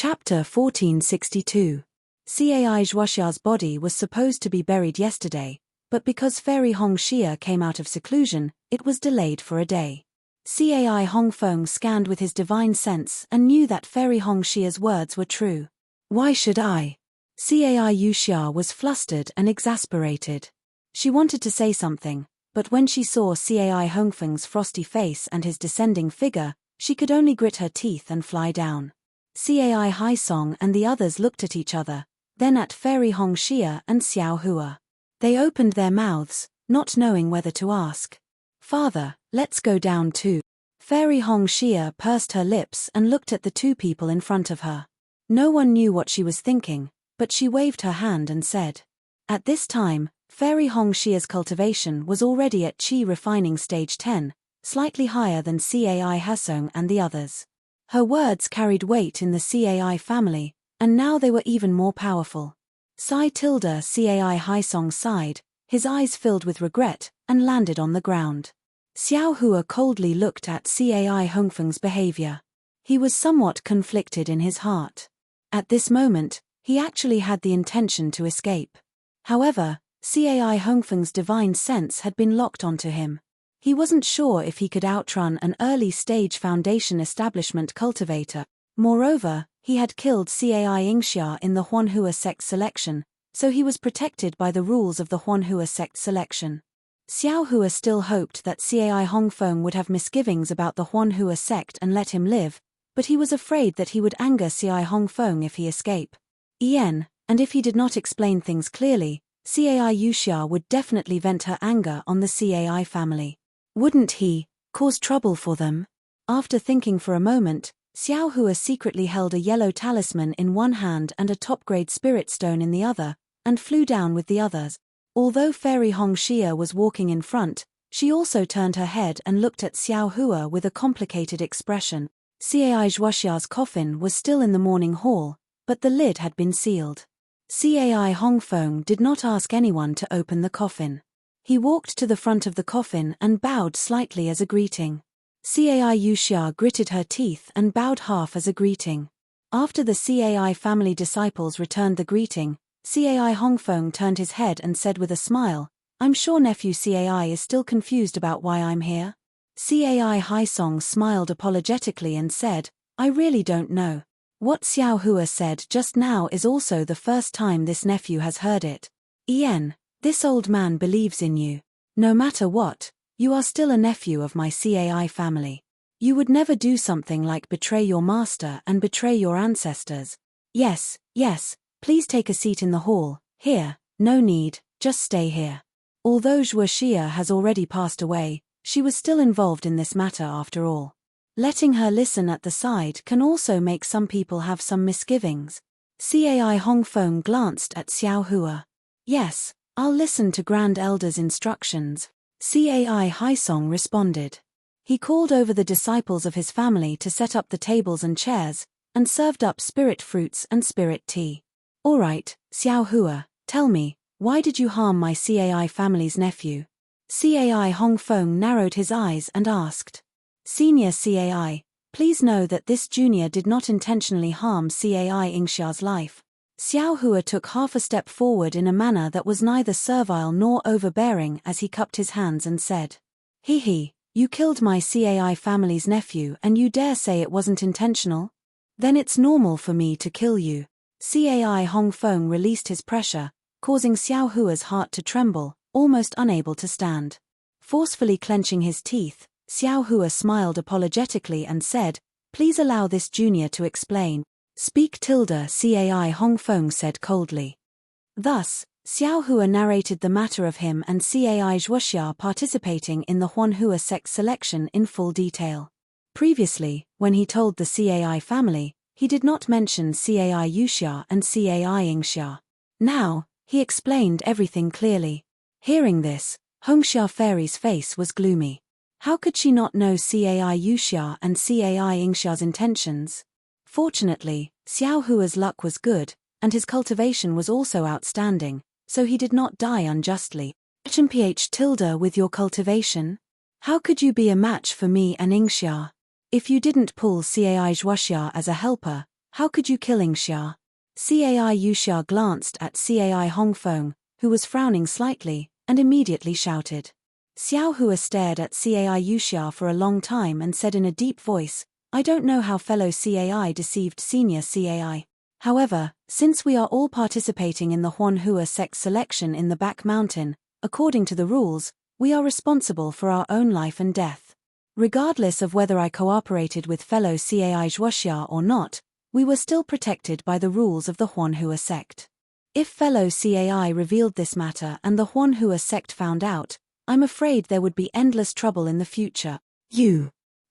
Chapter 1462. Cai Zhuoxia's body was supposed to be buried yesterday, but because Fairy Hong Xia came out of seclusion, it was delayed for a day. Cai Hongfeng scanned with his divine sense and knew that Fairy Hong Xia's words were true. Why should I? Cai Yuxia was flustered and exasperated. She wanted to say something, but when she saw Cai Hongfeng's frosty face and his descending figure, she could only grit her teeth and fly down. Cai Haisong and the others looked at each other, then at Fairy Hong Xia and Xiao Hua. They opened their mouths, not knowing whether to ask. Father, let's go down too. Fairy Hong Xia pursed her lips and looked at the two people in front of her. No one knew what she was thinking, but she waved her hand and said. At this time, Fairy Hong Xia's cultivation was already at Qi refining stage 10, slightly higher than Cai Haisong and the others. Her words carried weight in the Cai family, and now they were even more powerful. Cai Haisong sighed, his eyes filled with regret, and landed on the ground. Xiao Hua coldly looked at Cai Hongfeng's behavior. He was somewhat conflicted in his heart. At this moment, he actually had the intention to escape. However, Cai Hongfeng's divine sense had been locked onto him. He wasn't sure if he could outrun an early-stage foundation establishment cultivator. Moreover, he had killed Cai Yingxia in the Huanhua sect selection, so he was protected by the rules of the Huanhua sect selection. Xiao Hua still hoped that Cai Hongfeng would have misgivings about the Huanhua sect and let him live, but he was afraid that he would anger Cai Hongfeng if he escaped. And if he did not explain things clearly, Cai Yuxia would definitely vent her anger on the Cai family. Wouldn't he cause trouble for them? After thinking for a moment, Xiao Hua secretly held a yellow talisman in one hand and a top-grade spirit stone in the other, and flew down with the others. Although Fairy Hong Xia was walking in front, she also turned her head and looked at Xiao Hua with a complicated expression. Cai Zhuoxia's coffin was still in the morning hall, but the lid had been sealed. Cai Hongfeng did not ask anyone to open the coffin. He walked to the front of the coffin and bowed slightly as a greeting. Cai Yuxia gritted her teeth and bowed half as a greeting. After the Cai family disciples returned the greeting, Cai Hongfeng turned his head and said with a smile, I'm sure nephew Cai is still confused about why I'm here. Cai Haisong smiled apologetically and said, I really don't know. What Xiao Hua said just now is also the first time this nephew has heard it. This old man believes in you. No matter what, you are still a nephew of my Cai family. You would never do something like betray your master and betray your ancestors. Yes, please take a seat in the hall. Here, no need, just stay here. Although Zhuoxia has already passed away, she was still involved in this matter after all. Letting her listen at the side can also make some people have some misgivings. Cai Hongfeng glanced at Xiao Hua. Yes, I'll listen to Grand Elder's instructions. Cai Haisong responded. He called over the disciples of his family to set up the tables and chairs, and served up spirit fruits and spirit tea. All right, Xiao Hua, tell me, why did you harm my Cai family's nephew? Cai Hongfeng narrowed his eyes and asked. Senior Cai, please know that this junior did not intentionally harm Cai Yingxia's life. Xiao Hua took half a step forward in a manner that was neither servile nor overbearing as he cupped his hands and said. You killed my Cai family's nephew and you dare say it wasn't intentional? Then it's normal for me to kill you. Cai Hongfeng released his pressure, causing Xiao Hua's heart to tremble, almost unable to stand. Forcefully clenching his teeth, Xiao Hua smiled apologetically and said, Please allow this junior to explain. Speak. Cai Hongfeng said coldly. Thus, Xiao Hua narrated the matter of him and Cai Zhuoxia participating in the Huanhua sect selection in full detail. Previously, when he told the Cai family, he did not mention Cai Yuxia and Cai Yingxia. Now, he explained everything clearly. Hearing this, Hongxia Fairy's face was gloomy. How could she not know Cai Yuxia and Cai Yingxia's intentions? Fortunately, Xiao Hua's luck was good, and his cultivation was also outstanding, so he did not die unjustly. With your cultivation? How could you be a match for me and Yingxia? If you didn't pull Cai Zhuoxia as a helper, How could you kill Xia? Cai Yuxia glanced at Cai Hongfeng, who was frowning slightly, and immediately shouted. Xiao Hua stared at Cai Yuxia for a long time and said in a deep voice, I don't know how fellow Cai deceived senior Cai. However, since we are all participating in the Huanhua sect selection in the back mountain, according to the rules, we are responsible for our own life and death. Regardless of whether I cooperated with fellow Cai Zhuoxia or not, we were still protected by the rules of the Huanhua sect. If fellow Cai revealed this matter and the Huanhua sect found out, I'm afraid there would be endless trouble in the future.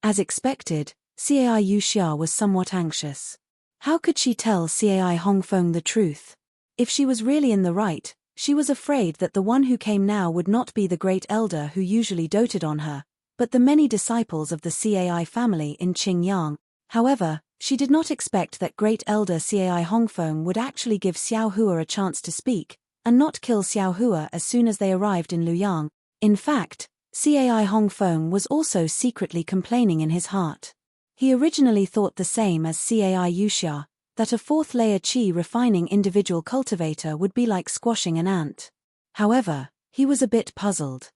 As expected, Cai Yuxia was somewhat anxious. How could she tell Cai Hongfeng the truth? If she was really in the right, she was afraid that the one who came now would not be the great elder who usually doted on her, but the many disciples of the Cai family in Qingyang. However, she did not expect that great elder Cai Hongfeng would actually give Xiao Hua a chance to speak, and not kill Xiao Hua as soon as they arrived in Luyang. In fact, Cai Hongfeng was also secretly complaining in his heart. He originally thought the same as Cai Yuxia, that a fourth-layer qi refining individual cultivator would be like squashing an ant. However, he was a bit puzzled.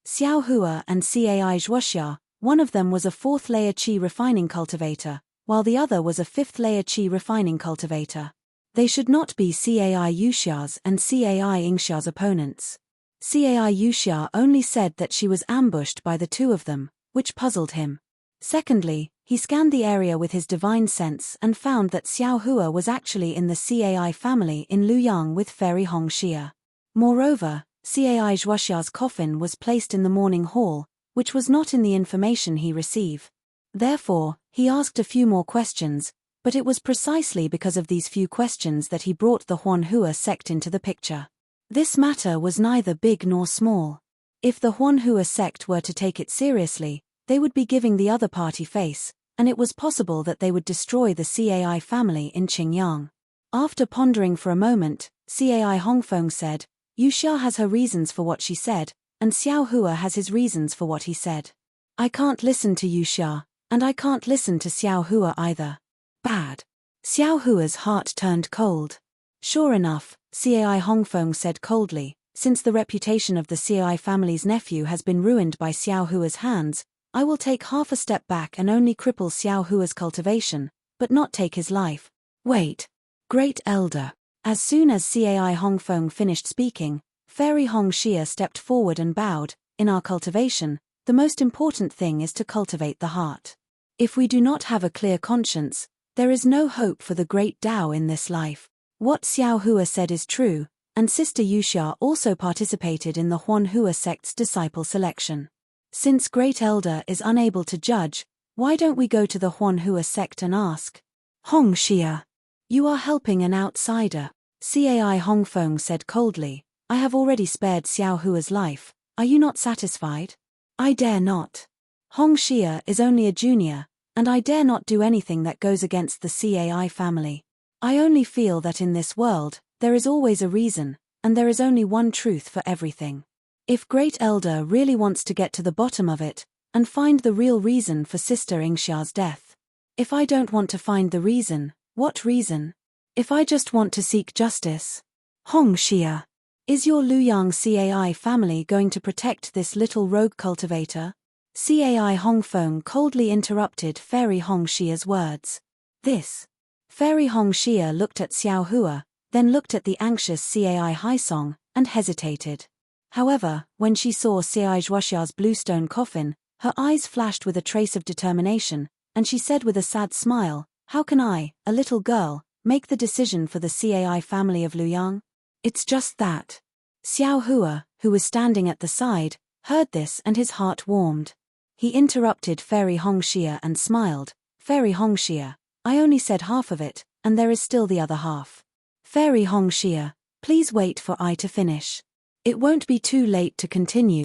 Xiao Hua and Cai Zhuoxia, one of them was a fourth-layer qi refining cultivator, while the other was a fifth-layer qi refining cultivator. They should not be Cai Yuxia's and Cai Ingxia's opponents. Cai Yuxia only said that she was ambushed by the two of them, which puzzled him. Secondly, he scanned the area with his divine sense and found that Xiao Hua was actually in the Cai family in Luyang with Fairy Hongxia. Moreover, Cai Zhuoxia's coffin was placed in the mourning hall, which was not in the information he received. Therefore, he asked a few more questions, but it was precisely because of these few questions that he brought the Huanhua sect into the picture. This matter was neither big nor small. If the Huanhua sect were to take it seriously, they would be giving the other party face, and it was possible that they would destroy the Cai family in Qingyang. After pondering for a moment, Cai Hongfeng said, Yuxia has her reasons for what she said, and Xiao Hua has his reasons for what he said. I can't listen to Yuxia, and I can't listen to Xiao Hua either. Bad. Xiao Hua's heart turned cold. Sure enough, Cai Hongfeng said coldly, since the reputation of the Cai family's nephew has been ruined by Xiao Hua's hands, I will take half a step back and only cripple Xiao Hua's cultivation, but not take his life. Wait. Great Elder. As soon as Cai Hongfeng finished speaking, Fairy Hongxia stepped forward and bowed. In our cultivation, the most important thing is to cultivate the heart. If we do not have a clear conscience, there is no hope for the great Tao in this life. What Xiao Hua said is true, and Sister Yuxia also participated in the Huanhua sect's disciple selection. Since Great Elder is unable to judge, why don't we go to the Huanhua sect and ask? Hongxia. You are helping an outsider. Cai Hongfeng said coldly, I have already spared Xiao Hua's life, are you not satisfied? I dare not. Hongxia is only a junior, and I dare not do anything that goes against the Cai family. I only feel that in this world, there is always a reason, and there is only one truth for everything. If Great Elder really wants to get to the bottom of it, and find the real reason for Sister Ingxia's death. If I don't want to find the reason, what reason? If I just want to seek justice. Hongxia. Is your Luyang Cai family going to protect this little rogue cultivator? Cai Hongfeng coldly interrupted Fairy Hongxia's words. This. Fairy Hongxia looked at Xiao Hua, then looked at the anxious Cai Haisong, and hesitated. However, when she saw Cai Zhuoxia's bluestone coffin, her eyes flashed with a trace of determination, and she said with a sad smile, How can I, a little girl, make the decision for the Cai family of Luyang? It's just that. Xiao Hua, who was standing at the side, heard this and his heart warmed. He interrupted Fairy Hongxia and smiled, Fairy Hongxia, I only said half of it, and there is still the other half. Fairy Hongxia, please wait for I to finish. It won't be too late to continue.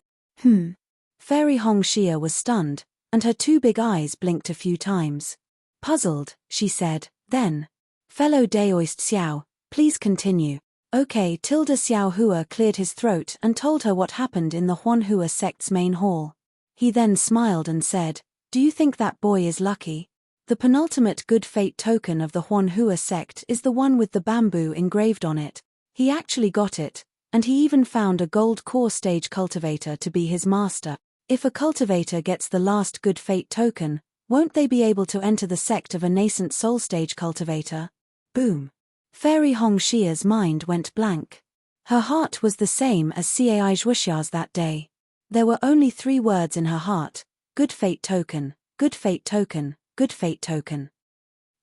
Fairy Hongxia was stunned, and her two big eyes blinked a few times. Puzzled, she said, then. Fellow Daoist Xiao, please continue. Okay. Xiao Hua cleared his throat and told her what happened in the Huanhua sect's main hall. He then smiled and said, Do you think that boy is lucky? The penultimate good fate token of the Huanhua sect is the one with the bamboo engraved on it. He actually got it, and he even found a gold core stage cultivator to be his master. If a cultivator gets the last good fate token, won't they be able to enter the sect of a nascent soul stage cultivator? Boom. Fairy Hongxia's mind went blank. Her heart was the same as Cai Zhuoxia's that day. There were only 3 words in her heart: good fate token, good fate token, good fate token.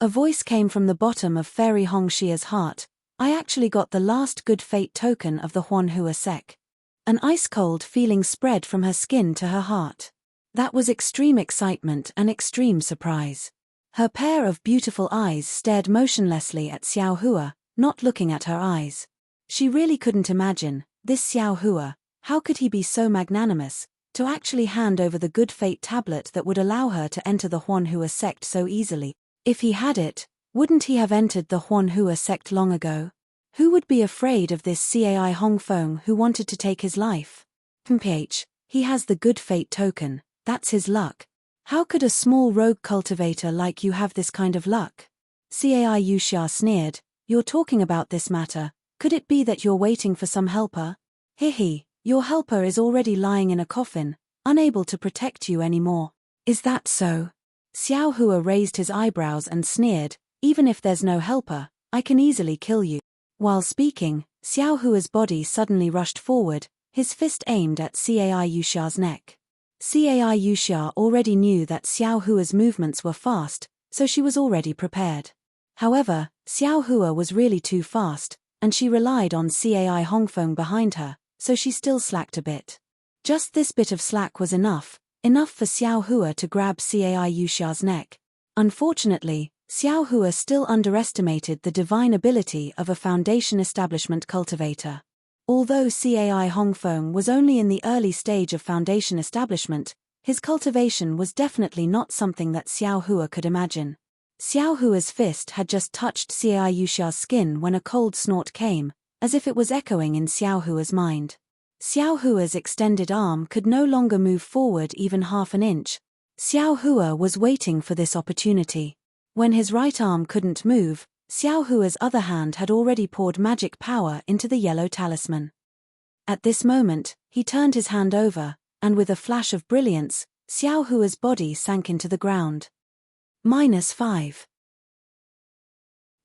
A voice came from the bottom of Fairy Hongxia's heart: I actually got the last good fate token of the Huanhua sect. An ice-cold feeling spread from her skin to her heart. That was extreme excitement and extreme surprise. Her pair of beautiful eyes stared motionlessly at Xiao Hua, not looking at her eyes. She really couldn't imagine, this Xiao Hua, how could he be so magnanimous, to actually hand over the good fate tablet that would allow her to enter the Huanhua sect so easily? If he had it, wouldn't he have entered the Huanhua sect long ago? Who would be afraid of this Cai Hongfeng who wanted to take his life? PH, he has the good fate token, that's his luck. How could a small rogue cultivator like you have this kind of luck? Cai Yuxia sneered, you're talking about this matter, could it be that you're waiting for some helper? Hihi, your helper is already lying in a coffin, unable to protect you anymore. Is that so? Xiao Hua raised his eyebrows and sneered, even if there's no helper, I can easily kill you. While speaking, Xiao Hua's body suddenly rushed forward, his fist aimed at Cai Yuxia's neck. Cai Yuxia already knew that Xiao Hua's movements were fast, so she was already prepared. However, Xiao Hua was really too fast, and she relied on Cai Hongfeng behind her, so she still slacked a bit. Just this bit of slack was enough for Xiao Hua to grab Cai Yuxia's neck. Unfortunately, Xiao Hua still underestimated the divine ability of a foundation establishment cultivator. Although Cai Hongfeng was only in the early stage of foundation establishment, his cultivation was definitely not something that Xiao Hua could imagine. Xiao Hua's fist had just touched Cai Yuxia's skin when a cold snort came, as if it was echoing in Xiao Hua's mind. Xiao Hua's extended arm could no longer move forward even half an inch. Xiao Hua was waiting for this opportunity. When his right arm couldn't move, Xiao Hua's other hand had already poured magic power into the yellow talisman. At this moment, he turned his hand over, and with a flash of brilliance, Xiao Hua's body sank into the ground. -5.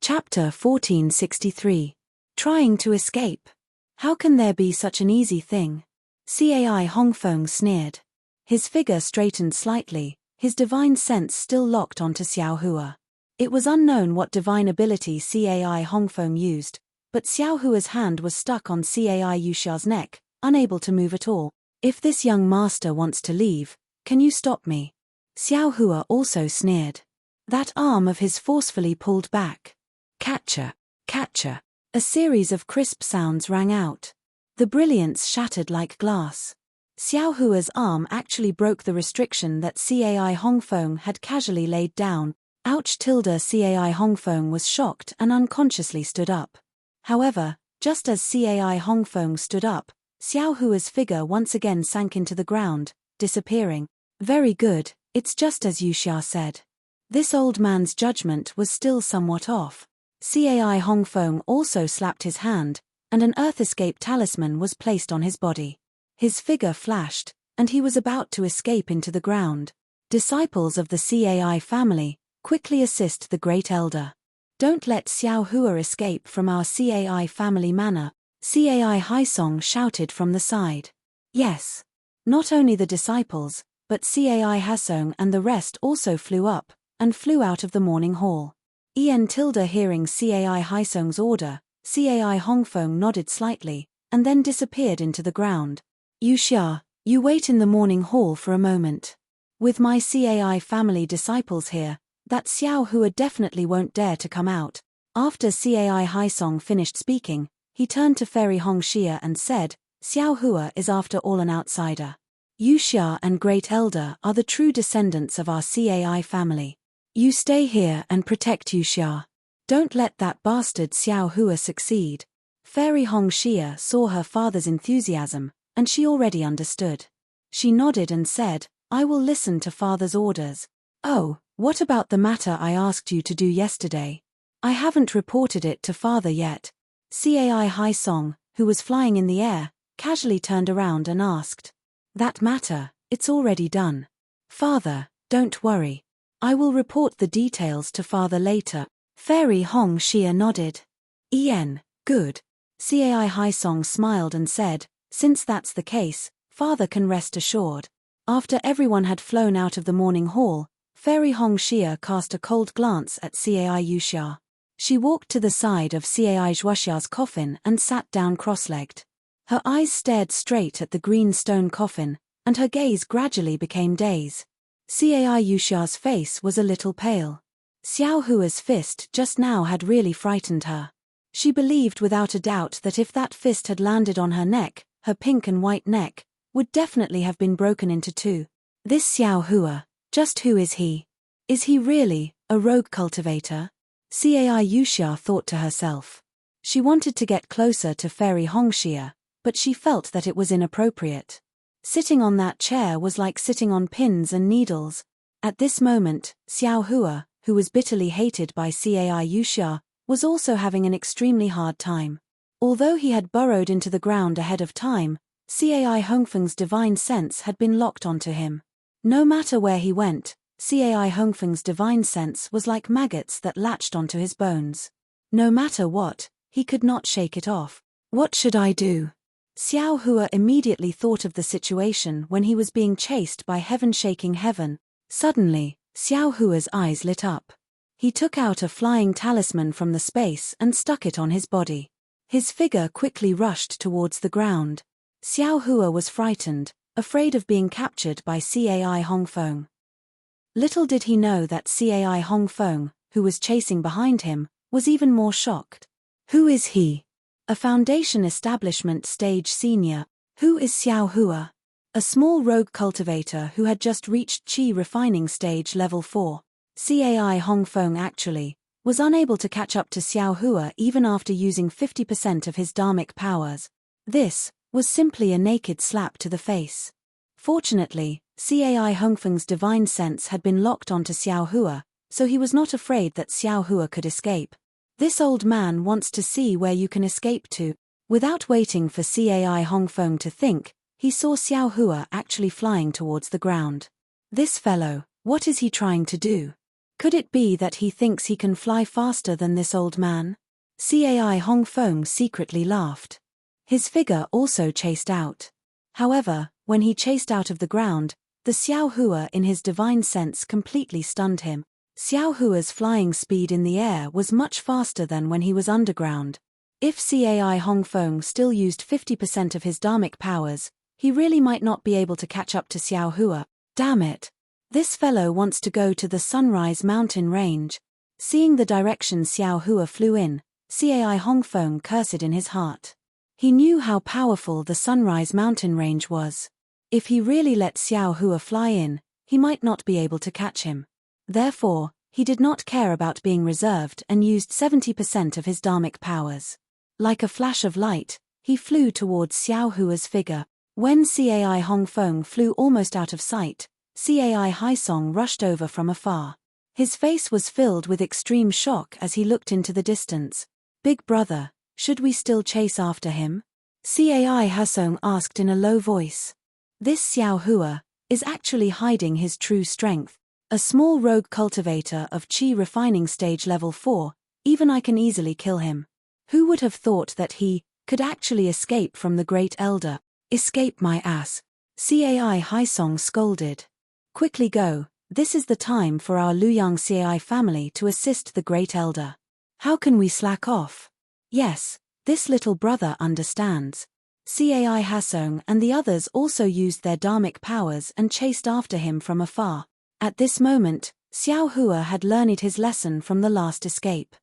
Chapter 1463. Trying to escape. How can there be such an easy thing? Cai Hongfeng sneered. His figure straightened slightly, his divine sense still locked onto Xiao Hua. It was unknown what divine ability Cai Hongfeng used, but Xiao Hua's hand was stuck on Cai Yuxia's neck, unable to move at all. If this young master wants to leave, can you stop me? Xiao Hua also sneered. That arm of his forcefully pulled back. Catcher, catcher. A series of crisp sounds rang out. The brilliance shattered like glass. Xiao Hua's arm actually broke the restriction that Cai Hongfeng had casually laid down. Ouch! Cai Hongfeng was shocked and unconsciously stood up. However, just as Cai Hongfeng stood up, Xiao Hua's figure once again sank into the ground, disappearing. Very good, it's just as Yuxia said. This old man's judgment was still somewhat off. Cai Hongfeng also slapped his hand, and an Earth Escape talisman was placed on his body. His figure flashed, and he was about to escape into the ground. Disciples of the Cai family, quickly assist the Great Elder. Don't let Xiao Hua escape from our Cai family manor, Cai Haisong shouted from the side. Yes. Not only the disciples, but Cai Haisong and the rest also flew up, and flew out of the morning hall. Hearing Cai Haisong's order, Cai Hongfeng nodded slightly, and then disappeared into the ground. Yuxia, you wait in the morning hall for a moment. With my Cai family disciples here, that Xiao Hua definitely won't dare to come out. After Cai Haisong finished speaking, he turned to Fairy Hongxia and said, Xiao Hua is after all an outsider. Yuxia and Great Elder are the true descendants of our Cai family. You stay here and protect Yuxia. Don't let that bastard Xiao Hua succeed. Fairy Hongxia saw her father's enthusiasm, and she already understood. She nodded and said, I will listen to father's orders. Oh, what about the matter I asked you to do yesterday? I haven't reported it to father yet. Cai Hai Song, who was flying in the air, casually turned around and asked. That matter, it's already done. Father, don't worry. I will report the details to father later. Fairy Hong Xia nodded. Good. Cai Hai Song smiled and said, since that's the case, father can rest assured. After everyone had flown out of the morning hall, Fairy Hong Xia cast a cold glance at Cai Yuxia. She walked to the side of Cai Zhuoxia's coffin and sat down cross-legged. Her eyes stared straight at the green stone coffin, and her gaze gradually became dazed. Cai Yuxia's face was a little pale. Xiao Hua's fist just now had really frightened her. She believed without a doubt that if that fist had landed on her neck, her pink and white neck would definitely have been broken into two. This Xiao Hua, just who is he? Is he really a rogue cultivator? Cai Yuxia thought to herself. She wanted to get closer to Fairy Hongxia, but she felt that it was inappropriate. Sitting on that chair was like sitting on pins and needles. At this moment, Xiao Hua, who was bitterly hated by Cai Yuxia, was also having an extremely hard time. Although he had burrowed into the ground ahead of time, Cai Hongfeng's divine sense had been locked onto him. No matter where he went, Cai Hongfeng's divine sense was like maggots that latched onto his bones. No matter what, he could not shake it off. What should I do? Xiao Hua immediately thought of the situation when he was being chased by heaven-shaking heaven. Suddenly, Xiao Hua's eyes lit up. He took out a flying talisman from the space and stuck it on his body. His figure quickly rushed towards the ground. Xiao Hua was frightened, afraid of being captured by Cai Hongfeng. Little did he know that Cai Hongfeng, who was chasing behind him, was even more shocked. Who is he? A Foundation Establishment Stage Senior. Who is Xiao Hua? A small rogue cultivator who had just reached Qi Refining Stage Level 4. Cai Hongfeng actually was unable to catch up to Xiao Hua even after using 50% of his dharmic powers. This was simply a naked slap to the face. Fortunately, Cai Hongfeng's divine sense had been locked onto Xiao Hua, so he was not afraid that Xiao Hua could escape. This old man wants to see where you can escape to. Without waiting for Cai Hongfeng to think, he saw Xiao Hua actually flying towards the ground. This fellow, what is he trying to do? Could it be that he thinks he can fly faster than this old man? Cai Hongfeng secretly laughed. His figure also chased out. However, when he chased out of the ground, the Xiao Hua in his divine sense completely stunned him. Xiao Hua's flying speed in the air was much faster than when he was underground. If Cai Hongfeng still used 50% of his dharmic powers, he really might not be able to catch up to Xiao Hua. Damn it! This fellow wants to go to the Sunrise Mountain Range. Seeing the direction Xiao Hua flew in, Cai Hongfeng cursed in his heart. He knew how powerful the Sunrise Mountain Range was. If he really let Xiao Hua fly in, he might not be able to catch him. Therefore, he did not care about being reserved and used 70% of his dharmic powers. Like a flash of light, he flew towards Xiao Hua's figure. When Cai Hongfeng flew almost out of sight, Cai Haisong rushed over from afar. His face was filled with extreme shock as he looked into the distance. Big brother, should we still chase after him? Cai Haisong asked in a low voice. This Xiao Hua is actually hiding his true strength. A small rogue cultivator of Qi Refining Stage Level 4, even I can easily kill him. Who would have thought that he could actually escape from the Great Elder? Escape my ass. Cai Haisong scolded. Quickly go, this is the time for our Luyang Cai family to assist the Great Elder. How can we slack off? Yes, this little brother understands. Cai Haisong and the others also used their dharmic powers and chased after him from afar. At this moment, Xiao Hua had learned his lesson from the last escape.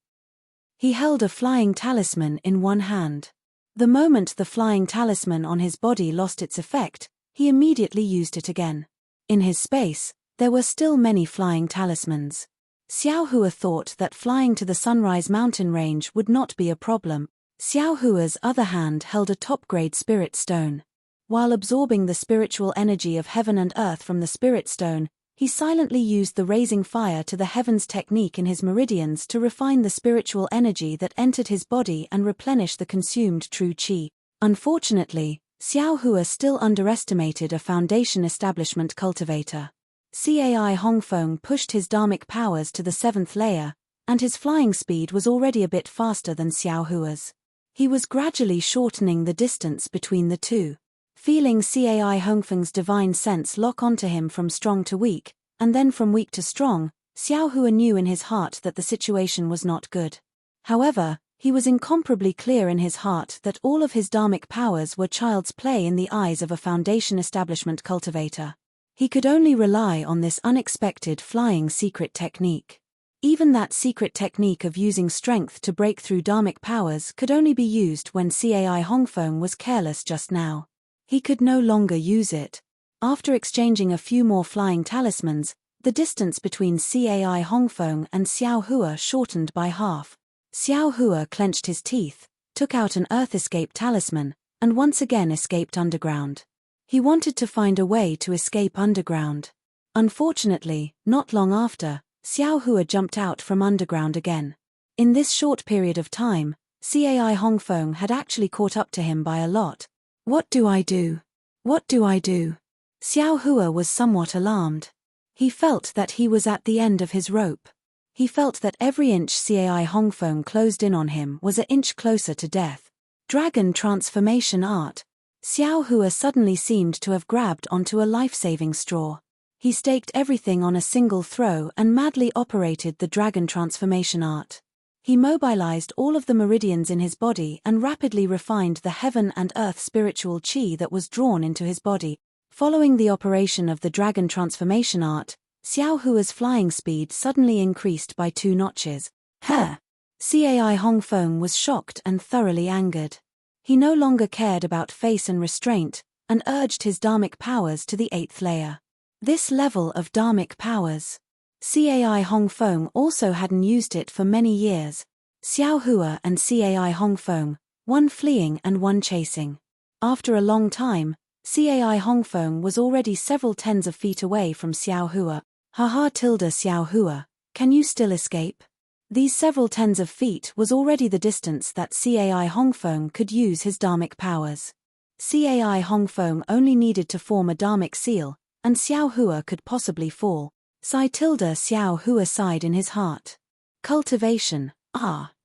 He held a flying talisman in one hand. The moment the flying talisman on his body lost its effect, he immediately used it again. In his space, there were still many flying talismans. Xiao Hua thought that flying to the Sunrise Mountain Range would not be a problem. Xiao Hua's other hand held a top-grade spirit stone. While absorbing the spiritual energy of heaven and earth from the spirit stone, He silently used the raising fire to the heavens technique in his meridians to refine the spiritual energy that entered his body and replenish the consumed true qi. Unfortunately, Xiao Hua still underestimated a foundation establishment cultivator. Cai Hongfeng pushed his dharmic powers to the 7th layer, and his flying speed was already a bit faster than Xiao Hua's. He was gradually shortening the distance between the two. Feeling Cai Hongfeng's divine sense lock onto him from strong to weak, and then from weak to strong, Xiao Hua knew in his heart that the situation was not good. However, he was incomparably clear in his heart that all of his dharmic powers were child's play in the eyes of a foundation establishment cultivator. He could only rely on this unexpected flying secret technique. Even that secret technique of using strength to break through dharmic powers could only be used when Cai Hongfeng was careless just now. He could no longer use it. After exchanging a few more flying talismans, the distance between Cai Hongfeng and Xiao Hua shortened by half. Xiao Hua clenched his teeth, took out an Earth Escape talisman, and once again escaped underground. He wanted to find a way to escape underground. Unfortunately, not long after, Xiao Hua jumped out from underground again. In this short period of time, Cai Hongfeng had actually caught up to him by a lot. What do I do? What do I do? Xiao Hua was somewhat alarmed. He felt that he was at the end of his rope. He felt that every inch Cai Hongfeng closed in on him was an inch closer to death. Dragon transformation art. Xiao Hua suddenly seemed to have grabbed onto a life-saving straw. He staked everything on a single throw and madly operated the dragon transformation art. He mobilized all of the meridians in his body and rapidly refined the heaven and earth spiritual qi that was drawn into his body. Following the operation of the dragon transformation art, Xiao Hua's flying speed suddenly increased by 2 notches. Cai Hongfeng was shocked and thoroughly angered. He no longer cared about face and restraint, and urged his dharmic powers to the 8th layer. This level of dharmic powers. Cai Hongfeng also hadn't used it for many years. Xiao Hua and Cai Hongfeng, one fleeing and one chasing. After a long time, Cai Hongfeng was already several tens of feet away from Xiao Hua. Xiao Hua, can you still escape? These several tens of feet was already the distance that Cai Hongfeng could use his dharmic powers. Cai Hongfeng only needed to form a dharmic seal, and Xiao Hua could possibly fall. Xiao Hua sighed in his heart. Cultivation,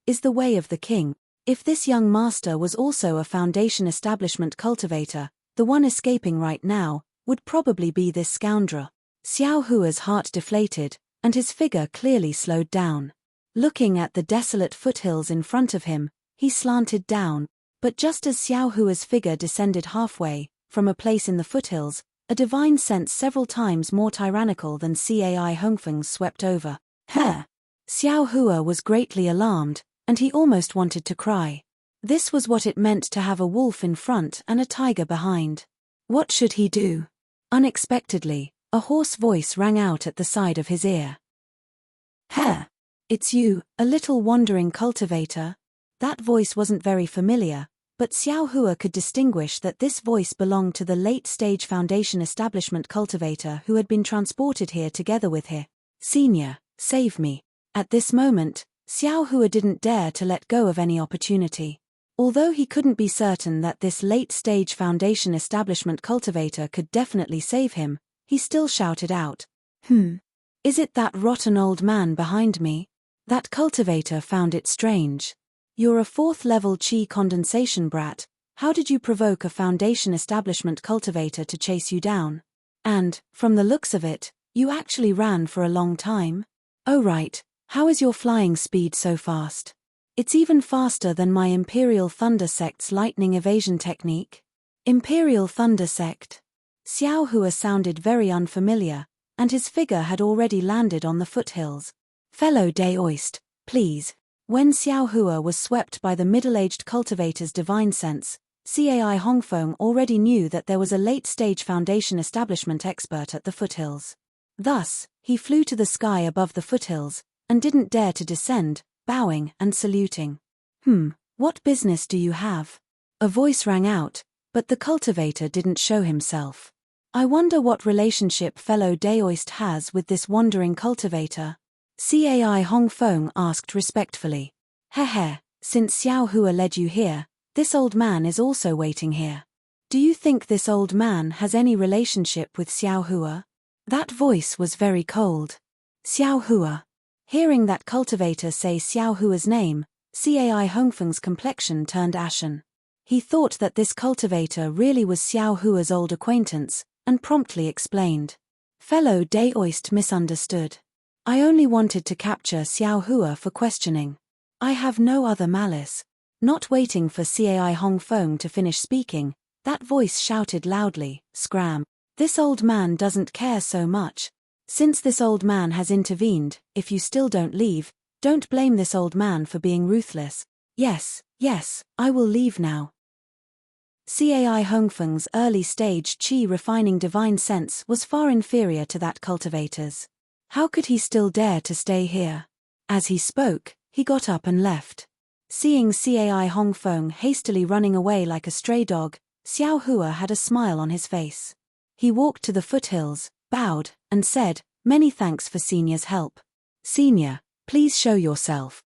is the way of the king. If this young master was also a foundation establishment cultivator, the one escaping right now would probably be this scoundrel. Xiao Hua's heart deflated, and his figure clearly slowed down. Looking at the desolate foothills in front of him, he slanted down, but just as Xiao Hua's figure descended halfway, from a place in the foothills, a divine sense several times more tyrannical than Cai Hongfeng's swept over. Xiao Hua was greatly alarmed, and he almost wanted to cry. This was what it meant to have a wolf in front and a tiger behind. What should he do? Unexpectedly, a hoarse voice rang out at the side of his ear. It's you, a little wandering cultivator. That voice wasn't very familiar, but Xiao Hua could distinguish that this voice belonged to the late-stage foundation establishment cultivator who had been transported here together with her. Senior, save me. At this moment, Xiao Hua didn't dare to let go of any opportunity. Although he couldn't be certain that this late-stage foundation establishment cultivator could definitely save him, he still shouted out. Is it that rotten old man behind me? That cultivator found it strange. You're a 4th-level qi condensation brat. How did you provoke a foundation establishment cultivator to chase you down? And, from the looks of it, you actually ran for a long time? Oh right, how is your flying speed so fast? It's even faster than my Imperial Thunder Sect's lightning evasion technique. Imperial Thunder Sect. Xiao Hua sounded very unfamiliar, and his figure had already landed on the foothills. Fellow Daoist, please. When Xiao Hua was swept by the middle-aged cultivator's divine sense, Cai Hongfeng already knew that there was a late-stage foundation establishment expert at the foothills. Thus, he flew to the sky above the foothills, and didn't dare to descend, bowing and saluting. What business do you have? A voice rang out, but the cultivator didn't show himself. I wonder what relationship fellow Daoist has with this wandering cultivator. Cai Hongfeng asked respectfully. Heh, since Xiao Hua led you here, this old man is also waiting here. Do you think this old man has any relationship with Xiao Hua? That voice was very cold. Xiao Hua. Hearing that cultivator say Xiao Hua's name, Cai Hongfeng's complexion turned ashen. He thought that this cultivator really was Xiao Hua's old acquaintance, and promptly explained. Fellow Daoist misunderstood. I only wanted to capture Xiao Hua for questioning. I have no other malice. Not waiting for Cai Hongfeng to finish speaking, that voice shouted loudly, Scram. This old man doesn't care so much. Since this old man has intervened, if you still don't leave, don't blame this old man for being ruthless. Yes, I will leave now. Cai Hongfeng's early-stage qi-refining divine sense was far inferior to that cultivator's. How could he still dare to stay here? As he spoke, he got up and left. Seeing Cai Hongfeng hastily running away like a stray dog, Xiao Hua had a smile on his face. He walked to the foothills, bowed, and said, Many thanks for Senior's help. Senior, please show yourself.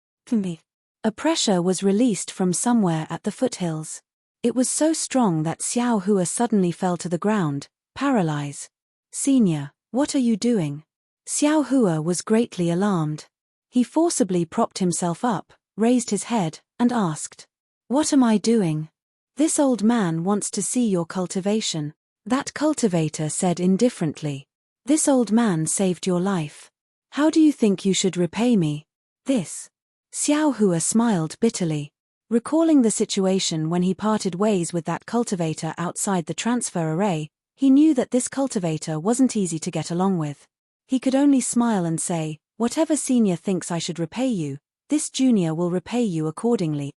A pressure was released from somewhere at the foothills. It was so strong that Xiao Hua suddenly fell to the ground, paralyzed. Senior, what are you doing? Xiao Hua was greatly alarmed. He forcibly propped himself up, raised his head, and asked, What am I doing? This old man wants to see your cultivation. That cultivator said indifferently. This old man saved your life. How do you think you should repay me? This. Xiao Hua smiled bitterly. Recalling the situation when he parted ways with that cultivator outside the transfer array, he knew that this cultivator wasn't easy to get along with. He could only smile and say, Whatever Senior thinks I should repay you, this Junior will repay you accordingly.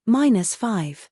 -5.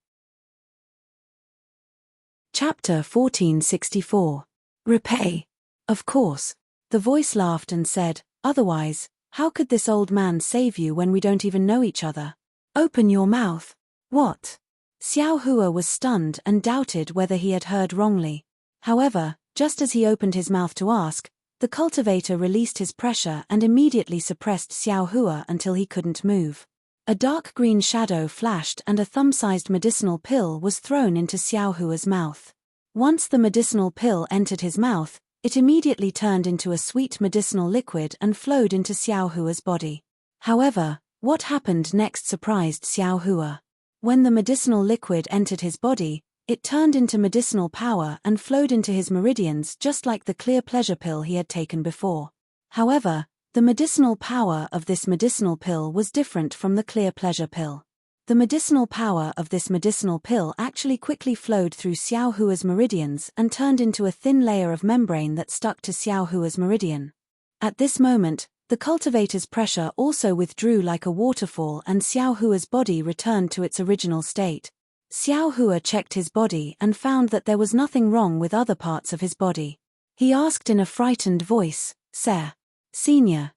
Chapter 1464. Repay. Of course. The voice laughed and said, Otherwise, how could this old man save you when we don't even know each other? Open your mouth. What? Xiao Hua was stunned and doubted whether he had heard wrongly. However, just as he opened his mouth to ask, the cultivator released his pressure and immediately suppressed Xiao Hua until he couldn't move. A dark green shadow flashed and a thumb-sized medicinal pill was thrown into Xiao Hua's mouth. Once the medicinal pill entered his mouth, it immediately turned into a sweet medicinal liquid and flowed into Xiao Hua's body. However, what happened next surprised Xiao Hua. When the medicinal liquid entered his body, it turned into medicinal power and flowed into his meridians just like the clear pleasure pill he had taken before. However, the medicinal power of this medicinal pill was different from the clear pleasure pill. The medicinal power of this medicinal pill actually quickly flowed through Xiao Hua's meridians and turned into a thin layer of membrane that stuck to Xiao Hua's meridian. At this moment, the cultivator's pressure also withdrew like a waterfall and Xiao Hua's body returned to its original state. Xiao Hua checked his body and found that there was nothing wrong with other parts of his body. He asked in a frightened voice, Senior,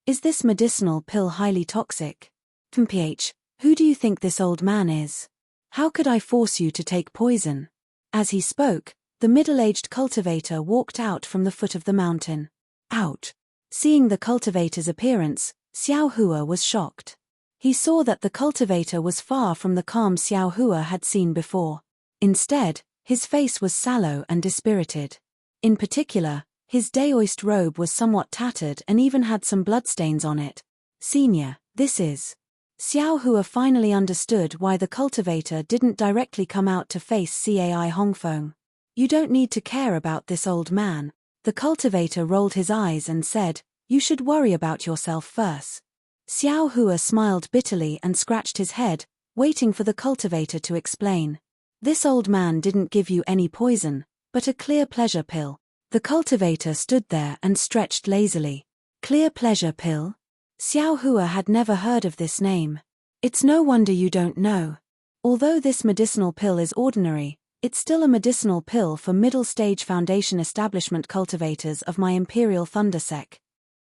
is this medicinal pill highly toxic? PH, who do you think this old man is? How could I force you to take poison? As he spoke, the middle-aged cultivator walked out from the foot of the mountain. Out. Seeing the cultivator's appearance, Xiao Hua was shocked. He saw that the cultivator was far from the calm Xiao Hua had seen before. Instead, his face was sallow and dispirited. In particular, his Daoist robe was somewhat tattered and even had some bloodstains on it. Senior, this is. Xiao Hua finally understood why the cultivator didn't directly come out to face Cai Hongfeng. You don't need to care about this old man. The cultivator rolled his eyes and said, You should worry about yourself first. Xiao Hua smiled bitterly and scratched his head, waiting for the cultivator to explain. This old man didn't give you any poison, but a clear pleasure pill. The cultivator stood there and stretched lazily. Clear pleasure pill? Xiao Hua had never heard of this name. It's no wonder you don't know. Although this medicinal pill is ordinary, it's still a medicinal pill for middle-stage foundation establishment cultivators of my Imperial Thundersec.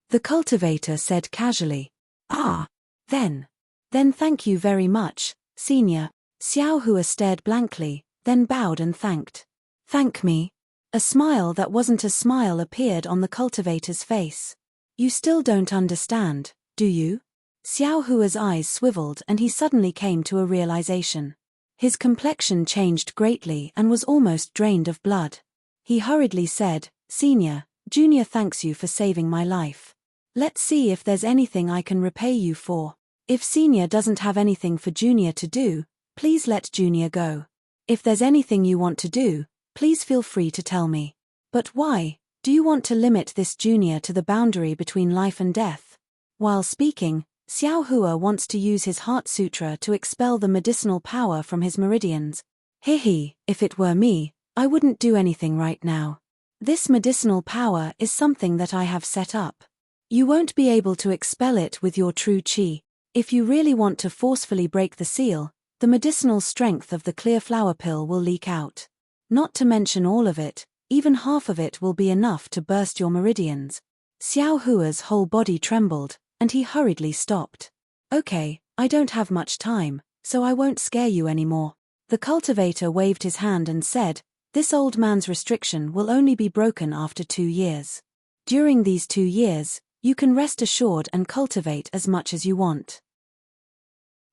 The cultivator said casually. Then thank you very much, Senior. Xiao Hua stared blankly, then bowed and thanked. Thank me? A smile that wasn't a smile appeared on the cultivator's face. You still don't understand, do you? Xiao Hua's eyes swiveled and he suddenly came to a realization. His complexion changed greatly and was almost drained of blood. He hurriedly said, Senior, Junior thanks you for saving my life. Let's see if there's anything I can repay you for. If Senior doesn't have anything for Junior to do, please let Junior go. If there's anything you want to do, please feel free to tell me. But why? Do you want to limit this Junior to the boundary between life and death? While speaking, Xiao Hua wants to use his Heart Sutra to expel the medicinal power from his meridians. If it were me, I wouldn't do anything right now. This medicinal power is something that I have set up. You won't be able to expel it with your true qi. If you really want to forcefully break the seal, the medicinal strength of the clear flower pill will leak out. Not to mention all of it, even half of it will be enough to burst your meridians. Xiao Hua's whole body trembled, and he hurriedly stopped. Okay, I don't have much time, so I won't scare you anymore. The cultivator waved his hand and said, this old man's restriction will only be broken after 2 years. During these 2 years, you can rest assured and cultivate as much as you want.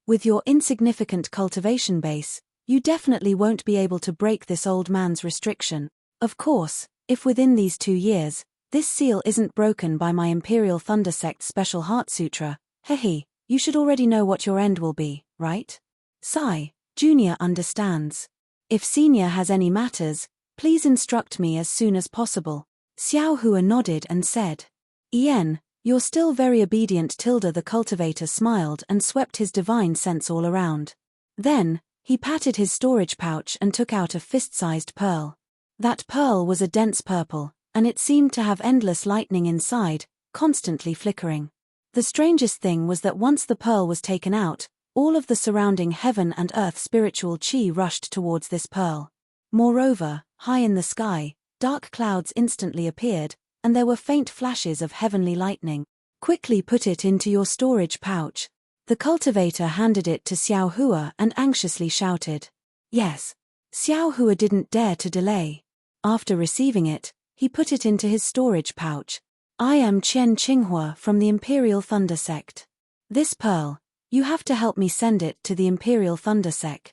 With your insignificant cultivation base, you definitely won't be able to break this old man's restriction. Of course, if within these 2 years, this seal isn't broken by my Imperial Thunder Sect's special Heart Sutra, you should already know what your end will be, right? Sigh, Junior understands. If Senior has any matters, please instruct me as soon as possible. Xiao Hua nodded and said, Ian, you're still very obedient. The cultivator smiled and swept his divine sense all around. Then, he patted his storage pouch and took out a fist-sized pearl. That pearl was a dense purple, and it seemed to have endless lightning inside, constantly flickering. The strangest thing was that once the pearl was taken out, all of the surrounding heaven and earth spiritual qi rushed towards this pearl. Moreover, high in the sky, dark clouds instantly appeared, and there were faint flashes of heavenly lightning. Quickly put it into your storage pouch. The cultivator handed it to Xiao Hua and anxiously shouted. Yes. Xiao Hua didn't dare to delay. After receiving it, he put it into his storage pouch. I am Qian Qinghua from the Imperial Thunder Sect. This pearl, you have to help me send it to the Imperial Thunder Sect.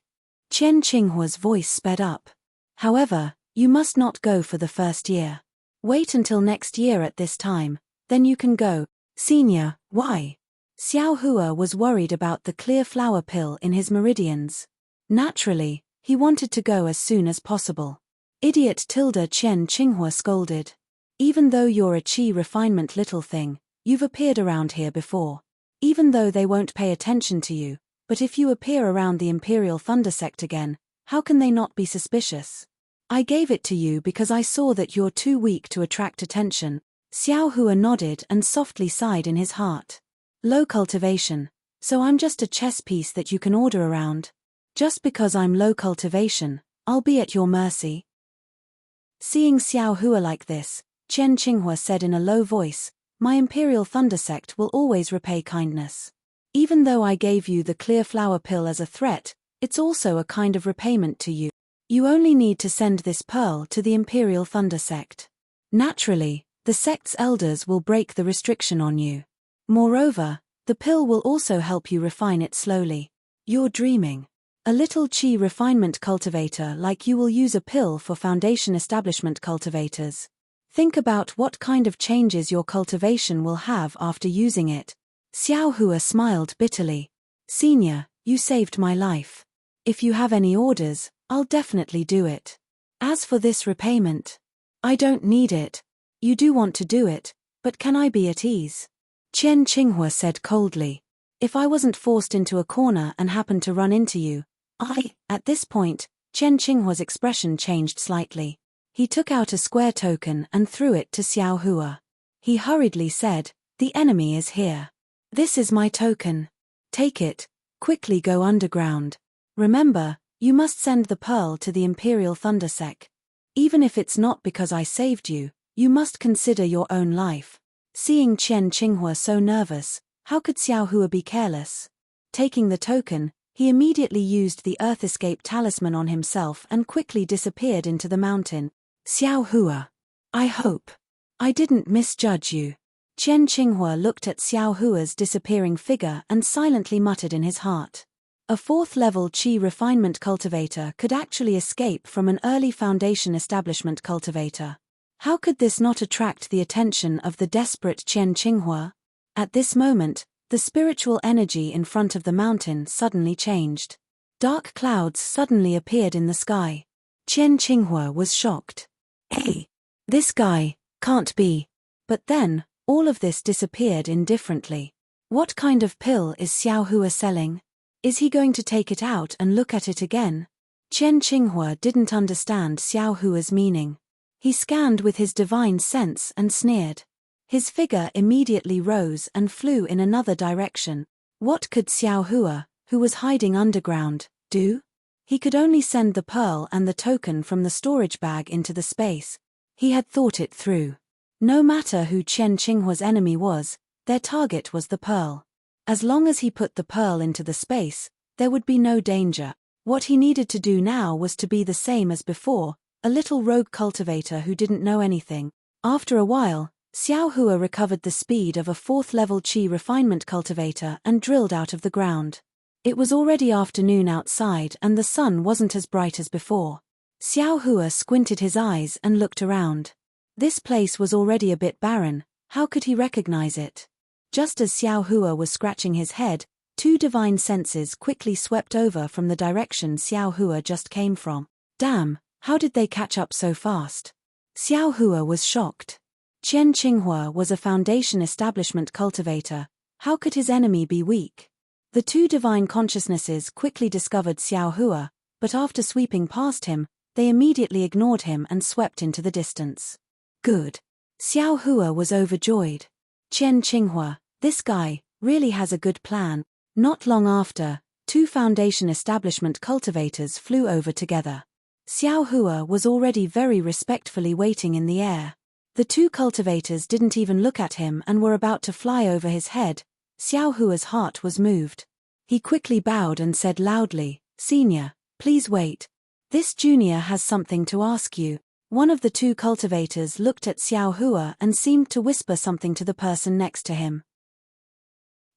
Qian Qinghua's voice sped up. However, you must not go for the first year. Wait until next year at this time, then you can go. Senior, why? Xiao Hua was worried about the clear flower pill in his meridians. Naturally, he wanted to go as soon as possible. Idiot Qian Qinghua scolded. Even though you're a qi refinement little thing, you've appeared around here before. Even though they won't pay attention to you, but if you appear around the Imperial Thunder Sect again, how can they not be suspicious? I gave it to you because I saw that you're too weak to attract attention. Xiao Hua nodded and softly sighed in his heart. Low cultivation, so I'm just a chess piece that you can order around. Just because I'm low cultivation, I'll be at your mercy. Seeing Xiao Hua like this, Qian Qinghua said in a low voice, my Imperial Thunder Sect will always repay kindness. Even though I gave you the clear flower pill as a threat, it's also a kind of repayment to you. You only need to send this pearl to the Imperial Thunder Sect. Naturally, the sect's elders will break the restriction on you. Moreover, the pill will also help you refine it slowly. You're dreaming. A little qi refinement cultivator like you will use a pill for foundation establishment cultivators. Think about what kind of changes your cultivation will have after using it. Xiao Hua smiled bitterly. Senior, you saved my life. If you have any orders, I'll definitely do it. As for this repayment, I don't need it. You do want to do it, but can I be at ease? Qian Qinghua said coldly. If I wasn't forced into a corner and happened to run into you, At this point, Qian Qinghua's expression changed slightly. He took out a square token and threw it to Xiao Hua. He hurriedly said, the enemy is here. This is my token. Take it, quickly go underground. Remember, you must send the pearl to the Imperial Thunder Sect. Even if it's not because I saved you, you must consider your own life. Seeing Qian Qinghua so nervous, how could Xiao Hua be careless? Taking the token, he immediately used the Earth Escape talisman on himself and quickly disappeared into the mountain. Xiao Hua. I hope I didn't misjudge you. Qian Qinghua looked at Xiao Hua's disappearing figure and silently muttered in his heart. A fourth-level qi refinement cultivator could actually escape from an early foundation establishment cultivator. How could this not attract the attention of the desperate Qian Qinghua? At this moment, the spiritual energy in front of the mountain suddenly changed. Dark clouds suddenly appeared in the sky. Qian Qinghua was shocked. Hey! This guy can't be. But then, all of this disappeared indifferently. What kind of pill is Xiao Hua selling? Is he going to take it out and look at it again? Qian Qinghua didn't understand Xiao Hua's meaning. He scanned with his divine sense and sneered. His figure immediately rose and flew in another direction. What could Xiao Hua, who was hiding underground, do? He could only send the pearl and the token from the storage bag into the space. He had thought it through. No matter who Qian Qinghua's enemy was, their target was the pearl. As long as he put the pearl into the space, there would be no danger. What he needed to do now was to be the same as before, a little rogue cultivator who didn't know anything. After a while, Xiao Hua recovered the speed of a fourth-level qi refinement cultivator and drilled out of the ground. It was already afternoon outside and the sun wasn't as bright as before. Xiao Hua squinted his eyes and looked around. This place was already a bit barren. How could he recognize it? Just as Xiao Hua was scratching his head, two divine senses quickly swept over from the direction Xiao Hua just came from. Damn, how did they catch up so fast? Xiao Hua was shocked. Qian Qinghua was a foundation establishment cultivator. How could his enemy be weak? The two divine consciousnesses quickly discovered Xiao Hua, but after sweeping past him, they immediately ignored him and swept into the distance. Good. Xiao Hua was overjoyed. Qian Qinghua, this guy, really has a good plan. Not long after, two foundation establishment cultivators flew over together. Xiao Hua was already very respectfully waiting in the air. The two cultivators didn't even look at him and were about to fly over his head. Xiao Hua's heart was moved. He quickly bowed and said loudly, "Senior, please wait. This junior has something to ask you." One of the two cultivators looked at Xiao Hua and seemed to whisper something to the person next to him.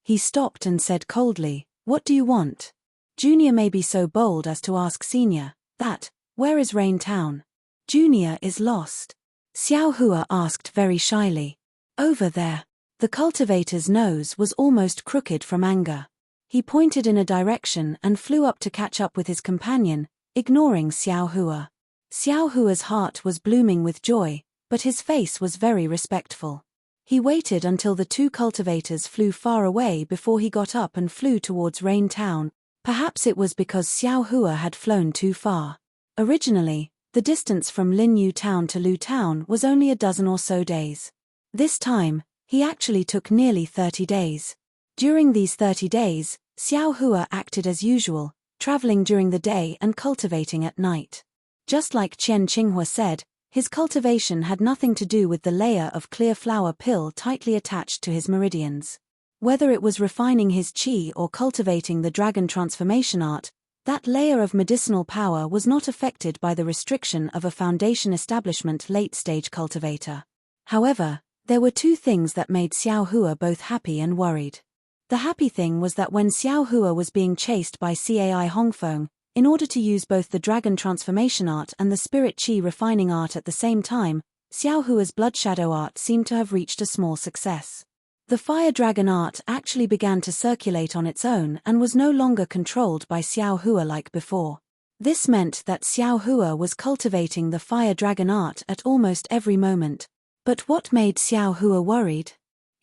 He stopped and said coldly, "What do you want?" Junior may be so bold as to ask Senior that, "Where is Rain Town?" Junior is lost. Xiao Hua asked very shyly. "Over there." The cultivator's nose was almost crooked from anger. He pointed in a direction and flew up to catch up with his companion, ignoring Xiao Hua. Xiao Hua's heart was blooming with joy, but his face was very respectful. He waited until the two cultivators flew far away before he got up and flew towards Rain Town. Perhaps it was because Xiao Hua had flown too far. Originally, the distance from Linyu Town to Lu Town was only a dozen or so days. This time, he actually took nearly 30 days. During these 30 days, Xiao Hua acted as usual, traveling during the day and cultivating at night. Just like Qian Qinghua said, his cultivation had nothing to do with the layer of clear flower pill tightly attached to his meridians. Whether it was refining his qi or cultivating the dragon transformation art, that layer of medicinal power was not affected by the restriction of a foundation establishment late-stage cultivator. However, there were two things that made Xiao Hua both happy and worried. The happy thing was that when Xiao Hua was being chased by Cai Hongfeng, in order to use both the dragon transformation art and the spirit qi refining art at the same time, Xiao Hua's blood shadow art seemed to have reached a small success. The fire dragon art actually began to circulate on its own and was no longer controlled by Xiao Hua like before. This meant that Xiao Hua was cultivating the fire dragon art at almost every moment. But what made Xiao Hua worried?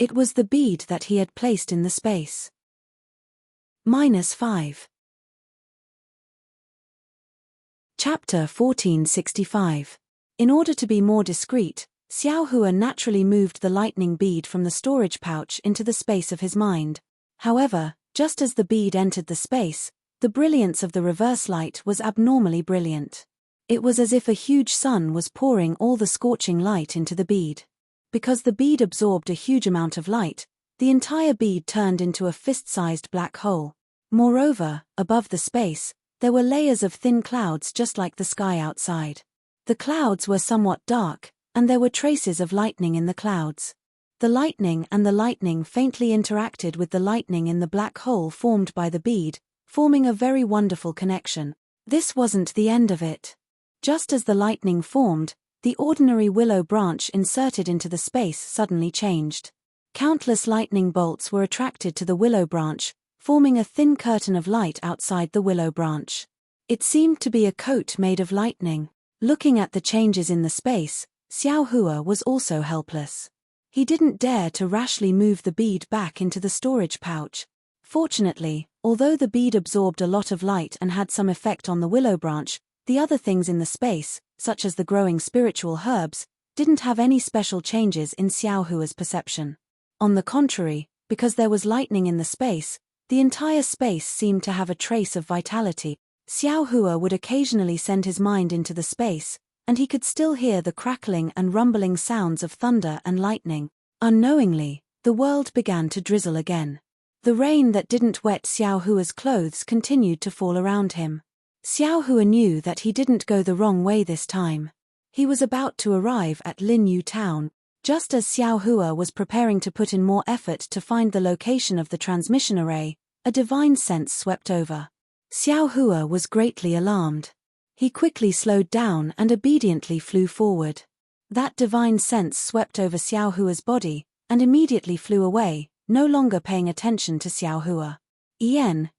It was the bead that he had placed in the space. -5. Chapter 1465. In order to be more discreet, Xiao Hua naturally moved the lightning bead from the storage pouch into the space of his mind. However, just as the bead entered the space, the brilliance of the reverse light was abnormally brilliant. It was as if a huge sun was pouring all the scorching light into the bead. Because the bead absorbed a huge amount of light, the entire bead turned into a fist-sized black hole. Moreover, above the space, there were layers of thin clouds just like the sky outside. The clouds were somewhat dark, and there were traces of lightning in the clouds. The lightning faintly interacted with the lightning in the black hole formed by the bead, forming a very wonderful connection. This wasn't the end of it. Just as the lightning formed, the ordinary willow branch inserted into the space suddenly changed. Countless lightning bolts were attracted to the willow branch, forming a thin curtain of light outside the willow branch. It seemed to be a coat made of lightning. Looking at the changes in the space, Xiao Hua was also helpless. He didn't dare to rashly move the bead back into the storage pouch. Fortunately, although the bead absorbed a lot of light and had some effect on the willow branch, the other things in the space, such as the growing spiritual herbs, didn't have any special changes in Xiao Hua's perception. On the contrary, because there was lightning in the space, the entire space seemed to have a trace of vitality. Xiao Hua would occasionally send his mind into the space, and he could still hear the crackling and rumbling sounds of thunder and lightning. Unknowingly, the world began to drizzle again. The rain that didn't wet Xiao Hua's clothes continued to fall around him. Xiao Hua knew that he didn't go the wrong way this time. He was about to arrive at Linyu town. Just as Xiao Hua was preparing to put in more effort to find the location of the transmission array, a divine sense swept over. Xiao Hua was greatly alarmed. He quickly slowed down and obediently flew forward. That divine sense swept over Xiao Hua's body, and immediately flew away, no longer paying attention to Xiao Hua.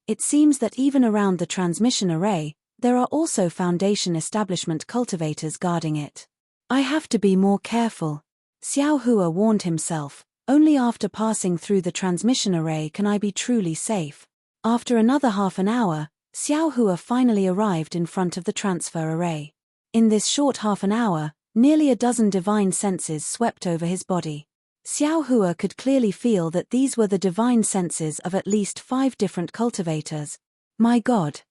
It seems that even around the transmission array, there are also Foundation establishment cultivators guarding it. I have to be more careful. Xiao Hua warned himself, only after passing through the transmission array can I be truly safe. After another half an hour, Xiao Hua finally arrived in front of the transfer array. In this short half an hour, nearly a dozen divine senses swept over his body. Xiao Hua could clearly feel that these were the divine senses of at least 5 different cultivators. My God,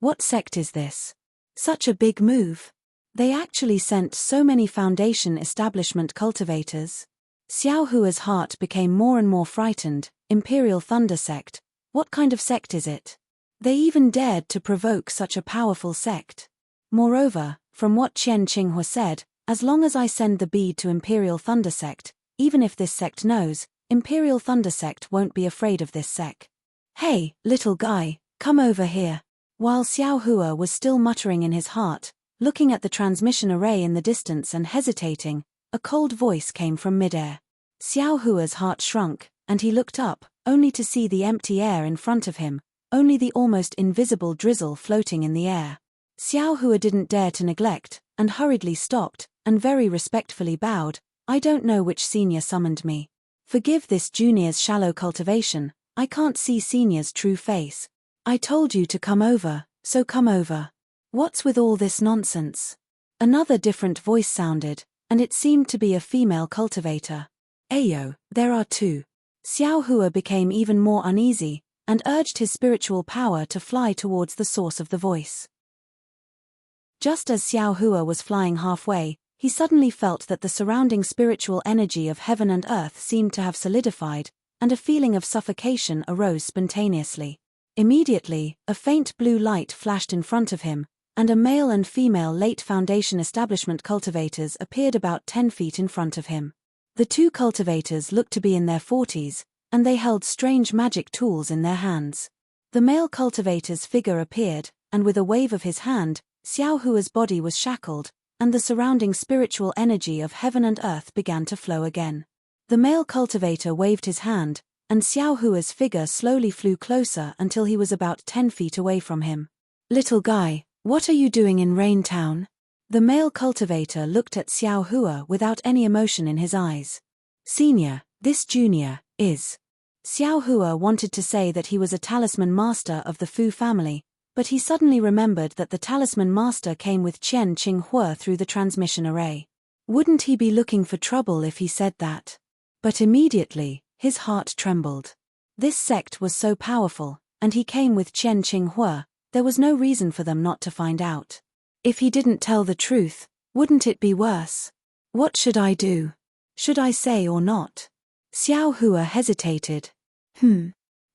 what sect is this? Such a big move. They actually sent so many Foundation establishment cultivators. Xiao Hua's heart became more and more frightened. Imperial Thunder Sect. What kind of sect is it? They even dared to provoke such a powerful sect. Moreover, from what Qian Qinghua said, as long as I send the bead to Imperial Thunder Sect, even if this sect knows, Imperial Thunder Sect won't be afraid of this sect. Hey, little guy, come over here. While Xiao Hua was still muttering in his heart, looking at the transmission array in the distance and hesitating, a cold voice came from midair. Xiao Hua's heart shrunk, and he looked up, only to see the empty air in front of him, only the almost invisible drizzle floating in the air. Xiao Hua didn't dare to neglect, and hurriedly stopped, and very respectfully bowed. I don't know which senior summoned me. Forgive this junior's shallow cultivation, I can't see senior's true face. I told you to come over, so come over. What's with all this nonsense? Another different voice sounded, and it seemed to be a female cultivator. Ayo, there are 2. Xiao Hua became even more uneasy, and urged his spiritual power to fly towards the source of the voice. Just as Xiao Hua was flying halfway, he suddenly felt that the surrounding spiritual energy of heaven and earth seemed to have solidified, and a feeling of suffocation arose spontaneously. Immediately, a faint blue light flashed in front of him, and a male and female late Foundation establishment cultivators appeared about 10 feet in front of him. The 2 cultivators looked to be in their 40s, and they held strange magic tools in their hands. The male cultivator's figure appeared, and with a wave of his hand, Xiao Hua's body was shackled, and the surrounding spiritual energy of heaven and earth began to flow again. The male cultivator waved his hand, and Xiao Hua's figure slowly flew closer until he was about 10 feet away from him. Little guy, what are you doing in Rain Town? The male cultivator looked at Xiao Hua without any emotion in his eyes. Senior, this junior is. Xiao Hua wanted to say that he was a talisman master of the Fu family, but he suddenly remembered that the talisman master came with Qian Qinghua through the transmission array. Wouldn't he be looking for trouble if he said that? But immediately, his heart trembled. This sect was so powerful, and he came with Qian Qinghua, there was no reason for them not to find out. If he didn't tell the truth, wouldn't it be worse? What should I do? Should I say or not? Xiao Hua hesitated.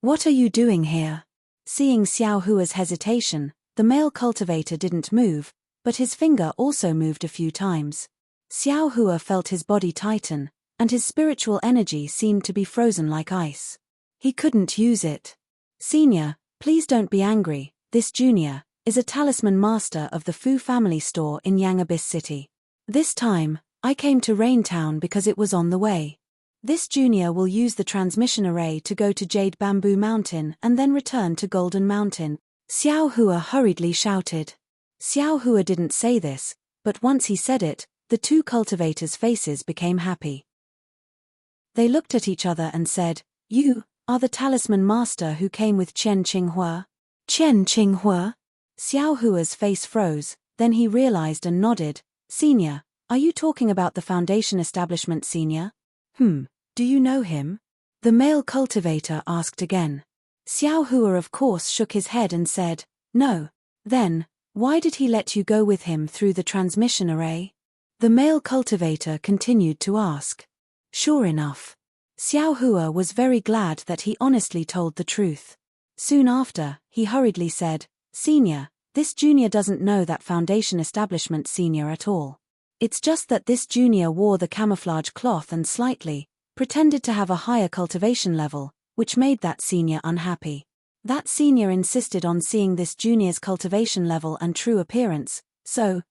What are you doing here? Seeing Xiao Hua's hesitation, the male cultivator didn't move, but his finger also moved a few times. Xiao Hua felt his body tighten, and his spiritual energy seemed to be frozen like ice. He couldn't use it. Senior, please don't be angry, this junior is a talisman master of the Fu family store in Yang Abyss City. This time, I came to Raintown because it was on the way. This junior will use the transmission array to go to Jade Bamboo Mountain and then return to Golden Mountain, Xiao Hua hurriedly shouted. Xiao Hua didn't say this, but once he said it, the two cultivators' faces became happy. They looked at each other and said, "You are the talisman master who came with Chen Qinghua?" Chen Qinghua? Xiao Hua's face froze, then he realized and nodded. "Senior, are you talking about the Foundation establishment senior?" Do you know him?" the male cultivator asked again. Xiao Hua of course shook his head and said, "No." "Then, why did he let you go with him through the transmission array?" the male cultivator continued to ask. Sure enough, Xiao Hua was very glad that he honestly told the truth. Soon after, he hurriedly said, "Senior, this junior doesn't know that Foundation establishment senior at all. It's just that this junior wore the camouflage cloth and slightly pretended to have a higher cultivation level, which made that senior unhappy. That senior insisted on seeing this junior's cultivation level and true appearance, so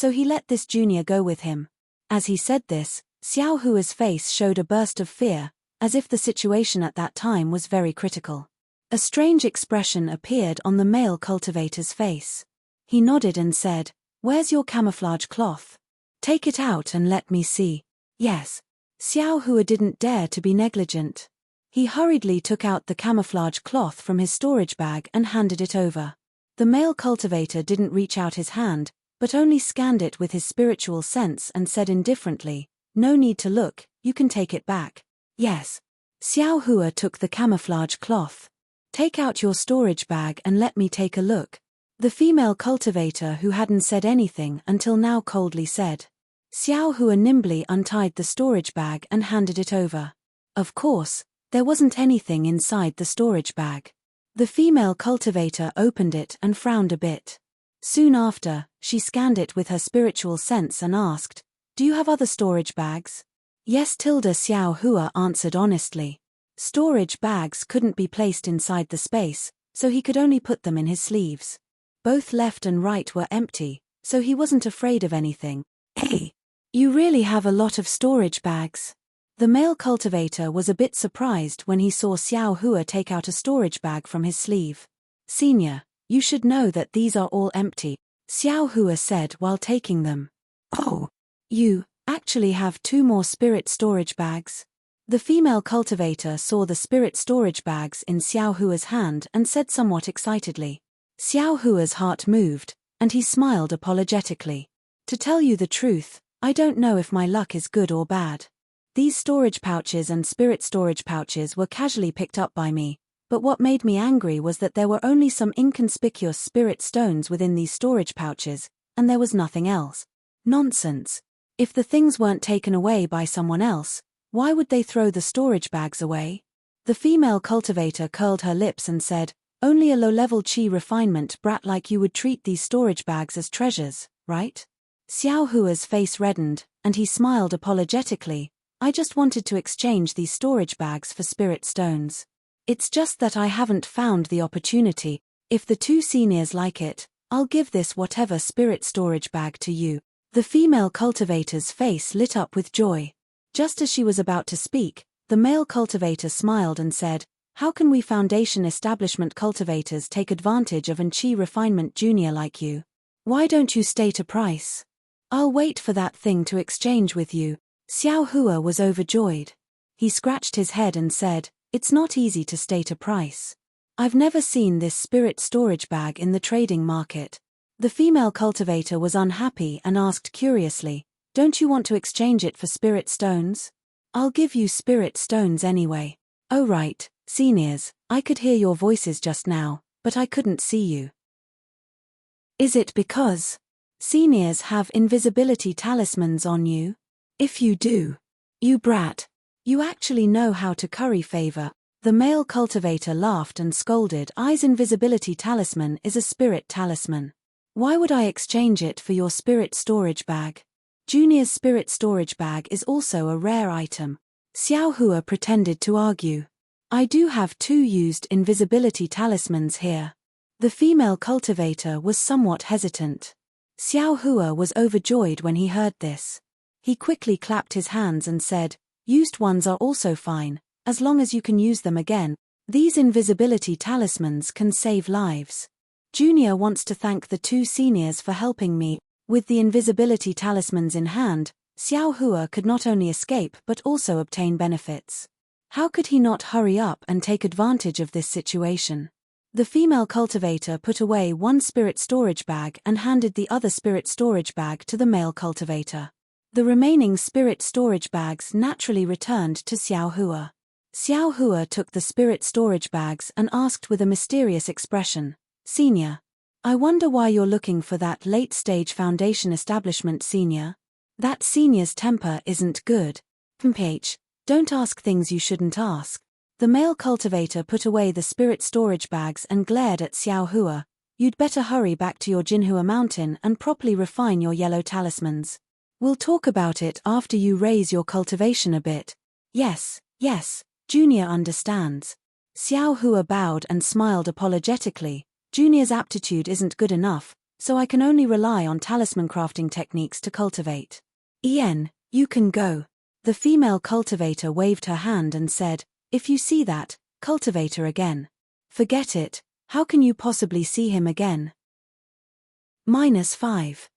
he let this junior go with him." As he said this, Xiao Hua's face showed a burst of fear, as if the situation at that time was very critical. A strange expression appeared on the male cultivator's face. He nodded and said, "Where's your camouflage cloth? Take it out and let me see." "Yes." Xiao Hua didn't dare to be negligent. He hurriedly took out the camouflage cloth from his storage bag and handed it over. The male cultivator didn't reach out his hand, but only scanned it with his spiritual sense and said indifferently, "No need to look, you can take it back." "Yes." Xiao Hua took the camouflage cloth. "Take out your storage bag and let me take a look." The female cultivator who hadn't said anything until now coldly said. Xiao Hua nimbly untied the storage bag and handed it over. Of course, there wasn't anything inside the storage bag. The female cultivator opened it and frowned a bit. Soon after, she scanned it with her spiritual sense and asked, "Do you have other storage bags?" "Yes." Xiao Hua answered honestly. Storage bags couldn't be placed inside the space, so he could only put them in his sleeves. Both left and right were empty, so he wasn't afraid of anything. "Hey, you really have a lot of storage bags." The male cultivator was a bit surprised when he saw Xiao Hua take out a storage bag from his sleeve. "Senior, you should know that these are all empty," Xiao Hua said while taking them. "Oh, you actually have 2 more spirit storage bags?" The female cultivator saw the spirit storage bags in Xiao Hua's hand and said somewhat excitedly. Xiao Hua's heart moved, and he smiled apologetically. "To tell you the truth, I don't know if my luck is good or bad. These storage pouches and spirit storage pouches were casually picked up by me, but what made me angry was that there were only some inconspicuous spirit stones within these storage pouches, and there was nothing else." Nonsense. If the things weren't taken away by someone else, why would they throw the storage bags away? The female cultivator curled her lips and said, "Only a low-level chi refinement brat like you would treat these storage bags as treasures, right?" Xiao Hua's face reddened, and he smiled apologetically. "I just wanted to exchange these storage bags for spirit stones. It's just that I haven't found the opportunity. If the 2 seniors like it, I'll give this whatever spirit storage bag to you." The female cultivator's face lit up with joy. Just as she was about to speak, the male cultivator smiled and said, "How can we Foundation establishment cultivators take advantage of an chi refinement junior like you? Why don't you state a price? I'll wait for that thing to exchange with you." Xiao Hua was overjoyed. He scratched his head and said, "It's not easy to state a price. I've never seen this spirit storage bag in the trading market." The female cultivator was unhappy and asked curiously, "Don't you want to exchange it for spirit stones?" "I'll give you spirit stones anyway." "Oh right, seniors, I could hear your voices just now, but I couldn't see you. Is it because seniors have invisibility talismans on you? If you do, you brat, you actually know how to curry favor." The male cultivator laughed and scolded. "I's invisibility talisman is a spirit talisman. Why would I exchange it for your spirit storage bag? Junior's spirit storage bag is also a rare item. Xiao Hua pretended to argue. I do have 2 used invisibility talismans here. The female cultivator was somewhat hesitant. Xiao Hua was overjoyed when he heard this. He quickly clapped his hands and said, used ones are also fine, as long as you can use them again. These invisibility talismans can save lives. Junior wants to thank the 2 seniors for helping me. With the invisibility talismans in hand, Xiao Hua could not only escape but also obtain benefits. How could he not hurry up and take advantage of this situation? The female cultivator put away one spirit storage bag and handed the other spirit storage bag to the male cultivator. The remaining spirit storage bags naturally returned to Xiao Hua. Xiao Hua took the spirit storage bags and asked with a mysterious expression, Senior, I wonder why you're looking for that late-stage foundation establishment senior? That senior's temper isn't good. PH, don't ask things you shouldn't ask. The male cultivator put away the spirit storage bags and glared at Xiao Hua. You'd better hurry back to your Jinhua mountain and properly refine your yellow talismans. We'll talk about it after you raise your cultivation a bit. Yes, Junior understands. Xiao Hua bowed and smiled apologetically. Junior's aptitude isn't good enough, so I can only rely on talisman crafting techniques to cultivate. Ian, you can go. The female cultivator waved her hand and said, if you see that cultivator again, forget it. How can you possibly see him again? -5.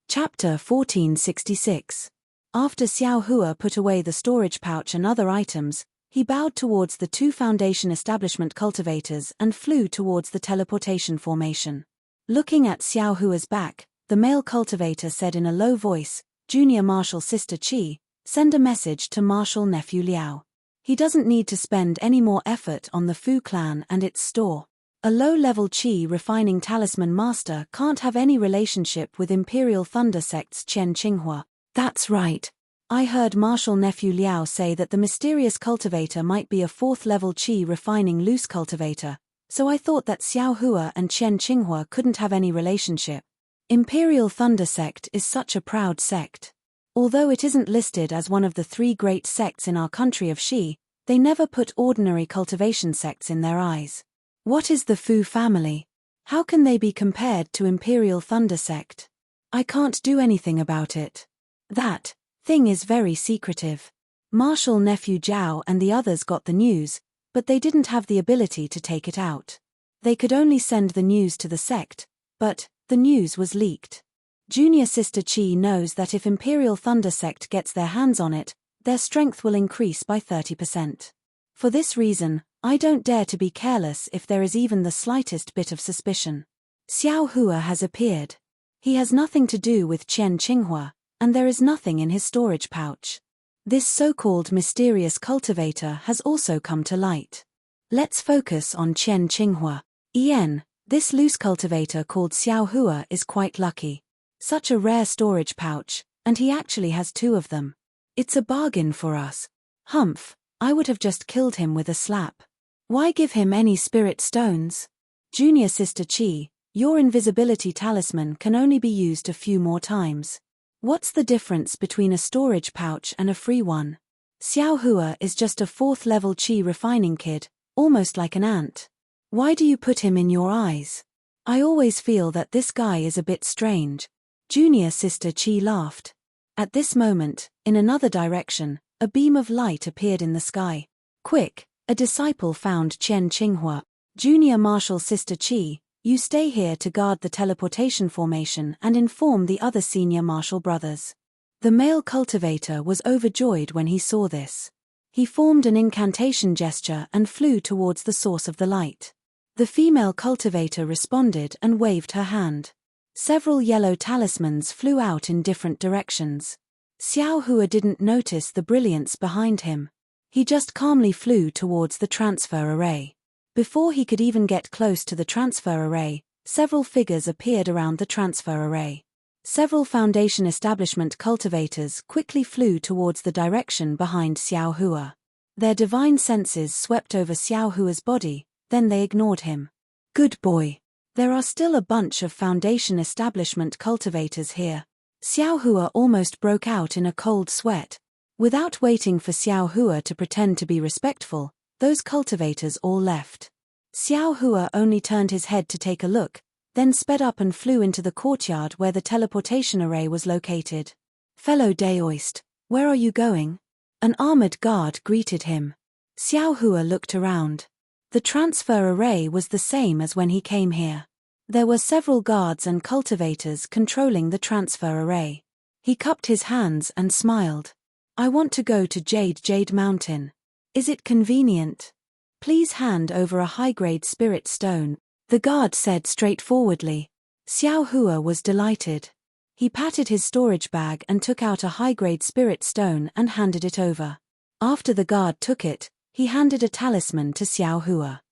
Chapter 1466. After Xiao Hua put away the storage pouch and other items, he bowed towards the 2 foundation establishment cultivators and flew towards the teleportation formation. Looking at Xiao Hua's back, the male cultivator said in a low voice, Junior Marshal Sister Qi, send a message to Marshal Nephew Liao. He doesn't need to spend any more effort on the Fu clan and its store. A low-level Qi refining talisman master can't have any relationship with Imperial Thunder Sect's Qian Qinghua. That's right. I heard Marshal Nephew Liao say that the mysterious cultivator might be a 4th-level Qi refining loose cultivator, so I thought that Xiao Hua and Qian Qinghua couldn't have any relationship. Imperial Thunder Sect is such a proud sect. Although it isn't listed as one of the 3 great sects in our country of Shi, they never put ordinary cultivation sects in their eyes. What is the Fu family? How can they be compared to Imperial Thunder Sect? I can't do anything about it. That thing is very secretive. Marshal Nephew Zhao and the others got the news, but they didn't have the ability to take it out. They could only send the news to the sect, but the news was leaked. Junior Sister Qi knows that if Imperial Thunder Sect gets their hands on it, their strength will increase by 30%. For this reason, I don't dare to be careless if there is even the slightest bit of suspicion. Xiao Hua has appeared. He has nothing to do with Qian Qinghua, and there is nothing in his storage pouch. This so-called mysterious cultivator has also come to light. Let's focus on Qian Qinghua. Ian, this loose cultivator called Xiao Hua is quite lucky. Such a rare storage pouch, and he actually has 2 of them. It's a bargain for us. Humph, I would have just killed him with a slap. Why give him any spirit stones? Junior Sister Qi, your invisibility talisman can only be used a few more times. What's the difference between a storage pouch and a free one? Xiao Hua is just a 4th-level Qi refining kid, almost like an ant. Why do you put him in your eyes? I always feel that this guy is a bit strange. Junior Sister Qi laughed. At this moment, in another direction, a beam of light appeared in the sky. Quick, a disciple found Qian Qinghua. Junior Marshal Sister Qi, you stay here to guard the teleportation formation and inform the other senior martial brothers. The male cultivator was overjoyed when he saw this. He formed an incantation gesture and flew towards the source of the light. The female cultivator responded and waved her hand. Several yellow talismans flew out in different directions. Xiao Hua didn't notice the brilliance behind him. He just calmly flew towards the transfer array. Before he could even get close to the transfer array, several figures appeared around the transfer array. Several foundation establishment cultivators quickly flew towards the direction behind Xiao Hua. Their divine senses swept over Xiao Hua's body, then they ignored him. Good boy. There are still a bunch of Foundation establishment cultivators here. Xiao Hua almost broke out in a cold sweat. Without waiting for Xiao Hua to pretend to be respectful, those cultivators all left. Xiao Hua only turned his head to take a look, then sped up and flew into the courtyard where the teleportation array was located. Fellow Daoist, where are you going? An armored guard greeted him. Xiao Hua looked around. The transfer array was the same as when he came here. There were several guards and cultivators controlling the transfer array. He cupped his hands and smiled. I want to go to Jade Mountain. Is it convenient? Please hand over a high-grade spirit stone, the guard said straightforwardly. Xiao Hua was delighted. He patted his storage bag and took out a high-grade spirit stone and handed it over. After the guard took it, he handed a talisman to Xiao Hua.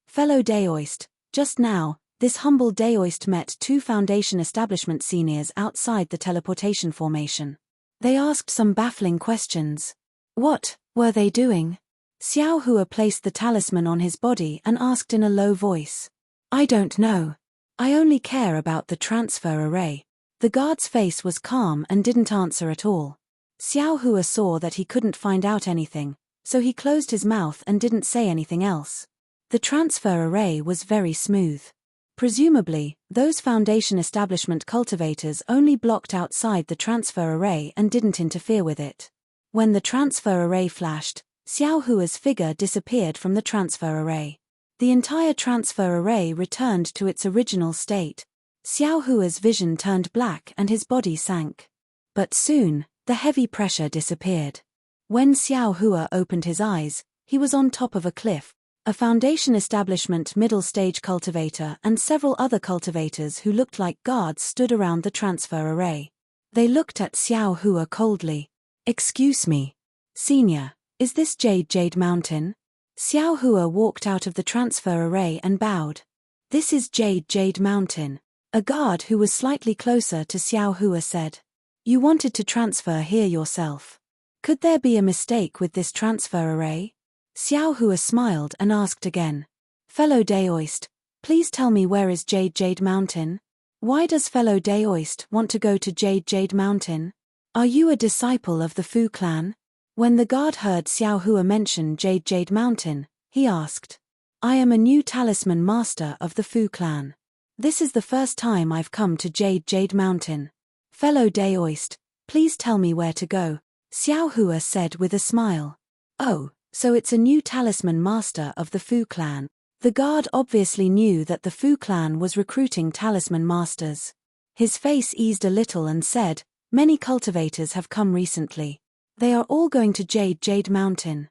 Fellow Daoist, just now, this humble Daoist met two Foundation establishment seniors outside the teleportation formation. They asked some baffling questions. What were they doing? Xiao Hua placed the talisman on his body and asked in a low voice. I don't know. I only care about the transfer array. The guard's face was calm and didn't answer at all. Xiao Hua saw that he couldn't find out anything, so he closed his mouth and didn't say anything else. The transfer array was very smooth. Presumably, those Foundation establishment cultivators only blocked outside the transfer array and didn't interfere with it. When the transfer array flashed, Xiao Hua's figure disappeared from the transfer array. The entire transfer array returned to its original state. Xiao Hua's vision turned black and his body sank. But soon, the heavy pressure disappeared. When Xiao Hua opened his eyes, he was on top of a cliff. A Foundation establishment middle-stage cultivator and several other cultivators who looked like guards stood around the transfer array. They looked at Xiao Hua coldly. Excuse me. Senior, is this Jade Mountain? Xiao Hua walked out of the transfer array and bowed. This is Jade Mountain. A guard who was slightly closer to Xiao Hua said. You wanted to transfer here yourself. Could there be a mistake with this transfer array? Xiao Hua smiled and asked again. Fellow Daoist, please tell me where is Jade Mountain? Why does fellow Daoist want to go to Jade Mountain? Are you a disciple of the Fu clan? When the guard heard Xiao Hua mention Jade Mountain, he asked. I am a new talisman master of the Fu clan. This is the first time I've come to Jade Mountain. Fellow Daoist, please tell me where to go, Xiao Hua said with a smile. Oh, so it's a new talisman master of the Fu clan. The guard obviously knew that the Fu clan was recruiting talisman masters. His face eased a little and said, many cultivators have come recently. They are all going to Jade Mountain.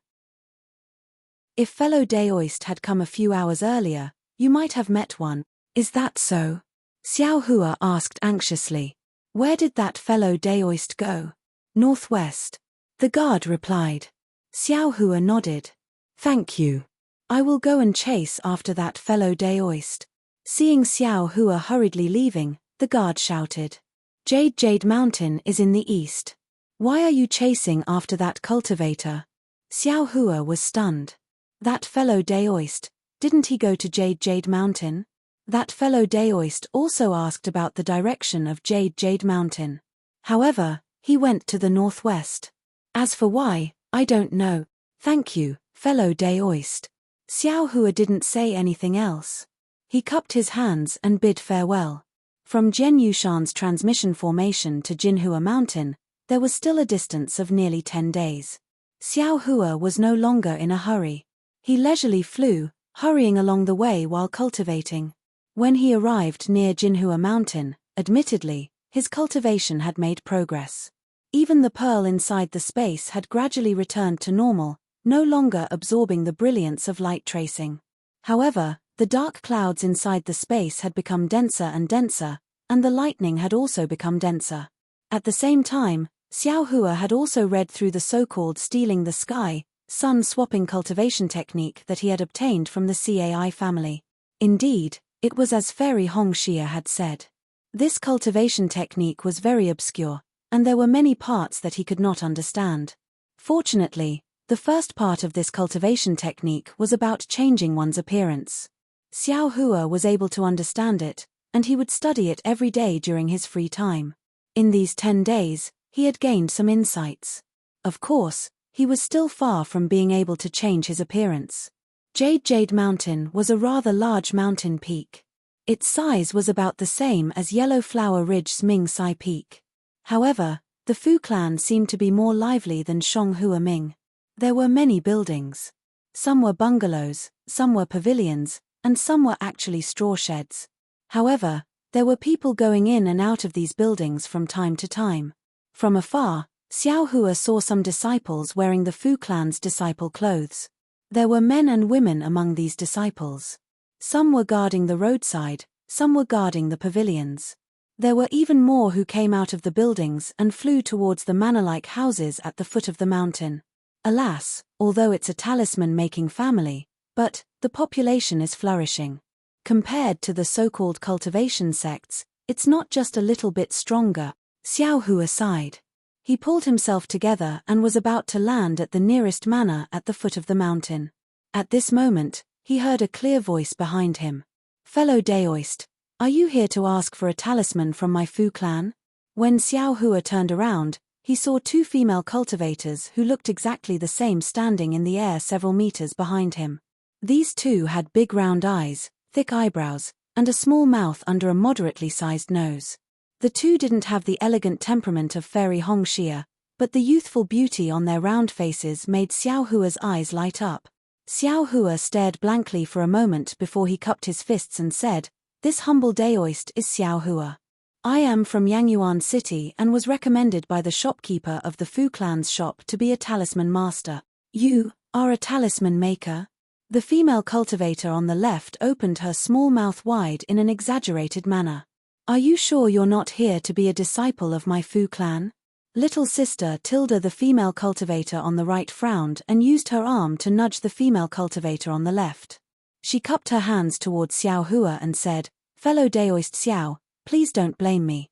If fellow Daoist had come a few hours earlier, you might have met one. Is that so? Xiao Hua asked anxiously. Where did that fellow Daoist go? Northwest. The guard replied. Xiao Hua nodded. Thank you. I will go and chase after that fellow Daoist. Seeing Xiao Hua hurriedly leaving, the guard shouted. Jade Mountain is in the east. Why are you chasing after that cultivator? Xiao Hua was stunned. That fellow Daoist, didn't he go to Jade Mountain? That fellow Daoist also asked about the direction of Jade Mountain. However, he went to the northwest. As for why, I don't know. Thank you, fellow Daoist. Xiao Hua didn't say anything else. He cupped his hands and bid farewell. From Jian Yushan's transmission formation to Jinhua Mountain, there was still a distance of nearly 10 days. Xiao Hua was no longer in a hurry. He leisurely flew, hurrying along the way while cultivating. When he arrived near Jinhua Mountain, admittedly, his cultivation had made progress. Even the pearl inside the space had gradually returned to normal, no longer absorbing the brilliance of light tracing. However, the dark clouds inside the space had become denser and denser, and the lightning had also become denser. At the same time, Xiao Hua had also read through the so-called stealing the sky, sun-swapping cultivation technique that he had obtained from the CAI family. Indeed, it was as Fairy Hongxia had said. This cultivation technique was very obscure, and there were many parts that he could not understand. Fortunately, the first part of this cultivation technique was about changing one's appearance. Xiao Hua was able to understand it, and he would study it every day during his free time. In these 10 days, he had gained some insights. Of course, he was still far from being able to change his appearance. Jade Mountain was a rather large mountain peak. Its size was about the same as Yellow Flower Ridge's Ming Sai Peak. However, the Fu clan seemed to be more lively than Xianghua Ming. There were many buildings. Some were bungalows, some were pavilions, and some were actually straw sheds. However, there were people going in and out of these buildings from time to time. From afar, Xiao Hua saw some disciples wearing the Fu clan's disciple clothes. There were men and women among these disciples. Some were guarding the roadside, some were guarding the pavilions. There were even more who came out of the buildings and flew towards the manor-like houses at the foot of the mountain. Alas, although it's a talisman-making family, but the population is flourishing. Compared to the so-called cultivation sects, it's not just a little bit stronger. Xiao Hua sighed. He pulled himself together and was about to land at the nearest manor at the foot of the mountain. At this moment, he heard a clear voice behind him. "Fellow Daoist, are you here to ask for a talisman from my Fu clan?" When Xiao Hua turned around, he saw 2 female cultivators who looked exactly the same standing in the air several meters behind him. These 2 had big round eyes, thick eyebrows, and a small mouth under a moderately sized nose. The 2 didn't have the elegant temperament of Fairy Hongxia, but the youthful beauty on their round faces made Xiao Hua's eyes light up. Xiao Hua stared blankly for a moment before he cupped his fists and said, "This humble Daoist is Xiao Hua. I am from Yangyuan City and was recommended by the shopkeeper of the Fu clan's shop to be a talisman master." "You are a talisman maker?" The female cultivator on the left opened her small mouth wide in an exaggerated manner. "Are you sure you're not here to be a disciple of my Fu clan?" Little sister Tilda, the female cultivator on the right, frowned and used her arm to nudge the female cultivator on the left. She cupped her hands towards Xiao Hua and said, "Fellow Daoist Xiao, please don't blame me.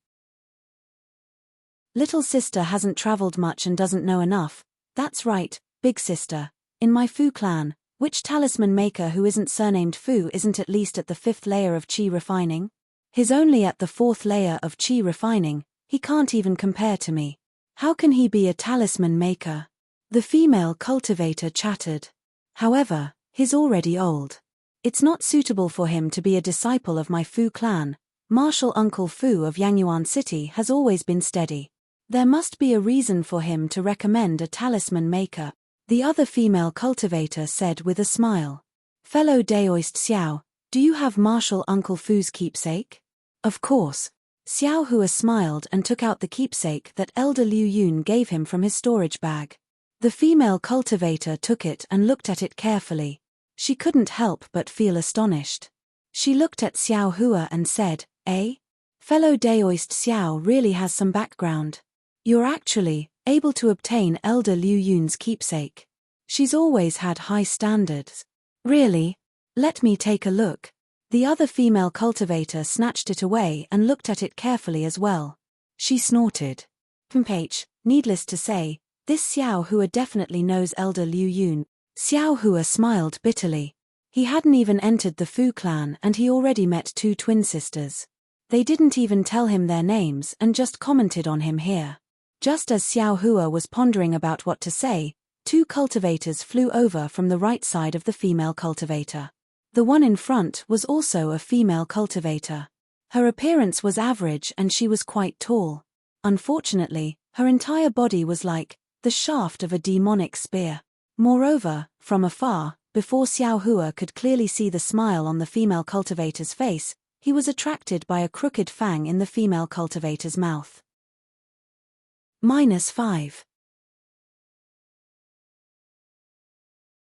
Little sister hasn't traveled much and doesn't know enough." "That's right, big sister. In my Fu clan, which talisman maker who isn't surnamed Fu isn't at least at the 5th layer of qi refining? He's only at the 4th layer of qi refining. He can't even compare to me. How can he be a talisman maker?" The female cultivator chattered. "However, he's already old. It's not suitable for him to be a disciple of my Fu clan. Martial Uncle Fu of Yangyuan City has always been steady. There must be a reason for him to recommend a talisman maker," the other female cultivator said with a smile. "Fellow Daoist Xiao, do you have Martial Uncle Fu's keepsake?" "Of course." Xiao Hua smiled and took out the keepsake that Elder Liu Yun gave him from his storage bag. The female cultivator took it and looked at it carefully. She couldn't help but feel astonished. She looked at Xiao Hua and said, "Eh? Fellow Daoist Xiao really has some background. You're actually able to obtain Elder Liu Yun's keepsake. She's always had high standards." "Really? Let me take a look." The other female cultivator snatched it away and looked at it carefully as well. She snorted. Needless to say, this Xiao Hua definitely knows Elder Liu Yun." Xiao Hua smiled bitterly. He hadn't even entered the Fu clan and he already met 2 twin sisters. They didn't even tell him their names and just commented on him here. Just as Xiao Hua was pondering about what to say, 2 cultivators flew over from the right side of the female cultivator. The one in front was also a female cultivator. Her appearance was average and she was quite tall. Unfortunately, her entire body was like the shaft of a demonic spear. Moreover, from afar, before Xiao Hua could clearly see the smile on the female cultivator's face, he was attracted by a crooked fang in the female cultivator's mouth. -5.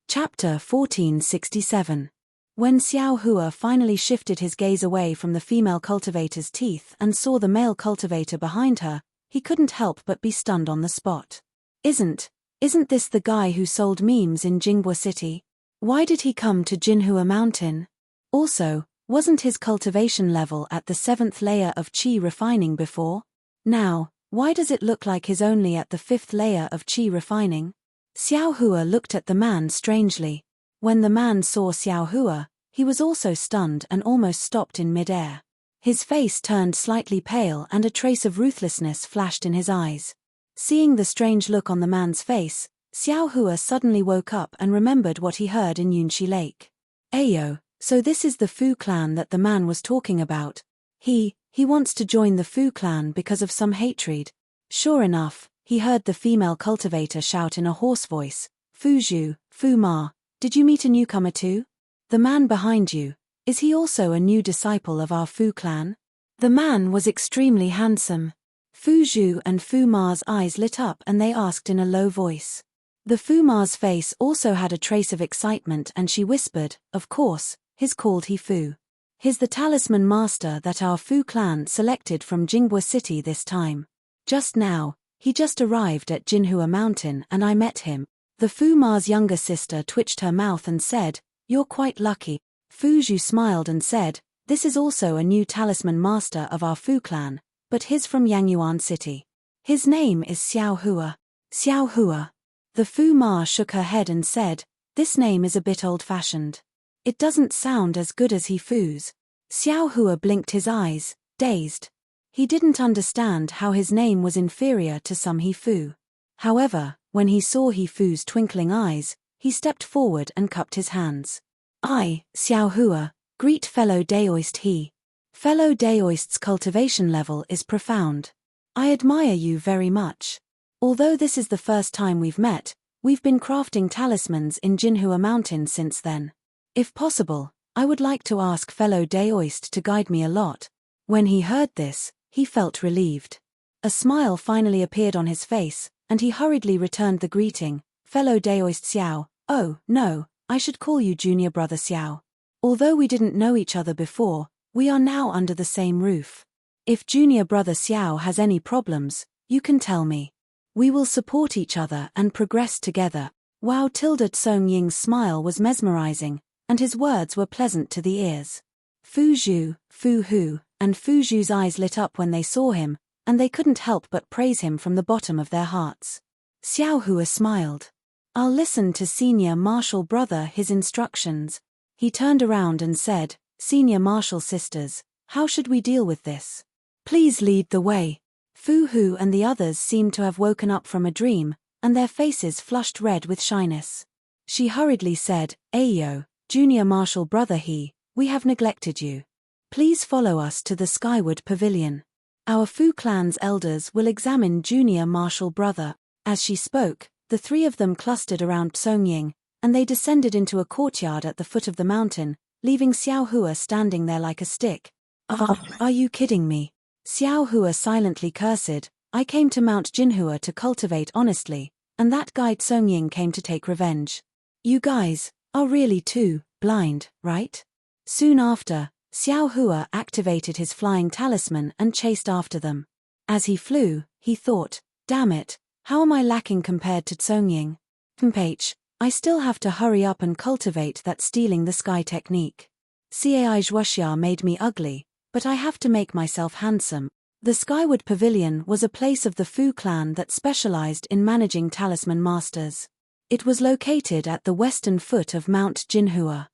Chapter 1467. When Xiao Hua finally shifted his gaze away from the female cultivator's teeth and saw the male cultivator behind her, he couldn't help but be stunned on the spot. Isn't this the guy who sold memes in Jinghua City? Why did he come to Jinhua Mountain? Also, wasn't his cultivation level at the 7th layer of qi refining before? Now, why does it look like he's only at the 5th layer of qi refining? Xiao Hua looked at the man strangely. When the man saw Xiao Hua, he was also stunned and almost stopped in mid-air. His face turned slightly pale and a trace of ruthlessness flashed in his eyes. Seeing the strange look on the man's face, Xiao Hua suddenly woke up and remembered what he heard in Yunxi Lake. Ayo, so this is the Fu clan that the man was talking about. He wants to join the Fu clan because of some hatred. Sure enough, he heard the female cultivator shout in a hoarse voice, Fu Zhu, Fu Ma, did you meet a newcomer too? The man behind you, is he also a new disciple of our Fu clan? The man was extremely handsome. Fu Zhu and Fu Ma's eyes lit up and they asked in a low voice. The Fu Ma's face also had a trace of excitement and she whispered, of course, he's called He Fu. He's the talisman master that our Fu clan selected from Jinghua City this time. Just now, he just arrived at Jinhua Mountain and I met him. The Fu Ma's younger sister twitched her mouth and said, you're quite lucky. Fu Zhu smiled and said, this is also a new talisman master of our Fu clan, but he's from Yangyuan City. His name is Xiao Hua. Xiao Hua. The Fu Ma shook her head and said, this name is a bit old-fashioned. It doesn't sound as good as He Fu's. Xiao Hua blinked his eyes, dazed. He didn't understand how his name was inferior to some He Fu. However, when he saw He Fu's twinkling eyes, he stepped forward and cupped his hands. I, Xiao Hua, greet fellow Daoist He. Fellow Daoist's cultivation level is profound. I admire you very much. Although this is the first time we've met, we've been crafting talismans in Jinhua Mountain since then. If possible, I would like to ask fellow Daoist to guide me a lot. When he heard this, he felt relieved. A smile finally appeared on his face, and he hurriedly returned the greeting, fellow Daoist Xiao. Oh, no, I should call you junior brother Xiao. Although we didn't know each other before, we are now under the same roof. If junior brother Xiao has any problems, you can tell me. We will support each other and progress together. Wow! Song Ying's smile was mesmerizing, and his words were pleasant to the ears. Fu Zhu, Fu Hu, and Fu Zhu's eyes lit up when they saw him, and they couldn't help but praise him from the bottom of their hearts. Xiao Hua smiled. I'll listen to senior martial brother his instructions. He turned around and said, senior martial sisters, how should we deal with this? Please lead the way. Fu Hu and the others seemed to have woken up from a dream, and their faces flushed red with shyness. She hurriedly said, Ayo, junior martial brother He, we have neglected you. Please follow us to the Skyward Pavilion. Our Fu clan's elders will examine junior martial brother. As she spoke, the three of them clustered around Song Ying, and they descended into a courtyard at the foot of the mountain, leaving Xiao Hua standing there like a stick. Are you kidding me? Xiao Hua silently cursed, I came to Mount Jinhua to cultivate honestly, and that guide Song Ying came to take revenge. You guys are really too blind, right? Soon after, Xiao Hua activated his flying talisman and chased after them. As he flew, he thought, damn it, how am I lacking compared to Song Ying? I still have to hurry up and cultivate that stealing the sky technique. Cai Zhuoxia made me ugly, but I have to make myself handsome. The Skyward Pavilion was a place of the Fu clan that specialized in managing talisman masters. It was located at the western foot of Mount Jinhua.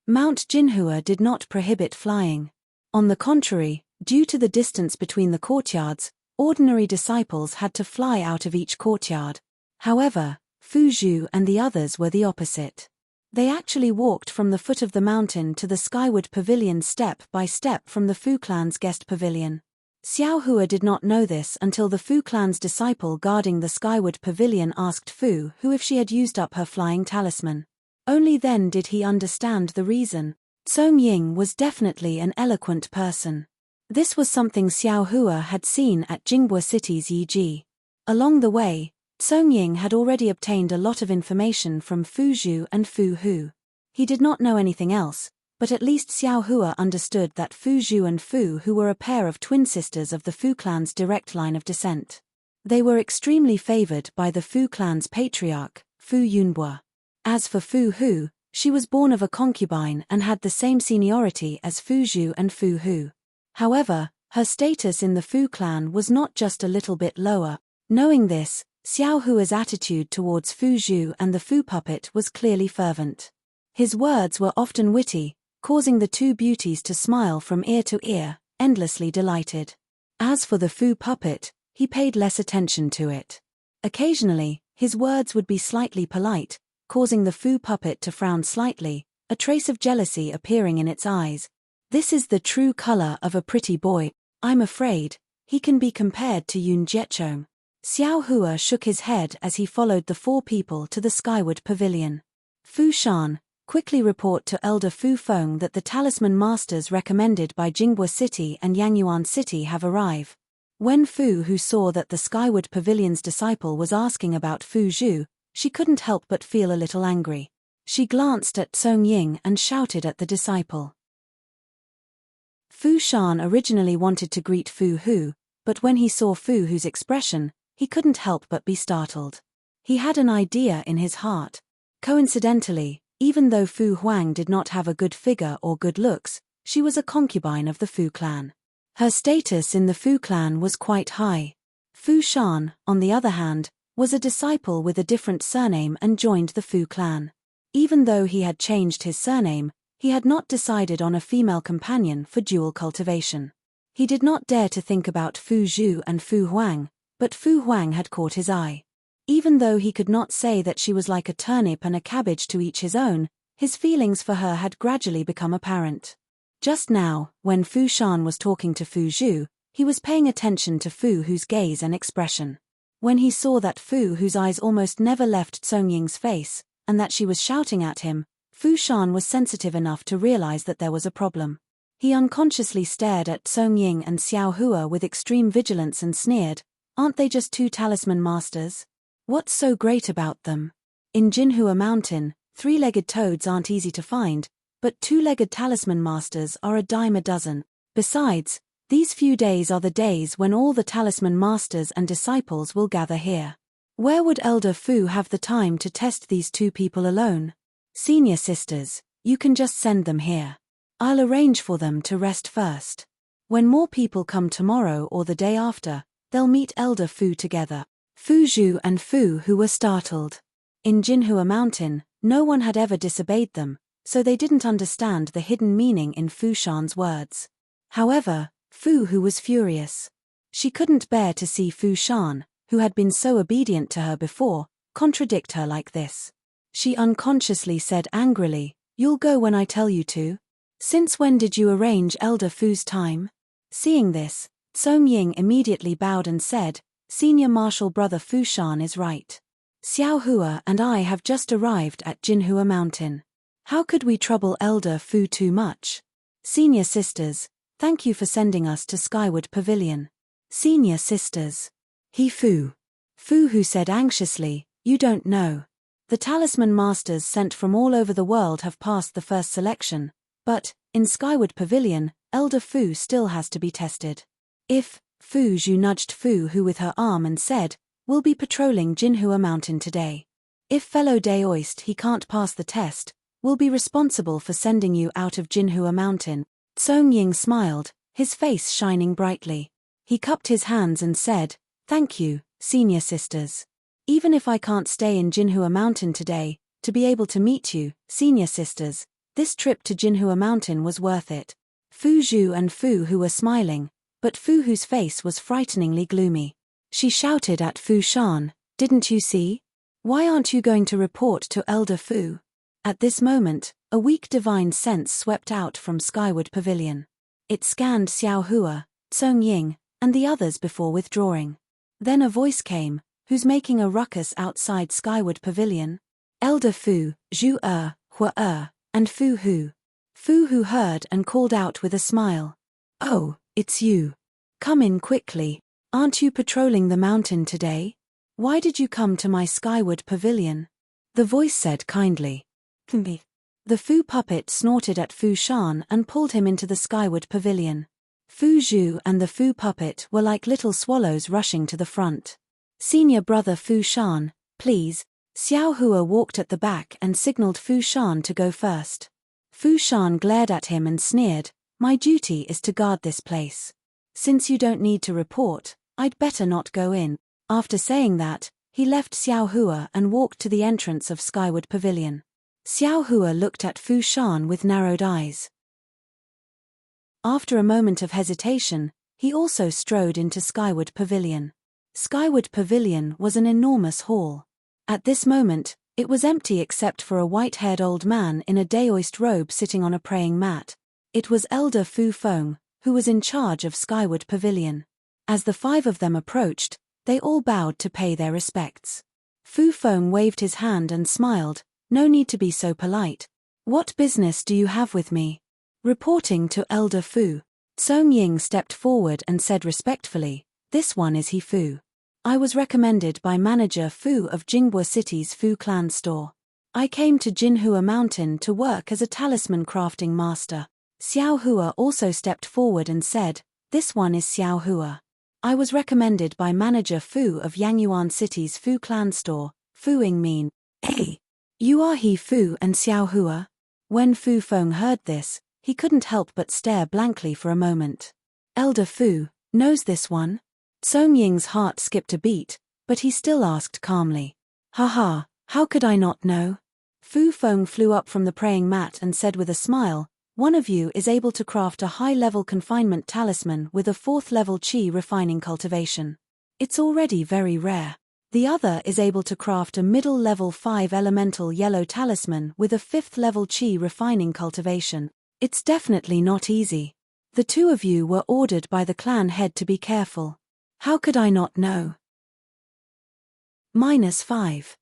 Mount Jinhua did not prohibit flying. On the contrary, due to the distance between the courtyards, ordinary disciples had to fly out of each courtyard. However, Fu Zhu and the others were the opposite. They actually walked from the foot of the mountain to the Skyward Pavilion step by step from the Fu clan's guest pavilion. Xiao Hua did not know this until the Fu clan's disciple guarding the Skyward Pavilion asked Fu Hu if she had used up her flying talisman. Only then did he understand the reason. Song Ying was definitely an eloquent person. This was something Xiao Hua had seen at Jinghua City's Yiji. Along the way, Song Ying had already obtained a lot of information from Fu Zhu and Fu Hu. He did not know anything else, but at least Xiao Hua understood that Fu Zhu and Fu Hu were a pair of twin sisters of the Fu clan's direct line of descent. They were extremely favored by the Fu clan's patriarch, Fu Yunbua. As for Fu Hu, she was born of a concubine and had the same seniority as Fu Zhu and Fu Hu. However, her status in the Fu clan was not just a little bit lower. Knowing this, Xiao Hua's attitude towards Fu Zhu and the Fu puppet was clearly fervent. His words were often witty, causing the two beauties to smile from ear to ear, endlessly delighted. As for the Fu puppet, he paid less attention to it. Occasionally, his words would be slightly polite, causing the Fu puppet to frown slightly, a trace of jealousy appearing in its eyes. This is the true color of a pretty boy. I'm afraid he can be compared to Yun Jiechong. Xiao Hua shook his head as he followed the four people to the skyward pavilion. Fu Shan, quickly report to Elder Fu Feng that the talisman masters recommended by Jinghua City and Yangyuan City have arrived. When Fu Hu saw that the skyward pavilion's disciple was asking about Fu Zhu, she couldn't help but feel a little angry. She glanced at Song Ying and shouted at the disciple. Fu Shan originally wanted to greet Fu Hu, but when he saw Fu Hu's expression, he couldn't help but be startled. He had an idea in his heart. Coincidentally, even though Fu Huang did not have a good figure or good looks, she was a concubine of the Fu clan. Her status in the Fu clan was quite high. Fu Shan, on the other hand, was a disciple with a different surname and joined the Fu clan. Even though he had changed his surname, he had not decided on a female companion for dual cultivation. He did not dare to think about Fu Zhu and Fu Huang, but Fu Huang had caught his eye. Even though he could not say that she was like a turnip and a cabbage to each his own, his feelings for her had gradually become apparent. Just now, when Fu Shan was talking to Fu Zhu, he was paying attention to Fu Hu's gaze and expression. When he saw that Fu Hu's eyes almost never left Song Ying's face, and that she was shouting at him, Fu Shan was sensitive enough to realize that there was a problem. He unconsciously stared at Song Ying and Xiao Hua with extreme vigilance and sneered, "Aren't they just two talisman masters? What's so great about them? In Jinhua Mountain, three-legged toads aren't easy to find, but two-legged talisman masters are a dime a dozen. Besides, these few days are the days when all the talisman masters and disciples will gather here. Where would Elder Fu have the time to test these two people alone? Senior sisters, you can just send them here. I'll arrange for them to rest first. When more people come tomorrow or the day after, they'll meet Elder Fu together." Fu Zhu and Fu Hu were startled. In Jinhua Mountain, no one had ever disobeyed them, so they didn't understand the hidden meaning in Fu Shan's words. However, Fu Hu was furious. She couldn't bear to see Fu Shan, who had been so obedient to her before, contradict her like this. She unconsciously said angrily, "You'll go when I tell you to? Since when did you arrange Elder Fu's time?" Seeing this, Song Ying immediately bowed and said, "Senior Marshal Brother Fu Shan is right. Xiao Hua and I have just arrived at Jinhua Mountain. How could we trouble Elder Fu too much? Senior sisters, thank you for sending us to Skyward Pavilion." "Senior sisters." Fu Hu said anxiously, "You don't know. The talisman masters sent from all over the world have passed the first selection, but, in Skyward Pavilion, Elder Fu still has to be tested." If Fu Zhu nudged Fu Hu with her arm and said, "We'll be patrolling Jinhua Mountain today. If fellow Daoist he can't pass the test, we'll be responsible for sending you out of Jinhua Mountain." Song Ying smiled, his face shining brightly. He cupped his hands and said, "Thank you, senior sisters. Even if I can't stay in Jinhua Mountain today, to be able to meet you, senior sisters, this trip to Jinhua Mountain was worth it." Fu Zhu and Fu Hu were smiling, but Fu Hu's face was frighteningly gloomy. She shouted at Fu Shan, "Didn't you see? Why aren't you going to report to Elder Fu?" At this moment, a weak divine sense swept out from Skyward Pavilion. It scanned Xiao Hua, Song Ying, and the others before withdrawing. Then a voice came, "Who's making a ruckus outside Skyward Pavilion?" Elder Fu, Zhu Hua and Fu Hu. Fu Hu heard and called out with a smile, "Oh, it's you. Come in quickly. Aren't you patrolling the mountain today? Why did you come to my Skyward Pavilion?" The voice said kindly. The Fu puppet snorted at Fu Shan and pulled him into the Skyward Pavilion. Fu Zhu and the Fu puppet were like little swallows rushing to the front. "Senior brother Fu Shan, please." Xiao Hua walked at the back and signaled Fu Shan to go first. Fu Shan glared at him and sneered, "My duty is to guard this place. Since you don't need to report, I'd better not go in." After saying that, he left Xiao Hua and walked to the entrance of Skyward Pavilion. Xiao Hua looked at Fu Shan with narrowed eyes. After a moment of hesitation, he also strode into Skyward Pavilion. Skyward Pavilion was an enormous hall. At this moment, it was empty except for a white-haired old man in a Daoist robe sitting on a praying mat. It was Elder Fu Feng, who was in charge of Skyward Pavilion. As the 5 of them approached, they all bowed to pay their respects. Fu Feng waved his hand and smiled. No need to be so polite. What business do you have with me? Reporting to Elder Fu, Song Ying stepped forward and said respectfully, "This one is He Fu. I was recommended by Manager Fu of Jinghua City's Fu Clan store. I came to Jinhua Mountain to work as a talisman crafting master." Xiao Hua also stepped forward and said, "This one is Xiao Hua. I was recommended by Manager Fu of Yangyuan City's Fu Clan store, Fu Yingmin." "Hey, you are He Fu and Xiao Hua?" When Fu Feng heard this, he couldn't help but stare blankly for a moment. "Elder Fu knows this one?" Song Ying's heart skipped a beat, but he still asked calmly. "Haha, how could I not know?" Fu Feng flew up from the praying mat and said with a smile, "One of you is able to craft a high-level confinement talisman with a 4th-level Qi refining cultivation. It's already very rare. The other is able to craft a middle-level 5-elemental yellow talisman with a 5th-level Qi refining cultivation. It's definitely not easy. The 2 of you were ordered by the clan head to be careful. How could I not know?" -5.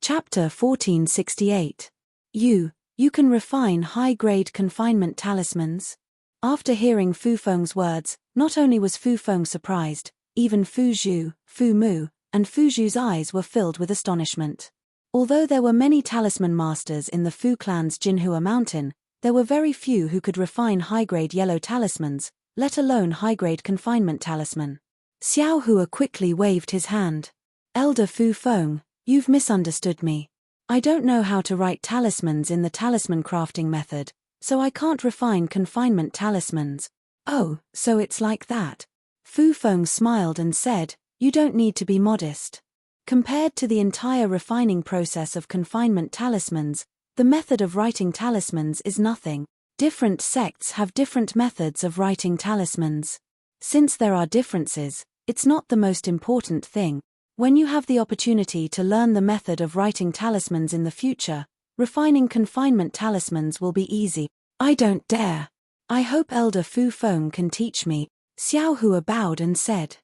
Chapter 1468. You can refine high-grade confinement talismans? After hearing Fu Feng's words, not only was Fu Feng surprised, even Fu Zhu, Fu Mu, and Fu Zhu's eyes were filled with astonishment. Although there were many talisman masters in the Fu clan's Jinhua Mountain, there were very few who could refine high-grade yellow talismans, let alone high-grade confinement talisman. Xiao Hua quickly waved his hand. "Elder Fu Feng, you've misunderstood me. I don't know how to write talismans in the talisman crafting method, so I can't refine confinement talismans." "Oh, so it's like that." Fu Feng smiled and said, "You don't need to be modest. Compared to the entire refining process of confinement talismans, the method of writing talismans is nothing. Different sects have different methods of writing talismans. Since there are differences, it's not the most important thing. When you have the opportunity to learn the method of writing talismans in the future, refining confinement talismans will be easy." "I don't dare. I hope Elder Fu Feng can teach me." Xiao Hua bowed and said.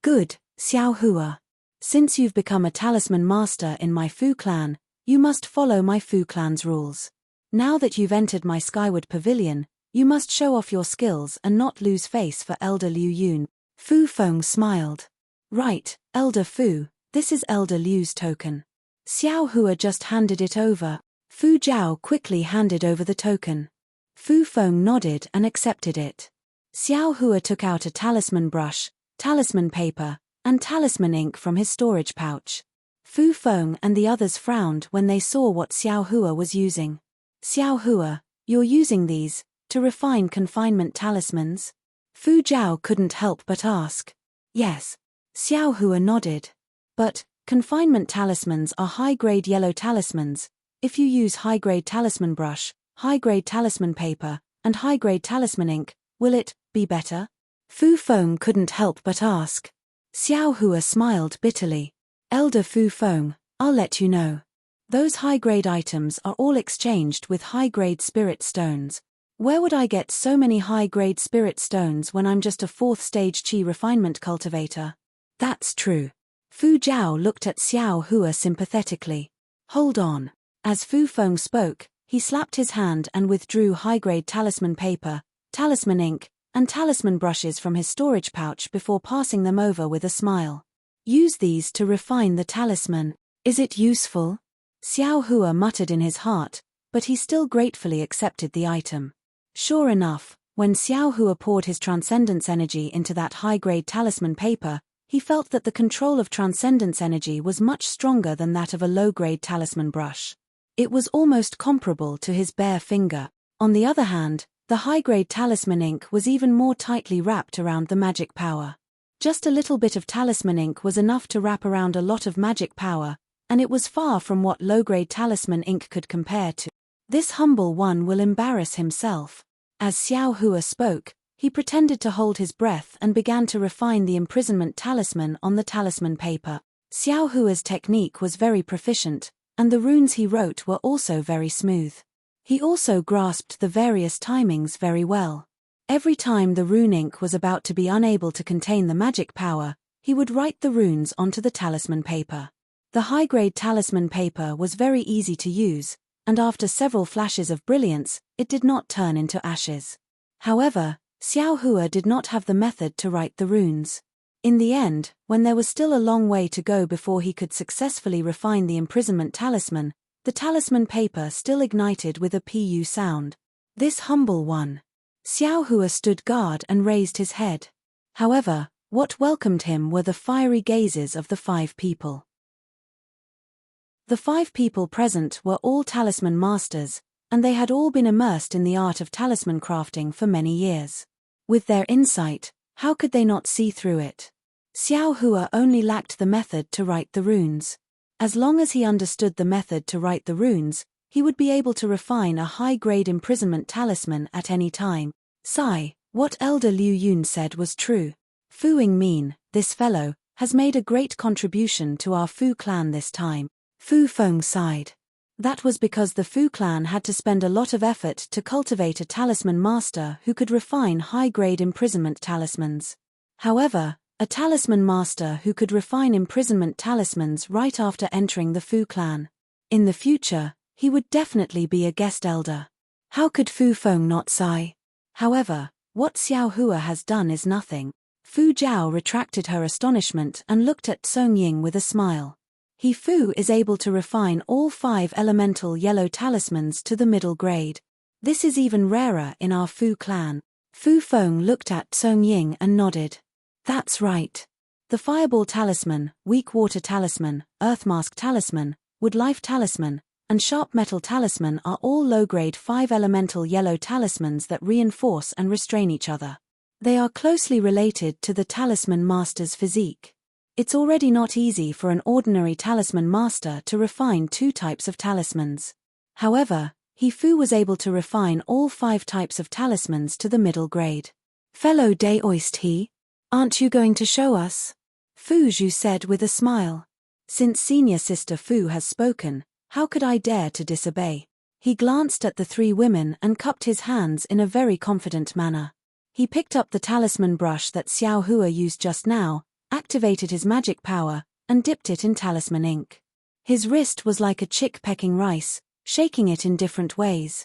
"Good, Xiao Hua. Since you've become a talisman master in my Fu clan, you must follow my Fu clan's rules. Now that you've entered my Skyward Pavilion, you must show off your skills and not lose face for Elder Liu Yun." Fu Feng smiled. "Right, Elder Fu, this is Elder Liu's token." Xiao Hua just handed it over. Fu Zhao quickly handed over the token. Fu Feng nodded and accepted it. Xiao Hua took out a talisman brush, talisman paper, and talisman ink from his storage pouch. Fu Feng and the others frowned when they saw what Xiao Hua was using. "Xiao Hua, you're using these to refine confinement talismans?" Fu Zhao couldn't help but ask. "Yes." Xiao Hua nodded. "But confinement talismans are high-grade yellow talismans. If you use high-grade talisman brush, high-grade talisman paper, and high-grade talisman ink, will it be better?" Fu Feng couldn't help but ask. Xiao Hua smiled bitterly. "Elder Fu Feng, I'll let you know. Those high-grade items are all exchanged with high-grade spirit stones. Where would I get so many high-grade spirit stones when I'm just a 4th-stage Qi refinement cultivator?" "That's true." Fu Zhao looked at Xiao Hua sympathetically. "Hold on." As Fu Feng spoke, he slapped his hand and withdrew high-grade talisman paper, talisman ink, and talisman brushes from his storage pouch before passing them over with a smile. "Use these to refine the talisman. Is it useful?" Xiao Hua muttered in his heart, but he still gratefully accepted the item. Sure enough, when Xiao Hua poured his transcendence energy into that high-grade talisman paper, he felt that the control of transcendence energy was much stronger than that of a low-grade talisman brush. It was almost comparable to his bare finger. On the other hand, the high-grade talisman ink was even more tightly wrapped around the magic power. Just a little bit of talisman ink was enough to wrap around a lot of magic power, and it was far from what low-grade talisman ink could compare to. This humble one will embarrass himself. As Xiao Hua spoke, he pretended to hold his breath and began to refine the imprisonment talisman on the talisman paper. Xiao Hua's technique was very proficient, and the runes he wrote were also very smooth. He also grasped the various timings very well. Every time the rune ink was about to be unable to contain the magic power, he would write the runes onto the talisman paper. The high-grade talisman paper was very easy to use, and after several flashes of brilliance, it did not turn into ashes. However, Xiao Hua did not have the method to write the runes. In the end, when there was still a long way to go before he could successfully refine the imprisonment talisman, the talisman paper still ignited with a pu sound. This humble one. Xiao Hua stood guard and raised his head. However, what welcomed him were the fiery gazes of the 5 people. The 5 people present were all talisman masters, and they had all been immersed in the art of talisman crafting for many years. With their insight, how could they not see through it? Xiao Hua only lacked the method to write the runes. As long as he understood the method to write the runes, he would be able to refine a high-grade imprisonment talisman at any time. Sigh, what Elder Liu Yun said was true. Fu Yingmin, this fellow, has made a great contribution to our Fu clan this time. Fu Feng sighed. That was because the Fu clan had to spend a lot of effort to cultivate a talisman master who could refine high-grade imprisonment talismans. However, a talisman master who could refine imprisonment talismans right after entering the Fu clan. In the future, he would definitely be a guest elder. How could Fu Feng not sigh? However, what Xiao Hua has done is nothing. Fu Jiao retracted her astonishment and looked at Song Ying with a smile. He Fu is able to refine all 5 elemental yellow talismans to the middle grade. This is even rarer in our Fu clan. Fu Feng looked at Song Ying and nodded. That's right. The Fireball Talisman, Weak Water Talisman, Earth Mask Talisman, Wood Life Talisman, and Sharp Metal Talisman are all low-grade 5 elemental yellow talismans that reinforce and restrain each other. They are closely related to the talisman master's physique. It's already not easy for an ordinary talisman master to refine 2 types of talismans. However, He Fu was able to refine all 5 types of talismans to the middle grade. Fellow Daoist He, aren't you going to show us? Fu Zhu said with a smile. Since senior sister Fu has spoken, how could I dare to disobey? He glanced at the 3 women and cupped his hands in a very confident manner. He picked up the talisman brush that Xiao Hua used just now, activated his magic power, and dipped it in talisman ink. His wrist was like a chick pecking rice, shaking it in different ways.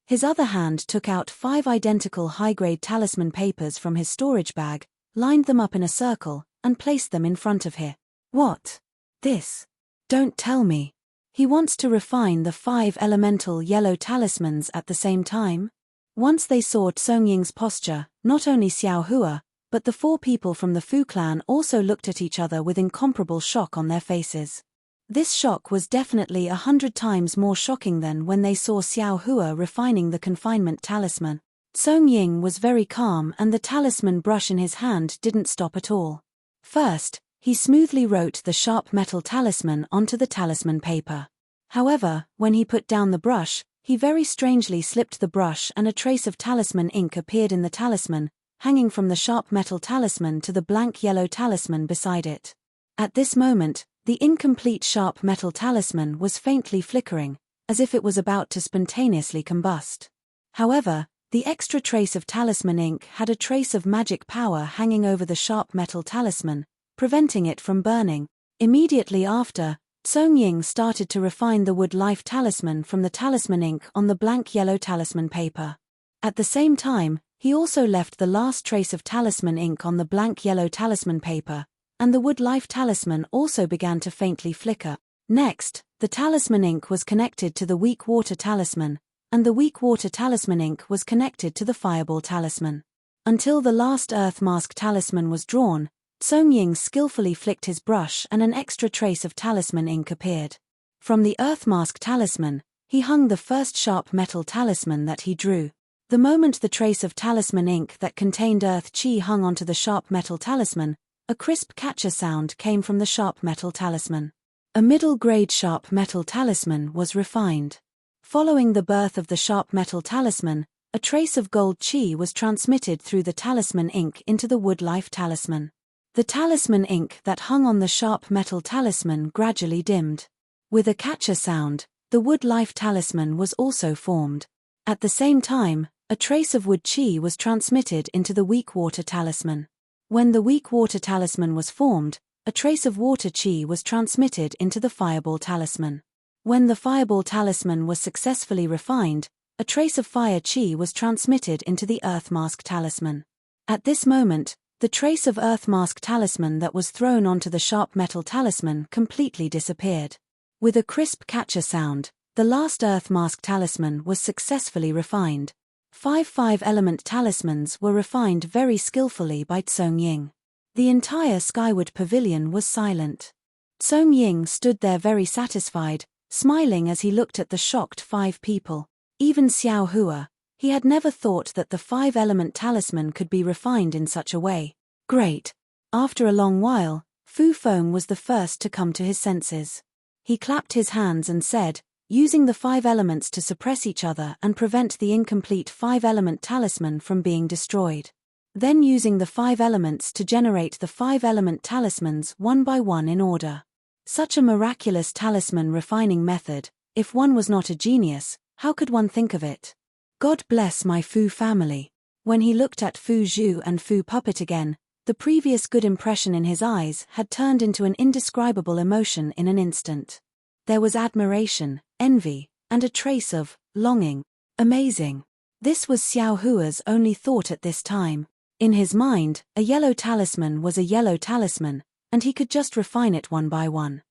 His other hand took out 5 identical high-grade talisman papers from his storage bag, lined them up in a circle, and placed them in front of him. What? This? Don't tell me. He wants to refine the 5 elemental yellow talismans at the same time? Once they saw Song Ying's posture, not only Xiao Hua, but the 4 people from the Fu clan also looked at each other with incomparable shock on their faces. This shock was definitely 100 times more shocking than when they saw Xiao Hua refining the confinement talisman. Song Ying was very calm and the talisman brush in his hand didn't stop at all. First, he smoothly wrote the sharp metal talisman onto the talisman paper. However, when he put down the brush, he very strangely slipped the brush and a trace of talisman ink appeared in the talisman, hanging from the sharp metal talisman to the blank yellow talisman beside it. At this moment, the incomplete sharp metal talisman was faintly flickering, as if it was about to spontaneously combust. However, the extra trace of talisman ink had a trace of magic power hanging over the sharp metal talisman, preventing it from burning. Immediately after, Song Ying started to refine the wood life talisman from the talisman ink on the blank yellow talisman paper. At the same time, he also left the last trace of talisman ink on the blank yellow talisman paper, and the wood life talisman also began to faintly flicker. Next, the talisman ink was connected to the weak water talisman, and the weak water talisman ink was connected to the fireball talisman. Until the last earth mask talisman was drawn, Song Ying skillfully flicked his brush and an extra trace of talisman ink appeared. From the earth mask talisman, he hung the first sharp metal talisman that he drew. The moment the trace of talisman ink that contained earth chi hung onto the sharp metal talisman, A crisp catcher sound came from the sharp metal talisman. A middle-grade sharp metal talisman was refined. Following the birth of the sharp metal talisman, a trace of gold chi was transmitted through the talisman ink into the wood life talisman. The talisman ink that hung on the sharp metal talisman gradually dimmed. With a catcher sound, the wood life talisman was also formed. At the same time, a trace of wood chi was transmitted into the weak water talisman. When the weak water talisman was formed, a trace of water chi was transmitted into the fireball talisman. When the fireball talisman was successfully refined, a trace of fire chi was transmitted into the earth mask talisman. At this moment, the trace of earth mask talisman that was thrown onto the sharp metal talisman completely disappeared. With a crisp catcher sound, the last earth mask talisman was successfully refined. 5 element talismans were refined very skillfully by Tsong Ying. The entire skyward pavilion was silent. Tsong Ying stood there very satisfied, smiling as he looked at the shocked 5 people. Even Xiao Hua, he had never thought that the 5-element talisman could be refined in such a way. Great! After a long while, Fu Feng was the first to come to his senses. He clapped his hands and said, using the 5 elements to suppress each other and prevent the incomplete 5-element talisman from being destroyed. Then using the 5 elements to generate the 5-element talismans one by one in order. Such a miraculous talisman refining method, if one was not a genius, how could one think of it? God bless my Fu family. When he looked at Fu Zhu and Fu Puppet again, the previous good impression in his eyes had turned into an indescribable emotion in an instant. There was admiration, envy, and a trace of longing. Amazing. This was Xiao Hua's only thought at this time. In his mind, a yellow talisman was a yellow talisman, and he could just refine it one by one.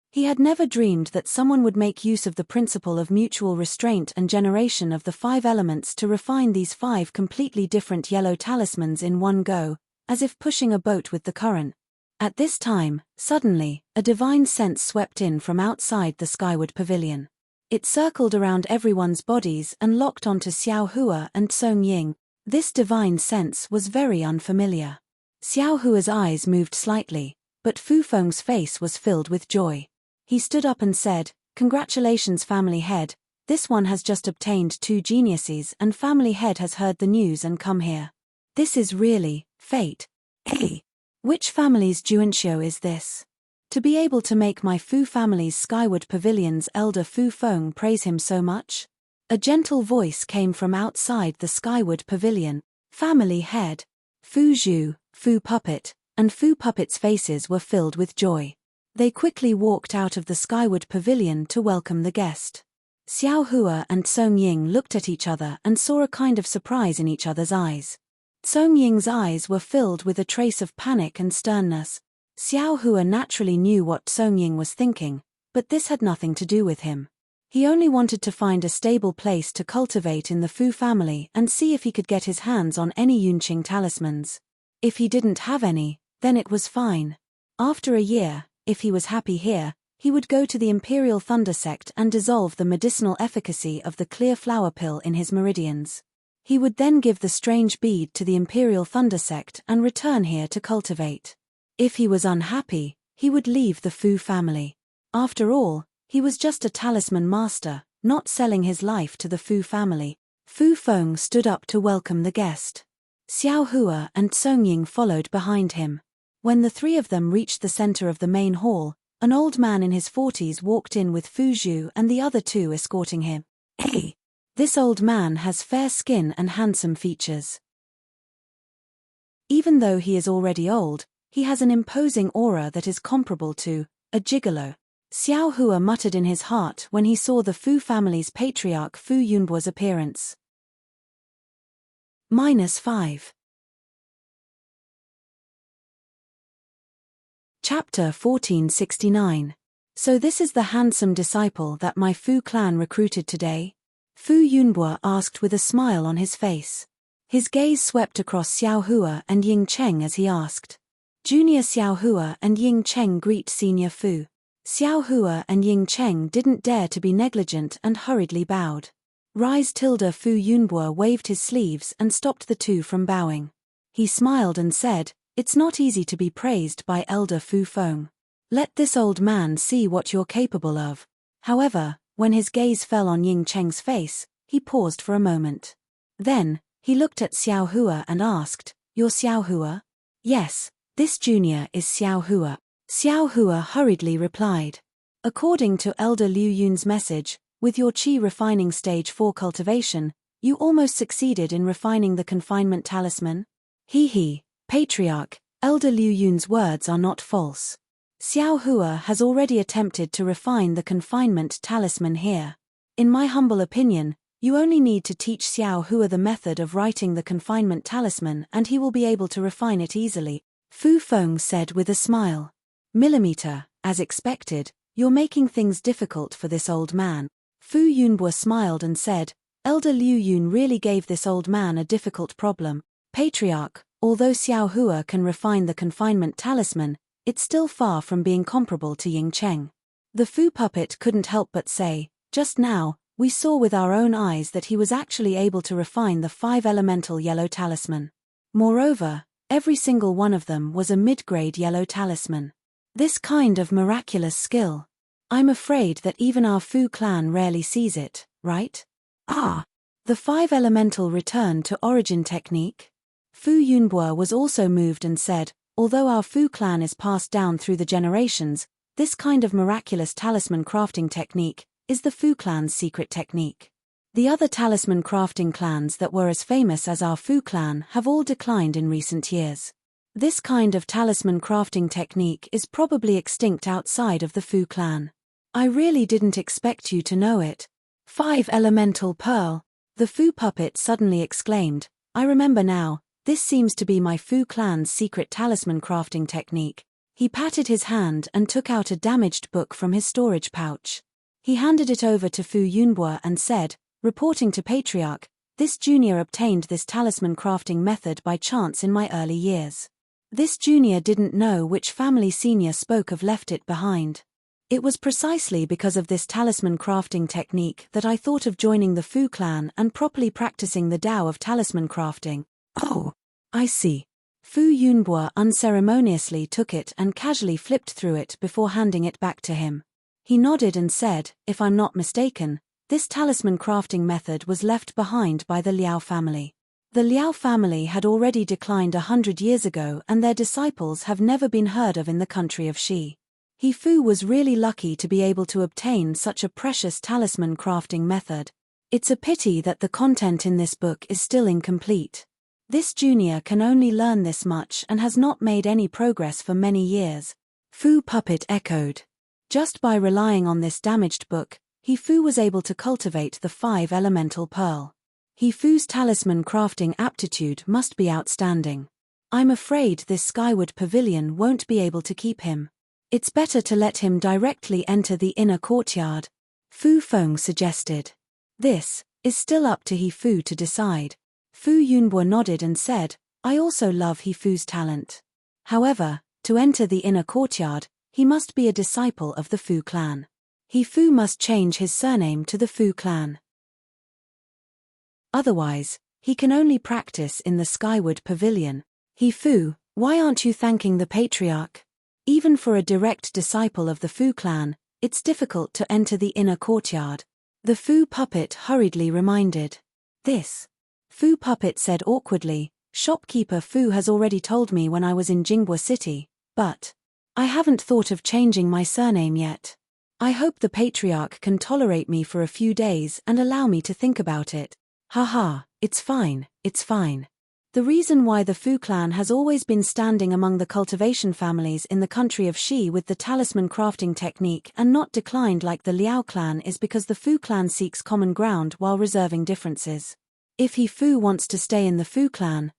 He had never dreamed that someone would make use of the principle of mutual restraint and generation of the 5 elements to refine these 5 completely different yellow talismans in one go, as if pushing a boat with the current. At this time, suddenly, a divine sense swept in from outside the skyward pavilion. It circled around everyone's bodies and locked onto Xiao Hua and Tsong Ying. This divine sense was very unfamiliar. Xiao Hua's eyes moved slightly, but Fu Feng's face was filled with joy. He stood up and said, "Congratulations, family head, this one has just obtained 2 geniuses and family head has heard the news and come here. This is really fate. Hey! Which family's Juanxiu is this? To be able to make my Fu family's skyward pavilion's elder Fu Feng praise him so much?" A gentle voice came from outside the skyward pavilion. Family head. Fu Zhu, Fu Puppet, and Fu Puppet's faces were filled with joy. They quickly walked out of the skyward pavilion to welcome the guest. Xiao Hua and Tsong Ying looked at each other and saw a kind of surprise in each other's eyes. Tsong Ying's eyes were filled with a trace of panic and sternness. Xiao Hua naturally knew what Tsong Ying was thinking, but this had nothing to do with him. He only wanted to find a stable place to cultivate in the Fu family and see if he could get his hands on any Yunqing talismans. If he didn't have any, then it was fine. After a year, if he was happy here, he would go to the Imperial Thunder Sect and dissolve the medicinal efficacy of the clear flower pill in his meridians. He would then give the strange bead to the Imperial Thunder Sect and return here to cultivate. If he was unhappy, he would leave the Fu family. After all, he was just a talisman master, not selling his life to the Fu family. Fu Feng stood up to welcome the guest. Xiao Hua and Tsong Ying followed behind him. When the 3 of them reached the center of the main hall, an old man in his 40s walked in with Fu Zhu and the other 2 escorting him. Hey! This old man has fair skin and handsome features. Even though he is already old, he has an imposing aura that is comparable to a gigolo. Xiao Hua muttered in his heart when he saw the Fu family's patriarch Fu Yunbuo's appearance. -5. Chapter 1469. So this is the handsome disciple that my Fu clan recruited today? Fu Yunbuo asked with a smile on his face. His gaze swept across Xiao Hua and Ying Cheng as he asked. Junior Xiao Hua and Ying Cheng greet Senior Fu. Xiao Hua and Ying Cheng didn't dare to be negligent and hurriedly bowed. Rise tilde Fu Yunbuo waved his sleeves and stopped the 2 from bowing. He smiled and said, It's not easy to be praised by Elder Fu Feng. Let this old man see what you're capable of. However, when his gaze fell on Ying Cheng's face, he paused for a moment. Then, he looked at Xiao Hua and asked, "You're Xiao Hua?" "Yes, this junior is Xiao Hua." Xiao Hua hurriedly replied. "According to Elder Liu Yun's message, with your qi refining stage 4 cultivation, you almost succeeded in refining the confinement talisman?" He, Patriarch, Elder Liu Yun's words are not false. Xiao Hua has already attempted to refine the confinement talisman here. In my humble opinion, you only need to teach Xiao Hua the method of writing the confinement talisman and he will be able to refine it easily, Fu Feng said with a smile. Millimeter, as expected, you're making things difficult for this old man. Fu Yunbo smiled and said, Elder Liu Yun really gave this old man a difficult problem. Patriarch, although Xiao Hua can refine the confinement talisman, it's still far from being comparable to Ying Cheng. The Fu puppet couldn't help but say, just now, we saw with our own eyes that he was actually able to refine the 5-elemental yellow talisman. Moreover, every single one of them was a mid-grade yellow talisman. This kind of miraculous skill. I'm afraid that even our Fu clan rarely sees it, right? Ah! The 5-elemental return to origin technique? Fu Yunbo was also moved and said, although our Fu clan is passed down through the generations, this kind of miraculous talisman crafting technique is the Fu clan's secret technique. The other talisman crafting clans that were as famous as our Fu clan have all declined in recent years. This kind of talisman crafting technique is probably extinct outside of the Fu clan. I really didn't expect you to know it. 5-elemental pearl, the Fu puppet suddenly exclaimed, I remember now, this seems to be my Fu clan's secret talisman crafting technique. He patted his hand and took out a damaged book from his storage pouch. He handed it over to Fu Yunbo and said, reporting to Patriarch, this junior obtained this talisman crafting method by chance in my early years. This junior didn't know which family senior spoke of left it behind. It was precisely because of this talisman crafting technique that I thought of joining the Fu clan and properly practicing the Tao of talisman crafting. Oh, I see. Fu Yunbo unceremoniously took it and casually flipped through it before handing it back to him. He nodded and said, if I'm not mistaken, this talisman crafting method was left behind by the Liao family. The Liao family had already declined 100 years ago and their disciples have never been heard of in the country of Shi. He Fu was really lucky to be able to obtain such a precious talisman crafting method. It's a pity that the content in this book is still incomplete. This junior can only learn this much and has not made any progress for many years. Fu puppet echoed. Just by relying on this damaged book, He Fu was able to cultivate the 5-elemental pearl. He Fu's talisman crafting aptitude must be outstanding. I'm afraid this skyward pavilion won't be able to keep him. It's better to let him directly enter the inner courtyard, Fu Feng suggested. This is still up to He Fu to decide. Fu Yunbo nodded and said, I also love He Fu's talent. However, to enter the inner courtyard, he must be a disciple of the Fu clan. He Fu must change his surname to the Fu clan. Otherwise, he can only practice in the skyward pavilion. He Fu, why aren't you thanking the Patriarch? Even for a direct disciple of the Fu clan, it's difficult to enter the inner courtyard. The Fu puppet hurriedly reminded. This. Fu puppet said awkwardly, shopkeeper Fu has already told me when I was in Jingbo City, but I haven't thought of changing my surname yet. I hope the Patriarch can tolerate me for a few days and allow me to think about it. Haha, it's fine, it's fine. The reason why the Fu clan has always been standing among the cultivation families in the country of Shi with the talisman crafting technique and not declined like the Liao clan is because the Fu clan seeks common ground while reserving differences. If He Fu wants to stay in the Fu clan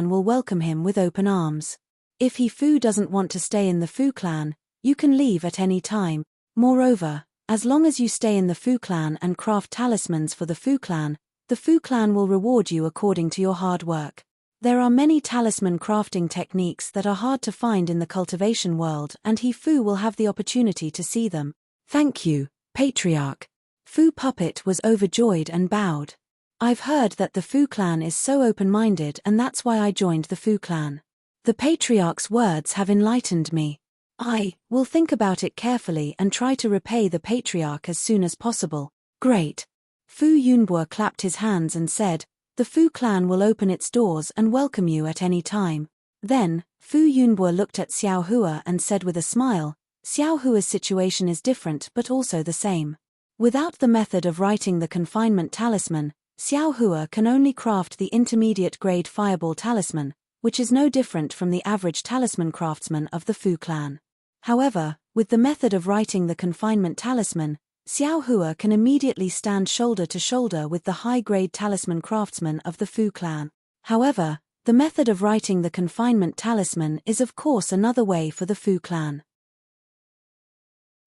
will welcome him with open arms. If He Fu doesn't want to stay in the Fu clan, you can leave at any time. Moreover, as long as you stay in the Fu clan and craft talismans for the Fu clan will reward you according to your hard work. There are many talisman crafting techniques that are hard to find in the cultivation world and He Fu will have the opportunity to see them. Thank you, Patriarch. Fu puppet was overjoyed and bowed. I've heard that the Fu clan is so open-minded and that's why I joined the Fu clan. The patriarch's words have enlightened me. I will think about it carefully and try to repay the patriarch as soon as possible. Great. Fu Yunbo clapped his hands and said, the Fu clan will open its doors and welcome you at any time. Then, Fu Yunbo looked at Xiao Hua and said with a smile, Xiao Hua's situation is different but also the same. Without the method of writing the confinement talisman, Xiao Hua can only craft the intermediate-grade fireball talisman, which is no different from the average talisman craftsman of the Fu clan. However, with the method of writing the confinement talisman, Xiao Hua can immediately stand shoulder to shoulder with the high-grade talisman craftsman of the Fu clan. However, the method of writing the confinement talisman is of course another way for the Fu clan.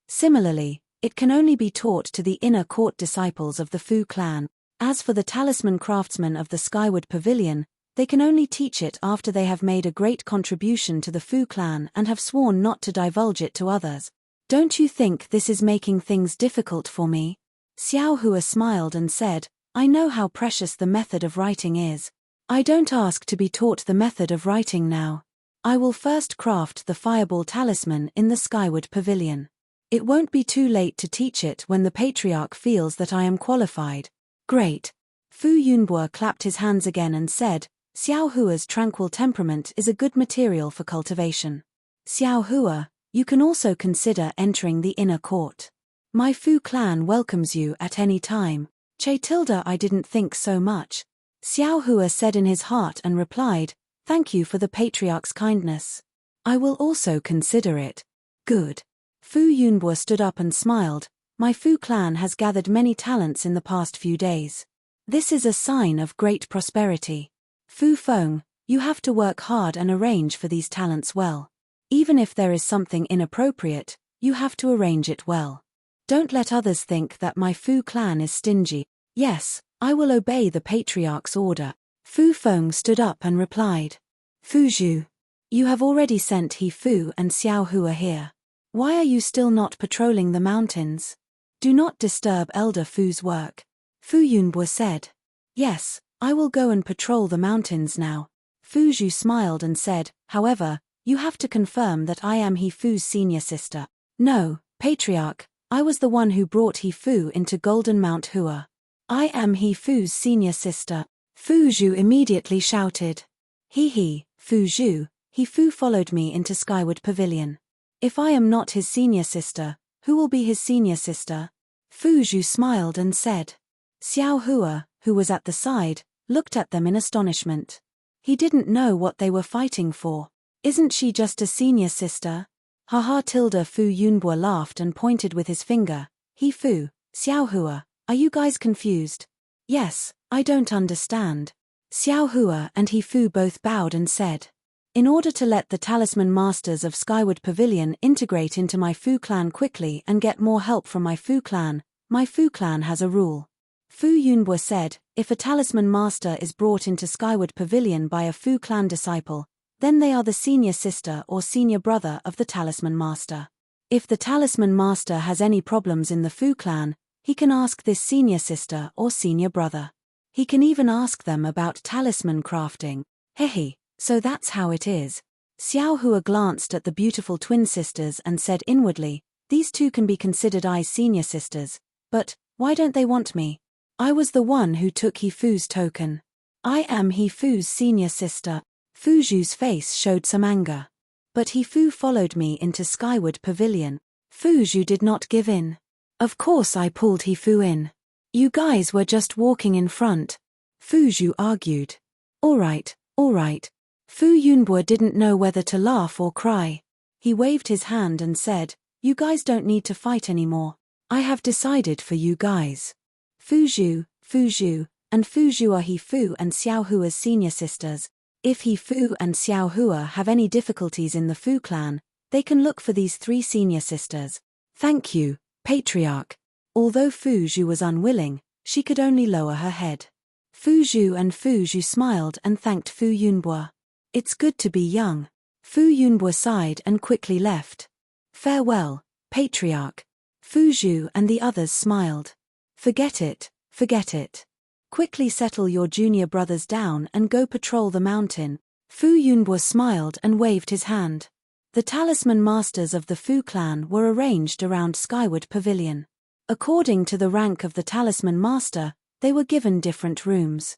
Similarly, it can only be taught to the inner court disciples of the Fu clan. As for the talisman craftsmen of the Skyward Pavilion, they can only teach it after they have made a great contribution to the Fu clan and have sworn not to divulge it to others. Don't you think this is making things difficult for me? Xiao Hua smiled and said, I know how precious the method of writing is. I don't ask to be taught the method of writing now. I will first craft the fireball talisman in the Skyward Pavilion. It won't be too late to teach it when the patriarch feels that I am qualified. Great. Fu Yunbo clapped his hands again and said, Xiao Hua's tranquil temperament is a good material for cultivation. Xiao Hua, you can also consider entering the inner court. My Fu clan welcomes you at any time. I didn't think so much. Xiao Hua said in his heart and replied, thank you for the patriarch's kindness. I will also consider it. Good. Fu Yunbo stood up and smiled, my Fu clan has gathered many talents in the past few days. This is a sign of great prosperity. Fu Feng, you have to work hard and arrange for these talents well. Even if there is something inappropriate, you have to arrange it well. Don't let others think that my Fu clan is stingy. Yes, I will obey the patriarch's order. Fu Feng stood up and replied. Fu Zhu, you have already sent He Fu and Xiao Hua here. Why are you still not patrolling the mountains? Do not disturb Elder Fu's work. Fu Yunbo said. Yes, I will go and patrol the mountains now. Fu Zhu smiled and said, however, you have to confirm that I am He Fu's senior sister. No, Patriarch, I was the one who brought He Fu into Golden Mount Hua. I am He Fu's senior sister. Fu Zhu immediately shouted. Fu Zhu, He Fu followed me into Skyward Pavilion. If I am not his senior sister, who will be his senior sister? Fu Zhu smiled and said. Xiao Hua, who was at the side, looked at them in astonishment. He didn't know what they were fighting for. Isn't she just a senior sister? Fu Yunbo laughed and pointed with his finger. He Fu, Xiao Hua, are you guys confused? Yes, I don't understand. Xiao Hua and He Fu both bowed and said. In order to let the talisman masters of Skyward Pavilion integrate into my Fu clan quickly and get more help from my Fu clan has a rule. Fu Yunbo said, if a talisman master is brought into Skyward Pavilion by a Fu clan disciple, then they are the senior sister or senior brother of the talisman master. If the talisman master has any problems in the Fu clan, he can ask this senior sister or senior brother. He can even ask them about talisman crafting. So that's how it is. Xiao Hua glanced at the beautiful twin sisters and said inwardly, these two can be considered I's senior sisters, but why don't they want me? I was the one who took He Fu's token. I am He Fu's senior sister. Fu Zhu's face showed some anger. But He Fu followed me into Skyward Pavilion. Fu Zhu did not give in. Of course I pulled He Fu in. You guys were just walking in front. Fu Zhu argued. Alright. Fu Yunbo didn't know whether to laugh or cry. He waved his hand and said, you guys don't need to fight anymore. I have decided for you guys. Fu Zhu, and Fu Zhu are He Fu and Xiao Hua's senior sisters. If He Fu and Xiao Hua have any difficulties in the Fu clan, they can look for these three senior sisters. Thank you, Patriarch. Although Fu Zhu was unwilling, she could only lower her head. Fu Zhu smiled and thanked Fu Yunbo. It's good to be young. Fu Yunbo sighed and quickly left. Farewell, Patriarch. Fu Zhu and the others smiled. Forget it. Quickly settle your junior brothers down and go patrol the mountain. Fu Yunbo smiled and waved his hand. The talisman masters of the Fu clan were arranged around Skyward Pavilion. According to the rank of the talisman master, they were given different rooms.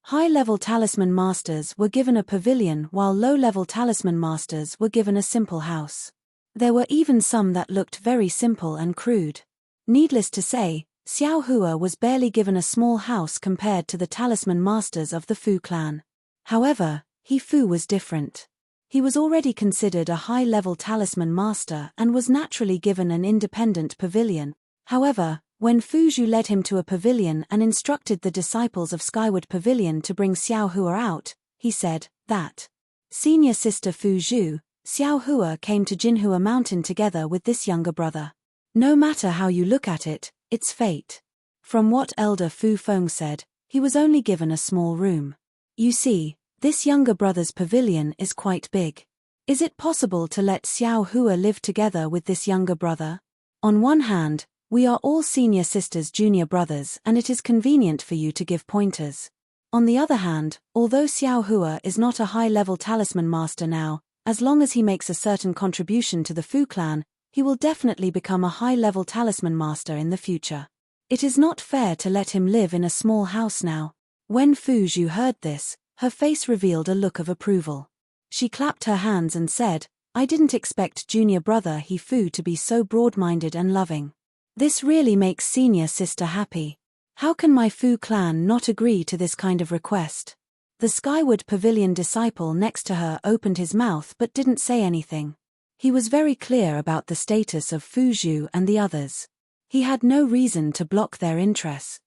High-level talisman masters were given a pavilion while low-level talisman masters were given a simple house. There were even some that looked very simple and crude. Needless to say, Xiao Hua was barely given a small house compared to the talisman masters of the Fu clan. However, He Fu was different. He was already considered a high-level talisman master and was naturally given an independent pavilion. However, when Fu Zhu led him to a pavilion and instructed the disciples of Skyward Pavilion to bring Xiao Hua out, he said that senior sister Fu Zhu, Xiao Hua came to Jinhua Mountain together with this younger brother. No matter how you look at it, it's fate. From what Elder Fu Feng said, he was only given a small room. You see, this younger brother's pavilion is quite big. Is it possible to let Xiao Hua live together with this younger brother? On one hand, we are all senior sisters' junior brothers and it is convenient for you to give pointers. On the other hand, although Xiao Hua is not a high-level talisman master now, as long as he makes a certain contribution to the Fu clan, he will definitely become a high-level talisman master in the future. It is not fair to let him live in a small house now. When Fu Zhu heard this, her face revealed a look of approval. She clapped her hands and said, I didn't expect junior brother He Fu to be so broad-minded and loving. This really makes senior sister happy. How can my Fu clan not agree to this kind of request? The Skyward Pavilion disciple next to her opened his mouth but didn't say anything. He was very clear about the status of Fu Zhu and the others. He had no reason to block their interests.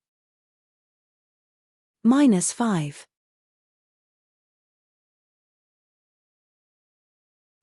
-5.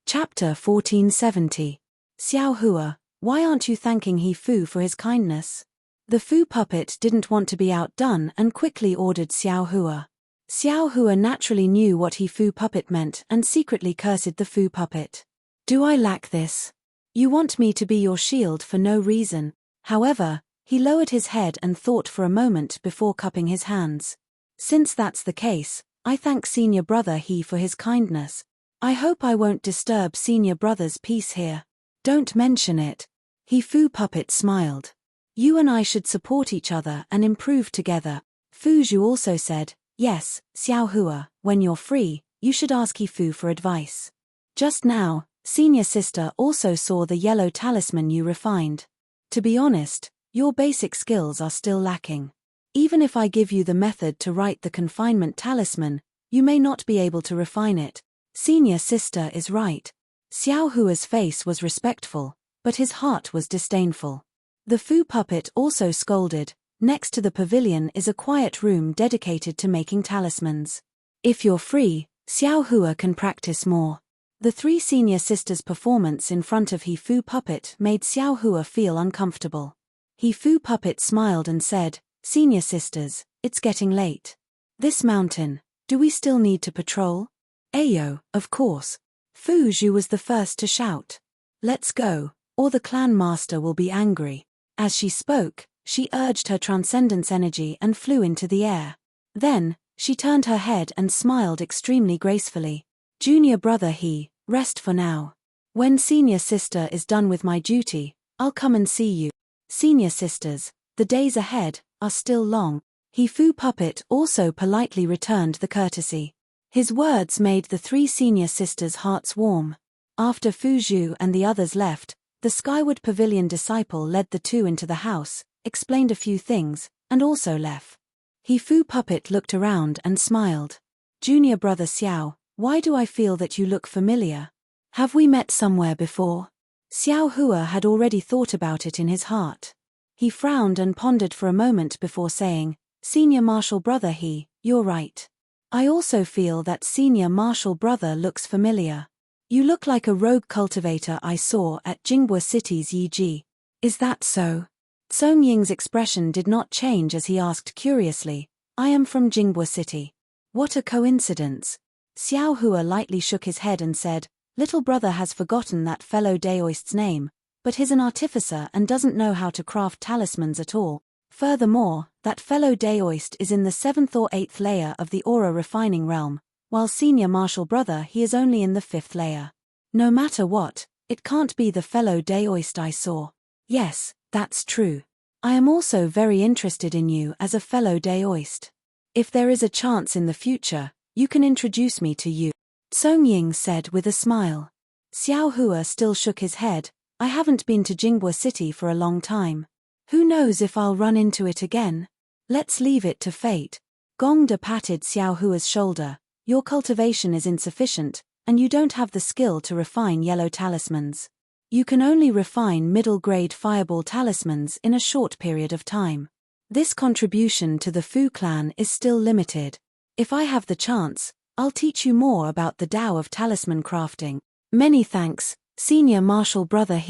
Chapter 1470. Xiao Hua, why aren't you thanking He Fu for his kindness? The Fu puppet didn't want to be outdone and quickly ordered Xiao Hua. Xiao Hua naturally knew what He Fu puppet meant and secretly cursed the Fu puppet. Do I lack this? You want me to be your shield for no reason. However, he lowered his head and thought for a moment before cupping his hands. Since that's the case, I thank senior brother He for his kindness. I hope I won't disturb senior brother's peace here. Don't mention it. He Fu puppet smiled. You and I should support each other and improve together. Fu Zhu also said, yes, Xiao Hua, when you're free, you should ask He Fu for advice. Just now, senior sister also saw the yellow talisman you refined. To be honest, your basic skills are still lacking. Even if I give you the method to write the confinement talisman, you may not be able to refine it. Senior sister is right. Xiao Hua's face was respectful, but his heart was disdainful. The Fu puppet also scolded, next to the pavilion is a quiet room dedicated to making talismans. If you're free, Xiao Hua can practice more. The three senior sisters' performance in front of He Fu puppet made Xiao Hua feel uncomfortable. He Fu puppet smiled and said, senior sisters, it's getting late. This mountain, do we still need to patrol? Ayo, of course. Fu Zhu was the first to shout. Let's go, or the clan master will be angry. As she spoke, she urged her transcendence energy and flew into the air. Then, she turned her head and smiled extremely gracefully. Junior brother He, rest for now. When senior sister is done with my duty, I'll come and see you. Senior sisters, the days ahead are still long. He Fu puppet also politely returned the courtesy. His words made the three senior sisters' hearts warm. After Fu Zhu and the others left, the Skyward Pavilion disciple led the two into the house, explained a few things, and also left. He Fu puppet looked around and smiled. Junior brother Xiao, why do I feel that you look familiar? Have we met somewhere before? Xiao Hua had already thought about it in his heart. He frowned and pondered for a moment before saying, Senior martial brother He, you're right. I also feel that senior martial brother looks familiar. You look like a rogue cultivator I saw at Jinghua City's Yiji. Is that so? Song Ying's expression did not change as he asked curiously, I am from Jinghua City. What a coincidence. Xiao Hua lightly shook his head and said, little brother has forgotten that fellow Daoist's name, but he's an artificer and doesn't know how to craft talismans at all. Furthermore, that fellow Daoist is in the 7th or 8th layer of the aura refining realm, while senior martial brother he is only in the 5th layer. No matter what, it can't be the fellow Daoist I saw. Yes, that's true. I am also very interested in you as a fellow Daoist. If there is a chance in the future, you can introduce me to you, Song Ying said with a smile. Xiao Hua still shook his head. I haven't been to Jinghua City for a long time. Who knows if I'll run into it again? Let's leave it to fate. Gongda patted Xiao Hua's shoulder. Your cultivation is insufficient, and you don't have the skill to refine yellow talismans. You can only refine middle-grade fireball talismans in a short period of time. This contribution to the Fu clan is still limited. If I have the chance, I'll teach you more about the Tao of talisman crafting. Many thanks, senior martial brother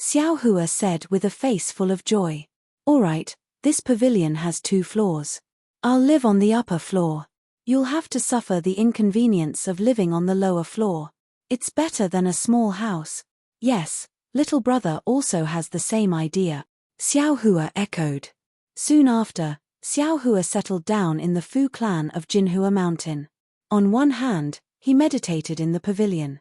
Xiao Hua said with a face full of joy. Alright, this pavilion has 2 floors. I'll live on the upper floor. You'll have to suffer the inconvenience of living on the lower floor. It's better than a small house. Yes, little brother also has the same idea, Xiao Hua echoed. Soon after, Xiao Hua settled down in the Fu clan of Jinhua Mountain. On one hand, he meditated in the pavilion.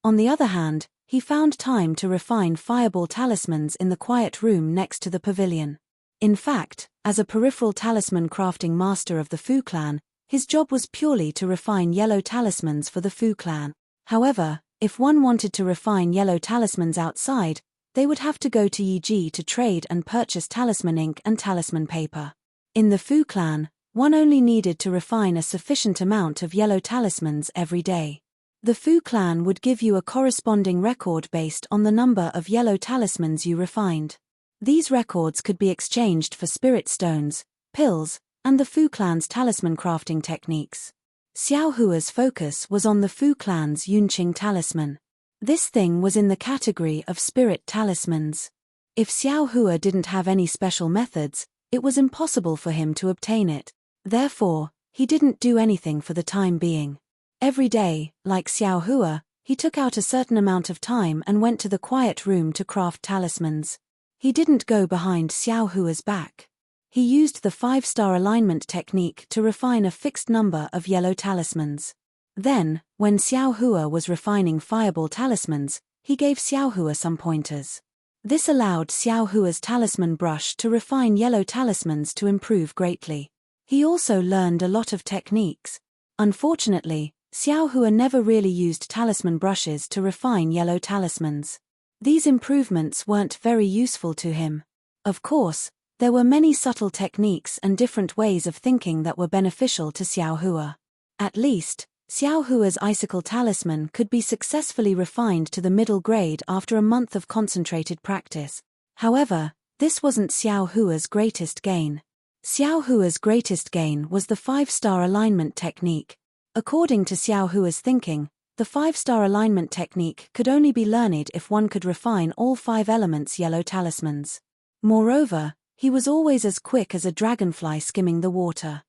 On the other hand, he found time to refine fireball talismans in the quiet room next to the pavilion. In fact, as a peripheral talisman crafting master of the Fu clan, his job was purely to refine yellow talismans for the Fu clan. However, if one wanted to refine yellow talismans outside, they would have to go to Yiji to trade and purchase talisman ink and talisman paper. In the Fu clan, one only needed to refine a sufficient amount of yellow talismans every day. The Fu clan would give you a corresponding record based on the number of yellow talismans you refined. These records could be exchanged for spirit stones, pills, and the Fu clan's talisman crafting techniques. Xiao Hua's focus was on the Fu clan's Yunqing talisman. This thing was in the category of spirit talismans. If Xiao Hua didn't have any special methods, it was impossible for him to obtain it. Therefore, he didn't do anything for the time being. Every day, like Xiao Hua, he took out a certain amount of time and went to the quiet room to craft talismans. He didn't go behind Xiao Hua's back. He used the 5-star alignment technique to refine a fixed number of yellow talismans. Then, when Xiao Hua was refining fireball talismans, he gave Xiao Hua some pointers. This allowed Xiao Hua's talisman brush to refine yellow talismans to improve greatly. He also learned a lot of techniques. Unfortunately, Xiao Hua never really used talisman brushes to refine yellow talismans. These improvements weren't very useful to him. Of course, there were many subtle techniques and different ways of thinking that were beneficial to Xiao Hua. At least, Xiao Hua's icicle talisman could be successfully refined to the middle grade after a month of concentrated practice. However, this wasn't Xiao Hua's greatest gain. Xiao Hua's greatest gain was the 5-star alignment technique. According to Xiao Hua's thinking, the 5-star alignment technique could only be learned if one could refine all 5 elements yellow talismans. Moreover, he was always as quick as a dragonfly skimming the water.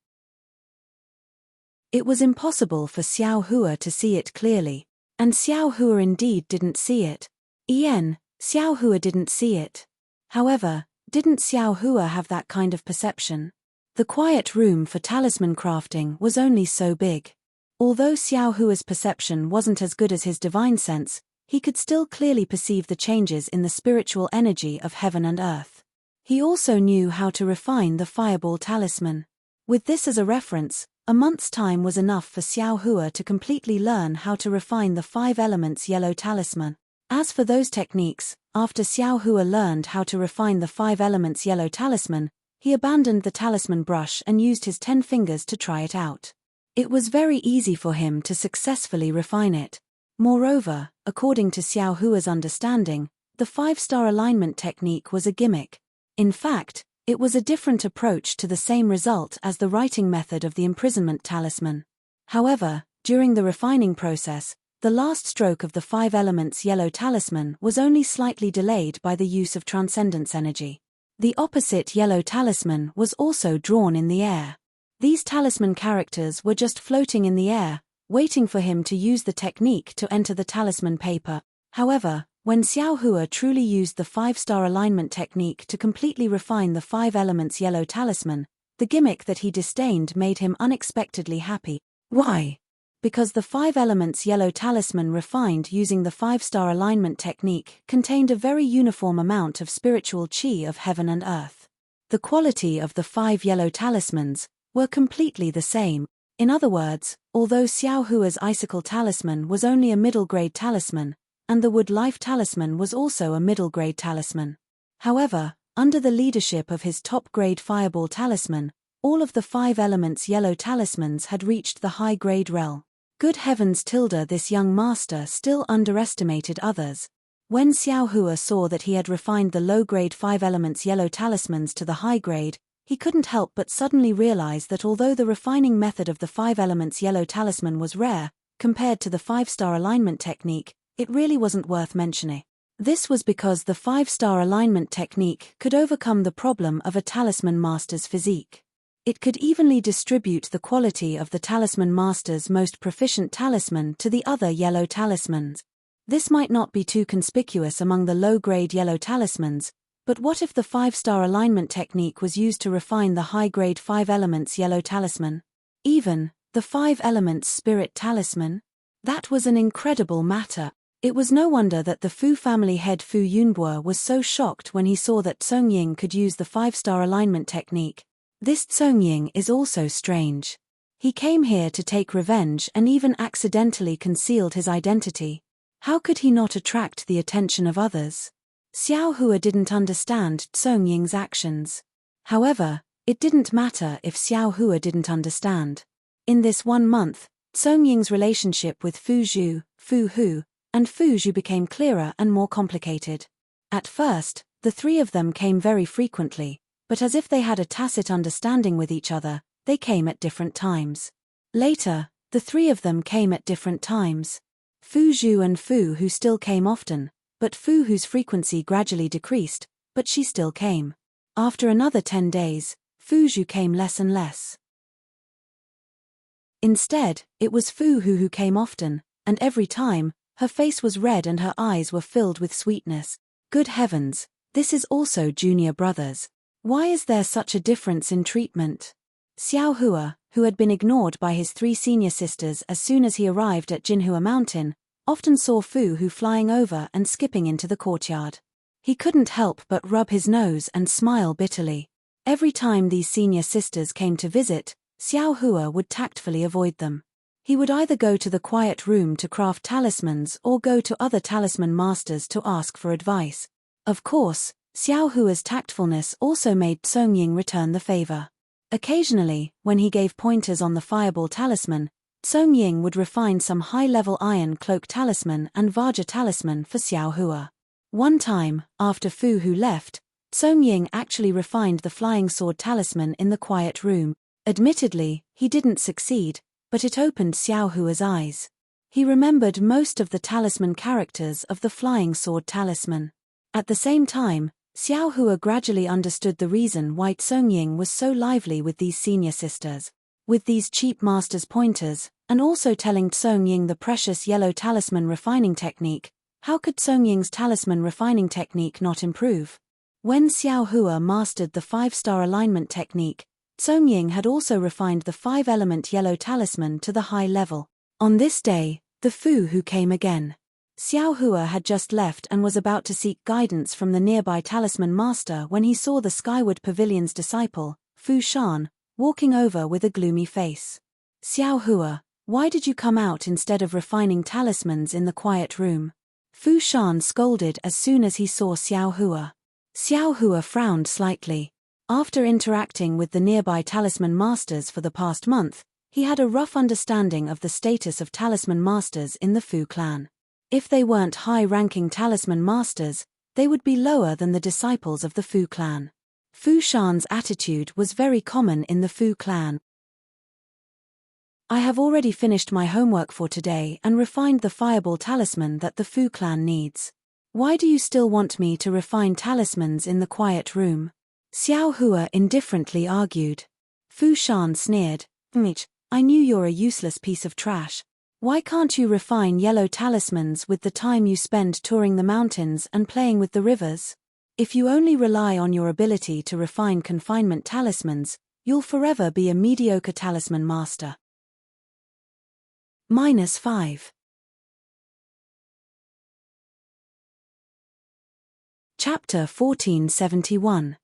It was impossible for Xiao Hua to see it clearly, and Xiao Hua indeed didn't see it. Xiao Hua didn't see it. However, didn't Xiao Hua have that kind of perception? The quiet room for talisman crafting was only so big. Although Xiao Hua's perception wasn't as good as his divine sense, he could still clearly perceive the changes in the spiritual energy of heaven and earth. He also knew how to refine the fireball talisman. With this as a reference, a month's time was enough for Xiao Hua to completely learn how to refine the 5 elements yellow talisman. As for those techniques, after Xiao Hua learned how to refine the 5 elements yellow talisman, he abandoned the talisman brush and used his 10 fingers to try it out. It was very easy for him to successfully refine it. Moreover, according to Xiao Hua's understanding, the 5-star alignment technique was a gimmick. In fact, it was a different approach to the same result as the writing method of the imprisonment talisman. However, during the refining process, the last stroke of the 5 elements yellow talisman was only slightly delayed by the use of transcendence energy. The opposite yellow talisman was also drawn in the air. These talisman characters were just floating in the air, waiting for him to use the technique to enter the talisman paper. However, When Xiao Hua truly used the 5-star alignment technique to completely refine the 5 elements yellow talisman, the gimmick that he disdained made him unexpectedly happy. Why? Because the 5 elements yellow talisman refined using the 5-star alignment technique contained a very uniform amount of spiritual qi of heaven and earth. The quality of the 5 yellow talismans were completely the same. In other words, although Xiao Hua's icicle talisman was only a middle-grade talisman, and the wood life talisman was also a middle-grade talisman. However, under the leadership of his top-grade fireball talisman, all of the 5 elements yellow talismans had reached the high-grade realm. Good heavens, this young master still underestimated others. When Xiao Hua saw that he had refined the low-grade 5 elements yellow talismans to the high grade, he couldn't help but suddenly realize that although the refining method of the 5 elements yellow talisman was rare, compared to the 5-star alignment technique, it really wasn't worth mentioning. This was because the 5-star alignment technique could overcome the problem of a talisman master's physique. It could evenly distribute the quality of the talisman master's most proficient talisman to the other yellow talismans. This might not be too conspicuous among the low-grade yellow talismans, but what if the 5-star alignment technique was used to refine the high-grade 5 elements yellow talisman? Even the 5 elements spirit talisman? That was an incredible matter. It was no wonder that the Fu family head Fu Yunbo was so shocked when he saw that Songying could use the 5-star alignment technique. This Songying is also strange. He came here to take revenge and even accidentally concealed his identity. How could he not attract the attention of others? Xiao Hua didn't understand Songying's actions. However, it didn't matter if Xiao Hua didn't understand. In this 1 month, Songying's relationship with Fu Zhu, Fu Hu, and Fu Zhu became clearer and more complicated. At first, the 3 of them came very frequently, but as if they had a tacit understanding with each other, they came at different times. Later, the 3 of them came at different times. Fu Zhu and Fu Hu still came often, but Fu Hu's frequency gradually decreased, but she still came. After another 10 days, Fu Zhu came less and less. Instead, it was Fu Hu who came often, and every time, her face was red and her eyes were filled with sweetness. Good heavens, this is also junior brothers. Why is there such a difference in treatment? Xiao Hua, who had been ignored by his 3 senior sisters as soon as he arrived at Jinhua Mountain, often saw Fu Hu flying over and skipping into the courtyard. He couldn't help but rub his nose and smile bitterly. Every time these senior sisters came to visit, Xiao Hua would tactfully avoid them. He would either go to the quiet room to craft talismans or go to other talisman masters to ask for advice. Of course, Xiao Hua's tactfulness also made Songying return the favor. Occasionally, when he gave pointers on the fireball talisman, Songying would refine some high-level iron cloak talisman and Vajra talisman for Xiao Hua. One time, after Fu Hu left, Songying actually refined the flying sword talisman in the quiet room. Admittedly, he didn't succeed, but it opened Xiao Hua's eyes. He remembered most of the talisman characters of the flying sword talisman. At the same time, Xiao Hua gradually understood the reason why Songying was so lively with these senior sisters. With these cheap master's pointers, and also telling Songying the precious yellow talisman refining technique, how could Songying's talisman refining technique not improve? When Xiao Hua mastered the 5-star alignment technique, Songying had also refined the 5-element yellow talisman to the high level. On this day, the Fu Hu came again. Xiao Hua had just left and was about to seek guidance from the nearby talisman master when he saw the Skyward Pavilion's disciple, Fu Shan, walking over with a gloomy face. Xiao Hua, why did you come out instead of refining talismans in the quiet room? Fu Shan scolded as soon as he saw Xiao Hua. Xiao Hua frowned slightly. After interacting with the nearby talisman masters for the past month, he had a rough understanding of the status of talisman masters in the Fu clan. If they weren't high-ranking talisman masters, they would be lower than the disciples of the Fu clan. Fu Shan's attitude was very common in the Fu clan. I have already finished my homework for today and refined the fireball talisman that the Fu clan needs. Why do you still want me to refine talismans in the quiet room? Xiao Hua indifferently argued. Fu Shan sneered, I knew you're a useless piece of trash. Why can't you refine yellow talismans with the time you spend touring the mountains and playing with the rivers? If you only rely on your ability to refine confinement talismans, you'll forever be a mediocre talisman master. -5. Chapter 1471.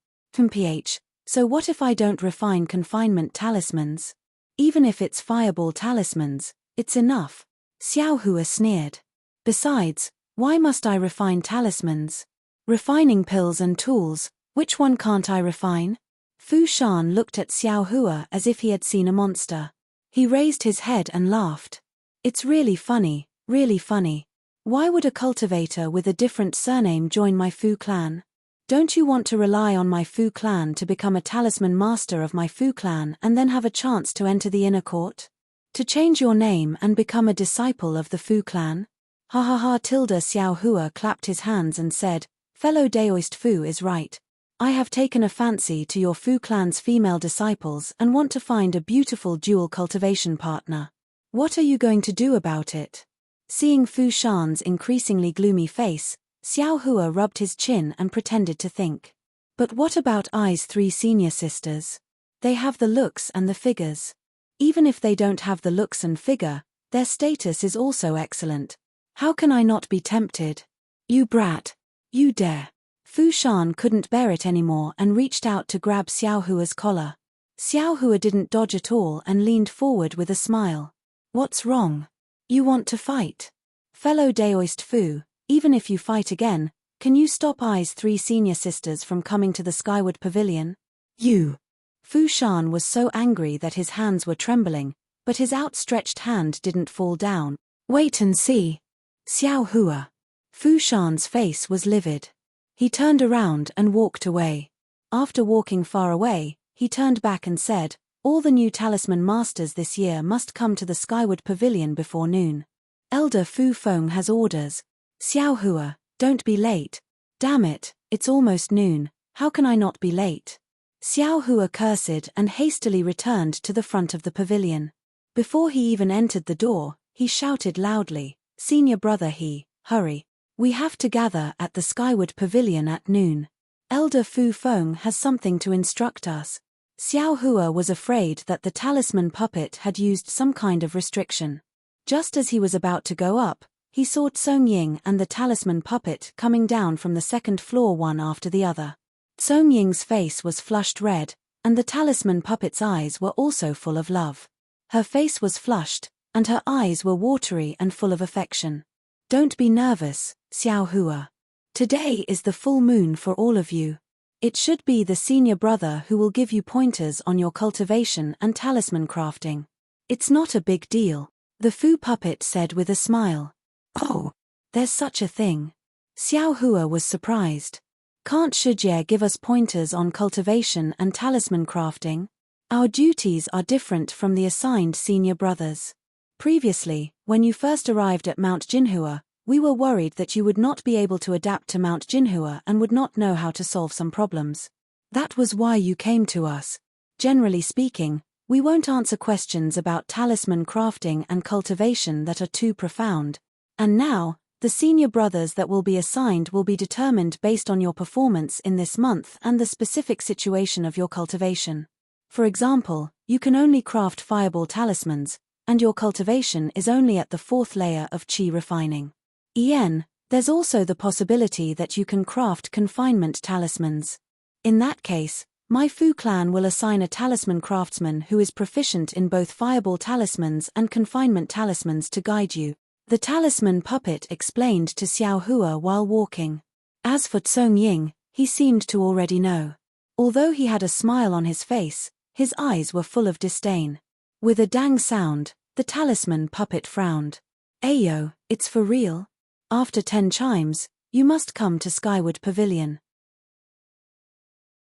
PH. So what if I don't refine confinement talismans? Even if it's fireball talismans, it's enough. Xiao Hua sneered. Besides, why must I refine talismans? Refining pills and tools, which one can't I refine? Fu Shan looked at Xiao Hua as if he had seen a monster. He raised his head and laughed. It's really funny, really funny. Why would a cultivator with a different surname join my Fu clan? Don't you want to rely on my Fu clan to become a talisman master of my Fu clan and then have a chance to enter the inner court? To change your name and become a disciple of the Fu clan? Ha ha ha. Xiao Hua clapped his hands and said, fellow Daoist Fu is right. I have taken a fancy to your Fu clan's female disciples and want to find a beautiful dual cultivation partner. What are you going to do about it? Seeing Fu Shan's increasingly gloomy face, Xiao Hua rubbed his chin and pretended to think. But what about Ai's 3 senior sisters? They have the looks and the figures. Even if they don't have the looks and figure, their status is also excellent. How can I not be tempted? You brat. You dare. Fu Shan couldn't bear it anymore and reached out to grab Xiao Hua's collar. Xiao Hua didn't dodge at all and leaned forward with a smile. What's wrong? You want to fight? Fellow Daoist Fu, even if you fight again, can you stop Ai's 3 senior sisters from coming to the Skyward Pavilion? You! Fu Shan was so angry that his hands were trembling, but his outstretched hand didn't fall down. Wait and see. Xiao Hua. Fu Shan's face was livid. He turned around and walked away. After walking far away, he turned back and said, all the new talisman masters this year must come to the Skyward Pavilion before noon. Elder Fu Feng has orders. Xiao Hua, don't be late. Damn it, it's almost noon, how can I not be late? Xiao Hua cursed and hastily returned to the front of the pavilion. Before he even entered the door, he shouted loudly, Senior brother hurry. We have to gather at the Skyward Pavilion at noon. Elder Fu Feng has something to instruct us. Xiao Hua was afraid that the talisman puppet had used some kind of restriction. Just as he was about to go up, he saw Song Ying and the talisman puppet coming down from the second floor one after the other. Song Ying's face was flushed red, and the talisman puppet's eyes were also full of love. Her face was flushed, and her eyes were watery and full of affection. Don't be nervous, Xiao Hua. Today is the full moon for all of you. It should be the senior brother who will give you pointers on your cultivation and talisman crafting. It's not a big deal, the Fu puppet said with a smile. Oh, there's such a thing. Xiao Hua was surprised. Can't Shujie give us pointers on cultivation and talisman crafting? Our duties are different from the assigned senior brothers. Previously, when you first arrived at Mount Jinhua, we were worried that you would not be able to adapt to Mount Jinhua and would not know how to solve some problems. That was why you came to us. Generally speaking, we won't answer questions about talisman crafting and cultivation that are too profound. And now, the senior brothers that will be assigned will be determined based on your performance in this month and the specific situation of your cultivation. For example, you can only craft fireball talismans, and your cultivation is only at the 4th layer of qi refining. There's also the possibility that you can craft confinement talismans. In that case, my Fu clan will assign a talisman craftsman who is proficient in both fireball talismans and confinement talismans to guide you, the talisman puppet explained to Xiao Hua while walking. As for Song Ying, he seemed to already know. Although he had a smile on his face, his eyes were full of disdain. With a dang sound, the talisman puppet frowned. Ayo, it's for real? After 10 chimes, you must come to Skyward Pavilion.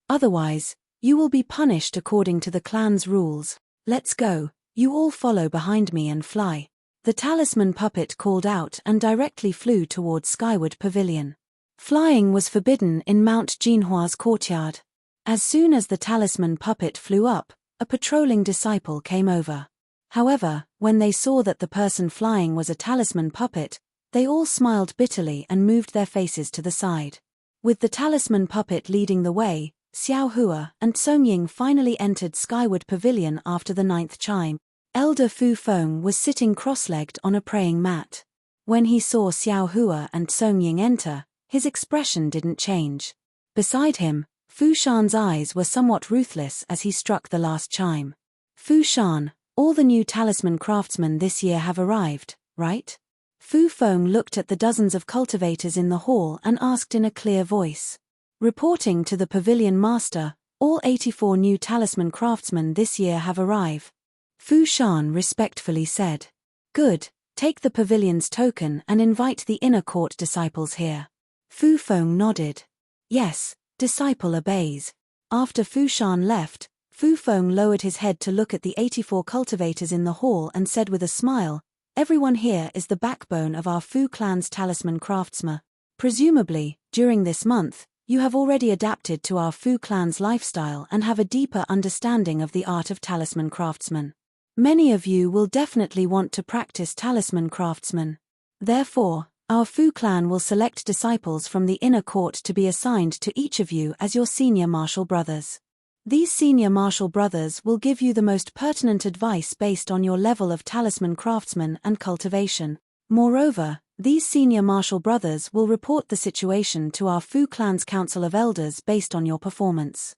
Otherwise, you will be punished according to the clan's rules. Let's go, you all follow behind me and fly. The talisman puppet called out and directly flew towards Skyward Pavilion. Flying was forbidden in Mount Jinhua's courtyard. As soon as the talisman puppet flew up, a patrolling disciple came over. However, when they saw that the person flying was a talisman puppet, they all smiled bitterly and moved their faces to the side. With the talisman puppet leading the way, Xiao Hua and Song Ying finally entered Skyward Pavilion after the 9th chime. Elder Fu Feng was sitting cross-legged on a praying mat. When he saw Xiao Hua and Song Ying enter, his expression didn't change. Beside him, Fu Shan's eyes were somewhat ruthless as he struck the last chime. Fu Shan, all the new talisman craftsmen this year have arrived, right? Fu Feng looked at the dozens of cultivators in the hall and asked in a clear voice. Reporting to the pavilion master, all 84 new talisman craftsmen this year have arrived. Fu Shan respectfully said. Good, take the pavilion's token and invite the inner court disciples here. Fu Feng nodded. Yes, disciple obeys. After Fu Shan left, Fu Feng lowered his head to look at the 84 cultivators in the hall and said with a smile, everyone here is the backbone of our Fu clan's talisman craftsmen. Presumably, during this month, you have already adapted to our Fu clan's lifestyle and have a deeper understanding of the art of talisman craftsman. Many of you will definitely want to practice talisman craftsman. Therefore, our Fu clan will select disciples from the inner court to be assigned to each of you as your senior martial brothers. These senior martial brothers will give you the most pertinent advice based on your level of talisman craftsman and cultivation. Moreover, these senior martial brothers will report the situation to our Fu clan's Council of Elders based on your performance.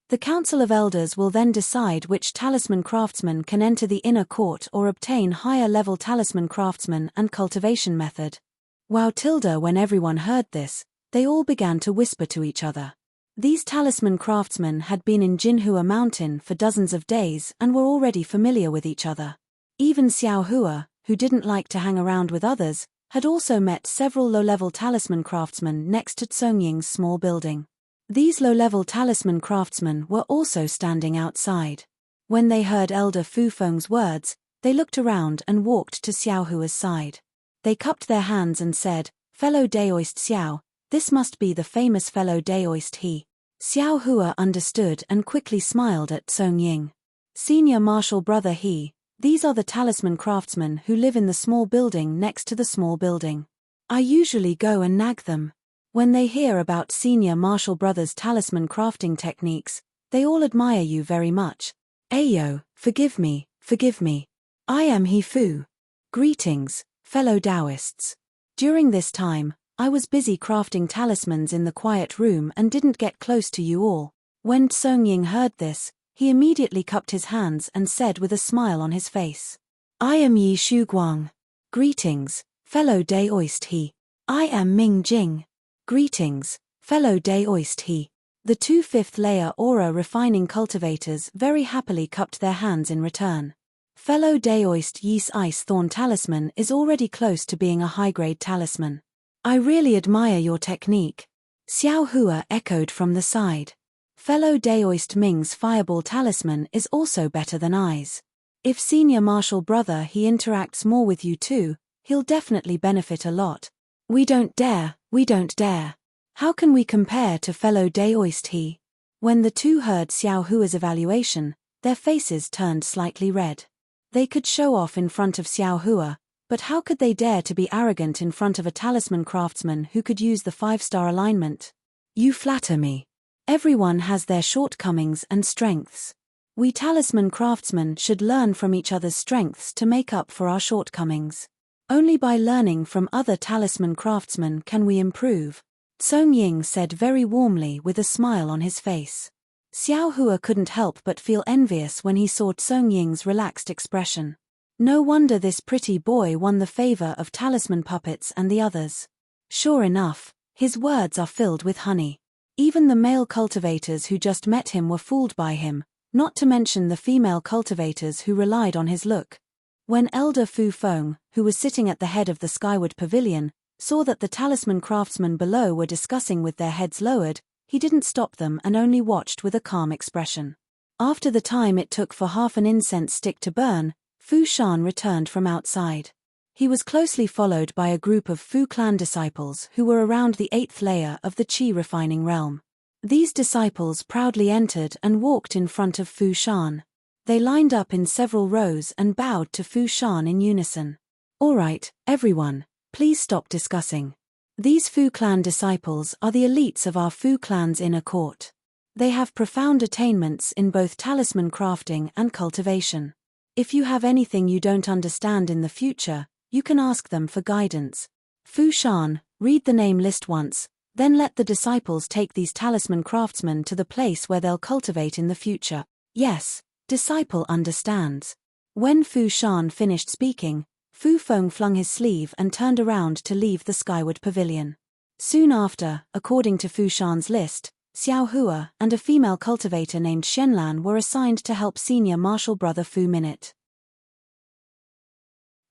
The Council of Elders will then decide which talisman craftsman can enter the inner court or obtain higher-level talisman craftsman and cultivation method. Wow tilde when everyone heard this, they all began to whisper to each other. These talisman craftsmen had been in Jinhua Mountain for dozens of days and were already familiar with each other. Even Xiao Hua, who didn't like to hang around with others, had also met several low-level talisman craftsmen next to Song Ying's small building. These low-level talisman craftsmen were also standing outside. When they heard Elder Fu Feng's words, they looked around and walked to Xiao Hua's side. They cupped their hands and said, "Fellow Daoist Xiao, this must be the famous fellow Daoist he." Xiao Hua understood and quickly smiled at Song Ying. Senior martial brother he, these are the talisman craftsmen who live in the small building next to the small building. I usually go and nag them. When they hear about senior martial brother's talisman crafting techniques, they all admire you very much. Ayo, forgive me. I am He Fu. Greetings, fellow Taoists. During this time, I was busy crafting talismans in the quiet room and didn't get close to you all. When Song Ying heard this, he immediately cupped his hands and said with a smile on his face, I am Yi Shuguang. Greetings, fellow Daoist he. I am Ming Jing. Greetings, fellow Daoist he. The two fifth-layer aura refining cultivators very happily cupped their hands in return. Fellow Daoist Yi's Ice Thorn Talisman is already close to being a high-grade talisman. I really admire your technique. Xiao Hua echoed from the side. Fellow Daoist Ming's Fireball Talisman is also better than I's. If senior martial brother he interacts more with you too, he'll definitely benefit a lot. We don't dare. How can we compare to fellow Daoist he? When the two heard Xiao Hua's evaluation, their faces turned slightly red. They could show off in front of Xiao Hua, but how could they dare to be arrogant in front of a talisman craftsman who could use the 5-star alignment? You flatter me. Everyone has their shortcomings and strengths. We talisman craftsmen should learn from each other's strengths to make up for our shortcomings. Only by learning from other talisman craftsmen can we improve. Song Ying said very warmly with a smile on his face. Xiao Hua couldn't help but feel envious when he saw Song Ying's relaxed expression. No wonder this pretty boy won the favor of talisman puppets and the others. Sure enough, his words are filled with honey. Even the male cultivators who just met him were fooled by him, not to mention the female cultivators who relied on his look. When Elder Fu Feng, who was sitting at the head of the Skyward Pavilion, saw that the talisman craftsmen below were discussing with their heads lowered, he didn't stop them and only watched with a calm expression. After the time it took for half an incense stick to burn, Fu Shan returned from outside. He was closely followed by a group of Fu clan disciples who were around the 8th layer of the Qi refining realm. These disciples proudly entered and walked in front of Fu Shan. They lined up in several rows and bowed to Fu Shan in unison. All right, everyone, please stop discussing. These Fu clan disciples are the elites of our Fu clan's inner court. They have profound attainments in both talisman crafting and cultivation. If you have anything you don't understand in the future, you can ask them for guidance. Fu Shan, read the name list once, then let the disciples take these talisman craftsmen to the place where they'll cultivate in the future. Yes, disciple understands. When Fu Shan finished speaking, Fu Feng flung his sleeve and turned around to leave the skyward pavilion. Soon after, according to Fu Shan's list, Xiao Hua and a female cultivator named Shenlan were assigned to help senior martial brother Fu Minute.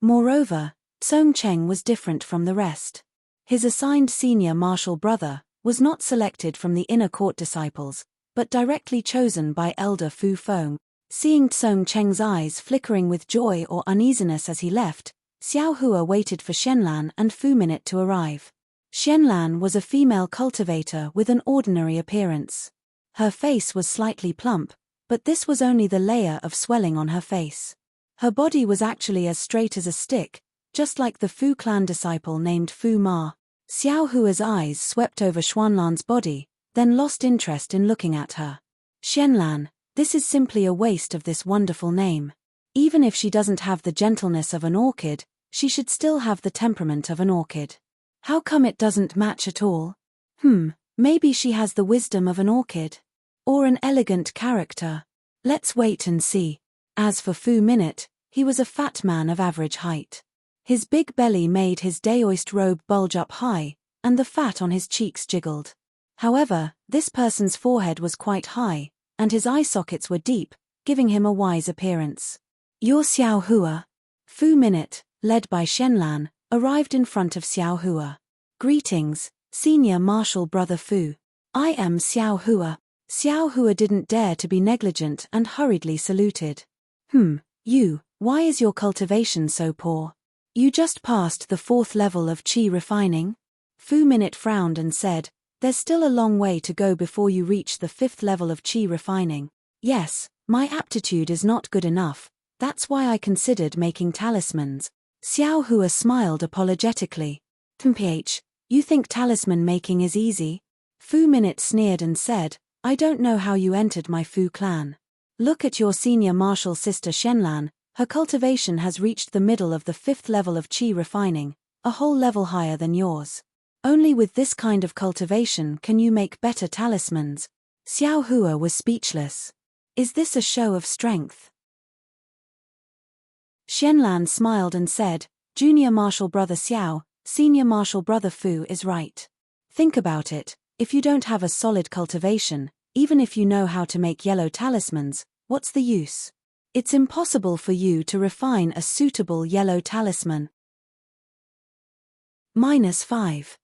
Moreover, Song Cheng was different from the rest. His assigned senior martial brother was not selected from the inner court disciples, but directly chosen by elder Fu Feng. Seeing Song Cheng's eyes flickering with joy or uneasiness as he left, Xiao Hua waited for Shenlan and Fu Minute to arrive. Shenlan was a female cultivator with an ordinary appearance. Her face was slightly plump, but this was only the layer of swelling on her face. Her body was actually as straight as a stick, just like the Fu clan disciple named Fu Ma. Xiao Hua's eyes swept over Xuanlan's body, then lost interest in looking at her. Shenlan, this is simply a waste of this wonderful name. Even if she doesn't have the gentleness of an orchid, she should still have the temperament of an orchid. How come it doesn't match at all? Maybe she has the wisdom of an orchid. Or an elegant character. Let's wait and see. As for Fu Minute, he was a fat man of average height. His big belly made his daoist robe bulge up high, and the fat on his cheeks jiggled. However, this person's forehead was quite high, and his eye sockets were deep, giving him a wise appearance. You're Xiao Hua. Fu Minute, led by Shenlan, arrived in front of Xiao Hua. Greetings, senior martial brother Fu. I am Xiao Hua. Xiao Hua didn't dare to be negligent and hurriedly saluted. Why is your cultivation so poor? You just passed the 4th level of qi refining? Fu Minute frowned and said, there's still a long way to go before you reach the 5th level of qi refining. Yes, my aptitude is not good enough, that's why I considered making talismans. Xiao Hua smiled apologetically. Mph, you think talisman making is easy? Fu Minute sneered and said, I don't know how you entered my Fu clan. Look at your senior martial sister Shenlan, her cultivation has reached the middle of the 5th level of qi refining, a whole level higher than yours. Only with this kind of cultivation can you make better talismans. Xiao Hua was speechless. Is this a show of strength? Shenlan smiled and said, Junior martial brother Xiao, senior martial brother Fu is right. Think about it, if you don't have a solid cultivation, even if you know how to make yellow talismans, what's the use? It's impossible for you to refine a suitable yellow talisman. -5.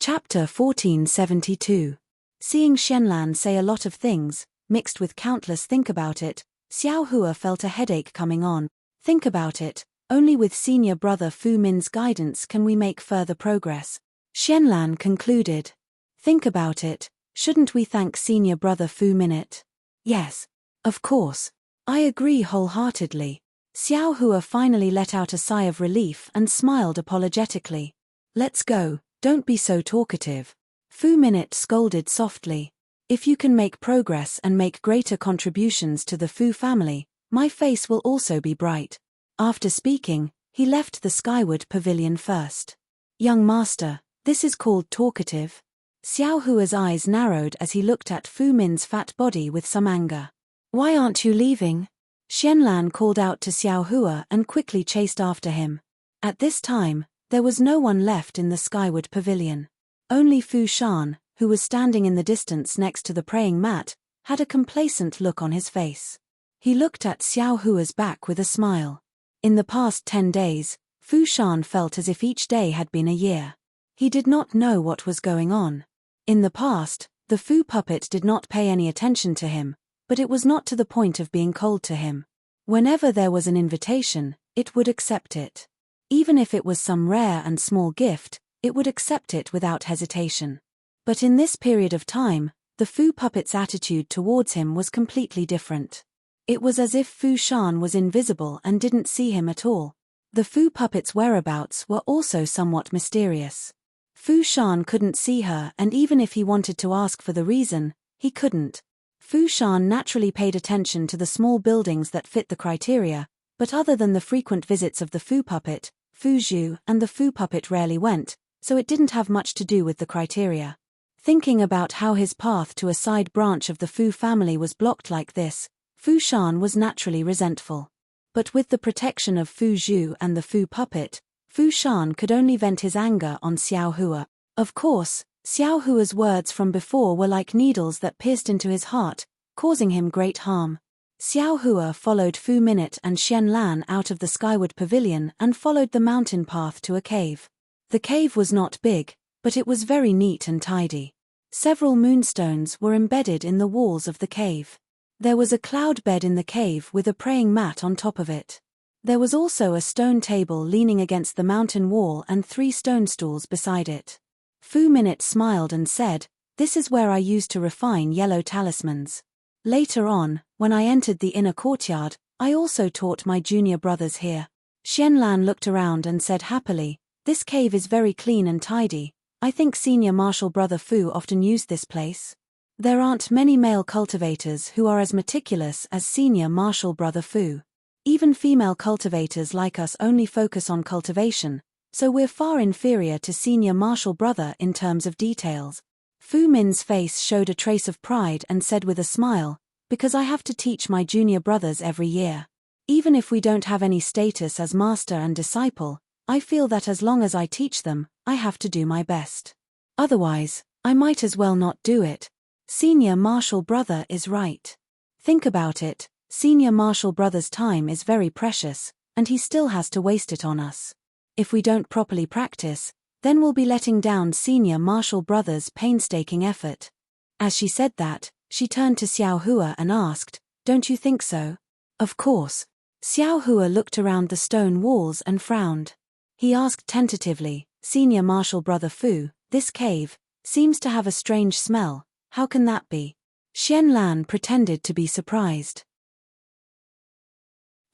Chapter 1472. Seeing Shenlan say a lot of things, mixed with countless think about it, Xiao Hua felt a headache coming on. Think about it, only with senior brother Fu Min's guidance can we make further progress. Shenlan concluded. Think about it, shouldn't we thank senior brother Fu Minute? Yes. Of course. I agree wholeheartedly. Xiao Hua finally let out a sigh of relief and smiled apologetically. Let's go, don't be so talkative. Fu Minute scolded softly. If you can make progress and make greater contributions to the Fu family, my face will also be bright. After speaking, he left the skyward pavilion first. Young master, this is called talkative. Xiao Hua's eyes narrowed as he looked at Fu Min's fat body with some anger. Why aren't you leaving? Shenlan called out to Xiao Hua and quickly chased after him. At this time, there was no one left in the skyward pavilion. Only Fu Shan, who was standing in the distance next to the praying mat, had a complacent look on his face. He looked at Xiao Hua's back with a smile. In the past 10 days, Fu Shan felt as if each day had been a year. He did not know what was going on. In the past, the Fu puppet did not pay any attention to him, but it was not to the point of being cold to him. Whenever there was an invitation, it would accept it. Even if it was some rare and small gift, it would accept it without hesitation. But in this period of time, the Fu puppet's attitude towards him was completely different. It was as if Fu Shan was invisible and didn't see him at all. The Fu puppet's whereabouts were also somewhat mysterious. Fu Shan couldn't see her, and even if he wanted to ask for the reason, he couldn't. Fu Shan naturally paid attention to the small buildings that fit the criteria, but other than the frequent visits of the Fu puppet, Fu Zhu and the Fu puppet rarely went, so it didn't have much to do with the criteria. Thinking about how his path to a side branch of the Fu family was blocked like this, Fu Shan was naturally resentful. But with the protection of Fu Zhu and the Fu puppet, Fu Shan could only vent his anger on Xiao Hua. Of course, Xiao Hua's words from before were like needles that pierced into his heart, causing him great harm. Xiao Hua followed Fu Minute and Xian Lan out of the skyward pavilion and followed the mountain path to a cave. The cave was not big, but it was very neat and tidy. Several moonstones were embedded in the walls of the cave. There was a cloud bed in the cave with a praying mat on top of it. There was also a stone table leaning against the mountain wall and 3 stone stools beside it. Fu Minute smiled and said, "This is where I used to refine yellow talismans. Later on, when I entered the inner courtyard, I also taught my junior brothers here." Xian Lan looked around and said happily, "This cave is very clean and tidy. I think senior martial brother Fu often used this place. There aren't many male cultivators who are as meticulous as senior martial brother Fu. Even female cultivators like us only focus on cultivation, so we're far inferior to senior martial brother in terms of details." Fu Min's face showed a trace of pride and said with a smile, "Because I have to teach my junior brothers every year. Even if we don't have any status as master and disciple, I feel that as long as I teach them, I have to do my best. Otherwise, I might as well not do it. Senior martial brother is right. Think about it, senior martial brother's time is very precious, and he still has to waste it on us. If we don't properly practice, then we'll be letting down senior martial brother's painstaking effort." As she said that, she turned to Xiao Hua and asked, "Don't you think so?" "Of course." Xiao Hua looked around the stone walls and frowned. He asked tentatively, "Senior martial brother Fu, this cave seems to have a strange smell. How can that be?" Xian Lan pretended to be surprised.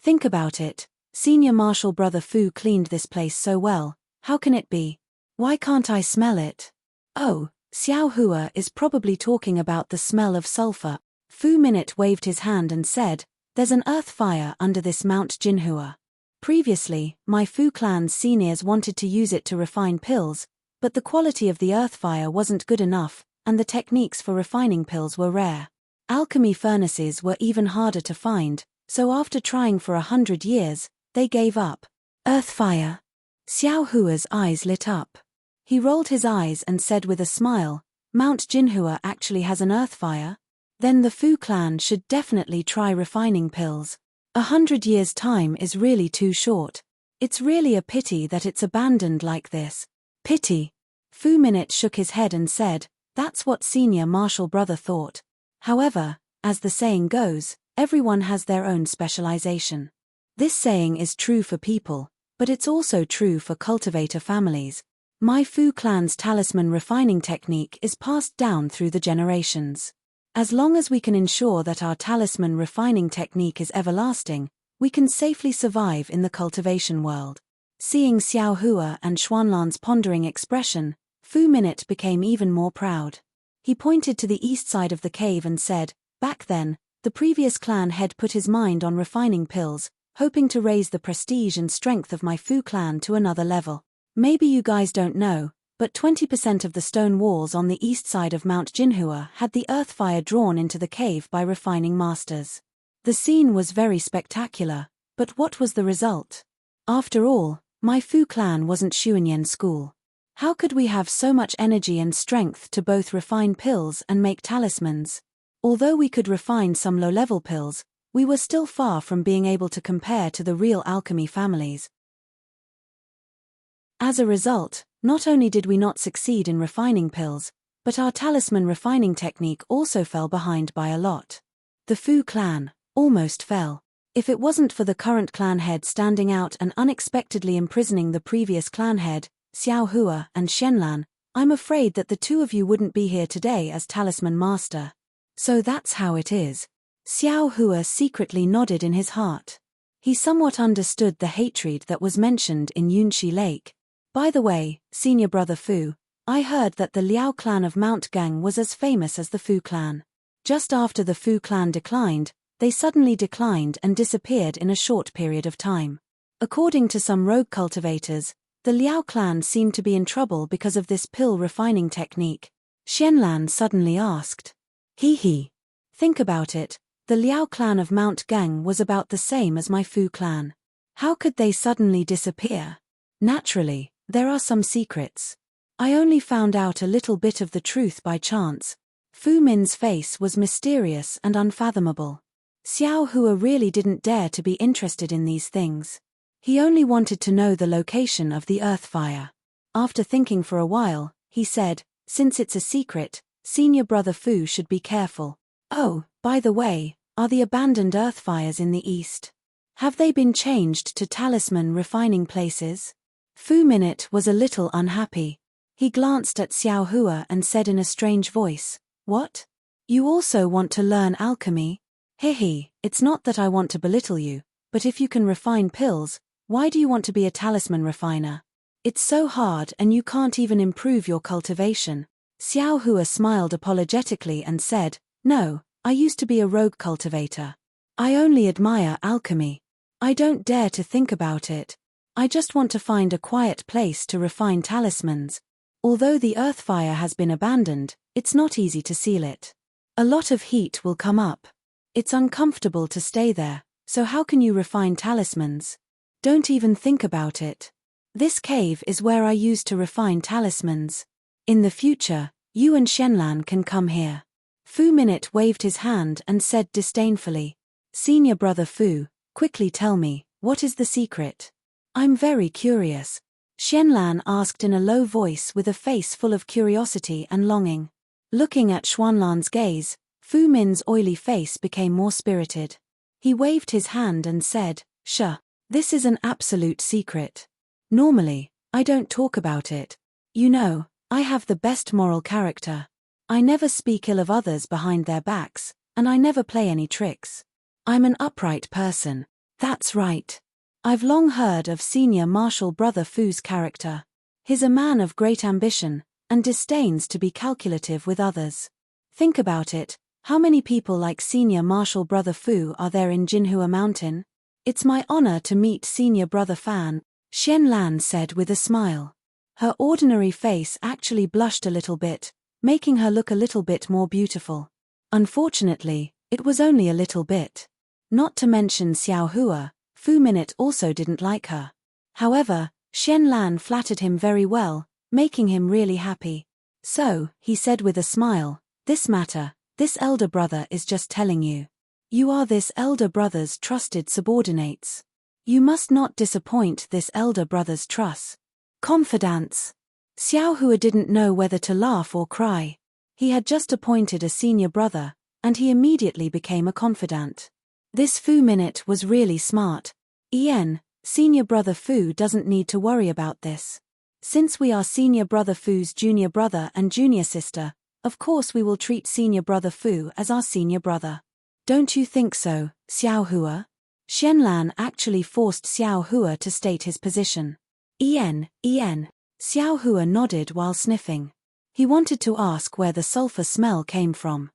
"Think about it. Senior martial brother Fu cleaned this place so well. How can it be? Why can't I smell it?" "Oh, Xiao Hua is probably talking about the smell of sulfur." Fu Minute waved his hand and said, "There's an earth fire under this Mount Jinhua. Previously, my Fu clan's seniors wanted to use it to refine pills, but the quality of the earth fire wasn't good enough, and the techniques for refining pills were rare. Alchemy furnaces were even harder to find, so after trying for 100 years, they gave up." "Earth fire?" Xiao Hua's eyes lit up. He rolled his eyes and said with a smile, "Mount Jinhua actually has an earth fire? Then the Fu clan should definitely try refining pills. 100 years' time is really too short. It's really a pity that it's abandoned like this." "Pity?" Fu Minute shook his head and said, "That's what senior martial brother thought. However, as the saying goes, everyone has their own specialization. This saying is true for people, but it's also true for cultivator families. My Fu clan's talisman refining technique is passed down through the generations. As long as we can ensure that our talisman refining technique is everlasting, we can safely survive in the cultivation world." Seeing Xiao Hua and Xuanlan's pondering expression, Fu Minute became even more proud. He pointed to the east side of the cave and said, "Back then, the previous clan head put his mind on refining pills, hoping to raise the prestige and strength of my Fu clan to another level. Maybe you guys don't know, but 20% of the stone walls on the east side of Mount Jinhua had the earth fire drawn into the cave by refining masters. The scene was very spectacular, but what was the result? After all, my Fu clan wasn't Xuanyan school. How could we have so much energy and strength to both refine pills and make talismans? Although we could refine some low-level pills, we were still far from being able to compare to the real alchemy families. As a result, not only did we not succeed in refining pills, but our talisman refining technique also fell behind by a lot. The Fu clan almost fell. If it wasn't for the current clan head standing out and unexpectedly imprisoning the previous clan head, Xiao Hua and Xianlan, I'm afraid that the two of you wouldn't be here today as talisman master. So that's how it is. Xiao Hua secretly nodded in his heart. He somewhat understood the hatred that was mentioned in Yunxi Lake. By the way, senior brother Fu, I heard that the Liao clan of Mount Gang was as famous as the Fu clan. Just after the Fu clan declined, they suddenly declined and disappeared in a short period of time. According to some rogue cultivators, the Liao clan seemed to be in trouble because of this pill refining technique. Xianlan suddenly asked. He. Think about it, the Liao clan of Mount Gang was about the same as my Fu clan. How could they suddenly disappear? Naturally, there are some secrets. I only found out a little bit of the truth by chance. Fu Min's face was mysterious and unfathomable. Xiao Hua really didn't dare to be interested in these things. He only wanted to know the location of the earth fire. After thinking for a while, he said, since it's a secret, senior brother Fu should be careful. Oh, by the way, are the abandoned earth fires in the east? Have they been changed to talisman refining places? Fu Minute was a little unhappy. He glanced at Xiao Hua and said in a strange voice, What? You also want to learn alchemy? Hehe, it's not that I want to belittle you, but if you can refine pills, why do you want to be a talisman refiner? It's so hard and you can't even improve your cultivation. Xiao Hua smiled apologetically and said, No, I used to be a rogue cultivator. I only admire alchemy. I don't dare to think about it. I just want to find a quiet place to refine talismans. Although the earth fire has been abandoned, it's not easy to seal it. A lot of heat will come up. It's uncomfortable to stay there, so how can you refine talismans? Don't even think about it. This cave is where I used to refine talismans. In the future, you and Shenlan can come here. Fu Minute waved his hand and said disdainfully, Senior brother Fu, quickly tell me, what is the secret? I'm very curious. Shenlan asked in a low voice with a face full of curiosity and longing. Looking at Xuanlan's gaze, Fu Min's oily face became more spirited. He waved his hand and said, This is an absolute secret. Normally, I don't talk about it. You know, I have the best moral character. I never speak ill of others behind their backs, and I never play any tricks. I'm an upright person. That's right. I've long heard of senior martial brother Fu's character. He's a man of great ambition, and disdains to be calculative with others. Think about it, how many people like senior martial brother Fu are there in Jinhua Mountain? It's my honor to meet senior brother Fan, Xianlan said with a smile. Her ordinary face actually blushed a little bit, making her look a little bit more beautiful. Unfortunately, it was only a little bit. Not to mention Xiao Hua, Fu Minute also didn't like her. However, Xianlan flattered him very well, making him really happy. So, he said with a smile, this elder brother is just telling you. You are this elder brother's trusted subordinates. You must not disappoint this elder brother's trust. Confidants. Xiao Hua didn't know whether to laugh or cry. He had just appointed a senior brother, and he immediately became a confidant. This Fu Minute was really smart. Senior brother Fu doesn't need to worry about this. Since we are senior brother Fu's junior brother and junior sister, of course we will treat senior brother Fu as our senior brother. Don't you think so, Xiao Hua? Xianlan actually forced Xiao Hua to state his position. Xiao Hua nodded while sniffing. He wanted to ask where the sulfur smell came from.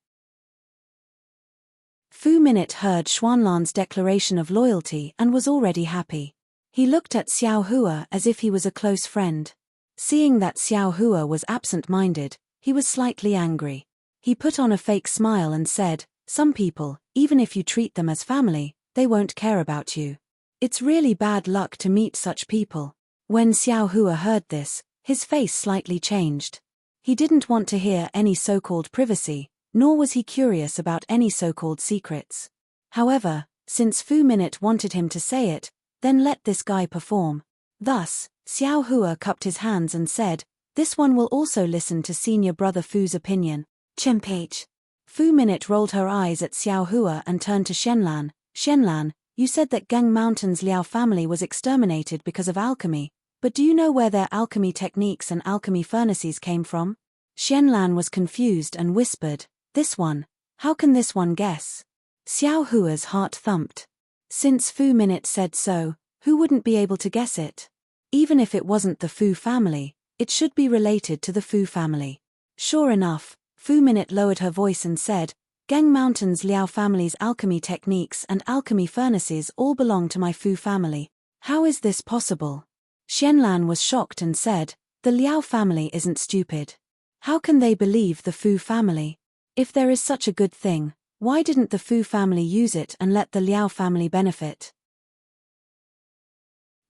Fu Minute heard Xuanlan's declaration of loyalty and was already happy. He looked at Xiao Hua as if he was a close friend. Seeing that Xiao Hua was absent-minded, he was slightly angry. He put on a fake smile and said, Some people, even if you treat them as family, they won't care about you. It's really bad luck to meet such people. When Xiao Hua heard this, his face slightly changed. He didn't want to hear any so-called privacy, nor was he curious about any so-called secrets. However, since Fu Minute wanted him to say it, then let this guy perform. Thus, Xiao Hua cupped his hands and said, This one will also listen to senior brother Fu's opinion. Chimpage. Fu Minute rolled her eyes at Xiao Hua and turned to Shenlan. Shenlan, you said that Gang Mountain's Liao family was exterminated because of alchemy, But do you know where their alchemy techniques and alchemy furnaces came from? Xianlan was confused and whispered, "This one. How can this one guess?" Xiao Hua's heart thumped. Since Fu Minute said so, who wouldn't be able to guess it? Even if it wasn't the Fu family, it should be related to the Fu family. Sure enough, Fu Minute lowered her voice and said, "Gang Mountain's Liao family's alchemy techniques and alchemy furnaces all belong to my Fu family. How is this possible?" Xianlan was shocked and said, "The Liao family isn't stupid. How can they believe the Fu family? If there is such a good thing, why didn't the Fu family use it and let the Liao family benefit?"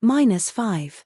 -5.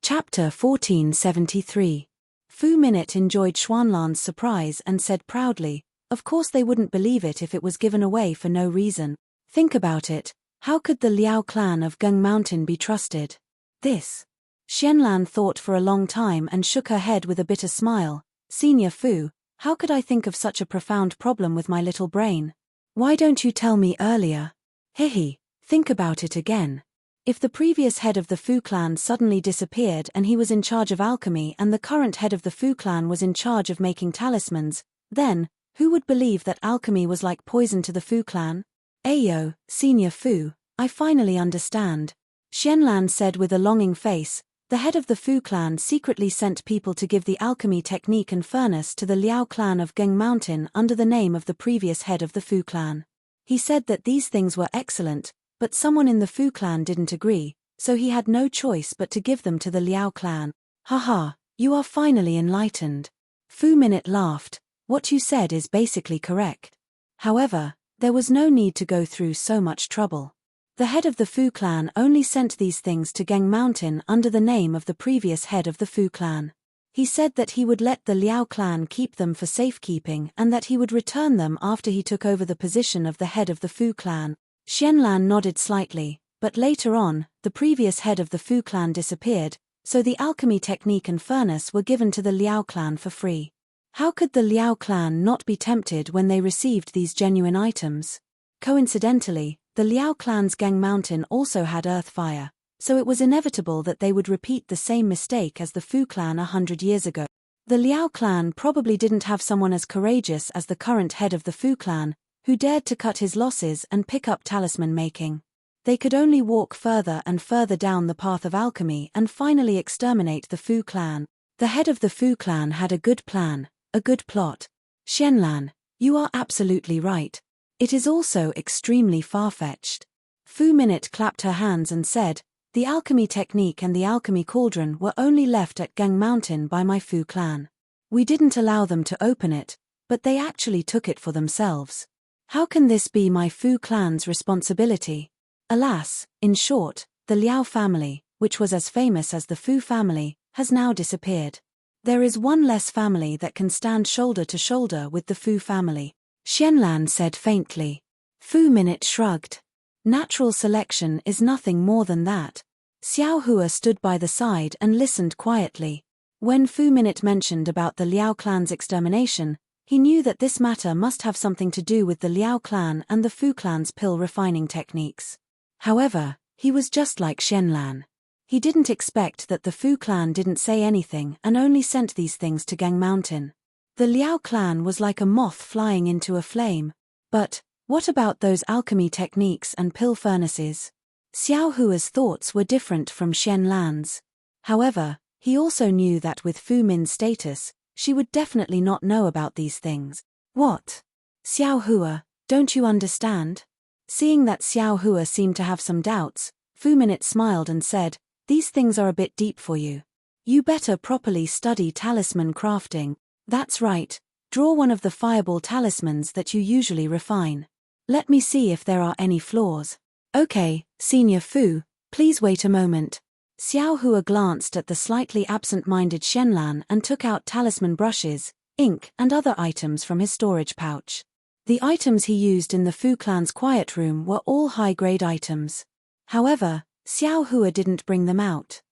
Chapter 1473. Fu Minute enjoyed Xuanlan's surprise and said proudly, "Of course they wouldn't believe it if it was given away for no reason. Think about it, how could the Liao clan of Gung Mountain be trusted? This." Xianlan thought for a long time and shook her head with a bitter smile. "Senior Fu, how could I think of such a profound problem with my little brain? Why don't you tell me earlier? Hihi, think about it again. If the previous head of the Fu clan suddenly disappeared and he was in charge of alchemy and the current head of the Fu clan was in charge of making talismans, then, who would believe that alchemy was like poison to the Fu clan?" "Ayo, Senior Fu, I finally understand," Xianlan said with a longing face. The head of the Fu clan secretly sent people to give the alchemy technique and furnace to the Liao clan of Geng Mountain under the name of the previous head of the Fu clan. He said that these things were excellent, but someone in the Fu clan didn't agree, so he had no choice but to give them to the Liao clan. "Haha, you are finally enlightened." Fu Minute laughed. "What you said is basically correct. However, there was no need to go through so much trouble. The head of the Fu clan only sent these things to Geng Mountain under the name of the previous head of the Fu clan. He said that he would let the Liao clan keep them for safekeeping and that he would return them after he took over the position of the head of the Fu clan." Xianlan nodded slightly, but later on, the previous head of the Fu clan disappeared, so the alchemy technique and furnace were given to the Liao clan for free. How could the Liao clan not be tempted when they received these genuine items? Coincidentally, the Liao clan's Gang Mountain also had earth fire, so it was inevitable that they would repeat the same mistake as the Fu clan 100 years ago. The Liao clan probably didn't have someone as courageous as the current head of the Fu clan, who dared to cut his losses and pick up talisman making. They could only walk further and further down the path of alchemy and finally exterminate the Fu clan. The head of the Fu clan had a good plan, a good plot. Xianlan, you are absolutely right. It is also extremely far-fetched. Fu Minute clapped her hands and said, "The alchemy technique and the alchemy cauldron were only left at Gang Mountain by my Fu clan. We didn't allow them to open it, but they actually took it for themselves. How can this be my Fu clan's responsibility?" Alas, in short, the Liao family, which was as famous as the Fu family, has now disappeared. There is one less family that can stand shoulder to shoulder with the Fu family, Xianlan said faintly. Fu Minute shrugged. Natural selection is nothing more than that. Xiao Hua stood by the side and listened quietly. When Fu Minute mentioned about the Liao clan's extermination, he knew that this matter must have something to do with the Liao clan and the Fu clan's pill refining techniques. However, he was just like Xianlan. He didn't expect that the Fu clan didn't say anything and only sent these things to Gang Mountain. The Liao clan was like a moth flying into a flame. But, what about those alchemy techniques and pill furnaces? Xiao Hua's thoughts were different from Xianlan's. However, he also knew that with Fu Min's status, she would definitely not know about these things. "What? Xiao Hua, don't you understand?" Seeing that Xiao Hua seemed to have some doubts, Fu Minute smiled and said, "These things are a bit deep for you. You better properly study talisman crafting. That's right, draw one of the fireball talismans that you usually refine. Let me see if there are any flaws." "Okay, Senior Fu, please wait a moment." Xiao Hua glanced at the slightly absent-minded Xianlan and took out talisman brushes, ink and other items from his storage pouch. The items he used in the Fu clan's quiet room were all high-grade items. However, Xiao Hua didn't bring them out.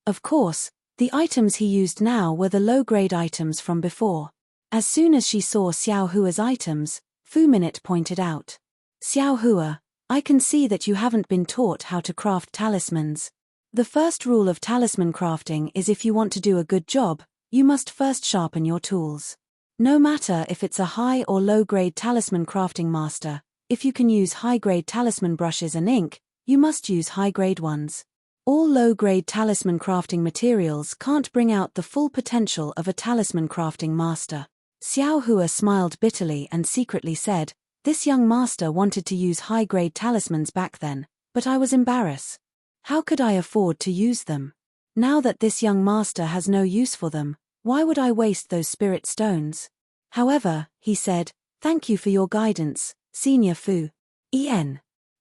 Of course, the items he used now were the low-grade items from before. As soon as she saw Xiao Hua's items, Fu Minute pointed out, Xiao Hua, I can see that you haven't been taught how to craft talismans. The first rule of talisman crafting is if you want to do a good job, you must first sharpen your tools. No matter if it's a high or low-grade talisman crafting master, if you can use high-grade talisman brushes and ink, you must use high-grade ones. All low-grade talisman crafting materials can't bring out the full potential of a talisman crafting master. Xiao Hua smiled bitterly and secretly said, "This young master wanted to use high-grade talismans back then, but I was embarrassed. How could I afford to use them? Now that this young master has no use for them, why would I waste those spirit stones? However," he said, "thank you for your guidance, Senior Fu."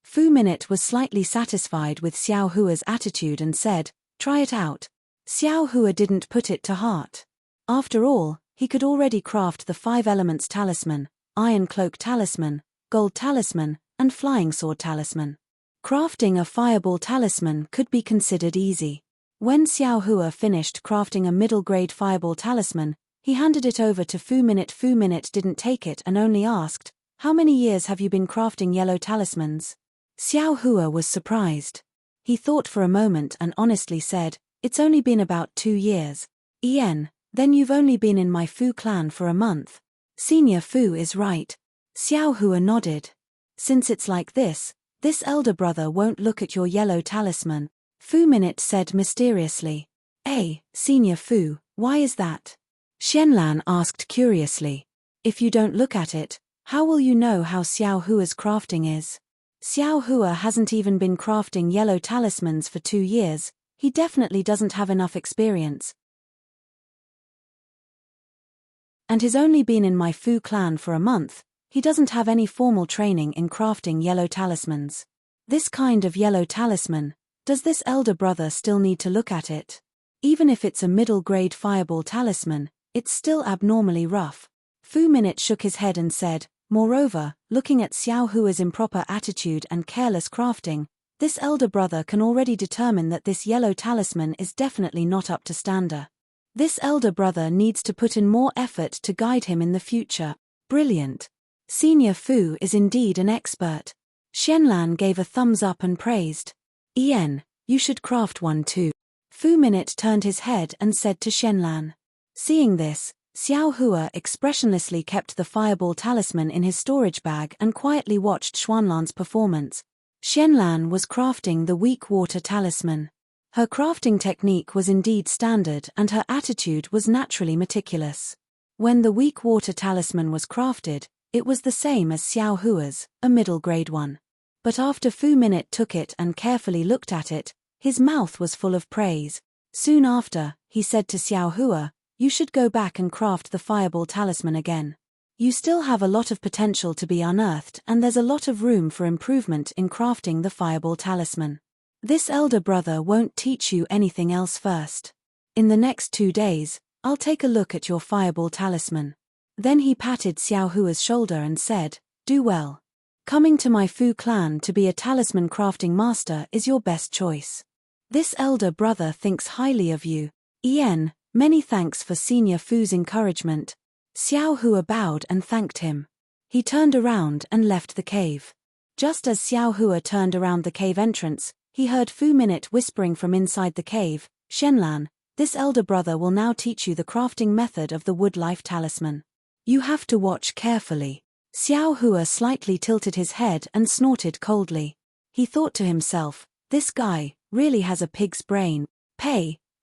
Fu Minute was slightly satisfied with Xiao Hua's attitude and said, "Try it out." Xiao Hua didn't put it to heart. After all, he could already craft the 5 elements talisman, iron cloak talisman, gold talisman, and flying sword talisman. Crafting a fireball talisman could be considered easy. When Xiao Hua finished crafting a middle-grade fireball talisman, he handed it over to Fu Minute. Fu Minute didn't take it and only asked, "How many years have you been crafting yellow talismans?" Xiao Hua was surprised. He thought for a moment and honestly said, "It's only been about 2 years. Then you've only been in my Fu clan for a month." Senior Fu is right. Xiao Hua nodded. "Since it's like this elder brother won't look at your yellow talisman," Fu Minute said mysteriously. Senior Fu, why is that?" Xianlan asked curiously. "If you don't look at it, how will you know how Xiao Hua's crafting is? Xiao Hua hasn't even been crafting yellow talismans for 2 years, he definitely doesn't have enough experience. And has only been in my Fu clan for a month, he doesn't have any formal training in crafting yellow talismans. This kind of yellow talisman, does this elder brother still need to look at it? Even if it's a middle-grade fireball talisman, it's still abnormally rough." Fu Minute shook his head and said, "Moreover, looking at Xiao Hua's improper attitude and careless crafting, this elder brother can already determine that this yellow talisman is definitely not up to standard. This elder brother needs to put in more effort to guide him in the future." Brilliant. Senior Fu is indeed an expert. Xianlan gave a thumbs up and praised. You should craft one too." Fu Minute turned his head and said to Xianlan. Seeing this, Xiao Hua expressionlessly kept the fireball talisman in his storage bag and quietly watched Xuanlan's performance. Xianlan was crafting the weak water talisman. Her crafting technique was indeed standard and her attitude was naturally meticulous. When the weak water talisman was crafted, it was the same as Xiao Hua's, a middle-grade one. But after Fu Minute took it and carefully looked at it, his mouth was full of praise. Soon after, he said to Xiao Hua, "You should go back and craft the fireball talisman again. You still have a lot of potential to be unearthed and there's a lot of room for improvement in crafting the fireball talisman. This elder brother won't teach you anything else first. In the next 2 days, I'll take a look at your fireball talisman." Then he patted Xiao Hua's shoulder and said, "Do well. Coming to my Fu clan to be a talisman crafting master is your best choice. This elder brother thinks highly of you." Many thanks for Senior Fu's encouragement. Xiao Hua bowed and thanked him. He turned around and left the cave. Just as Xiao Hua turned around the cave entrance, he heard Fu Minute whispering from inside the cave, "Xianlan, this elder brother will now teach you the crafting method of the wood life talisman. You have to watch carefully." Xiao Hua slightly tilted his head and snorted coldly. He thought to himself, this guy really has a pig's brain.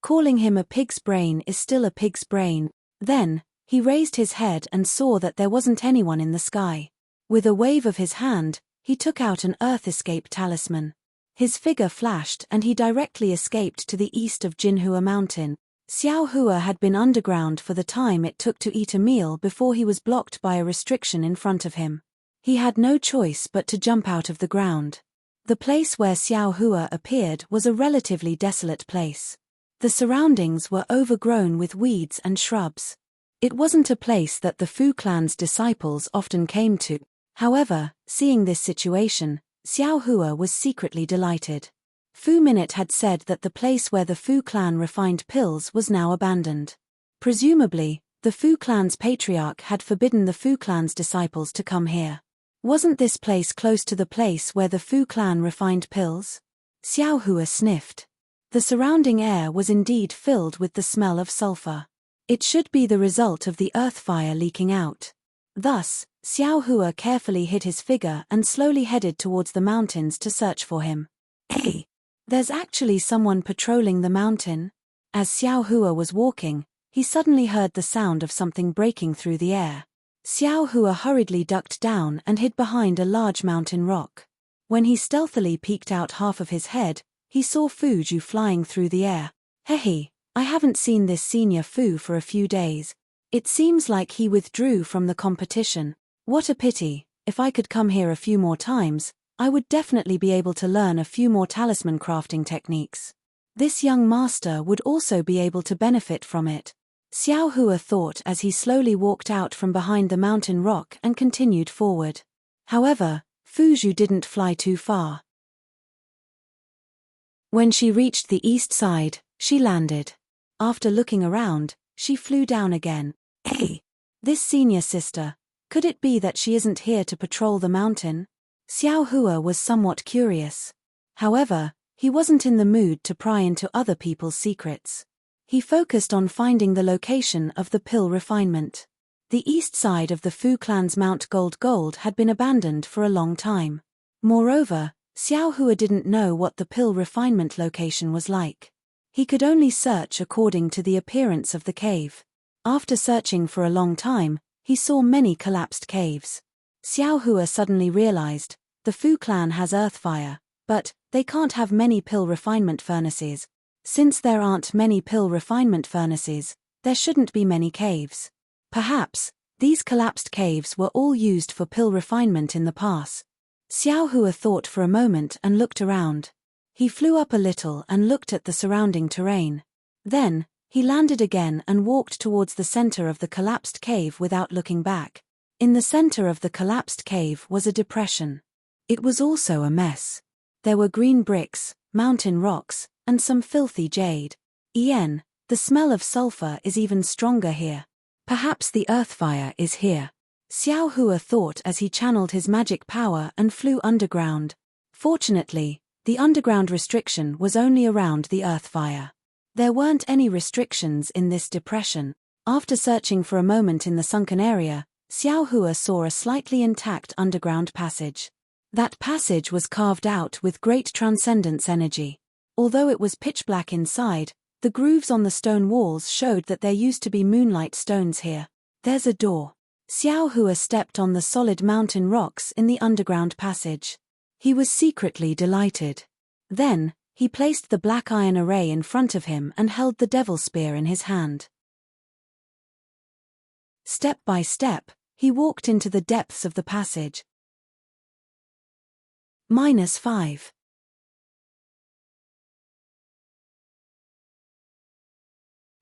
Calling him a pig's brain is still a pig's brain. Then, he raised his head and saw that there wasn't anyone in the sky. With a wave of his hand, he took out an earth escape talisman. His figure flashed and he directly escaped to the east of Jinhua Mountain. Xiao Hua had been underground for the time it took to eat a meal before he was blocked by a restriction in front of him. He had no choice but to jump out of the ground. The place where Xiao Hua appeared was a relatively desolate place. The surroundings were overgrown with weeds and shrubs. It wasn't a place that the Fu clan's disciples often came to. However, seeing this situation, Xiao Hua was secretly delighted. Fu Minute had said that the place where the Fu clan refined pills was now abandoned. Presumably, the Fu clan's patriarch had forbidden the Fu clan's disciples to come here. Wasn't this place close to the place where the Fu clan refined pills? Xiao Hua sniffed. The surrounding air was indeed filled with the smell of sulfur. It should be the result of the earth fire leaking out. Thus, Xiao Hua carefully hid his figure and slowly headed towards the mountains to search for him. Hey! There's actually someone patrolling the mountain. As Xiao Hua was walking, he suddenly heard the sound of something breaking through the air. Xiao Hua hurriedly ducked down and hid behind a large mountain rock. When he stealthily peeked out half of his head, he saw Fu Ju flying through the air. Hey, I haven't seen this senior Fu for a few days. It seems like he withdrew from the competition. What a pity. If I could come here a few more times, I would definitely be able to learn a few more talisman crafting techniques. This young master would also be able to benefit from it. Xiao Hua thought as he slowly walked out from behind the mountain rock and continued forward. However, Fu Ju didn't fly too far. When she reached the east side, she landed. After looking around, she flew down again. Hey! This senior sister, could it be that she isn't here to patrol the mountain? Xiao Hua was somewhat curious. However, he wasn't in the mood to pry into other people's secrets. He focused on finding the location of the pill refinement. The east side of the Fu clan's Mount Gold had been abandoned for a long time. Moreover, Xiao Hua didn't know what the pill refinement location was like. He could only search according to the appearance of the cave. After searching for a long time, he saw many collapsed caves. Xiao Hua suddenly realized, the Fu clan has earth fire, but they can't have many pill refinement furnaces. Since there aren't many pill refinement furnaces, there shouldn't be many caves. Perhaps, these collapsed caves were all used for pill refinement in the past. Xiao Hua thought for a moment and looked around. He flew up a little and looked at the surrounding terrain. Then, he landed again and walked towards the center of the collapsed cave without looking back. In the center of the collapsed cave was a depression. It was also a mess. There were green bricks, mountain rocks, and some filthy jade. The smell of sulfur is even stronger here. Perhaps the earth fire is here. Xiao Hua thought as he channeled his magic power and flew underground. Fortunately, the underground restriction was only around the earth fire. There weren't any restrictions in this depression. After searching for a moment in the sunken area, Xiao Hua saw a slightly intact underground passage. That passage was carved out with great transcendence energy. Although it was pitch black inside, the grooves on the stone walls showed that there used to be moonlight stones here. There's a door. Xiao Hua stepped on the solid mountain rocks in the underground passage. He was secretly delighted. Then, he placed the black iron array in front of him and held the devil spear in his hand. Step by step, he walked into the depths of the passage. -5.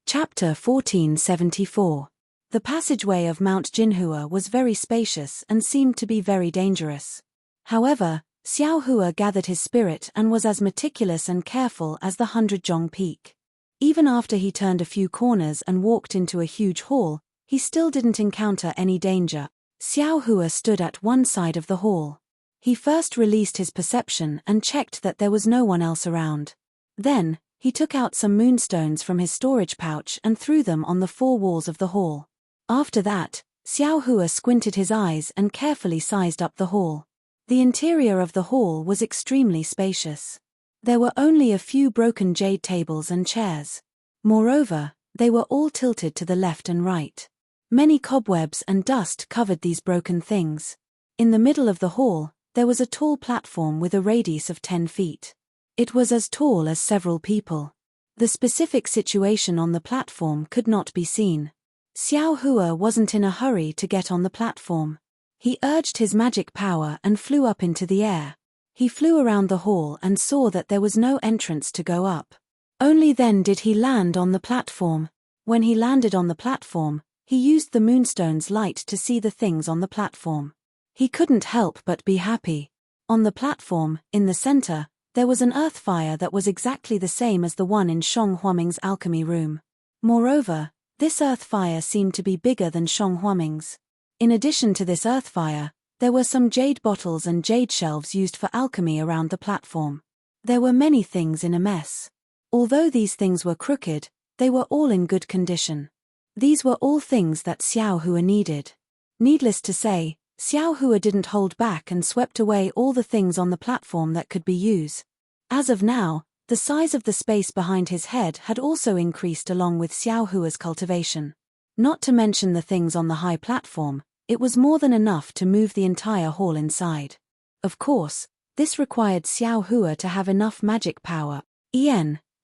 Chapter 1474. The passageway of Mount Jinhua was very spacious and seemed to be very dangerous. However, Xiao Hua gathered his spirit and was as meticulous and careful as the 100-jong peak. Even after he turned a few corners and walked into a huge hall, he still didn't encounter any danger. Xiao Hua stood at one side of the hall. He first released his perception and checked that there was no one else around. Then, he took out some moonstones from his storage pouch and threw them on the four walls of the hall. After that, Xiao Hua squinted his eyes and carefully sized up the hall. The interior of the hall was extremely spacious. There were only a few broken jade tables and chairs. Moreover, they were all tilted to the left and right. Many cobwebs and dust covered these broken things. In the middle of the hall, there was a tall platform with a radius of 10 feet. It was as tall as several people. The specific situation on the platform could not be seen. Xiao Hua wasn't in a hurry to get on the platform. He urged his magic power and flew up into the air. He flew around the hall and saw that there was no entrance to go up. Only then did he land on the platform. When he landed on the platform, he used the moonstone's light to see the things on the platform. He couldn't help but be happy. On the platform, in the center, there was an earth fire that was exactly the same as the one in Shong Huaming's alchemy room. Moreover, this earth fire seemed to be bigger than Shong Huaming's. In addition to this earth fire, There were some jade bottles and jade shelves used for alchemy around the platform. There were many things in a mess. Although these things were crooked, they were all in good condition. These were all things that Xiao Hua needed. Needless to say, Xiao Hua didn't hold back and swept away all the things on the platform that could be used. As of now, the size of the space behind his head had also increased along with Xiao Hua's cultivation. Not to mention the things on the high platform, it was more than enough to move the entire hall inside. Of course, this required Xiao Hua to have enough magic power.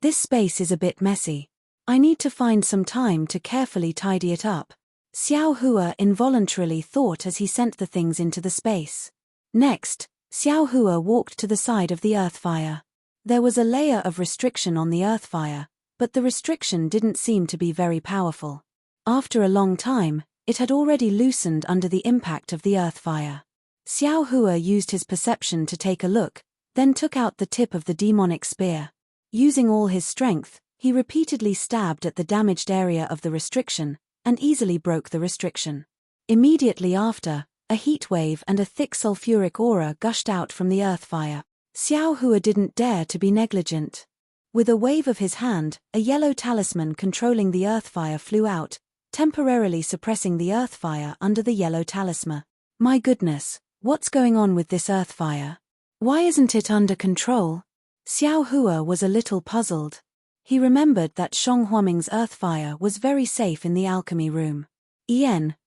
This space is a bit messy. I need to find some time to carefully tidy it up. Xiao Hua involuntarily thought as he sent the things into the space. Next, Xiao Hua walked to the side of the earth fire. There was a layer of restriction on the earth fire, but the restriction didn't seem to be very powerful. After a long time, it had already loosened under the impact of the earth fire. Xiao Hua used his perception to take a look, then took out the tip of the demonic spear. Using all his strength, he repeatedly stabbed at the damaged area of the restriction, and easily broke the restriction. Immediately after, a heat wave and a thick sulfuric aura gushed out from the earth fire. Xiao Hua didn't dare to be negligent. With a wave of his hand, a yellow talisman controlling the earth fire flew out, temporarily suppressing the earth fire under the yellow talisman. My goodness, what's going on with this earth fire? Why isn't it under control? Xiao Hua was a little puzzled. He remembered that Shang Huaming's earth fire was very safe in the alchemy room.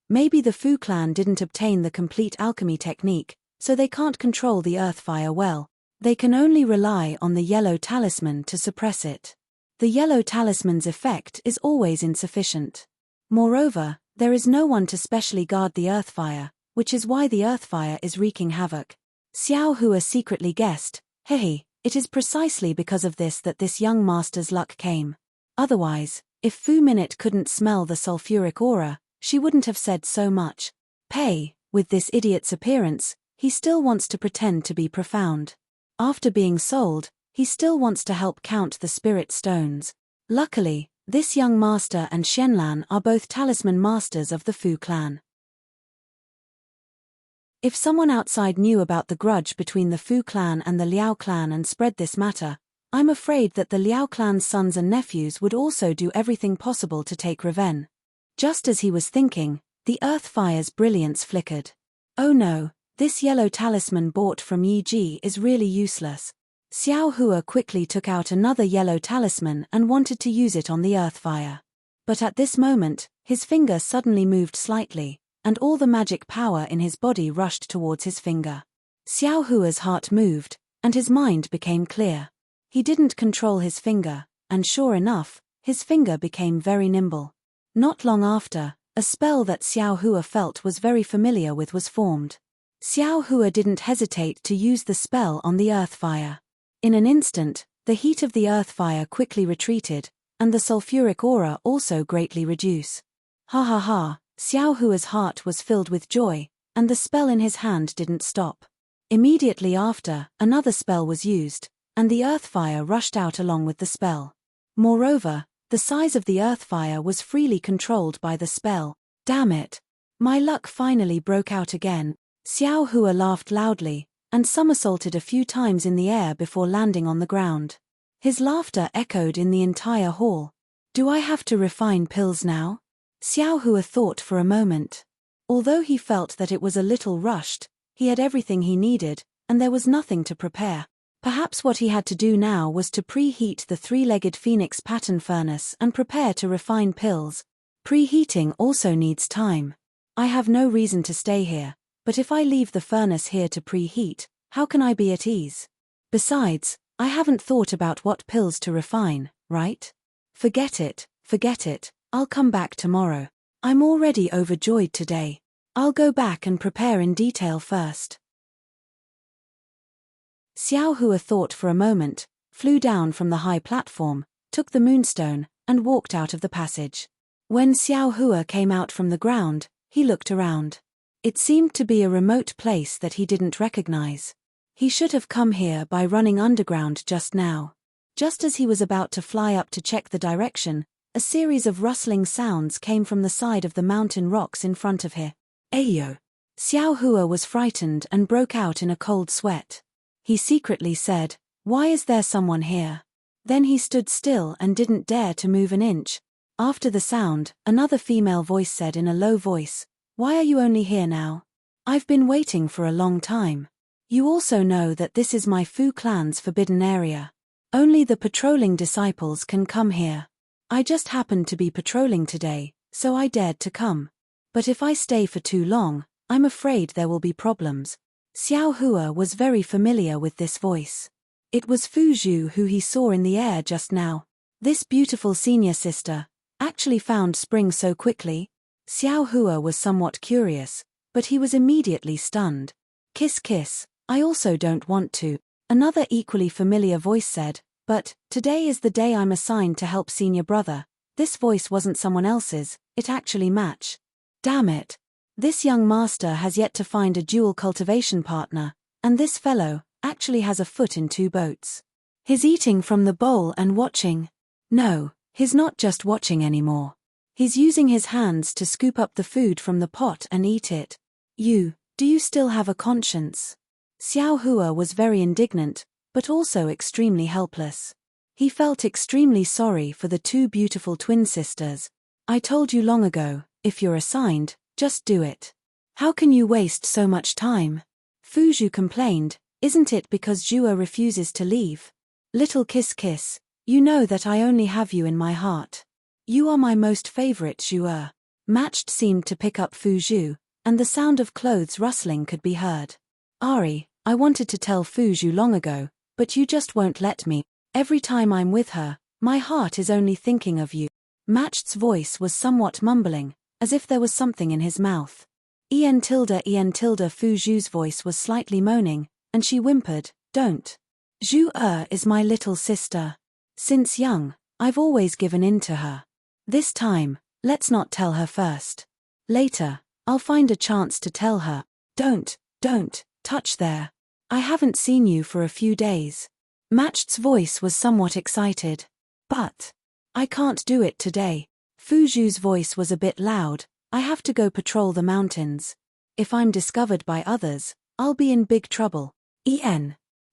Maybe the Fu clan didn't obtain the complete alchemy technique, so they can't control the earth fire well. They can only rely on the yellow talisman to suppress it. The yellow talisman's effect is always insufficient. Moreover, there is no one to specially guard the earth fire, which is why the earth fire is wreaking havoc. Xiao Hua secretly guessed, hey, it is precisely because of this that this young master's luck came. Otherwise, if Fu Minute couldn't smell the sulfuric aura, she wouldn't have said so much. With this idiot's appearance, he still wants to pretend to be profound. After being sold, he still wants to help count the spirit stones. Luckily, this young master and Shenlan are both talisman masters of the Fu clan. If someone outside knew about the grudge between the Fu clan and the Liao clan and spread this matter, I'm afraid that the Liao clan's sons and nephews would also do everything possible to take revenge. Just as he was thinking, the earth fire's brilliance flickered. Oh no, this yellow talisman bought from Yi Ji is really useless. Xiao Hua quickly took out another yellow talisman and wanted to use it on the earth fire. But at this moment, his finger suddenly moved slightly, and all the magic power in his body rushed towards his finger. Xiao Hua's heart moved, and his mind became clear. He didn't control his finger, and sure enough, his finger became very nimble. Not long after, a spell that Xiao Hua felt was very familiar with was formed. Xiao Hua didn't hesitate to use the spell on the earth fire. In an instant, the heat of the earth fire quickly retreated, and the sulfuric aura also greatly reduced. Ha ha ha, Xiao Hua's heart was filled with joy, and the spell in his hand didn't stop. Immediately after, another spell was used, and the earth fire rushed out along with the spell. Moreover, the size of the earth fire was freely controlled by the spell. Damn it! My luck finally broke out again. Xiao Hua laughed loudly, and somersaulted a few times in the air before landing on the ground. His laughter echoed in the entire hall. Do I have to refine pills now? Xiao Hua thought for a moment. Although he felt that it was a little rushed, he had everything he needed, and there was nothing to prepare. Perhaps what he had to do now was to preheat the three-legged phoenix pattern furnace and prepare to refine pills. Preheating also needs time. I have no reason to stay here, but if I leave the furnace here to preheat, how can I be at ease? Besides, I haven't thought about what pills to refine, right? Forget it, I'll come back tomorrow. I'm already overjoyed today. I'll go back and prepare in detail first. Xiao Hua thought for a moment, flew down from the high platform, took the moonstone, and walked out of the passage. When Xiao Hua came out from the ground, he looked around. It seemed to be a remote place that he didn't recognize. He should have come here by running underground just now. Just as he was about to fly up to check the direction, a series of rustling sounds came from the side of the mountain rocks in front of him. Ayo! Xiao Hua was frightened and broke out in a cold sweat. He secretly said, "Why is there someone here?" Then he stood still and didn't dare to move an inch. After the sound, another female voice said in a low voice, "Why are you only here now? I've been waiting for a long time. You also know that this is my Fu clan's forbidden area. Only the patrolling disciples can come here. I just happened to be patrolling today, so I dared to come. But if I stay for too long, I'm afraid there will be problems." Xiao Hua was very familiar with this voice. It was Fu Zhu who he saw in the air just now. This beautiful senior sister actually found spring so quickly? Xiao Hua was somewhat curious, but he was immediately stunned. "Kiss kiss, I also don't want to," another equally familiar voice said, "but today is the day I'm assigned to help senior brother." This voice wasn't someone else's, it actually matched. Damn it. This young master has yet to find a dual cultivation partner, and this fellow actually has a foot in two boats. He's eating from the bowl and watching. No, he's not just watching anymore. He's using his hands to scoop up the food from the pot and eat it. Do you still have a conscience? Xiao Hua was very indignant, but also extremely helpless. He felt extremely sorry for the two beautiful twin sisters. "I told you long ago, if you're assigned, just do it. How can you waste so much time?" Fu Zhu complained, "Isn't it because Zhua refuses to leave? Little kiss kiss, you know that I only have you in my heart. You are my most favorite Zhua." Matched seemed to pick up Fu Zhu, and the sound of clothes rustling could be heard. "Ari, I wanted to tell Fu Zhu long ago, but you just won't let me. Every time I'm with her, my heart is only thinking of you." Matched's voice was somewhat mumbling, as if there was something in his mouth. En tilde Fu Zhu's voice was slightly moaning, and she whimpered, "Don't. Zhu is my little sister. Since young, I've always given in to her. This time, let's not tell her first. Later, I'll find a chance to tell her. Don't touch there. I haven't seen you for a few days." Matched's voice was somewhat excited. "But I can't do it today." Fu Zhu's voice was a bit loud. "I have to go patrol the mountains. If I'm discovered by others, I'll be in big trouble."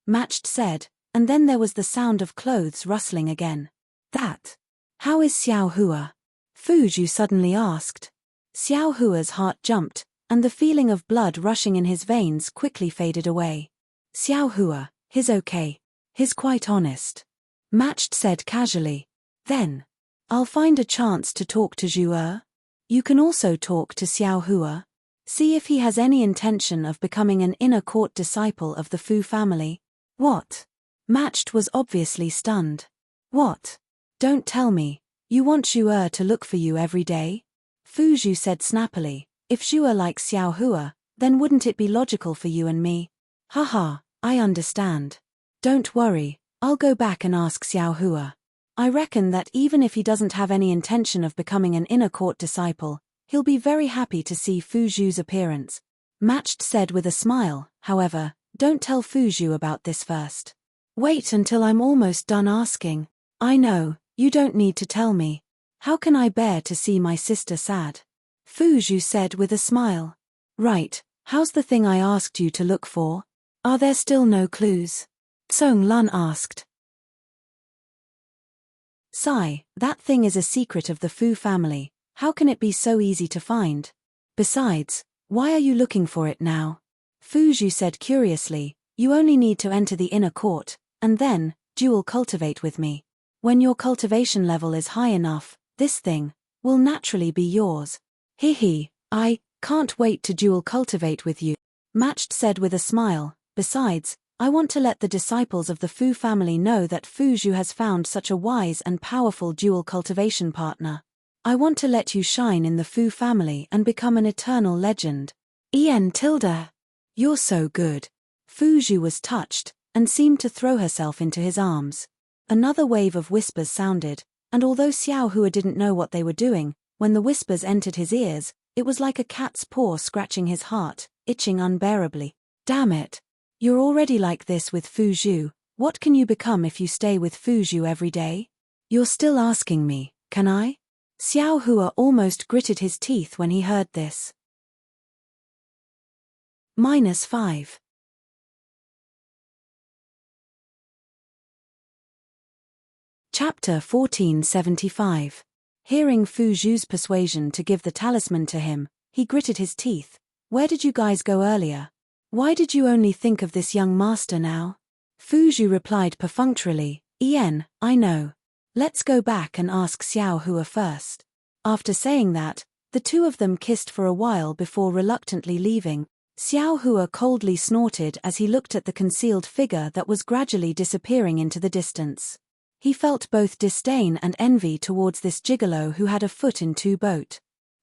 Matched said, and then there was the sound of clothes rustling again. How is Xiao Hua?" Fu Zhu suddenly asked. Xiao Hua's heart jumped, and the feeling of blood rushing in his veins quickly faded away. "Xiao Hua, he's okay. He's quite honest," Matched said casually. "Then I'll find a chance to talk to Zhu. You can also talk to Xiao Hua. See if he has any intention of becoming an inner court disciple of the Fu family." "What?" Matched was obviously stunned. "What? Don't tell me. You want Zhu to look for you every day?" Fu Zhu said snappily, "If Zhu likes Xiao Hua, then wouldn't it be logical for you and me?" "Haha, I understand. Don't worry, I'll go back and ask Xiao Hua. I reckon that even if he doesn't have any intention of becoming an inner court disciple, he'll be very happy to see Fu Zhu's appearance." Matched said with a smile, "However, don't tell Fu Zhu about this first. Wait until I'm almost done asking." "I know, you don't need to tell me. How can I bear to see my sister sad?" Fu Zhu said with a smile. "Right, how's the thing I asked you to look for? Are there still no clues?" Song Lun asked. "Sigh, that thing is a secret of the Fu family. How can it be so easy to find? Besides, why are you looking for it now?" Fu Zhu said curiously, "You only need to enter the inner court, and then, dual cultivate with me. When your cultivation level is high enough, this thing will naturally be yours." I can't wait to dual cultivate with you," Matched said with a smile. "Besides, I want to let the disciples of the Fu family know that Fu Zhu has found such a wise and powerful dual cultivation partner. I want to let you shine in the Fu family and become an eternal legend." You're so good." Fu Zhu was touched, and seemed to throw herself into his arms. Another wave of whispers sounded, and although Xiao Hua didn't know what they were doing, when the whispers entered his ears, it was like a cat's paw scratching his heart, itching unbearably. "Damn it. You're already like this with Fu Zhu. What can you become if you stay with Fu Zhu every day? You're still asking me, can I?" Xiao Hua almost gritted his teeth when he heard this. -5. Chapter 1475. Hearing Fu Zhu's persuasion to give the talisman to him, he gritted his teeth. Where did you guys go earlier? Why did you only think of this young master now? Fu Zhu replied perfunctorily, I know. Let's go back and ask Xiao Hua first. After saying that, the two of them kissed for a while before reluctantly leaving. Xiao Hua coldly snorted as he looked at the concealed figure that was gradually disappearing into the distance. He felt both disdain and envy towards this gigolo who had a foot in two boat.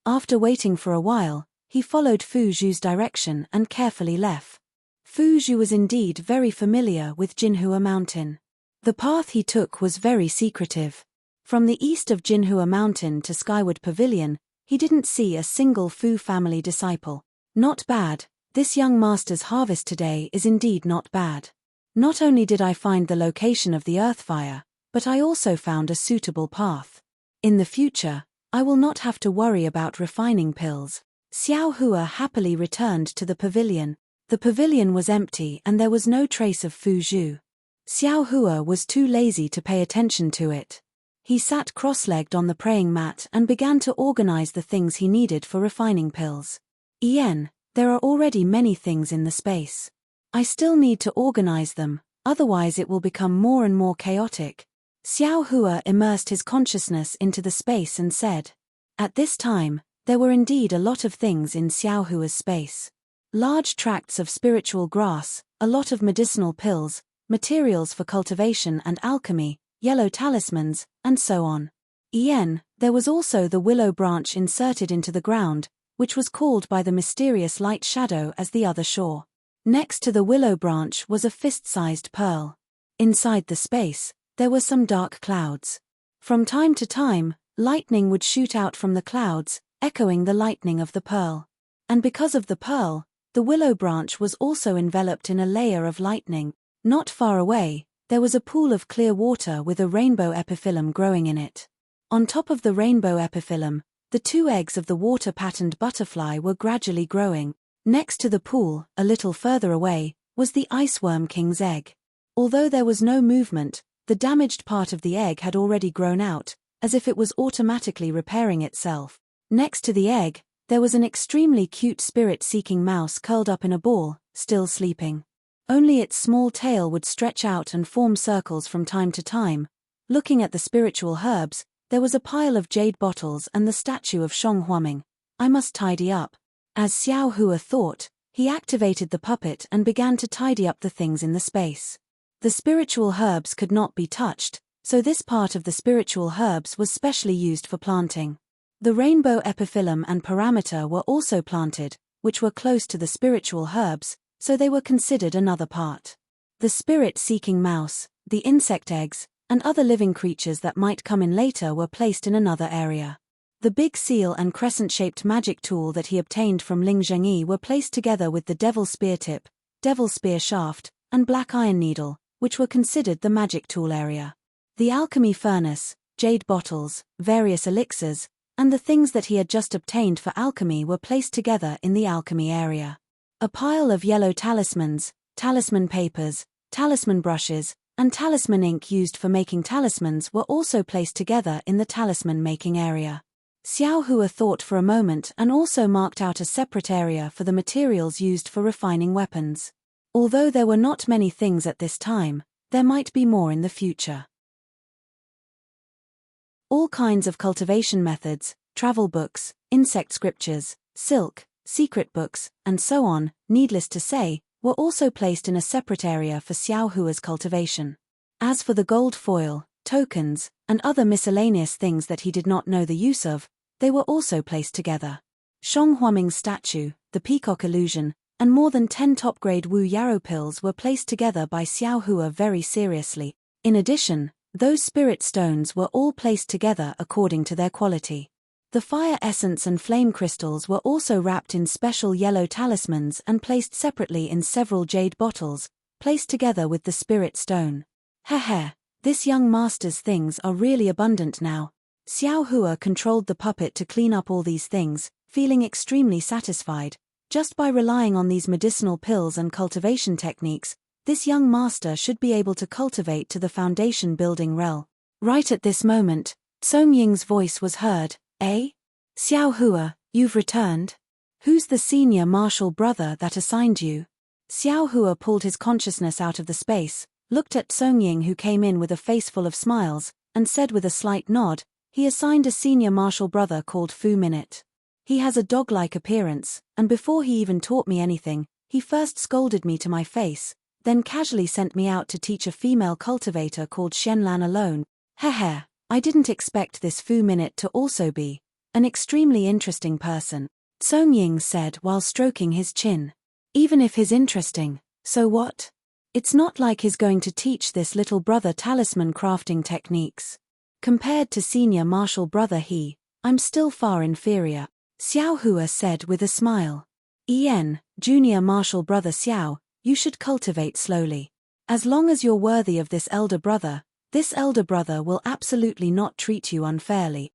After waiting for a while, he followed Fu Zhu's direction and carefully left. Fu Zhu was indeed very familiar with Jinhua Mountain. The path he took was very secretive. From the east of Jinhua Mountain to Skyward Pavilion, he didn't see a single Fu family disciple. Not bad, this young master's harvest today is indeed not bad. Not only did I find the location of the Earthfire, but I also found a suitable path. In the future, I will not have to worry about refining pills. Xiao Hua happily returned to the pavilion. The pavilion was empty and there was no trace of Fu Zhu. Xiao Hua was too lazy to pay attention to it. He sat cross-legged on the praying mat and began to organize the things he needed for refining pills. There are already many things in the space. I still need to organize them, otherwise it will become more and more chaotic. Xiao Hua immersed his consciousness into the space and said. At this time, there were indeed a lot of things in Xiao Hua's space. Large tracts of spiritual grass, a lot of medicinal pills, materials for cultivation and alchemy, yellow talismans, and so on. There was also the willow branch inserted into the ground, which was called by the mysterious light shadow as the other shore. Next to the willow branch was a fist-sized pearl. Inside the space, there were some dark clouds. From time to time, lightning would shoot out from the clouds, echoing the lightning of the pearl. And because of the pearl, the willow branch was also enveloped in a layer of lightning. Not far away, there was a pool of clear water with a rainbow epiphyllum growing in it. On top of the rainbow epiphyllum, the two eggs of the water-patterned butterfly were gradually growing. Next to the pool, a little further away, was the iceworm king's egg. Although there was no movement, the damaged part of the egg had already grown out, as if it was automatically repairing itself. Next to the egg, there was an extremely cute spirit-seeking mouse curled up in a ball, still sleeping. Only its small tail would stretch out and form circles from time to time. Looking at the spiritual herbs, there was a pile of jade bottles and the statue of Shong Huaming. I must tidy up. As Xiao Hua thought, he activated the puppet and began to tidy up the things in the space. The spiritual herbs could not be touched, so this part of the spiritual herbs was specially used for planting. The rainbow epiphyllum and parameter were also planted, which were close to the spiritual herbs, so they were considered another part. The spirit-seeking mouse, the insect eggs, and other living creatures that might come in later were placed in another area. The big seal and crescent-shaped magic tool that he obtained from Ling Zhengyi were placed together with the devil spear tip, devil spear shaft, and black iron needle, which were considered the magic tool area. The alchemy furnace, jade bottles, various elixirs, and the things that he had just obtained for alchemy were placed together in the alchemy area. A pile of yellow talismans, talisman papers, talisman brushes, and talisman ink used for making talismans were also placed together in the talisman making area. Xiao Hua thought for a moment and also marked out a separate area for the materials used for refining weapons. Although there were not many things at this time, there might be more in the future. All kinds of cultivation methods, travel books, insect scriptures, silk, secret books, and so on, needless to say, were also placed in a separate area for Xiao Hua's cultivation. As for the gold foil, tokens, and other miscellaneous things that he did not know the use of, they were also placed together. Shong Huaming's statue, the peacock illusion, and more than 10 top-grade Wu Yarrow pills were placed together by Xiao Hua very seriously. In addition, those spirit stones were all placed together according to their quality. The fire essence and flame crystals were also wrapped in special yellow talismans and placed separately in several jade bottles, placed together with the spirit stone. Heh, this young master's things are really abundant now. Xiao Hua controlled the puppet to clean up all these things, feeling extremely satisfied. Just by relying on these medicinal pills and cultivation techniques, this young master should be able to cultivate to the foundation building realm. Right at this moment, Song Ying's voice was heard. Eh? Xiao Hua, you've returned? Who's the senior martial brother that assigned you? Xiao Hua pulled his consciousness out of the space, looked at Song Ying who came in with a face full of smiles, and said with a slight nod, he assigned a senior martial brother called Fu Minute. He has a dog-like appearance, and before he even taught me anything, he first scolded me to my face, then casually sent me out to teach a female cultivator called Shenlan alone. Heh, I didn't expect this Fu Minute to also be an extremely interesting person, Song Ying said while stroking his chin. Even if he's interesting, so what? It's not like he's going to teach this little brother talisman crafting techniques. Compared to senior martial brother I'm still far inferior, Xiao Hua said with a smile. Junior martial brother Xiao, you should cultivate slowly. As long as you're worthy of this elder brother will absolutely not treat you unfairly.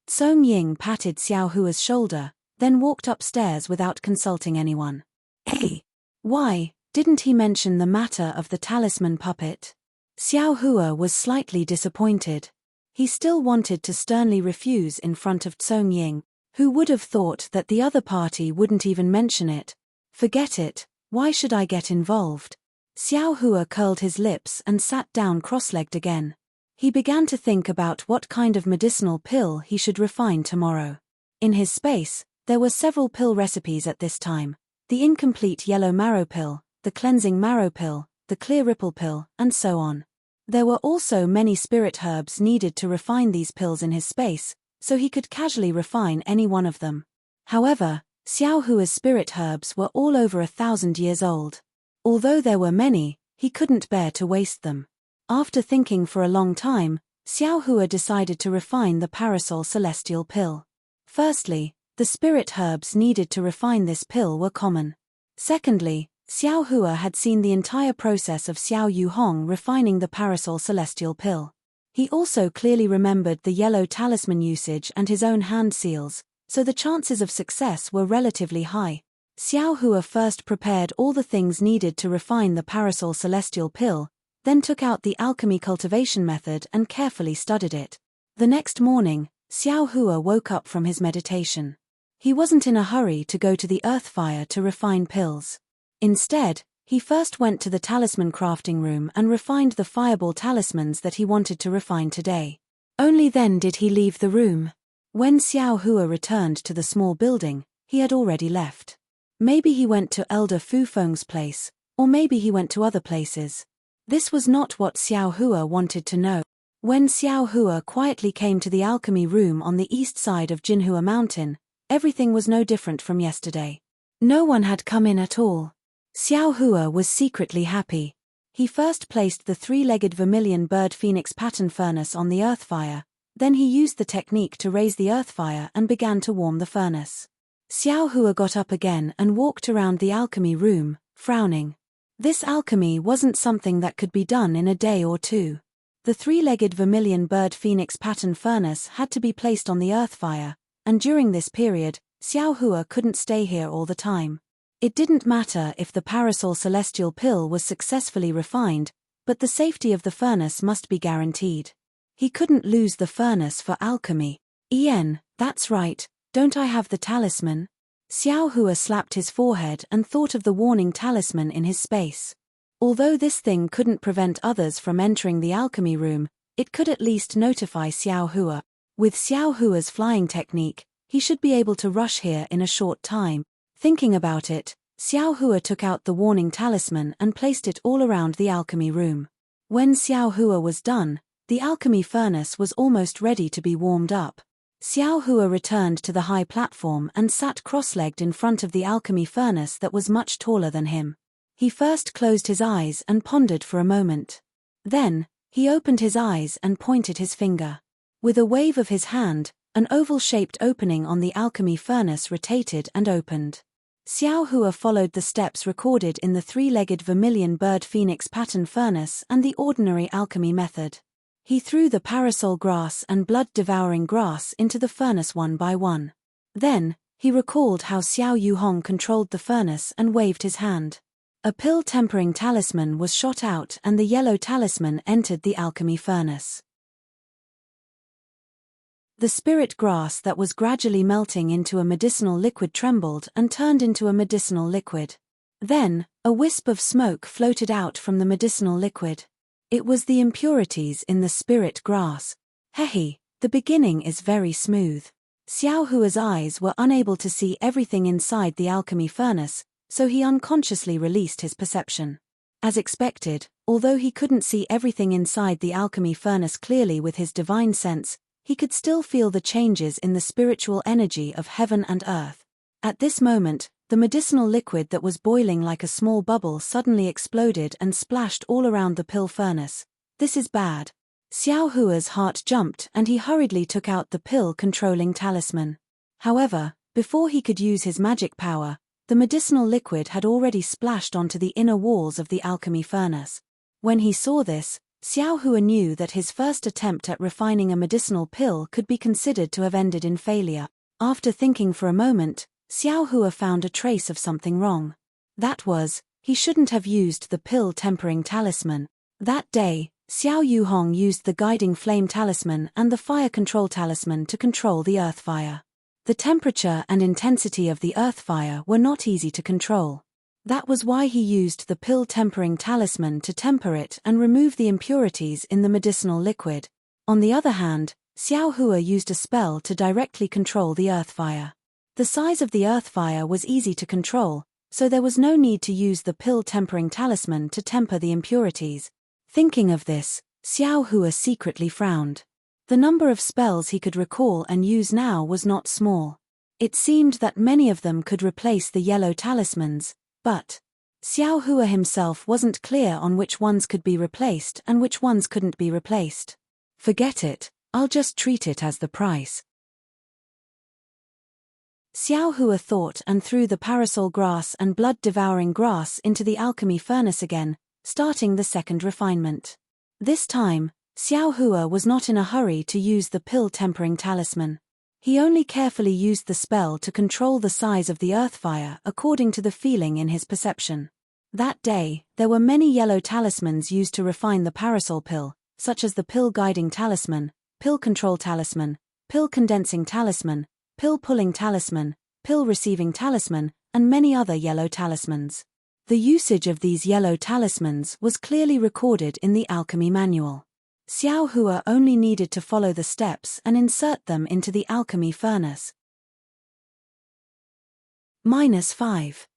Song Ying patted Xiao Hua's shoulder, then walked upstairs without consulting anyone. Hey! Why, didn't he mention the matter of the talisman puppet? Xiao Hua was slightly disappointed. He still wanted to sternly refuse in front of Song Ying. Who would have thought that the other party wouldn't even mention it? Forget it, why should I get involved? Xiao Hua curled his lips and sat down cross-legged again. He began to think about what kind of medicinal pill he should refine tomorrow. In his space, there were several pill recipes at this time. The incomplete yellow marrow pill, the cleansing marrow pill, the clear ripple pill, and so on. There were also many spirit herbs needed to refine these pills in his space, so he could casually refine any one of them. However, Xiao Hua's spirit herbs were all over 1,000 years old. Although there were many, he couldn't bear to waste them. After thinking for a long time, Xiao Hua decided to refine the parasol celestial pill. Firstly, the spirit herbs needed to refine this pill were common. Secondly, Xiao Hua had seen the entire process of Xiao Yu Hong refining the parasol celestial pill. He also clearly remembered the yellow talisman usage and his own hand seals, so the chances of success were relatively high. Xiao Hua first prepared all the things needed to refine the parasol celestial pill, then took out the alchemy cultivation method and carefully studied it. The next morning, Xiao Hua woke up from his meditation. He wasn't in a hurry to go to the earth fire to refine pills. Instead, he first went to the talisman crafting room and refined the fireball talismans that he wanted to refine today. Only then did he leave the room. When Xiao Hua returned to the small building, he had already left. Maybe he went to Elder Fu Feng's place, or maybe he went to other places. This was not what Xiao Hua wanted to know. When Xiao Hua quietly came to the alchemy room on the east side of Jinhua Mountain, everything was no different from yesterday. No one had come in at all. Xiao Hua was secretly happy. He first placed the three-legged vermilion bird phoenix pattern furnace on the earth fire, then he used the technique to raise the earth fire and began to warm the furnace. Xiao Hua got up again and walked around the alchemy room, frowning. This alchemy wasn't something that could be done in a day or two. The three-legged vermilion bird phoenix pattern furnace had to be placed on the earth fire, and during this period, Xiao Hua couldn't stay here all the time. It didn't matter if the parasol celestial pill was successfully refined, but the safety of the furnace must be guaranteed. He couldn't lose the furnace for alchemy. That's right, don't I have the talisman? Xiao Hua slapped his forehead and thought of the warning talisman in his space. Although this thing couldn't prevent others from entering the alchemy room, it could at least notify Xiao Hua. With Xiao Hua's flying technique, he should be able to rush here in a short time. Thinking about it, Xiao Hua took out the warning talisman and placed it all around the alchemy room. When Xiao Hua was done, the alchemy furnace was almost ready to be warmed up. Xiao Hua returned to the high platform and sat cross-legged in front of the alchemy furnace that was much taller than him. He first closed his eyes and pondered for a moment. Then, he opened his eyes and pointed his finger. With a wave of his hand, an oval-shaped opening on the alchemy furnace rotated and opened. Xiao Hua followed the steps recorded in the three-legged vermilion bird phoenix pattern furnace and the ordinary alchemy method. He threw the parasol grass and blood-devouring grass into the furnace one by one. Then, He recalled how Xiao Yuhong controlled the furnace and waved his hand. A pill-tempering talisman was shot out and the yellow talisman entered the alchemy furnace. The spirit grass that was gradually melting into a medicinal liquid trembled and turned into a medicinal liquid. Then, a wisp of smoke floated out from the medicinal liquid. It was the impurities in the spirit grass. Hehe, the beginning is very smooth. Xiao Hua's eyes were unable to see everything inside the alchemy furnace, so he unconsciously released his perception. As expected, although he couldn't see everything inside the alchemy furnace clearly with his divine sense, he could still feel the changes in the spiritual energy of heaven and earth. At this moment, the medicinal liquid that was boiling like a small bubble suddenly exploded and splashed all around the pill furnace. This is bad. Xiao Hua's heart jumped and he hurriedly took out the pill-controlling talisman. However, before he could use his magic power, the medicinal liquid had already splashed onto the inner walls of the alchemy furnace. When he saw this, Xiao Hua knew that his first attempt at refining a medicinal pill could be considered to have ended in failure. After thinking for a moment, Xiao Hua found a trace of something wrong. That was, he shouldn't have used the pill-tempering talisman. That day, Xiao Yuhong used the guiding flame talisman and the fire control talisman to control the earth fire. The temperature and intensity of the earth fire were not easy to control. That was why he used the pill-tempering talisman to temper it and remove the impurities in the medicinal liquid. On the other hand, Xiao Hua used a spell to directly control the earth fire. The size of the earth fire was easy to control, so there was no need to use the pill-tempering talisman to temper the impurities. Thinking of this, Xiao Hua secretly frowned. The number of spells he could recall and use now was not small. It seemed that many of them could replace the yellow talismans, but Xiao Hua himself wasn't clear on which ones could be replaced and which ones couldn't be replaced. Forget it, I'll just treat it as the price. Xiao Hua thought and threw the parasol grass and blood-devouring grass into the alchemy furnace again, starting the second refinement. This time, Xiao Hua was not in a hurry to use the pill-tempering talisman. He only carefully used the spell to control the size of the earth fire according to the feeling in his perception. That day, there were many yellow talismans used to refine the parasol pill, such as the pill-guiding talisman, pill-control talisman, pill-condensing talisman, pill-pulling talisman, pill-receiving talisman, and many other yellow talismans. The usage of these yellow talismans was clearly recorded in the alchemy manual. Xiao Hua only needed to follow the steps and insert them into the alchemy furnace. -5.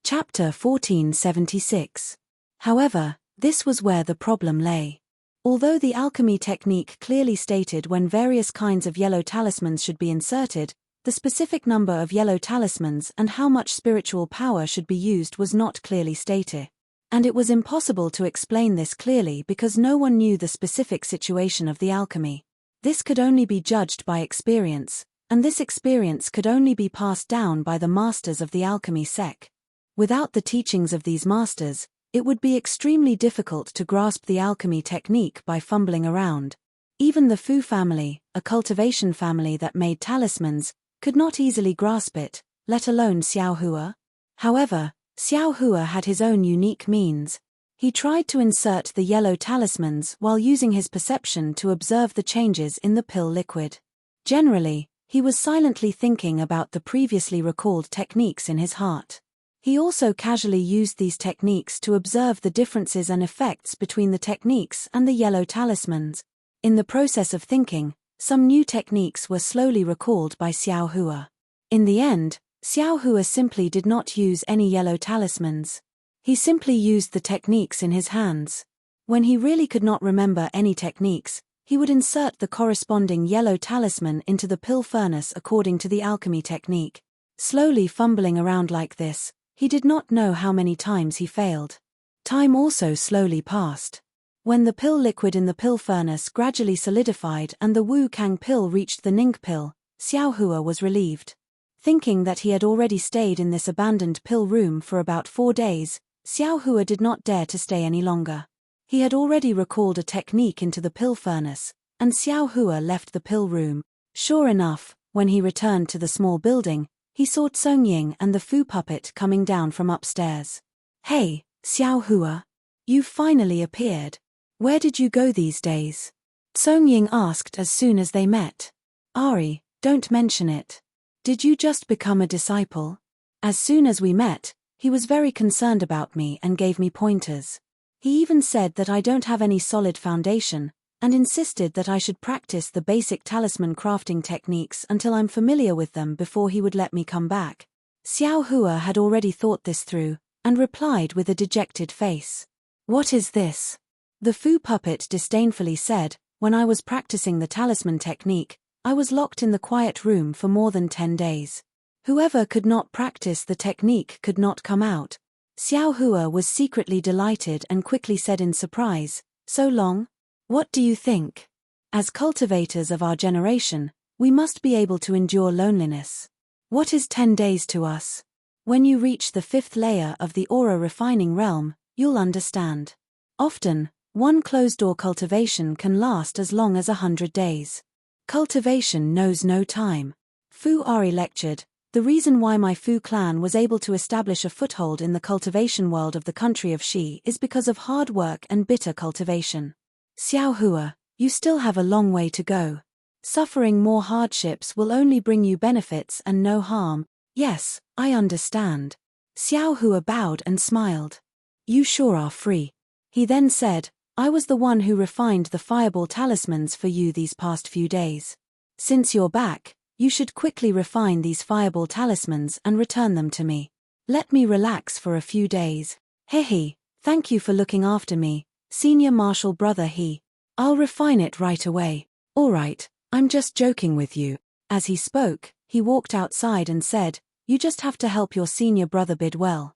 Chapter 1476. However, this was where the problem lay. Although the alchemy technique clearly stated when various kinds of yellow talismans should be inserted, the specific number of yellow talismans and how much spiritual power should be used was not clearly stated. And it was impossible to explain this clearly because no one knew the specific situation of the alchemy. This could only be judged by experience, and this experience could only be passed down by the masters of the alchemy sect. Without the teachings of these masters, it would be extremely difficult to grasp the alchemy technique by fumbling around. Even the Fu family, a cultivation family that made talismans, could not easily grasp it, let alone Xiao Hua. However, Xiao Hua had his own unique means. He tried to insert the yellow talismans while using his perception to observe the changes in the pill liquid. Generally, he was silently thinking about the previously recalled techniques in his heart. He also casually used these techniques to observe the differences and effects between the techniques and the yellow talismans. In the process of thinking, some new techniques were slowly recalled by Xiao Hua. In the end, Xiao Hua simply did not use any yellow talismans. He simply used the techniques in his hands. When he really could not remember any techniques, he would insert the corresponding yellow talisman into the pill furnace according to the alchemy technique. Slowly fumbling around like this, he did not know how many times he failed. Time also slowly passed. When the pill liquid in the pill furnace gradually solidified and the Wu Kang pill reached the Ning pill, Xiao Hua was relieved. Thinking that he had already stayed in this abandoned pill room for about 4 days, Xiao Hua did not dare to stay any longer. He had already recalled a technique into the pill furnace, and Xiao Hua left the pill room. Sure enough, when he returned to the small building, he saw Tsung Ying and the Fu puppet coming down from upstairs. "Hey, Xiao Hua. You've finally appeared. Where did you go these days?" Tsung Ying asked as soon as they met. "Ari, don't mention it. Did you just become a disciple?" As soon as we met, he was very concerned about me and gave me pointers. He even said that I don't have any solid foundation, and insisted that I should practice the basic talisman crafting techniques until I'm familiar with them before he would let me come back. Xiao Hua had already thought this through, and replied with a dejected face. "What is this?" The Fu puppet disdainfully said, "When I was practicing the talisman technique, I was locked in the quiet room for more than 10 days. Whoever could not practice the technique could not come out." Xiao Hua was secretly delighted and quickly said in surprise, "So long? What do you think? As cultivators of our generation, we must be able to endure loneliness. What is 10 days to us? When you reach the 5th layer of the aura refining realm, you'll understand. Often, one closed-door cultivation can last as long as 100 days. Cultivation knows no time." Fu Ari lectured, "The reason why my Fu clan was able to establish a foothold in the cultivation world of the country of Xi is because of hard work and bitter cultivation. Xiao Hua, you still have a long way to go. Suffering more hardships will only bring you benefits and no harm." "Yes, I understand." Xiao Hua bowed and smiled. "You sure are free." He then said, "I was the one who refined the fireball talismans for you these past few days. Since you're back, you should quickly refine these fireball talismans and return them to me. Let me relax for a few days." "Hehe, thank you for looking after me, Senior Marshal Brother He. I'll refine it right away." "Alright, I'm just joking with you." As he spoke, he walked outside and said, "You just have to help your senior brother bid well."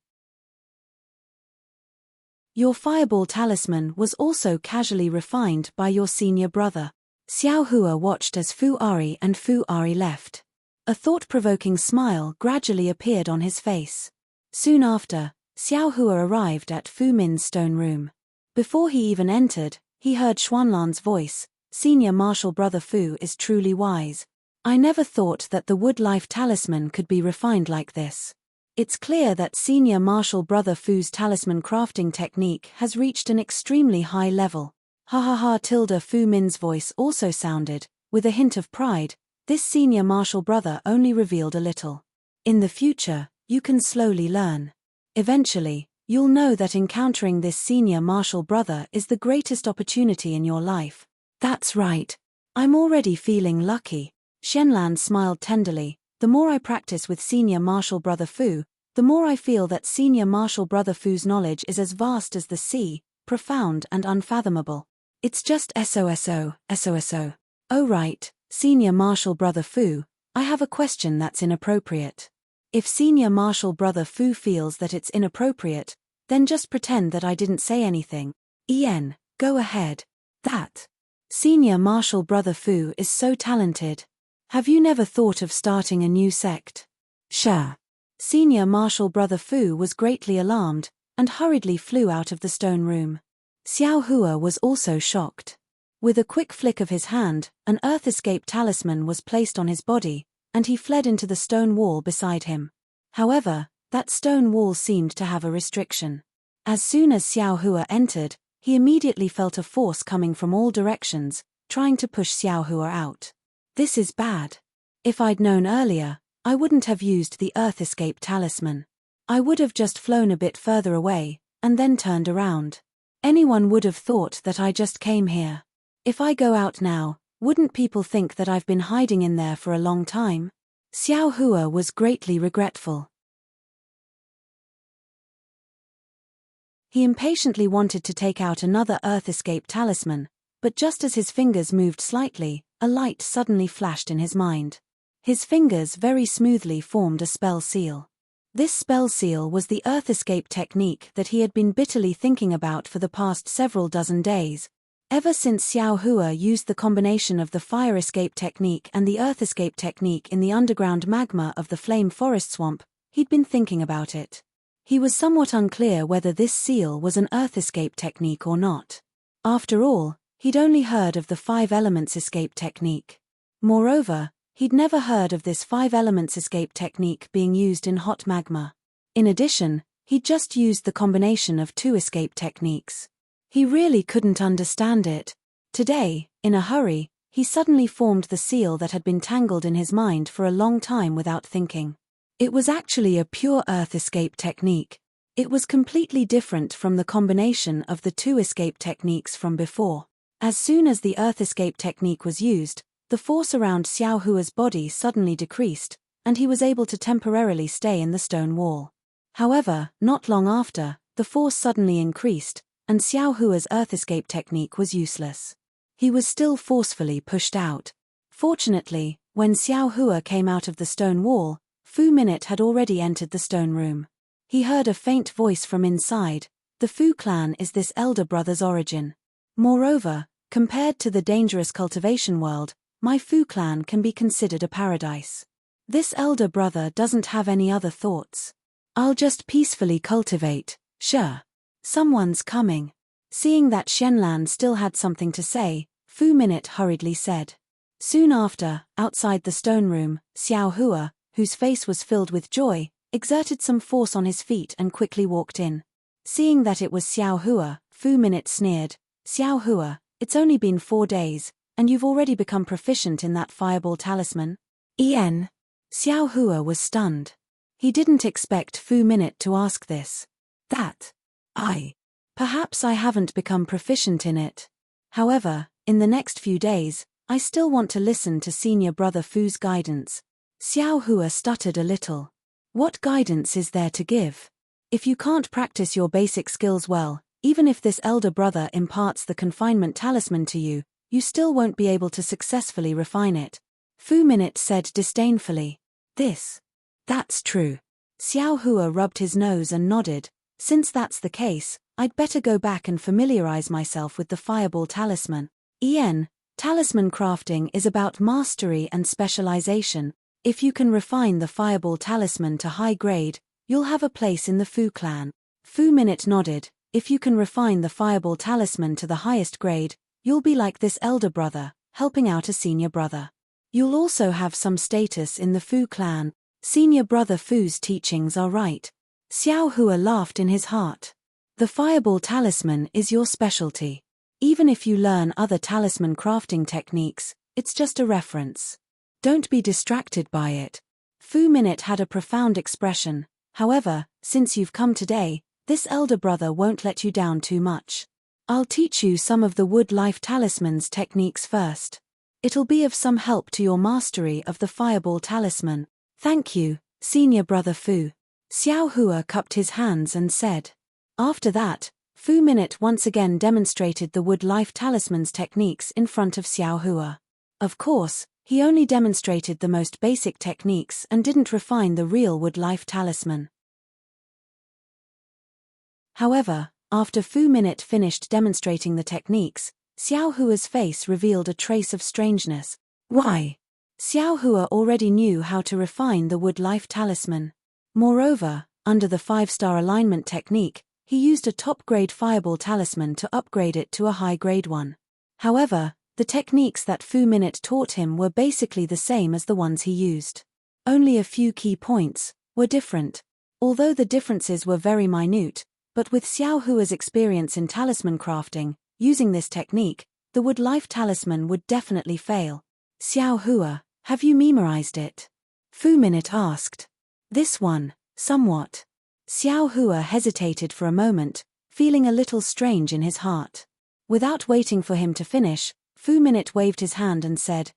Your fireball talisman was also casually refined by your senior brother. Xiao Hua watched as Fu Ari and Fu Ari left. A thought-provoking smile gradually appeared on his face. Soon after, Xiao Hua arrived at Fu Min's stone room. Before he even entered, he heard Xuanlan's voice, "Senior Marshal Brother Fu is truly wise. I never thought that the wood life talisman could be refined like this. It's clear that Senior Marshal Brother Fu's talisman crafting technique has reached an extremely high level." Ha ha ha. Fu Min's voice also sounded, with a hint of pride, "This Senior Marshal Brother only revealed a little. In the future, you can slowly learn. Eventually, you'll know that encountering this Senior Marshal Brother is the greatest opportunity in your life." "That's right. I'm already feeling lucky." Shenlan smiled tenderly. "The more I practice with Senior Marshal Brother Fu, the more I feel that Senior Marshal Brother Fu's knowledge is as vast as the sea, profound and unfathomable. It's just SOSO. Oh right, Senior Marshal Brother Fu, I have a question that's inappropriate. If Senior Marshal Brother Fu feels that it's inappropriate, then just pretend that I didn't say anything. Go ahead." "That Senior Marshal Brother Fu is so talented. Have you never thought of starting a new sect?" "Sure." Senior Marshal Brother Fu was greatly alarmed, and hurriedly flew out of the stone room. Xiao Hua was also shocked. With a quick flick of his hand, an Earth Escape talisman was placed on his body, and he fled into the stone wall beside him. However, that stone wall seemed to have a restriction. As soon as Xiao Hua entered, he immediately felt a force coming from all directions, trying to push Xiao Hua out. "This is bad. If I'd known earlier, I wouldn't have used the Earth Escape talisman. I would have just flown a bit further away, and then turned around. Anyone would have thought that I just came here. If I go out now, wouldn't people think that I've been hiding in there for a long time?" Xiao Hua was greatly regretful. He impatiently wanted to take out another Earth Escape talisman, but just as his fingers moved slightly, a light suddenly flashed in his mind. His fingers very smoothly formed a spell seal. This spell seal was the Earth Escape technique that he had been bitterly thinking about for the past several dozen days. Ever since Xiao Hua used the combination of the Fire Escape technique and the Earth Escape technique in the underground magma of the Flame Forest Swamp, he'd been thinking about it. He was somewhat unclear whether this seal was an Earth Escape technique or not. After all, He'd only heard of the 5 elements escape technique. Moreover, he'd never heard of this 5 elements escape technique being used in hot magma. In addition, he'd just used the combination of 2 escape techniques. He really couldn't understand it. Today, in a hurry, he suddenly formed the seal that had been tangled in his mind for a long time without thinking. It was actually a pure earth escape technique. It was completely different from the combination of the 2 escape techniques from before. As soon as the earth escape technique was used, the force around Xiao Hua's body suddenly decreased, and he was able to temporarily stay in the stone wall. However, not long after, the force suddenly increased, and Xiao Hua's earth escape technique was useless. He was still forcefully pushed out. Fortunately, when Xiao Hua came out of the stone wall, Fu Minute had already entered the stone room. He heard a faint voice from inside. The Fu clan is this elder brother's origin. Moreover, compared to the dangerous cultivation world, my Fu clan can be considered a paradise. This elder brother doesn't have any other thoughts. I'll just peacefully cultivate, sure. Someone's coming. Seeing that Shenlan still had something to say, Fu Minute hurriedly said. Soon after, outside the stone room, Xiao Hua, whose face was filled with joy, exerted some force on his feet and quickly walked in. Seeing that it was Xiao Hua, Fu Minute sneered. Xiao Hua, it's only been 4 days, and you've already become proficient in that fireball talisman? Xiao Hua was stunned. He didn't expect Fu Minute to ask this. Perhaps I haven't become proficient in it. However, in the next few days, I still want to listen to senior brother Fu's guidance. Xiao Hua stuttered a little. What guidance is there to give? If you can't practice your basic skills well, even if this elder brother imparts the confinement talisman to you, you still won't be able to successfully refine it. Fu Minute said disdainfully. That's true. Xiao Hua rubbed his nose and nodded. Since that's the case, I'd better go back and familiarize myself with the fireball talisman. Talisman crafting is about mastery and specialization. If you can refine the fireball talisman to high grade, you'll have a place in the Fu clan. Fu Minute nodded. If you can refine the fireball talisman to the highest grade, you'll be like this elder brother, helping out a senior brother. You'll also have some status in the Fu clan. Senior brother Fu's teachings are right. Xiao Hua laughed in his heart. The fireball talisman is your specialty. Even if you learn other talisman crafting techniques, it's just a reference. Don't be distracted by it. Fu Minute had a profound expression. However, since you've come today, this elder brother won't let you down too much. I'll teach you some of the wood life talisman's techniques first. It'll be of some help to your mastery of the fireball talisman. Thank you, senior brother Fu. Xiao Hua cupped his hands and said. After that, Fu Minute once again demonstrated the wood life talisman's techniques in front of Xiao Hua. Of course, he only demonstrated the most basic techniques and didn't refine the real wood life talisman. However, after Fu Minute finished demonstrating the techniques, Xiao Hua's face revealed a trace of strangeness. Why? Xiao Hua already knew how to refine the wood life talisman. Moreover, under the 5-star alignment technique, he used a top-grade fireball talisman to upgrade it to a high-grade one. However, the techniques that Fu Minute taught him were basically the same as the ones he used. Only a few key points were different. Although the differences were very minute, but with Xiao Hua's experience in talisman crafting, using this technique, the wood life talisman would definitely fail. Xiao Hua, have you memorized it? Fu Minute asked. This one, somewhat. Xiao Hua hesitated for a moment, feeling a little strange in his heart. Without waiting for him to finish, Fu Minute waved his hand and said,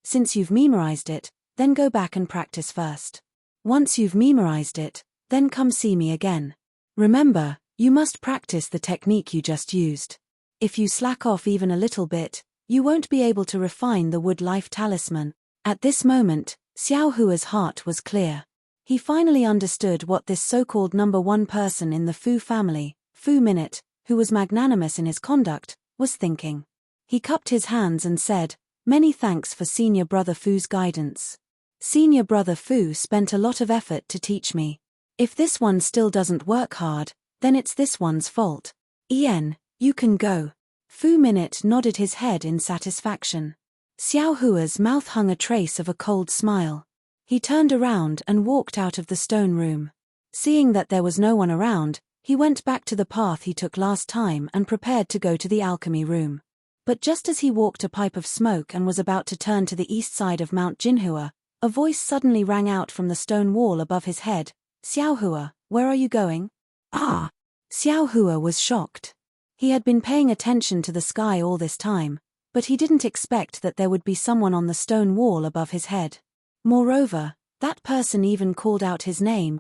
since you've memorized it, then go back and practice first. Once you've memorized it, then come see me again. Remember, you must practice the technique you just used. If you slack off even a little bit, you won't be able to refine the wood life talisman. At this moment, Xiao Hua's heart was clear. He finally understood what this so-called number 1 person in the Fu family, Fu Minute, who was magnanimous in his conduct, was thinking. He cupped his hands and said, "Many thanks for senior brother Fu's guidance. Senior brother Fu spent a lot of effort to teach me. If this one still doesn't work hard, then it's this one's fault. You can go." Fu Minute nodded his head in satisfaction. Xiao Hua's mouth hung a trace of a cold smile. He turned around and walked out of the stone room. Seeing that there was no one around, he went back to the path he took last time and prepared to go to the alchemy room. But just as he walked a pipe of smoke and was about to turn to the east side of Mount Jinhua, a voice suddenly rang out from the stone wall above his head. "Xiao Hua, where are you going?" "Ah!" Xiao Hua was shocked. He had been paying attention to the sky all this time, but he didn't expect that there would be someone on the stone wall above his head. Moreover, that person even called out his name.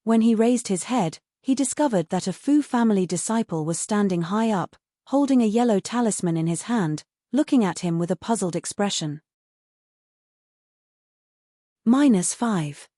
When he raised his head, he discovered that a Fu family disciple was standing high up, holding a yellow talisman in his hand, looking at him with a puzzled expression. -5.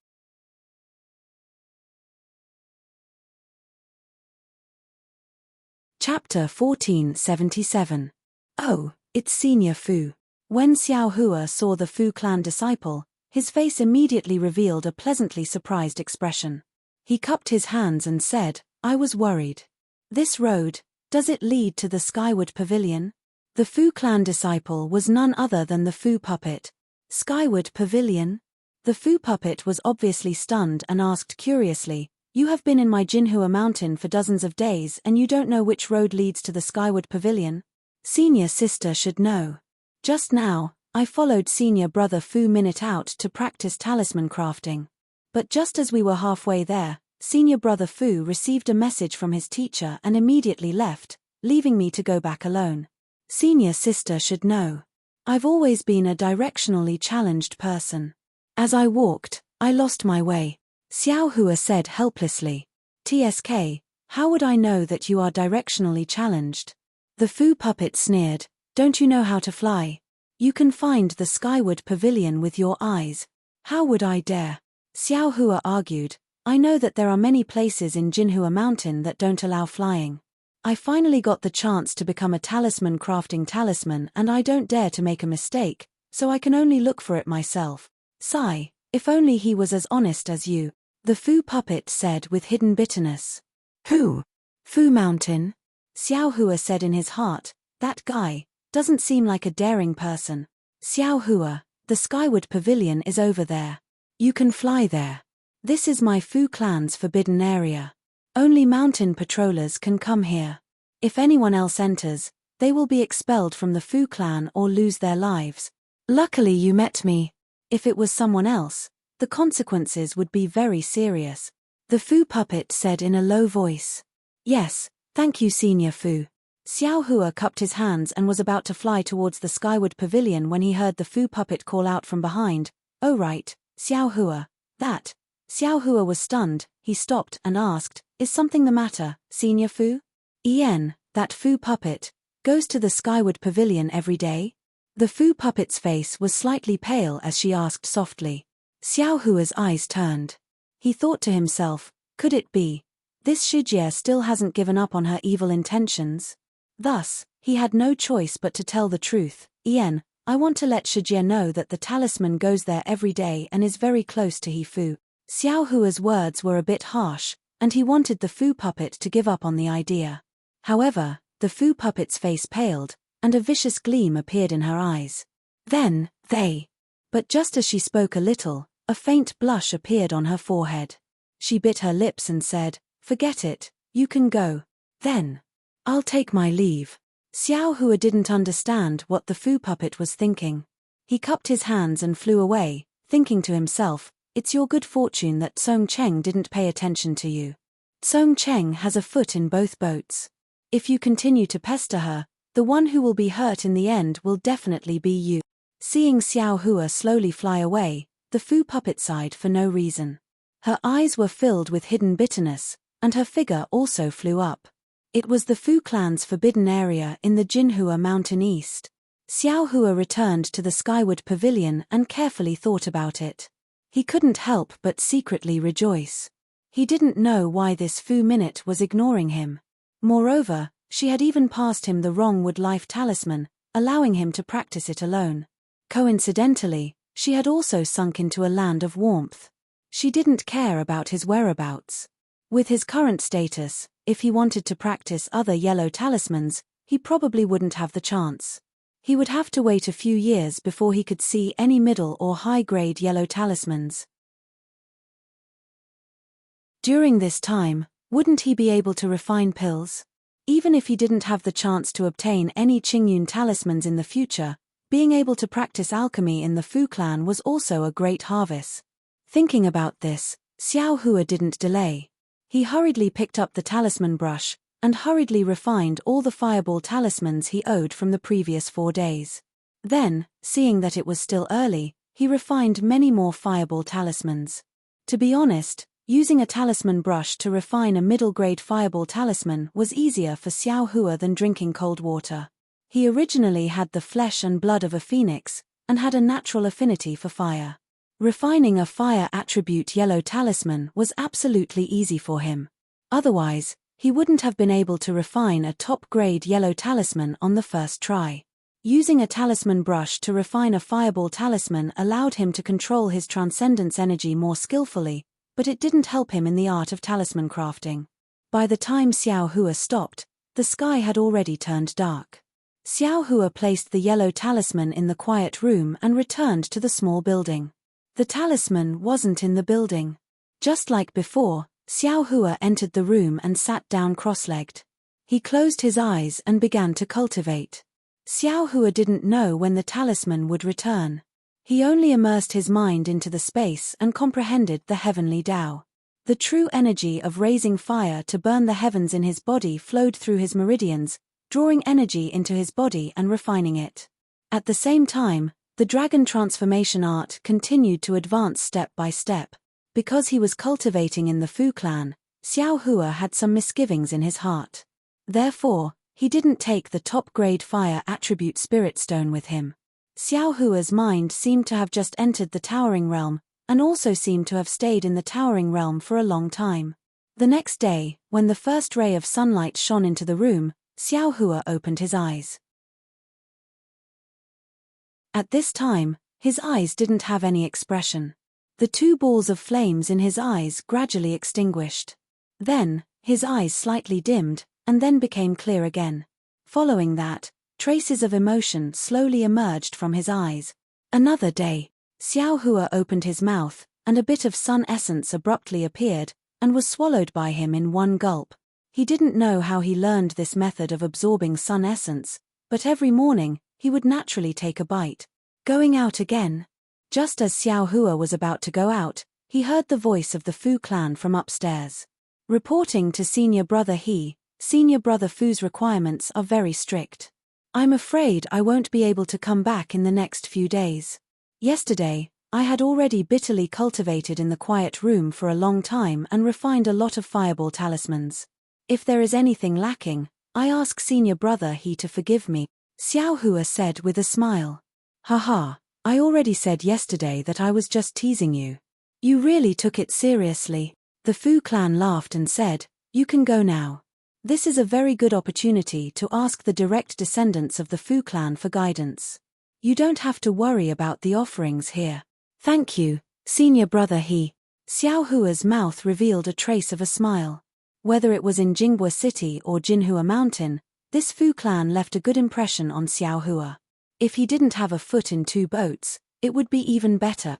Chapter 1477. Oh, it's Senior Fu. When Xiao Hua saw the Fu clan disciple, his face immediately revealed a pleasantly surprised expression. He cupped his hands and said, "I was worried. This road, does it lead to the Skyward Pavilion?" The Fu clan disciple was none other than the Fu puppet. Skyward Pavilion? The Fu puppet was obviously stunned and asked curiously, "You have been in my Jinhua mountain for dozens of days and you don't know which road leads to the Skyward Pavilion? Senior sister should know. Just now, I followed senior brother Fu Minute out to practice talisman crafting. But just as we were halfway there, senior brother Fu received a message from his teacher and immediately left, leaving me to go back alone. Senior sister should know. I've always been a directionally challenged person. As I walked, I lost my way," Xiao Hua said helplessly. "TSK, how would I know that you are directionally challenged?" The Fu puppet sneered, "Don't you know how to fly? You can find the Skyward Pavilion with your eyes. How would I dare?" Xiao Hua argued, "I know that there are many places in Jinhua Mountain that don't allow flying. I finally got the chance to become a talisman crafting talisman and I don't dare to make a mistake, so I can only look for it myself. Sigh, if only he was as honest as you," the Fu puppet said with hidden bitterness. "Who? Fu Mountain?" Xiao Hua said in his heart, "That guy doesn't seem like a daring person." "Xiao Hua, the Skyward Pavilion is over there. You can fly there. This is my Fu clan's forbidden area. Only mountain patrollers can come here. If anyone else enters, they will be expelled from the Fu clan or lose their lives. Luckily you met me. If it was someone else, the consequences would be very serious," the Fu puppet said in a low voice. "Yes, thank you Senior Fu." Xiao Hua cupped his hands and was about to fly towards the Skyward Pavilion when he heard the Fu puppet call out from behind, "Oh right, Xiao Hua, that." Xiao Hua was stunned, he stopped and asked, "Is something the matter, Senior Fu?" That Fu puppet, goes to the Skyward Pavilion every day?" The Fu puppet's face was slightly pale as she asked softly. Xiao Hua's eyes turned. He thought to himself, could it be? This Shijie still hasn't given up on her evil intentions? Thus, he had no choice but to tell the truth. "I want to let Shijie know that the talisman goes there every day and is very close to Hifu." Xiao Hua's words were a bit harsh, and he wanted the Fu puppet to give up on the idea. However, the Fu puppet's face paled, and a vicious gleam appeared in her eyes. "Then, they..." But just as she spoke a little, a faint blush appeared on her forehead. She bit her lips and said, "Forget it, you can go. Then, I'll take my leave." Xiao Hua didn't understand what the Fu puppet was thinking. He cupped his hands and flew away, thinking to himself, "It's your good fortune that Song Cheng didn't pay attention to you. Song Cheng has a foot in both boats. If you continue to pester her, the one who will be hurt in the end will definitely be you." Seeing Xiao Hua slowly fly away, the Fu puppet sighed for no reason. Her eyes were filled with hidden bitterness, and her figure also flew up. It was the Fu clan's forbidden area in the Jinhua Mountain East. Xiao Hua returned to the Skyward Pavilion and carefully thought about it. He couldn't help but secretly rejoice. He didn't know why this Fu Minute was ignoring him. Moreover, she had even passed him the wrong wood life talisman, allowing him to practice it alone. Coincidentally, she had also sunk into a land of warmth. She didn't care about his whereabouts. With his current status, If he wanted to practice other yellow talismans, he probably wouldn't have the chance. He would have to wait a few years before he could see any middle or high-grade yellow talismans. During this time, wouldn't he be able to refine pills? Even if he didn't have the chance to obtain any Qingyun talismans in the future, being able to practice alchemy in the Fu clan was also a great harvest. Thinking about this, Xiao Hua didn't delay. He hurriedly picked up the talisman brush, and hurriedly refined all the fireball talismans he owed from the previous 4 days. Then, seeing that it was still early, he refined many more fireball talismans. To be honest, using a talisman brush to refine a middle-grade fireball talisman was easier for Xiao Hua than drinking cold water. He originally had the flesh and blood of a phoenix, and had a natural affinity for fire. Refining a fire attribute yellow talisman was absolutely easy for him. Otherwise, he wouldn't have been able to refine a top-grade yellow talisman on the first try. Using a talisman brush to refine a fireball talisman allowed him to control his transcendence energy more skillfully, but it didn't help him in the art of talisman crafting. By the time Xiao Hua stopped, the sky had already turned dark. Xiao Hua placed the yellow talisman in the quiet room and returned to the small building. The talisman wasn't in the building. Just like before, Xiao Hua entered the room and sat down cross-legged. He closed his eyes and began to cultivate. Xiao Hua didn't know when the talisman would return. He only immersed his mind into the space and comprehended the heavenly Tao. The true energy of raising fire to burn the heavens in his body flowed through his meridians, drawing energy into his body and refining it. At the same time, the dragon transformation art continued to advance step by step. Because he was cultivating in the Fu clan, Xiao Hua had some misgivings in his heart. Therefore, he didn't take the top-grade fire attribute spirit stone with him. Xiao Hua's mind seemed to have just entered the towering realm, and also seemed to have stayed in the towering realm for a long time. The next day, when the first ray of sunlight shone into the room, Xiao Hua opened his eyes. At this time, his eyes didn't have any expression. The 2 balls of flames in his eyes gradually extinguished. Then, his eyes slightly dimmed, and then became clear again. Following that, traces of emotion slowly emerged from his eyes. Another day, Xiao Hua opened his mouth, and a bit of sun essence abruptly appeared, and was swallowed by him in one gulp. He didn't know how he learned this method of absorbing sun essence, but every morning, he would naturally take a bite. Going out again. Just as Xiao Hua was about to go out, he heard the voice of the Fu clan from upstairs. Reporting to senior brother He, senior brother Fu's requirements are very strict. I'm afraid I won't be able to come back in the next few days. Yesterday, I had already bitterly cultivated in the quiet room for a long time and refined a lot of fireball talismans. If there is anything lacking, I ask senior brother He to forgive me, Xiao Hua said with a smile. Haha, I already said yesterday that I was just teasing you. You really took it seriously. The Fu clan laughed and said, you can go now. This is a very good opportunity to ask the direct descendants of the Fu clan for guidance. You don't have to worry about the offerings here. Thank you, senior brother He. Xiao Hua's mouth revealed a trace of a smile. Whether it was in Jinghua City or Jinhua Mountain, this Fu clan left a good impression on Xiao Hua. If he didn't have a foot in 2 boats, it would be even better.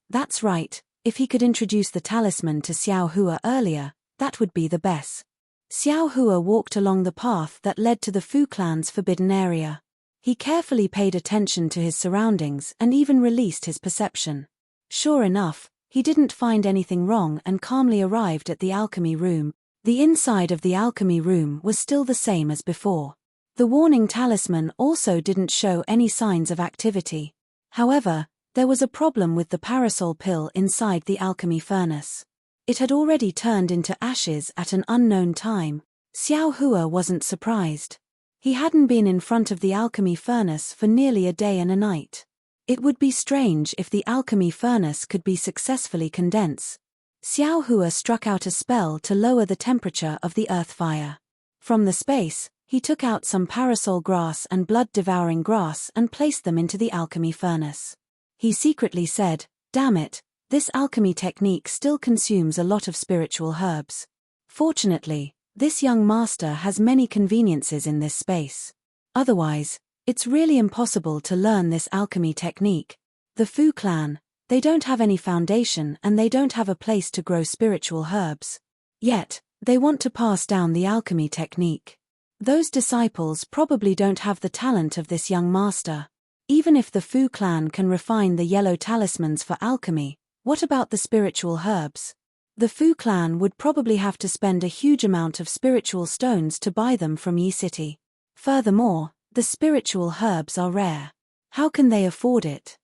That's right, if he could introduce the talisman to Xiao Hua earlier, that would be the best. Xiao Hua walked along the path that led to the Fu clan's forbidden area. He carefully paid attention to his surroundings and even released his perception. Sure enough, he didn't find anything wrong and calmly arrived at the alchemy room. The inside of the alchemy room was still the same as before. The warning talisman also didn't show any signs of activity. However, there was a problem with the parasol pill inside the alchemy furnace. It had already turned into ashes at an unknown time. Xiao Hua wasn't surprised. He hadn't been in front of the alchemy furnace for nearly a day and a night. It would be strange if the alchemy furnace could be successfully condensed. Xiao Hua struck out a spell to lower the temperature of the earth fire. From the space, he took out some parasol grass and blood-devouring grass and placed them into the alchemy furnace. He secretly said, damn it, this alchemy technique still consumes a lot of spiritual herbs. Fortunately, This young master has many conveniences in this space. Otherwise, it's really impossible to learn this alchemy technique. The Fu clan, they don't have any foundation and they don't have a place to grow spiritual herbs. Yet, they want to pass down the alchemy technique. Those disciples probably don't have the talent of this young master. Even if the Fu clan can refine the yellow talismans for alchemy, what about the spiritual herbs? The Fu clan would probably have to spend a huge amount of spiritual stones to buy them from Yi City. Furthermore, the spiritual herbs are rare. How can they afford it?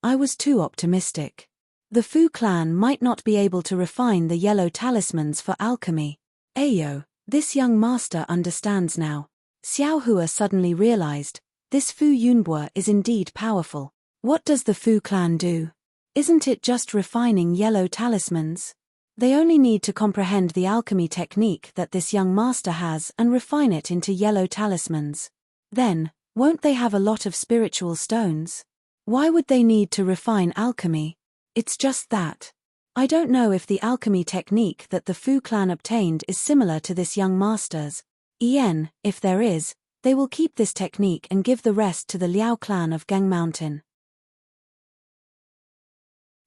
I was too optimistic. The Fu clan might not be able to refine the yellow talismans for alchemy. Ayo, this young master understands now. Xiao Hua suddenly realized, this Fu Yunbua is indeed powerful. What does the Fu clan do? Isn't it just refining yellow talismans? They only need to comprehend the alchemy technique that this young master has and refine it into yellow talismans. Then, won't they have a lot of spiritual stones? Why would they need to refine alchemy? It's just that. I don't know if the alchemy technique that the Fu clan obtained is similar to this young master's. If there is, they will keep this technique and give the rest to the Liao clan of Gang Mountain.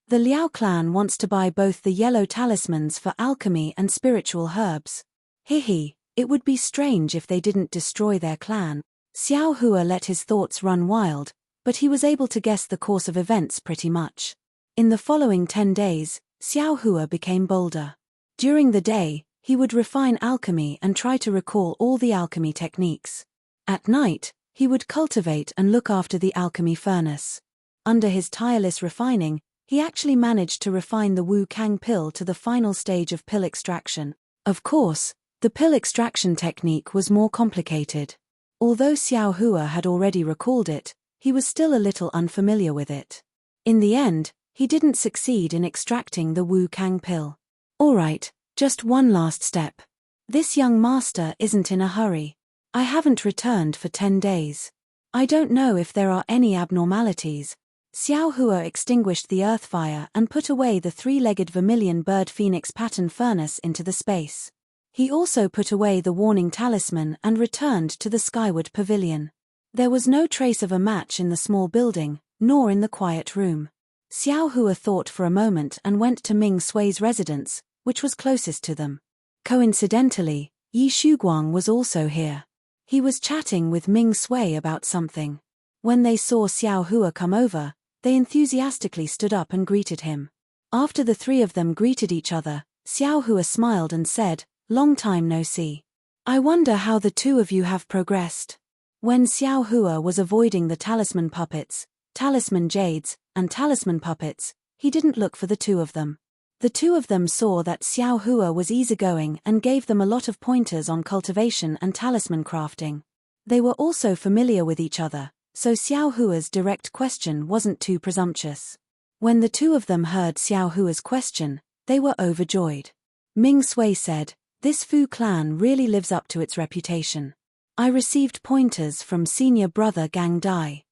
The Liao clan wants to buy both the yellow talismans for alchemy and spiritual herbs. It would be strange if they didn't destroy their clan. Xiao Hua let his thoughts run wild, but he was able to guess the course of events pretty much. In the following 10 days, Xiao Hua became bolder. During the day, he would refine alchemy and try to recall all the alchemy techniques. At night, he would cultivate and look after the alchemy furnace. Under his tireless refining, he actually managed to refine the Wu Kang pill to the final stage of pill extraction. Of course, the pill extraction technique was more complicated. Although Xiao Hua had already recalled it, he was still a little unfamiliar with it. In the end, he didn't succeed in extracting the Wu Kang pill. Alright, just one last step. This young master isn't in a hurry. I haven't returned for 10 days. I don't know if there are any abnormalities. Xiao Hua extinguished the earth fire and put away the 3-legged vermilion bird phoenix pattern furnace into the space. He also put away the warning talisman and returned to the skyward pavilion. There was no trace of a match in the small building, nor in the quiet room. Xiao Hua thought for a moment and went to Ming Sui's residence, which was closest to them. Coincidentally, Yi Shuguang was also here. He was chatting with Ming Sui about something. When they saw Xiao Hua come over, they enthusiastically stood up and greeted him. After the three of them greeted each other, Xiao Hua smiled and said, "Long time no see. I wonder how the two of you have progressed." When Xiao Hua was avoiding the talisman puppets, talisman jades, and talisman puppets, he didn't look for the two of them. The two of them saw that Xiao Hua was easygoing and gave them a lot of pointers on cultivation and talisman crafting. They were also familiar with each other, so Xiao Hua's direct question wasn't too presumptuous. When the two of them heard Xiao Hua's question, they were overjoyed. Ming Sui said, "This Fu clan really lives up to its reputation. I received pointers from senior brother Gang Dai.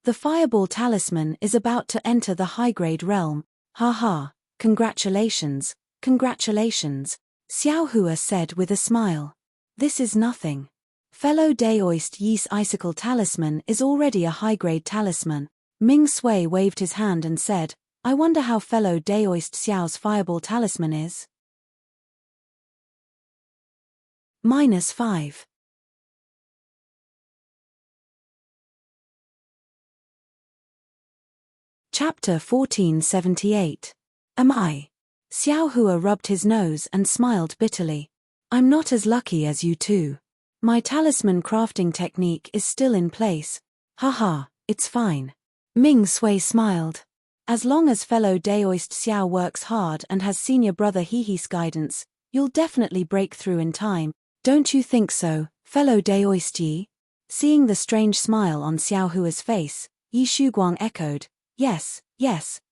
The fireball talisman is about to enter the high-grade realm. Haha, congratulations, congratulations," Xiao Hua said with a smile. "This is nothing. Fellow Daoist Yi's icicle talisman is already a high-grade talisman." Ming Sui waved his hand and said, "I wonder how fellow Daoist Xiao's fireball talisman is." -5. Chapter 1478. Am I? Xiao Hua rubbed his nose and smiled bitterly. "I'm not as lucky as you two. My talisman crafting technique is still in place. Haha, it's fine." Ming Sui smiled. "As long as fellow Daoist Xiao works hard and has senior brother Hehe's guidance, you'll definitely break through in time. Don't you think so, fellow Daoist Yi?" Seeing the strange smile on Xiao Hua's face, Yi Shuguang echoed, Yes,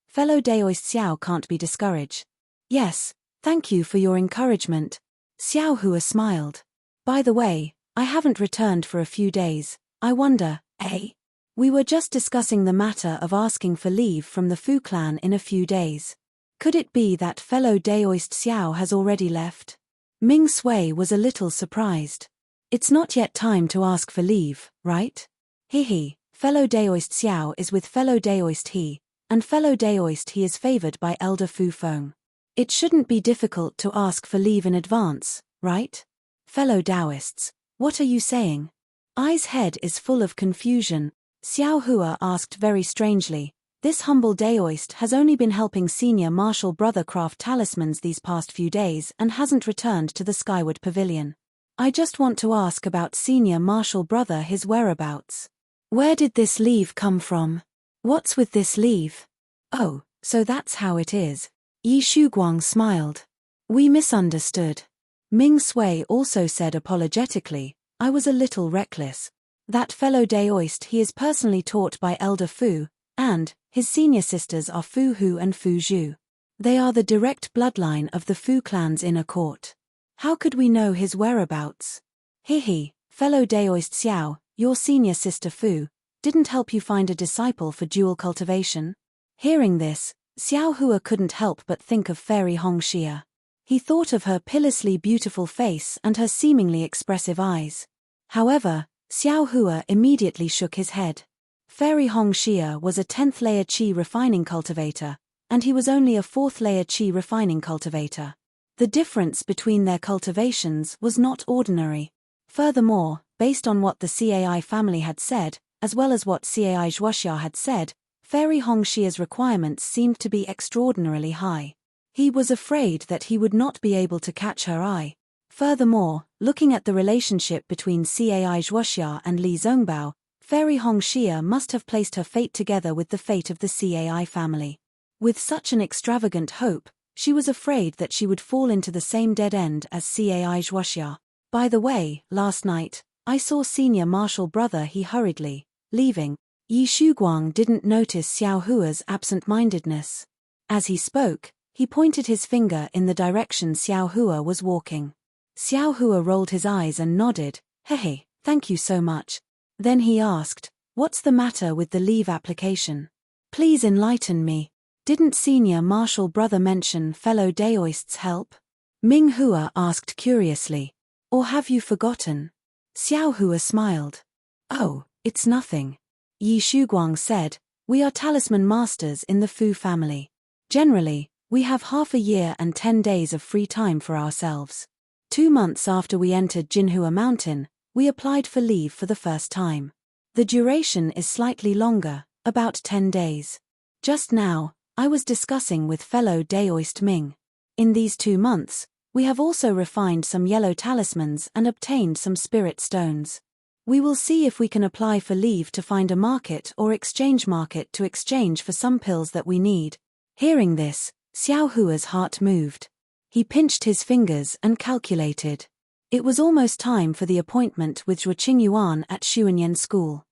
fellow Daoist Xiao can't be discouraged." "Yes, thank you for your encouragement." Xiao Hua smiled. "By the way, I haven't returned for a few days. I wonder, eh? We were just discussing the matter of asking for leave from the Fu clan in a few days. Could it be that fellow Daoist Xiao has already left? Ming Sui was a little surprised. It's not yet time to ask for leave, right? He, fellow Daoist Xiao is with fellow Daoist he, and fellow Daoist he is favored by Elder Fu Feng. It shouldn't be difficult to ask for leave in advance, right? Fellow Daoists, what are you saying? Ai's head is full of confusion. Xiao Hua asked very strangely. This humble Daoist has only been helping senior martial brother craft talismans these past few days and hasn't returned to the Skyward Pavilion. I just want to ask about senior martial brother his whereabouts. Where did this leave come from? What's with this leave? Oh, so that's how it is. Yi Shuguang smiled. We misunderstood. Ming Sui also said apologetically, I was a little reckless. That fellow Daoist he is personally taught by Elder Fu, and his senior sisters are Fu Hu and Fu Zhu. They are the direct bloodline of the Fu clan's inner court. How could we know his whereabouts? Fellow Daoist Xiao, your senior sister Fu, didn't help you find a disciple for dual cultivation? Hearing this, Xiao Hua couldn't help but think of Fairy Hongxia. He thought of her pitilessly beautiful face and her seemingly expressive eyes. However, Xiao Hua immediately shook his head. Fairy Hongxia was a 10th layer Qi refining cultivator, and he was only a 4th layer Qi refining cultivator. The difference between their cultivations was not ordinary. Furthermore, based on what the CAI family had said, as well as what CAI Zhuoxia had said, Fairy Hongxia's requirements seemed to be extraordinarily high. He was afraid that he would not be able to catch her eye. Furthermore, looking at the relationship between CAI Zhuoxia and Li Zongbao, Fairy Hongxia must have placed her fate together with the fate of the CAI family. With such an extravagant hope, she was afraid that she would fall into the same dead end as CAI Zhuoxia. By the way, last night, I saw senior martial brother he hurriedly, leaving. Yi Shuguang didn't notice Xiao Hua's absent-mindedness. As he spoke, he pointed his finger in the direction Xiao Hua was walking. Xiao Hua rolled his eyes and nodded, thank you so much. Then he asked, what's the matter with the leave application? Please enlighten me. Didn't senior martial brother mention fellow Daoist's help? Ming Hua asked curiously. Or have you forgotten? Xiao Hua smiled. Oh, it's nothing. Yi Shuguang said, we are talisman masters in the Fu family. Generally, we have half a year and 10 days of free time for ourselves. 2 months after we entered Jinhua Mountain, we applied for leave for the first time. The duration is slightly longer, about 10 days. Just now, I was discussing with fellow Daoist Ming. In these 2 months, we have also refined some yellow talismans and obtained some spirit stones. We will see if we can apply for leave to find a market or exchange market to exchange for some pills that we need. Hearing this, Xiao Hua's heart moved. He pinched his fingers and calculated. It was almost time for the appointment with Zhuo Qingyuan at Xuanyan School.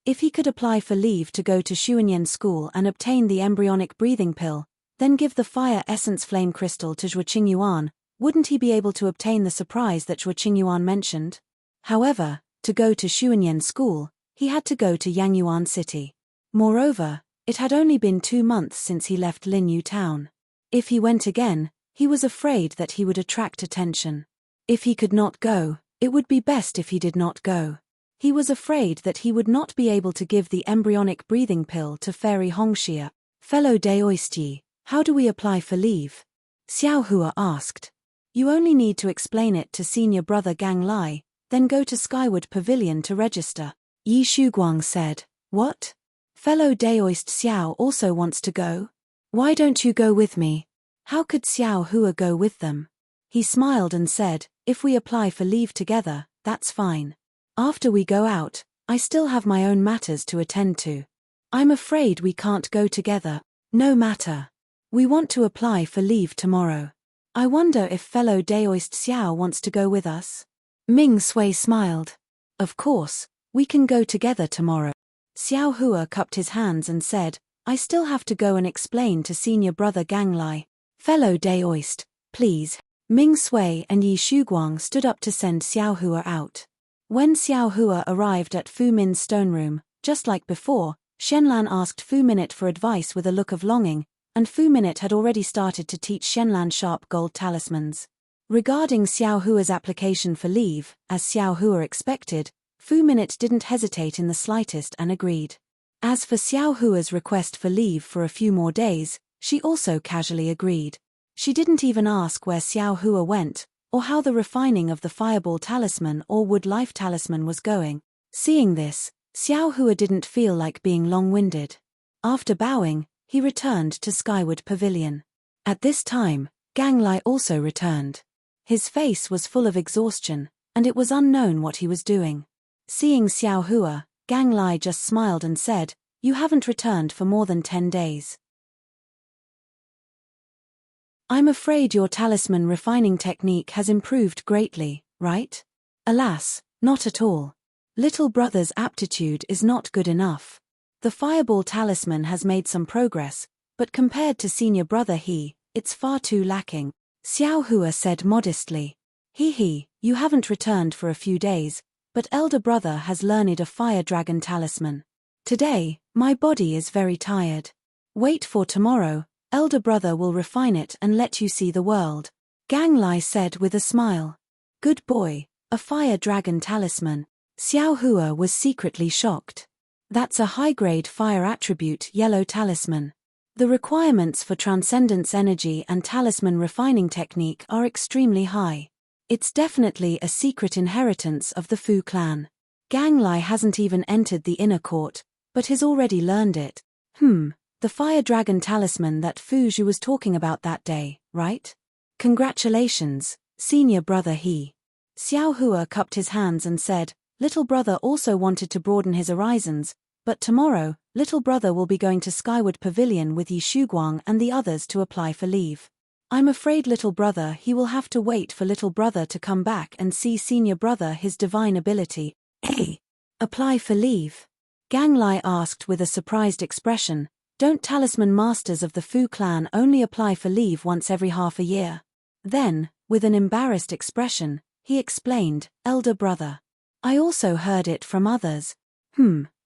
If he could apply for leave to go to Xuanyan School and obtain the embryonic breathing pill, then give the fire essence flame crystal to Zhuo Qingyuan, wouldn't he be able to obtain the surprise that Zhuo Qingyuan mentioned? However, to go to Xuanyan School, he had to go to Yangyuan City. Moreover, it had only been 2 months since he left Linyu Town. If he went again, he was afraid that he would attract attention. If he could not go, it would be best if he did not go. He was afraid that he would not be able to give the embryonic breathing pill to Fairy Hongxia. Fellow Daoist, how do we apply for leave? Xiao Hua asked. You only need to explain it to senior brother Gang Lai, then go to Skyward Pavilion to register. Yi Shuguang said. What? Fellow Daoist Xiao also wants to go? Why don't you go with me? How could Xiao Hua go with them? He smiled and said, if we apply for leave together, that's fine. After we go out, I still have my own matters to attend to. I'm afraid we can't go together. No matter. We want to apply for leave tomorrow. I wonder if fellow Daoist Xiao wants to go with us? Ming Sui smiled. Of course, we can go together tomorrow. Xiao Hua cupped his hands and said, I still have to go and explain to senior brother Gang Lai. Fellow Daoist, please. Ming Sui and Yi Shuguang stood up to send Xiao Hua out. When Xiao Hua arrived at Fu Min's stone room, just like before, Shenlan asked Fu Minute for advice with a look of longing, and Fu Minute had already started to teach Shenlan sharp gold talismans. Regarding Xiao Hua's application for leave, as Xiao Hua expected, Fu Minute didn't hesitate in the slightest and agreed. As for Xiao Hua's request for leave for a few more days, she also casually agreed. She didn't even ask where Xiao Hua went, or how the refining of the Fireball Talisman or Wood Life Talisman was going. Seeing this, Xiao Hua didn't feel like being long-winded. After bowing, he returned to Skyward Pavilion. At this time, Gang Lai also returned. His face was full of exhaustion, and it was unknown what he was doing. Seeing Xiao Hua, Gang Lai just smiled and said, "You haven't returned for more than 10 days. I'm afraid your talisman refining technique has improved greatly, right?" "Alas, not at all. Little brother's aptitude is not good enough. The Fireball Talisman has made some progress, but compared to senior brother it's far too lacking," Xiao Hua said modestly. You haven't returned for a few days, but elder brother has learned a Fire Dragon Talisman. Today, my body is very tired. Wait for tomorrow, elder brother will refine it and let you see the world," Gang Lai said with a smile. "Good boy, a Fire Dragon Talisman." Xiao Hua was secretly shocked. That's a high-grade fire attribute yellow talisman. The requirements for Transcendence Energy and Talisman Refining Technique are extremely high. It's definitely a secret inheritance of the Fu clan. Gang Lai hasn't even entered the inner court, but has already learned it. The Fire Dragon Talisman that Fu Zhu was talking about that day, right? Congratulations, senior brother Xiao Hua cupped his hands and said, little brother also wanted to broaden his horizons, but tomorrow, little brother will be going to Skyward Pavilion with Yi Shuguang and the others to apply for leave. I'm afraid little brother he will have to wait for little brother to come back and see senior brother his divine ability. Apply for leave? Gang Lai asked with a surprised expression. Don't talisman masters of the Fu clan only apply for leave once every half a year? Then, with an embarrassed expression, he explained, elder brother. I also heard it from others.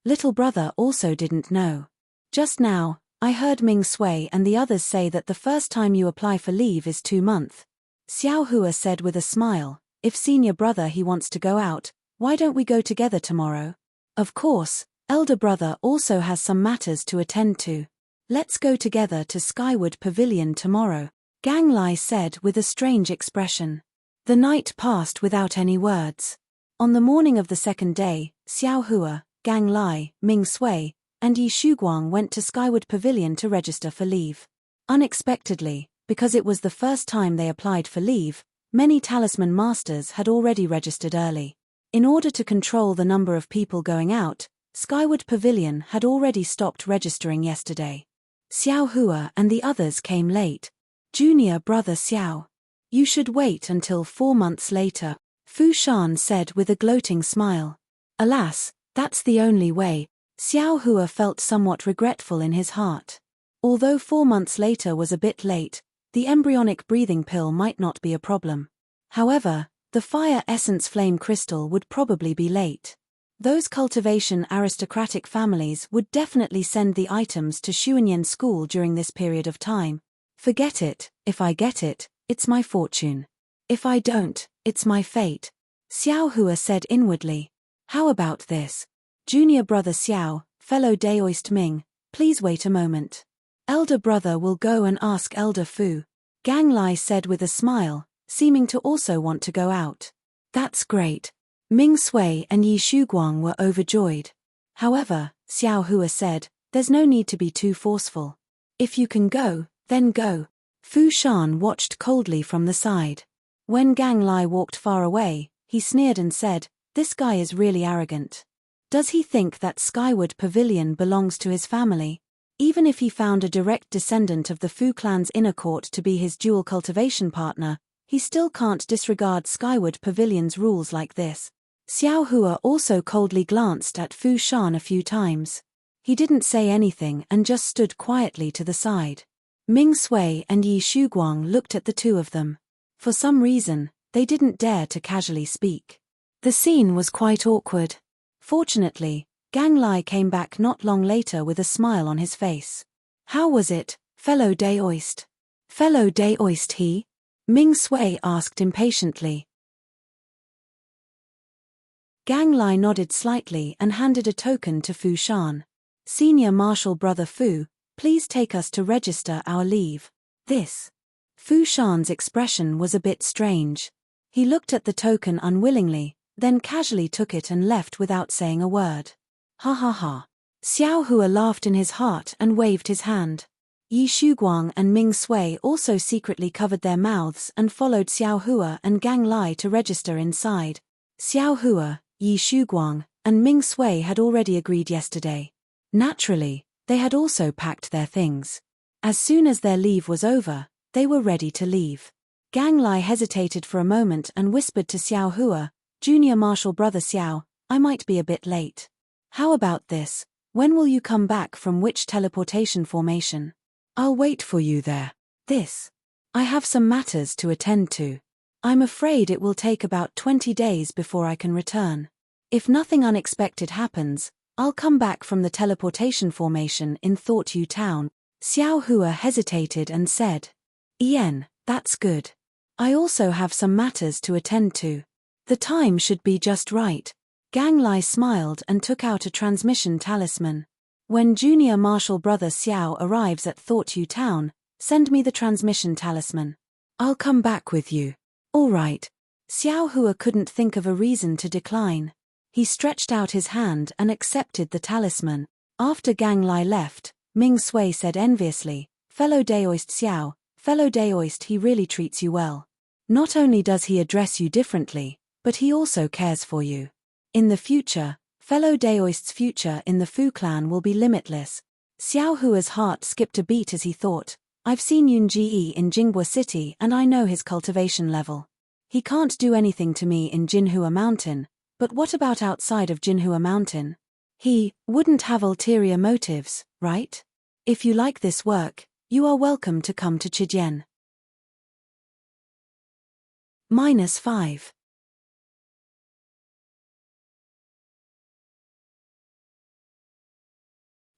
Little brother also didn't know. Just now, I heard Ming Sui and the others say that the first time you apply for leave is 2 months. Xiao Hua said with a smile, if senior brother he wants to go out, why don't we go together tomorrow? Of course, elder brother also has some matters to attend to. Let's go together to Skyward Pavilion tomorrow, Gang Lai said with a strange expression. The night passed without any words. On the morning of the second day, Xiao Hua, Gang Lai, Ming Sui, and Yi Shuguang went to Skyward Pavilion to register for leave. Unexpectedly, because it was the first time they applied for leave, many talisman masters had already registered early. In order to control the number of people going out, Skyward Pavilion had already stopped registering yesterday. Xiao Hua and the others came late. Junior brother Xiao. You should wait until 4 months later, Fu Shan said with a gloating smile. Alas, that's the only way. Xiao Hua felt somewhat regretful in his heart. Although 4 months later was a bit late, the embryonic breathing pill might not be a problem. However, the fire essence flame crystal would probably be late. Those cultivation aristocratic families would definitely send the items to Xuanyan school during this period of time. Forget it, if I get it, it's my fortune. If I don't, it's my fate. Xiao Hua said inwardly. How about this? Junior brother Xiao, fellow Daoist Ming, please wait a moment. Elder brother will go and ask elder Fu. Gang Lai said with a smile, seeming to also want to go out. That's great. Ming Sui and Yi Shuguang were overjoyed. However, Xiao Hua said, there's no need to be too forceful. If you can go, then go. Fu Shan watched coldly from the side. When Gang Lai walked far away, he sneered and said, this guy is really arrogant. Does he think that Skyward Pavilion belongs to his family? Even if he found a direct descendant of the Fu clan's inner court to be his dual cultivation partner, he still can't disregard Skyward Pavilion's rules like this. Xiao Hua also coldly glanced at Fu Shan a few times. He didn't say anything and just stood quietly to the side. Ming Sui and Yi Shuguang looked at the two of them. For some reason, they didn't dare to casually speak. The scene was quite awkward. Fortunately, Gang Lai came back not long later with a smile on his face. How was it, fellow Daoist? Fellow Daoist he? Ming Sui asked impatiently. Gang Lai nodded slightly and handed a token to Fu Shan. Senior Marshal Brother Fu, please take us to register our leave. This. Fu Shan's expression was a bit strange. He looked at the token unwillingly, then casually took it and left without saying a word. Ha ha ha. Xiao Hua laughed in his heart and waved his hand. Yi Shuguang and Ming Sui also secretly covered their mouths and followed Xiao Hua and Gang Lai to register inside. Xiao Hua, Yi Shuguang, and Ming Sui had already agreed yesterday. Naturally, they had also packed their things. As soon as their leave was over, they were ready to leave. Gang Lai hesitated for a moment and whispered to Xiao Hua, Junior Marshal Brother Xiao, I might be a bit late. How about this? When will you come back from which teleportation formation? I'll wait for you there. This. I have some matters to attend to. I'm afraid it will take about 20 days before I can return. If nothing unexpected happens, I'll come back from the teleportation formation in Thought Yu Town. Xiao Hua hesitated and said. Ian, that's good. I also have some matters to attend to. The time should be just right. Gang Lai smiled and took out a transmission talisman. When Junior Marshal Brother Xiao arrives at Thought Yu Town, send me the transmission talisman. I'll come back with you. All right. Xiao Hua couldn't think of a reason to decline. He stretched out his hand and accepted the talisman. After Gang Lai left, Ming Sui said enviously, Fellow Daoist Xiao, fellow Daoist, he really treats you well. Not only does he address you differently, but he also cares for you. In the future, fellow Daoist's future in the Fu clan will be limitless. Xiao Hua's heart skipped a beat as he thought, I've seen Yun Ji in Jinghua City and I know his cultivation level. He can't do anything to me in Jinhua Mountain, but what about outside of Jinhua Mountain? He wouldn't have ulterior motives, right? If you like this work, you are welcome to come to Chijian. -5.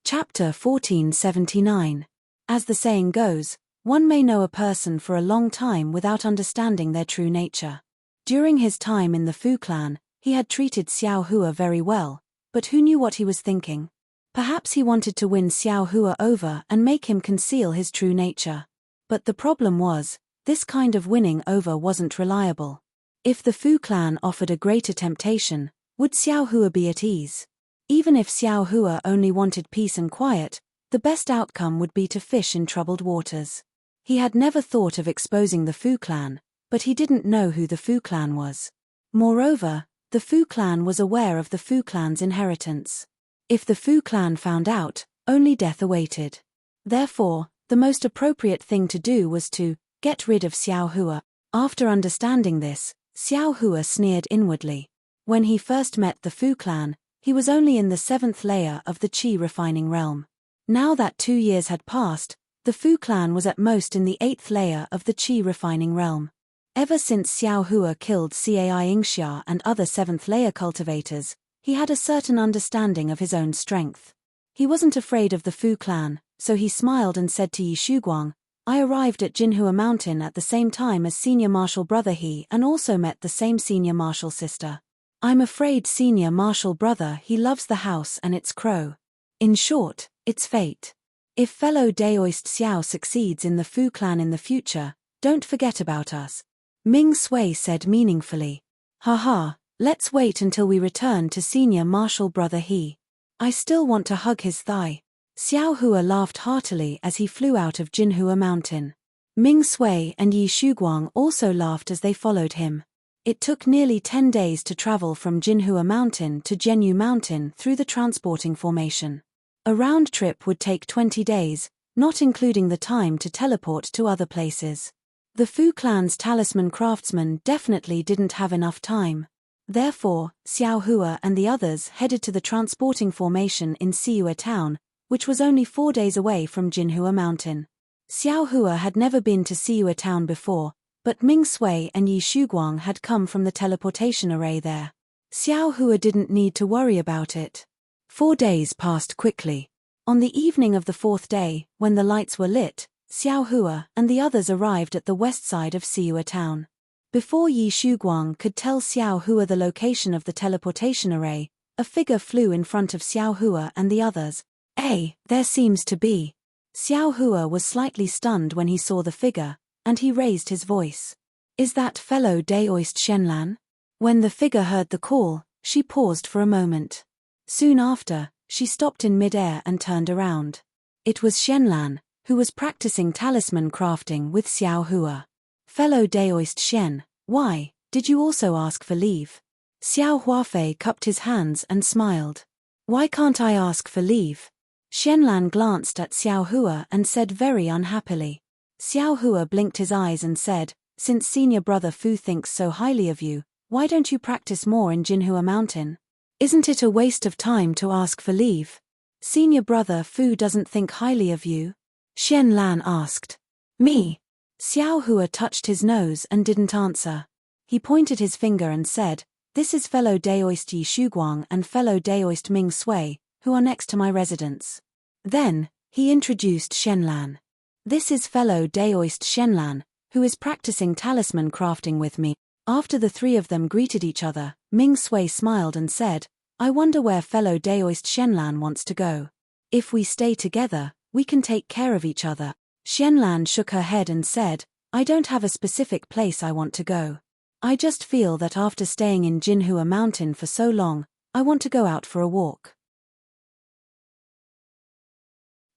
Chapter 1479. As the saying goes, one may know a person for a long time without understanding their true nature. During his time in the Fu clan, he had treated Xiao Hua very well, but who knew what he was thinking? Perhaps he wanted to win Xiao Hua over and make him conceal his true nature. But the problem was, this kind of winning over wasn't reliable. If the Fu clan offered a greater temptation, would Xiao Hua be at ease? Even if Xiao Hua only wanted peace and quiet, the best outcome would be to fish in troubled waters. He had never thought of exposing the Fu clan, but he didn't know who the Fu clan was. Moreover, the Fu clan was aware of the Fu clan's inheritance. If the Fu clan found out, only death awaited. Therefore, the most appropriate thing to do was to get rid of Xiao Hua. After understanding this, Xiao Hua sneered inwardly. When he first met the Fu clan, he was only in the 7th layer of the Qi refining realm. Now that 2 years had passed, the Fu clan was at most in the 8th layer of the Qi refining realm. Ever since Xiao Hua killed Cai Yingxia and other 7th layer cultivators, he had a certain understanding of his own strength. He wasn't afraid of the Fu clan, so he smiled and said to Yi Shuguang, I arrived at Jinhua Mountain at the same time as Senior Marshal Brother He and also met the same Senior Marshal sister. I'm afraid Senior Marshal Brother He loves the house and its crow. In short, it's fate. If fellow Daoist Xiao succeeds in the Fu clan in the future, don't forget about us. Ming Sui said meaningfully. Haha, let's wait until we return to Senior Marshal Brother He. I still want to hug his thigh. Xiao Hua laughed heartily as he flew out of Jinhua Mountain. Ming Sui and Yi Shuguang also laughed as they followed him. It took nearly 10 days to travel from Jinhua Mountain to Zhenyu Mountain through the transporting formation. A round trip would take 20 days, not including the time to teleport to other places. The Fu clan's talisman craftsman definitely didn't have enough time. Therefore, Xiao Hua and the others headed to the transporting formation in Siyue Town, which was only 4 days away from Jinhua Mountain. Xiao Hua had never been to Siyue Town before, but Ming Sui and Yi Shuguang had come from the teleportation array there. Xiao Hua didn't need to worry about it. 4 days passed quickly. On the evening of the 4th day, when the lights were lit, Xiao Hua and the others arrived at the west side of Siua town. Before Yi Shuguang could tell Xiao Hua the location of the teleportation array, a figure flew in front of Xiao Hua and the others. There seems to be. Xiao Hua was slightly stunned when he saw the figure, and he raised his voice. Is that fellow Daoist Shenlan? When the figure heard the call, she paused for a moment. Soon after, she stopped in mid-air and turned around. It was Shenlan, who was practicing talisman crafting with Xiao Hua. Fellow Daoist Shen, why, did you also ask for leave? Xiao Huafei cupped his hands and smiled. Why can't I ask for leave? Shenlan glanced at Xiao Hua and said very unhappily. Xiao Hua blinked his eyes and said, since senior brother Fu thinks so highly of you, why don't you practice more in Jinhua Mountain? Isn't it a waste of time to ask for leave? Senior brother Fu doesn't think highly of you? Shenlan asked. Me? Xiao Hua touched his nose and didn't answer. He pointed his finger and said, this is fellow Daoist Yi Shuguang and fellow Daoist Ming Sui, who are next to my residence. Then, he introduced Shenlan. This is fellow Daoist Shenlan, who is practicing talisman crafting with me. After the three of them greeted each other, Ming Sui smiled and said, I wonder where fellow Daoist Shenlan wants to go. If we stay together, we can take care of each other. Shenlan shook her head and said, I don't have a specific place I want to go. I just feel that after staying in Jinhua Mountain for so long, I want to go out for a walk.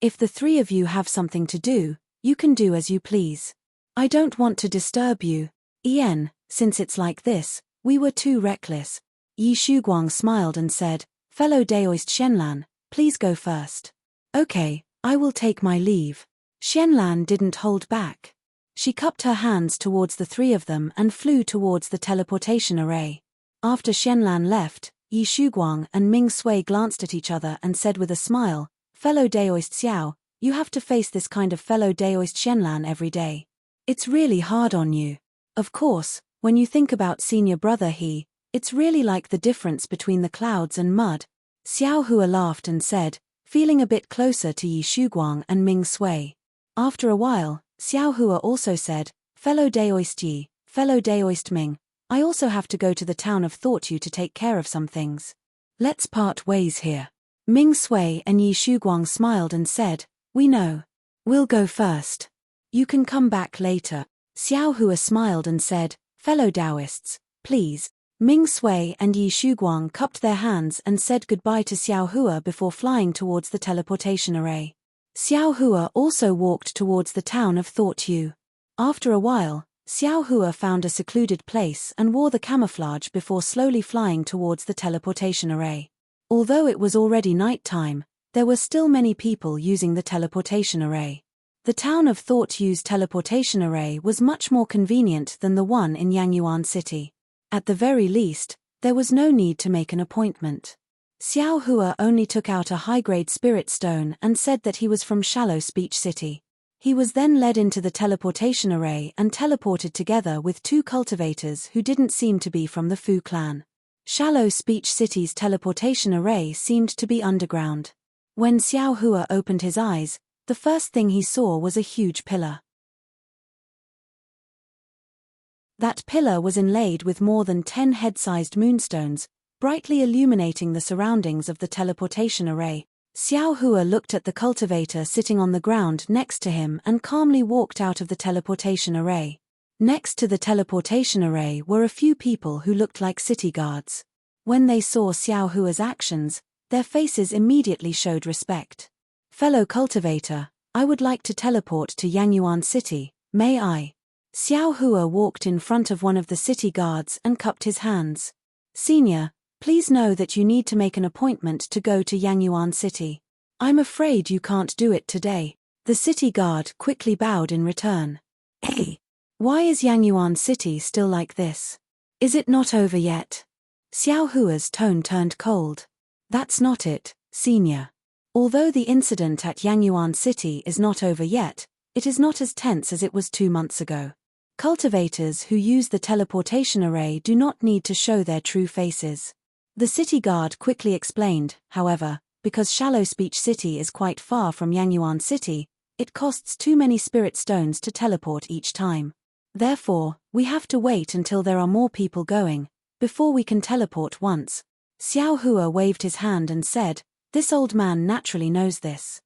If the three of you have something to do, you can do as you please. I don't want to disturb you. Ian, since it's like this, we were too reckless. Yi Shuguang smiled and said, fellow Daoist Shenlan, please go first. Okay, I will take my leave. Shenlan didn't hold back. She cupped her hands towards the three of them and flew towards the teleportation array. After Shenlan left, Yi Shuguang and Ming Sui glanced at each other and said with a smile, fellow Daoist Xiao, you have to face this kind of fellow Daoist Shenlan every day. It's really hard on you. Of course, when you think about senior brother he, it's really like the difference between the clouds and mud. Xiao Hua laughed and said, feeling a bit closer to Yi Shuguang and Ming Sui. After a while, Xiao Hua also said, fellow Daoist Yi, fellow Daoist Ming, I also have to go to the town of Thought You to take care of some things. Let's part ways here. Ming Sui and Yi Shuguang smiled and said, we know. We'll go first. You can come back later. Xiao Hua smiled and said, fellow Daoists, please. Ming Sui and Yi Shuguang cupped their hands and said goodbye to Xiao Hua before flying towards the teleportation array. Xiao Hua also walked towards the town of Thought You. After a while, Xiao Hua found a secluded place and wore the camouflage before slowly flying towards the teleportation array. Although it was already night time, there were still many people using the teleportation array. The town of Thought You's teleportation array was much more convenient than the one in Yangyuan City. At the very least, there was no need to make an appointment. Xiao Hua only took out a high-grade spirit stone and said that he was from Shallow Speech City. He was then led into the teleportation array and teleported together with two cultivators who didn't seem to be from the Fu clan. Shallow Speech City's teleportation array seemed to be underground. When Xiao Hua opened his eyes, the first thing he saw was a huge pillar. That pillar was inlaid with more than 10 head-sized moonstones, brightly illuminating the surroundings of the teleportation array. Xiao Hua looked at the cultivator sitting on the ground next to him and calmly walked out of the teleportation array. Next to the teleportation array were a few people who looked like city guards. When they saw Xiao Hua's actions, their faces immediately showed respect. Fellow cultivator, I would like to teleport to Yangyuan City, may I? Xiao Hua walked in front of one of the city guards and cupped his hands. Senior, please know that you need to make an appointment to go to Yangyuan City. I'm afraid you can't do it today. The city guard quickly bowed in return. Hey! Why is Yangyuan City still like this? Is it not over yet? Xiao Hua's tone turned cold. That's not it, senior. Although the incident at Yangyuan City is not over yet, it is not as tense as it was 2 months ago. Cultivators who use the teleportation array do not need to show their true faces. The city guard quickly explained, however, because Shallow Speech City is quite far from Yangyuan City, it costs too many spirit stones to teleport each time. Therefore, we have to wait until there are more people going, before we can teleport once. Xiao Hua waved his hand and said, "This old man naturally knows this.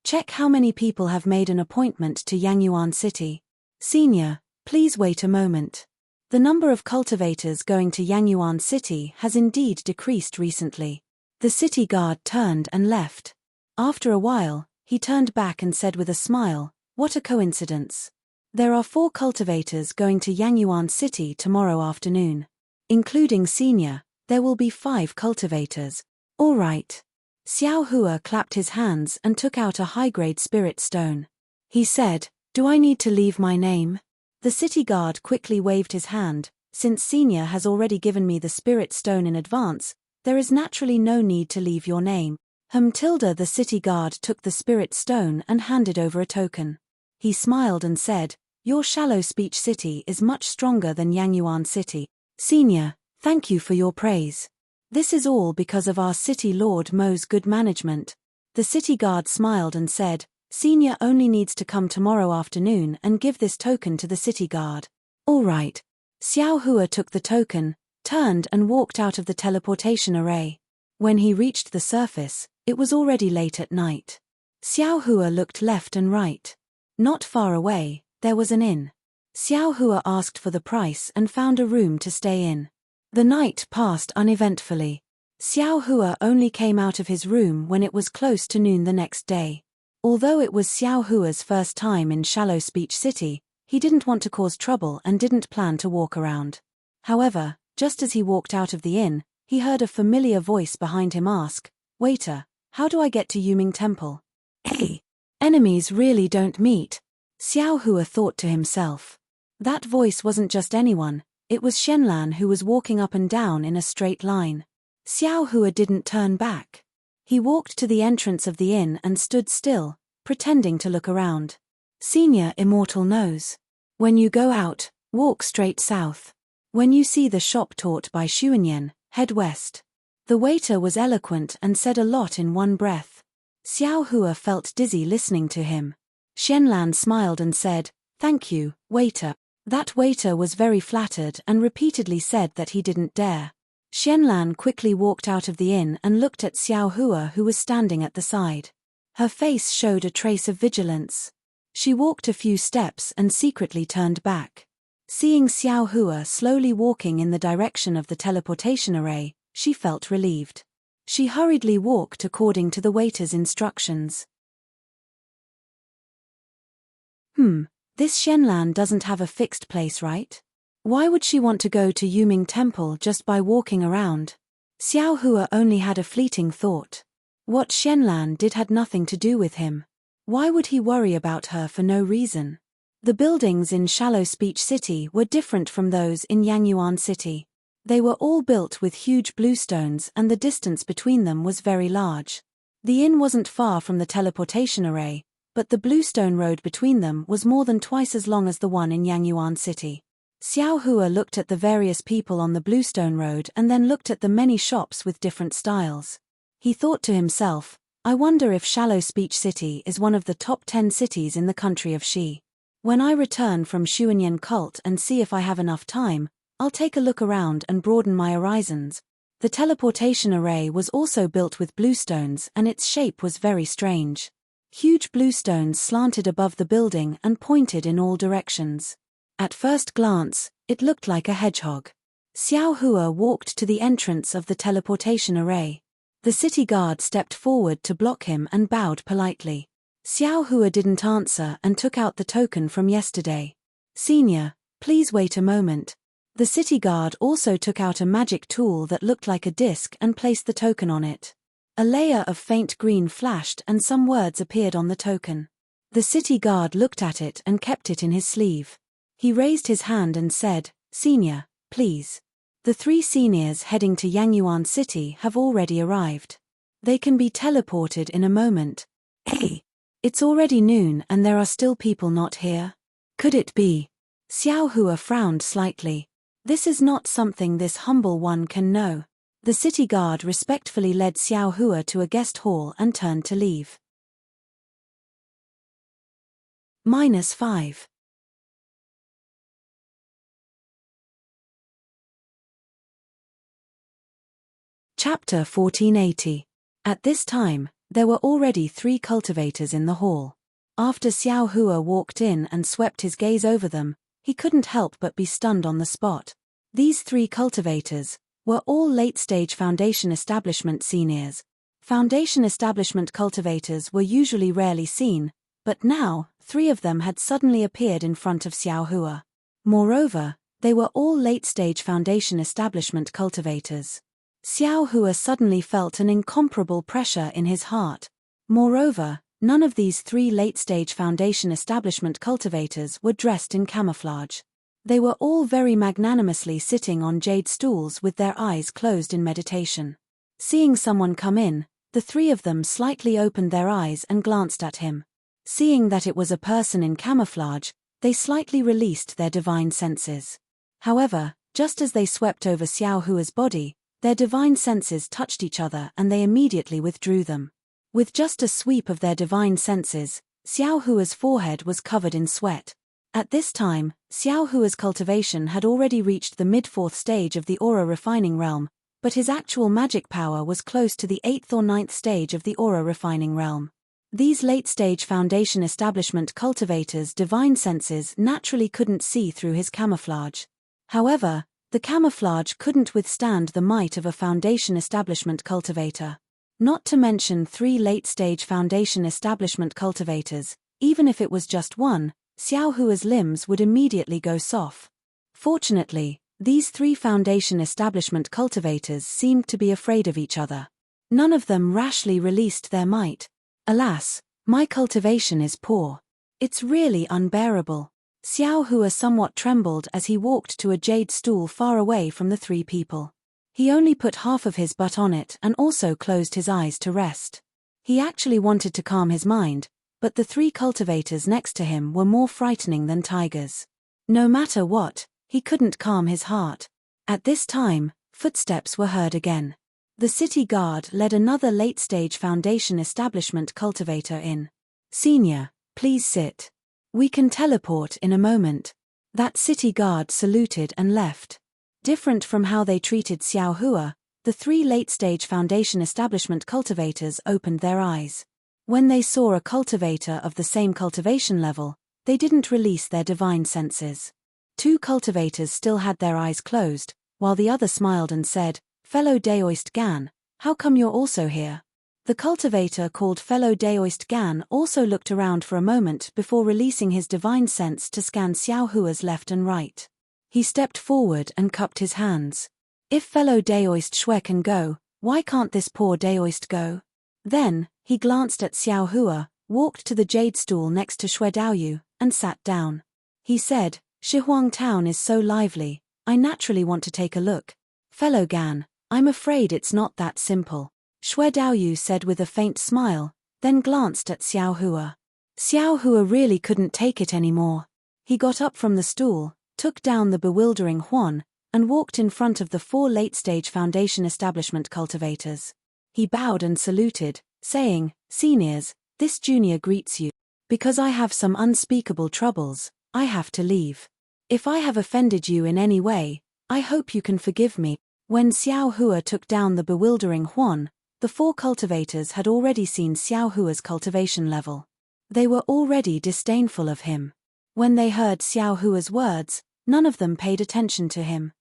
Check how many people have made an appointment to Yangyuan City. Senior, please wait a moment. The number of cultivators going to Yangyuan City has indeed decreased recently." The city guard turned and left. After a while, he turned back and said with a smile, "What a coincidence. There are 4 cultivators going to Yangyuan City tomorrow afternoon. Including Senior, there will be 5 cultivators. All right." Xiao Hua clapped his hands and took out a high-grade spirit stone. He said, "Do I need to leave my name?" The city guard quickly waved his hand. "Since Senior has already given me the spirit stone in advance, there is naturally no need to leave your name." The city guard took the spirit stone and handed over a token. He smiled and said, "Your Shallow Speech City is much stronger than Yangyuan City. Senior, thank you for your praise. This is all because of our city lord Mo's good management." The city guard smiled and said, "Senior only needs to come tomorrow afternoon and give this token to the city guard." All right. Xiao Hua took the token, turned and walked out of the teleportation array. When he reached the surface, it was already late at night. Xiao Hua looked left and right. Not far away, there was an inn. Xiao Hua asked for the price and found a room to stay in. The night passed uneventfully. Xiao Hua only came out of his room when it was close to noon the next day. Although it was Xiao Hua's first time in Shallow Speech City, he didn't want to cause trouble and didn't plan to walk around. However, just as he walked out of the inn, he heard a familiar voice behind him ask, "Waiter, how do I get to Yuming Temple?" Hey, enemies really don't meet, Xiao Hua thought to himself. That voice wasn't just anyone, it was Shenlan who was walking up and down in a straight line. Xiao Hua didn't turn back. He walked to the entrance of the inn and stood still, pretending to look around. Senior Immortal knows. When you go out, walk straight south. When you see the shop taught by Xuanyan, head west. The waiter was eloquent and said a lot in one breath. Xiao Hua felt dizzy listening to him. Shenlan smiled and said, "Thank you, waiter." That waiter was very flattered and repeatedly said that he didn't dare. Shenlan quickly walked out of the inn and looked at Xiao Hua, who was standing at the side. Her face showed a trace of vigilance. She walked a few steps and secretly turned back. Seeing Xiao Hua slowly walking in the direction of the teleportation array, she felt relieved. She hurriedly walked according to the waiter's instructions. This Shenlan doesn't have a fixed place, right? Why would she want to go to Yuming Temple just by walking around? Xiao Hua only had a fleeting thought. What Shenlan did had nothing to do with him. Why would he worry about her for no reason? The buildings in Shallow Speech City were different from those in Yangyuan City. They were all built with huge bluestones and the distance between them was very large. The inn wasn't far from the teleportation array, but the bluestone road between them was more than twice as long as the one in Yangyuan City. Xiao Hua looked at the various people on the bluestone road and then looked at the many shops with different styles. He thought to himself, "I wonder if Shallow Speech City is one of the top 10 cities in the country of Shi. When I return from Xuanyan cult and see if I have enough time, I'll take a look around and broaden my horizons." The teleportation array was also built with bluestones and its shape was very strange. Huge bluestones slanted above the building and pointed in all directions. At first glance, it looked like a hedgehog. Xiao Hua walked to the entrance of the teleportation array. The city guard stepped forward to block him and bowed politely. Xiao Hua didn't answer and took out the token from yesterday. "Senior, please wait a moment." The city guard also took out a magic tool that looked like a disc and placed the token on it. A layer of faint green flashed and some words appeared on the token. The city guard looked at it and kept it in his sleeve. He raised his hand and said, "Senior, please. The 3 seniors heading to Yangyuan City have already arrived. They can be teleported in a moment." Hey! It's already noon and there are still people not here. Could it be? Xiao Hua frowned slightly. This is not something this humble one can know. The city guard respectfully led Xiao Hua to a guest hall and turned to leave. -5. Chapter 1480. At this time, there were already 3 cultivators in the hall. After Xiao Hua walked in and swept his gaze over them, he couldn't help but be stunned on the spot. These 3 cultivators were all late-stage Foundation Establishment seniors. Foundation Establishment cultivators were usually rarely seen, but now, 3 of them had suddenly appeared in front of Xiao Hua. Moreover, they were all late-stage Foundation Establishment cultivators. Xiao Hua suddenly felt an incomparable pressure in his heart. Moreover, none of these 3 late-stage Foundation Establishment cultivators were dressed in camouflage. They were all very magnanimously sitting on jade stools with their eyes closed in meditation. Seeing someone come in, the 3 of them slightly opened their eyes and glanced at him. Seeing that it was a person in camouflage, they slightly released their divine senses. However, just as they swept over Xiao Hua's body, their divine senses touched each other and they immediately withdrew them. With just a sweep of their divine senses, Xiao Hua's forehead was covered in sweat. At this time, Xiao Hua's cultivation had already reached the mid-4th stage of the aura refining realm, but his actual magic power was close to the 8th or 9th stage of the aura refining realm. These late-stage Foundation Establishment cultivators' divine senses naturally couldn't see through his camouflage. However, the camouflage couldn't withstand the might of a Foundation Establishment cultivator. Not to mention 3 late-stage Foundation Establishment cultivators, even if it was just one, Xiao Hua's limbs would immediately go soft. Fortunately, these 3 Foundation Establishment cultivators seemed to be afraid of each other. None of them rashly released their might. Alas, my cultivation is poor. It's really unbearable. Xiao Hua somewhat trembled as he walked to a jade stool far away from the 3 people. He only put half of his butt on it and also closed his eyes to rest. He actually wanted to calm his mind, but the 3 cultivators next to him were more frightening than tigers. No matter what, he couldn't calm his heart. At this time, footsteps were heard again. The city guard led another late-stage Foundation Establishment cultivator in. "Senior, please sit. We can teleport in a moment." That city guard saluted and left. Different from how they treated Xiao Hua, the 3 late-stage Foundation Establishment cultivators opened their eyes. When they saw a cultivator of the same cultivation level, they didn't release their divine senses. 2 cultivators still had their eyes closed, while the other smiled and said, "Fellow Daoist Gan, how come you're also here?" The cultivator called Fellow Daoist Gan also looked around for a moment before releasing his divine sense to scan Xiao Hua's left and right. He stepped forward and cupped his hands. "If Fellow Daoist Xue can go, why can't this poor Daoist go?" Then, he glanced at Xiao Hua, walked to the jade stool next to Xue Daoyu, and sat down. He said, "Shihuang Town is so lively, I naturally want to take a look. Fellow Gan, I'm afraid it's not that simple," Xue Daoyu said with a faint smile, then glanced at Xiao Hua. Xiao Hua really couldn't take it anymore. He got up from the stool, took down the bewildering Huan, and walked in front of the 4 late-stage Foundation Establishment cultivators. He bowed and saluted, saying, "Seniors, this junior greets you. Because I have some unspeakable troubles, I have to leave. If I have offended you in any way, I hope you can forgive me." When Xiao Hua took down the bewildering Huan, the 4 cultivators had already seen Xiao Hua's cultivation level. They were already disdainful of him. When they heard Xiao Hua's words, none of them paid attention to him.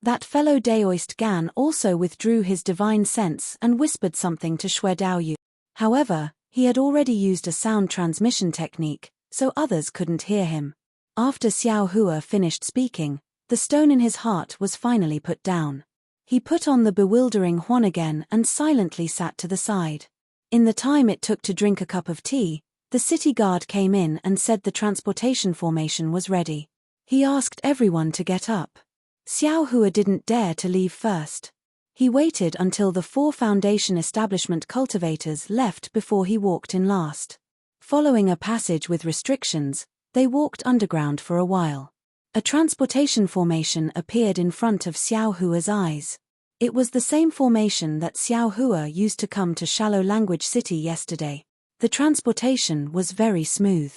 That fellow Daoist Gan also withdrew his divine sense and whispered something to Xue Daoyu. However, he had already used a sound transmission technique, so others couldn't hear him. After Xiao Hua finished speaking, the stone in his heart was finally put down. He put on the bewildering Huan again and silently sat to the side. In the time it took to drink a cup of tea, the city guard came in and said the transportation formation was ready. He asked everyone to get up. Xiao Hua didn't dare to leave first. He waited until the 4 Foundation Establishment cultivators left before he walked in last. Following a passage with restrictions, they walked underground for a while. A transportation formation appeared in front of Xiao Hua's eyes. It was the same formation that Xiao Hua used to come to Shallow Language City yesterday. The transportation was very smooth.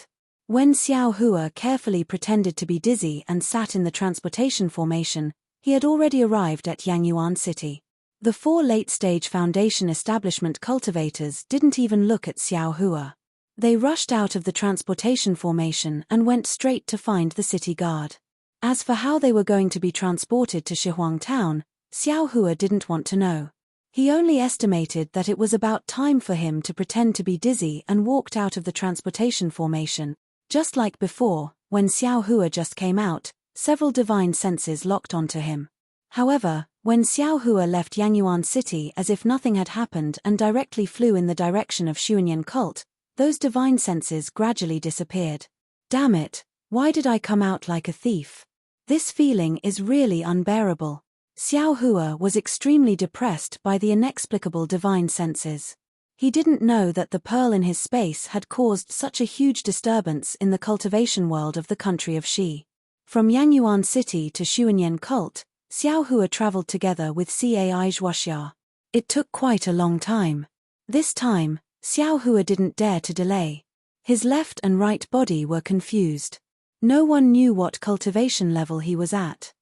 When Xiao Hua carefully pretended to be dizzy and sat in the transportation formation, he had already arrived at Yangyuan City. The 4 late-stage Foundation establishment cultivators didn't even look at Xiao Hua. They rushed out of the transportation formation and went straight to find the city guard. As for how they were going to be transported to Shihuang Town, Xiao Hua didn't want to know. He only estimated that it was about time for him to pretend to be dizzy and walked out of the transportation formation. Just like before, when Xiao Hua just came out, several divine senses locked onto him. However, when Xiao Hua left Yangyuan City as if nothing had happened and directly flew in the direction of Xuanyan cult, those divine senses gradually disappeared. Damn it, why did I come out like a thief? This feeling is really unbearable. Xiao Hua was extremely depressed by the inexplicable divine senses. He didn't know that the pearl in his space had caused such a huge disturbance in the cultivation world of the country of Shi. From Yangyuan City to Xuanyan cult, Xiao Hua traveled together with Cai Zhuoxia. It took quite a long time. This time, Xiao Hua didn't dare to delay. His left and right body were confused. No one knew what cultivation level he was at.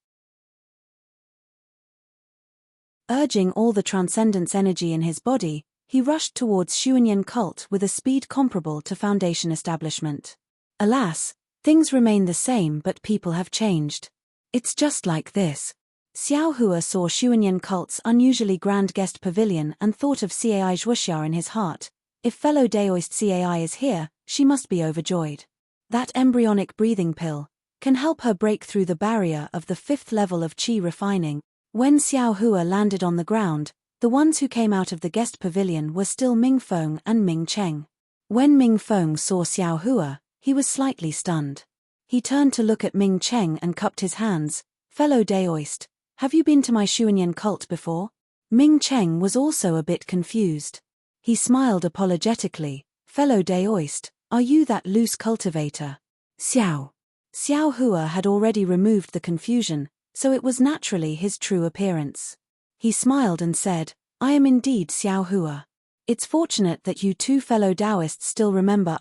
Urging all the transcendence energy in his body, he rushed towards Xuanyan cult with a speed comparable to Foundation establishment. Alas, things remain the same but people have changed. It's just like this. Xiao Hua saw Xuanyan cult's unusually grand guest pavilion and thought of Cai Zhuoxia in his heart. If fellow Daoist Cai is here, she must be overjoyed. That embryonic breathing pill can help her break through the barrier of the 5th level of qi refining. When Xiao Hua landed on the ground, the ones who came out of the guest pavilion were still Ming Feng and Ming Cheng. When Ming Feng saw Xiao Hua, he was slightly stunned. He turned to look at Ming Cheng and cupped his hands. Fellow Daoist, have you been to my Xuanyan cult before? Ming Cheng was also a bit confused. He smiled apologetically. Fellow Daoist, are you that loose cultivator? Xiao Hua had already removed the confusion, so it was naturally his true appearance. He smiled and said, I am indeed Xiao Hua. It's fortunate that you two fellow Taoists still remember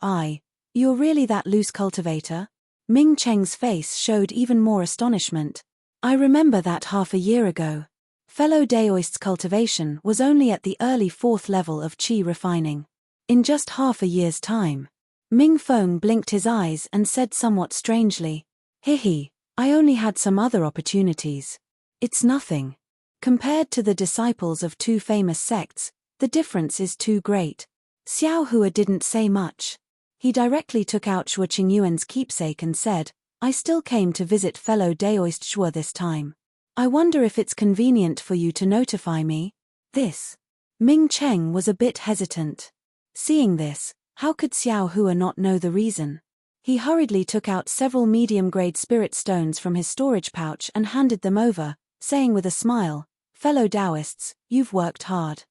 you're really that loose cultivator? Ming Cheng's face showed even more astonishment. I remember that half a year ago. Fellow Daoist's cultivation was only at the early 4th level of qi refining. In just half a year's time. Ming Feng blinked his eyes and said somewhat strangely, Hihi, I only had some other opportunities. It's nothing. Compared to the disciples of 2 famous sects, the difference is too great. Xiao Hua didn't say much. He directly took out Shuo Qingyuan's keepsake and said, I still came to visit fellow Daoist Shuo this time. I wonder if it's convenient for you to notify me. This. Ming Cheng was a bit hesitant. Seeing this, how could Xiao Hua not know the reason? He hurriedly took out several medium-grade spirit stones from his storage pouch and handed them over, saying with a smile, Fellow Taoists, you've worked hard.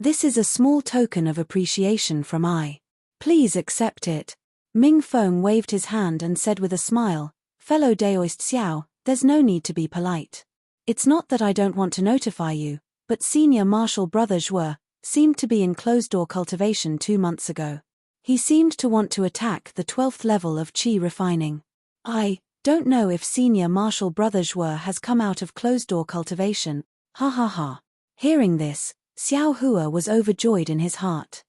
This is a small token of appreciation from I. Please accept it. Ming Feng waved his hand and said with a smile, Fellow Daoist Xiao, there's no need to be polite. It's not that I don't want to notify you, but Senior Marshal Brother Zhuo seemed to be in closed-door cultivation 2 months ago. He seemed to want to attack the 12th level of qi refining. I don't know if Senior Marshal Brother Zhuo has come out of closed-door cultivation. Ha ha ha. Hearing this, Xiao Hua was overjoyed in his heart.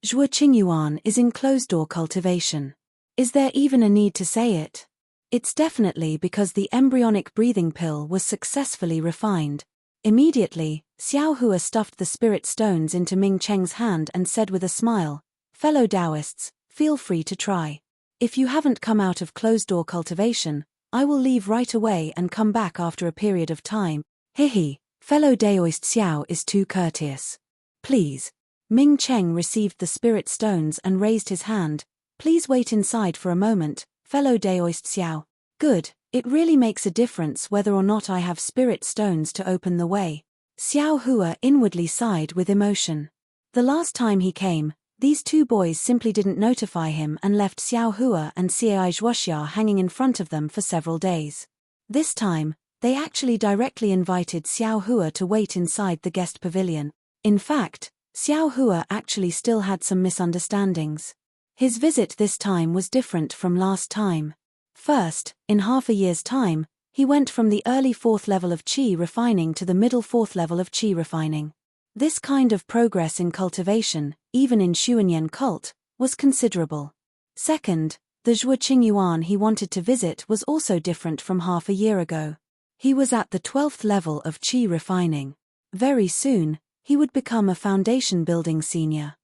Zhuo Qingyuan is in closed-door cultivation. Is there even a need to say it? It's definitely because the embryonic breathing pill was successfully refined. Immediately, Xiao Hua stuffed the spirit stones into Ming Cheng's hand and said with a smile, Fellow Taoists, feel free to try. If you haven't come out of closed-door cultivation, I will leave right away and come back after a period of time. Hihi, fellow Daoist Xiao is too courteous. Please. Ming Cheng received the spirit stones and raised his hand. Please wait inside for a moment, fellow Daoist Xiao. Good, it really makes a difference whether or not I have spirit stones to open the way. Xiao Hua inwardly sighed with emotion. The last time he came, these 2 boys simply didn't notify him and left Xiao Hua and Cai Zhuoxia hanging in front of them for several days. This time, they actually directly invited Xiao Hua to wait inside the guest pavilion. In fact, Xiao Hua actually still had some misunderstandings. His visit this time was different from last time. First, in half a year's time, he went from the early 4th level of qi refining to the middle 4th level of qi refining. This kind of progress in cultivation, even in Xuanyan cult, was considerable. Second, the Zhuo Qingyuan he wanted to visit was also different from half a year ago. He was at the 12th level of qi refining. Very soon, he would become a foundation-building senior.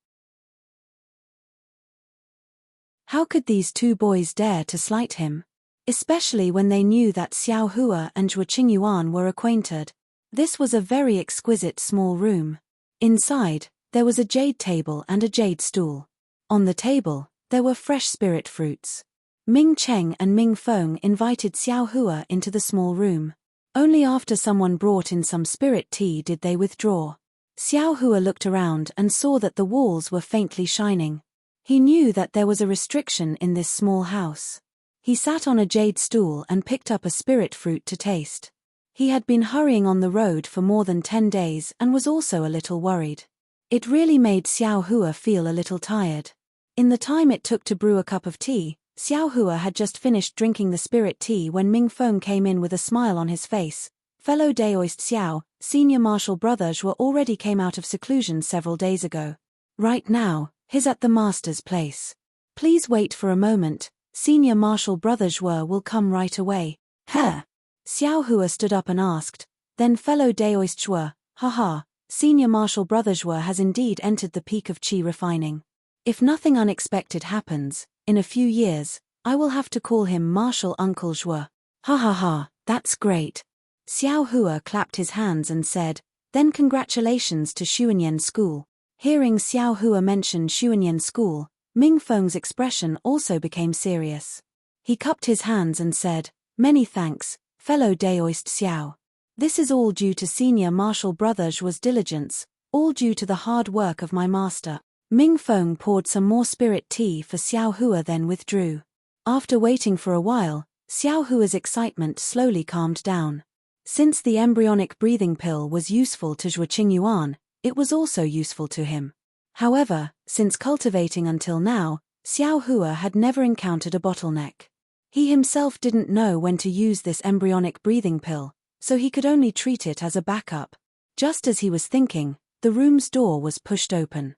How could these two boys dare to slight him? Especially when they knew that Xiao Hua and Zhuo Qingyuan were acquainted. This was a very exquisite small room. Inside, there was a jade table and a jade stool. On the table, there were fresh spirit fruits. Ming Cheng and Ming Feng invited Xiao Hua into the small room. Only after someone brought in some spirit tea did they withdraw. Xiao Hua looked around and saw that the walls were faintly shining. He knew that there was a restriction in this small house. He sat on a jade stool and picked up a spirit fruit to taste. He had been hurrying on the road for more than 10 days and was also a little worried. It really made Xiao Hua feel a little tired. In the time it took to brew a cup of tea, Xiao Hua had just finished drinking the spirit tea when Ming Feng came in with a smile on his face. Fellow Daoist Xiao, senior martial brother Zhuo already came out of seclusion several days ago. Right now, he's at the master's place. Please wait for a moment, senior martial brother Zhuo will come right away. Huh? Xiao Hua stood up and asked, then fellow Daoist Zhuo, haha, senior martial brother Zhuo has indeed entered the peak of qi refining. If nothing unexpected happens, in a few years, I will have to call him Martial Uncle Zhuo. Ha ha ha, that's great. Xiao Hua clapped his hands and said, then congratulations to Xuanyan School. Hearing Xiao Hua mention Xuanyan School, Ming Feng's expression also became serious. He cupped his hands and said, many thanks, fellow Daoist Xiao. This is all due to senior martial brother Zhuo's diligence, all due to the hard work of my master. Ming Feng poured some more spirit tea for Xiao Hua then withdrew. After waiting for a while, Xiao Hua's excitement slowly calmed down. Since the embryonic breathing pill was useful to Zhuo Qingyuan, it was also useful to him. However, since cultivating until now, Xiao Hua had never encountered a bottleneck. He himself didn't know when to use this embryonic breathing pill, so he could only treat it as a backup. Just as he was thinking, the room's door was pushed open.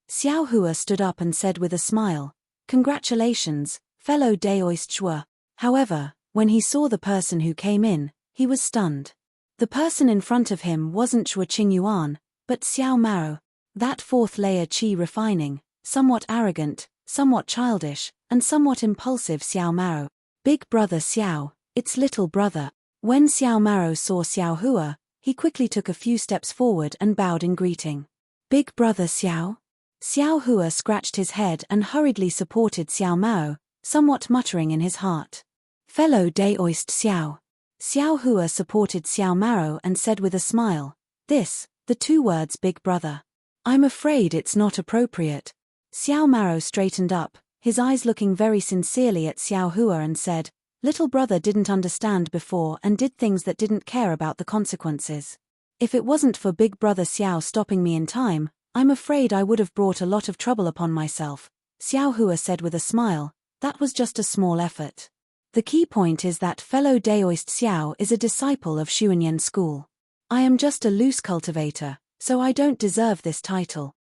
Xiao Hua stood up and said with a smile, congratulations, fellow Daoist Zhuo. However, when he saw the person who came in, he was stunned. The person in front of him wasn't Zhuo Qingyuan, but Xiao Mao, that 4th layer qi refining, somewhat arrogant, somewhat childish, and somewhat impulsive Xiao Mao. Big brother Xiao, it's little brother. When Xiao Mao saw Xiao Hua, he quickly took a few steps forward and bowed in greeting. Big brother Xiao? Xiao Hua scratched his head and hurriedly supported Xiao Mao, somewhat muttering in his heart. Fellow Daoist Xiao. Xiao Hua supported Xiao Mao and said with a smile, the 2 words big brother. I'm afraid it's not appropriate. Xiao Mao straightened up, his eyes looking very sincerely at Xiao Hua and said, little brother didn't understand before and did things that didn't care about the consequences. If it wasn't for big brother Xiao stopping me in time, I'm afraid I would have brought a lot of trouble upon myself. Xiao Hua said with a smile, that was just a small effort. The key point is that fellow Daoist Xiao is a disciple of Xuanyan School. I am just a loose cultivator, so I don't deserve this title.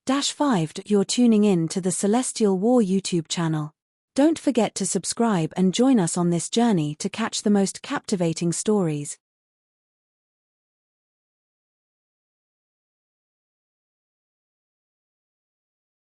-5 You're tuning in to the Celestial War YouTube channel. Don't forget to subscribe and join us on this journey to catch the most captivating stories.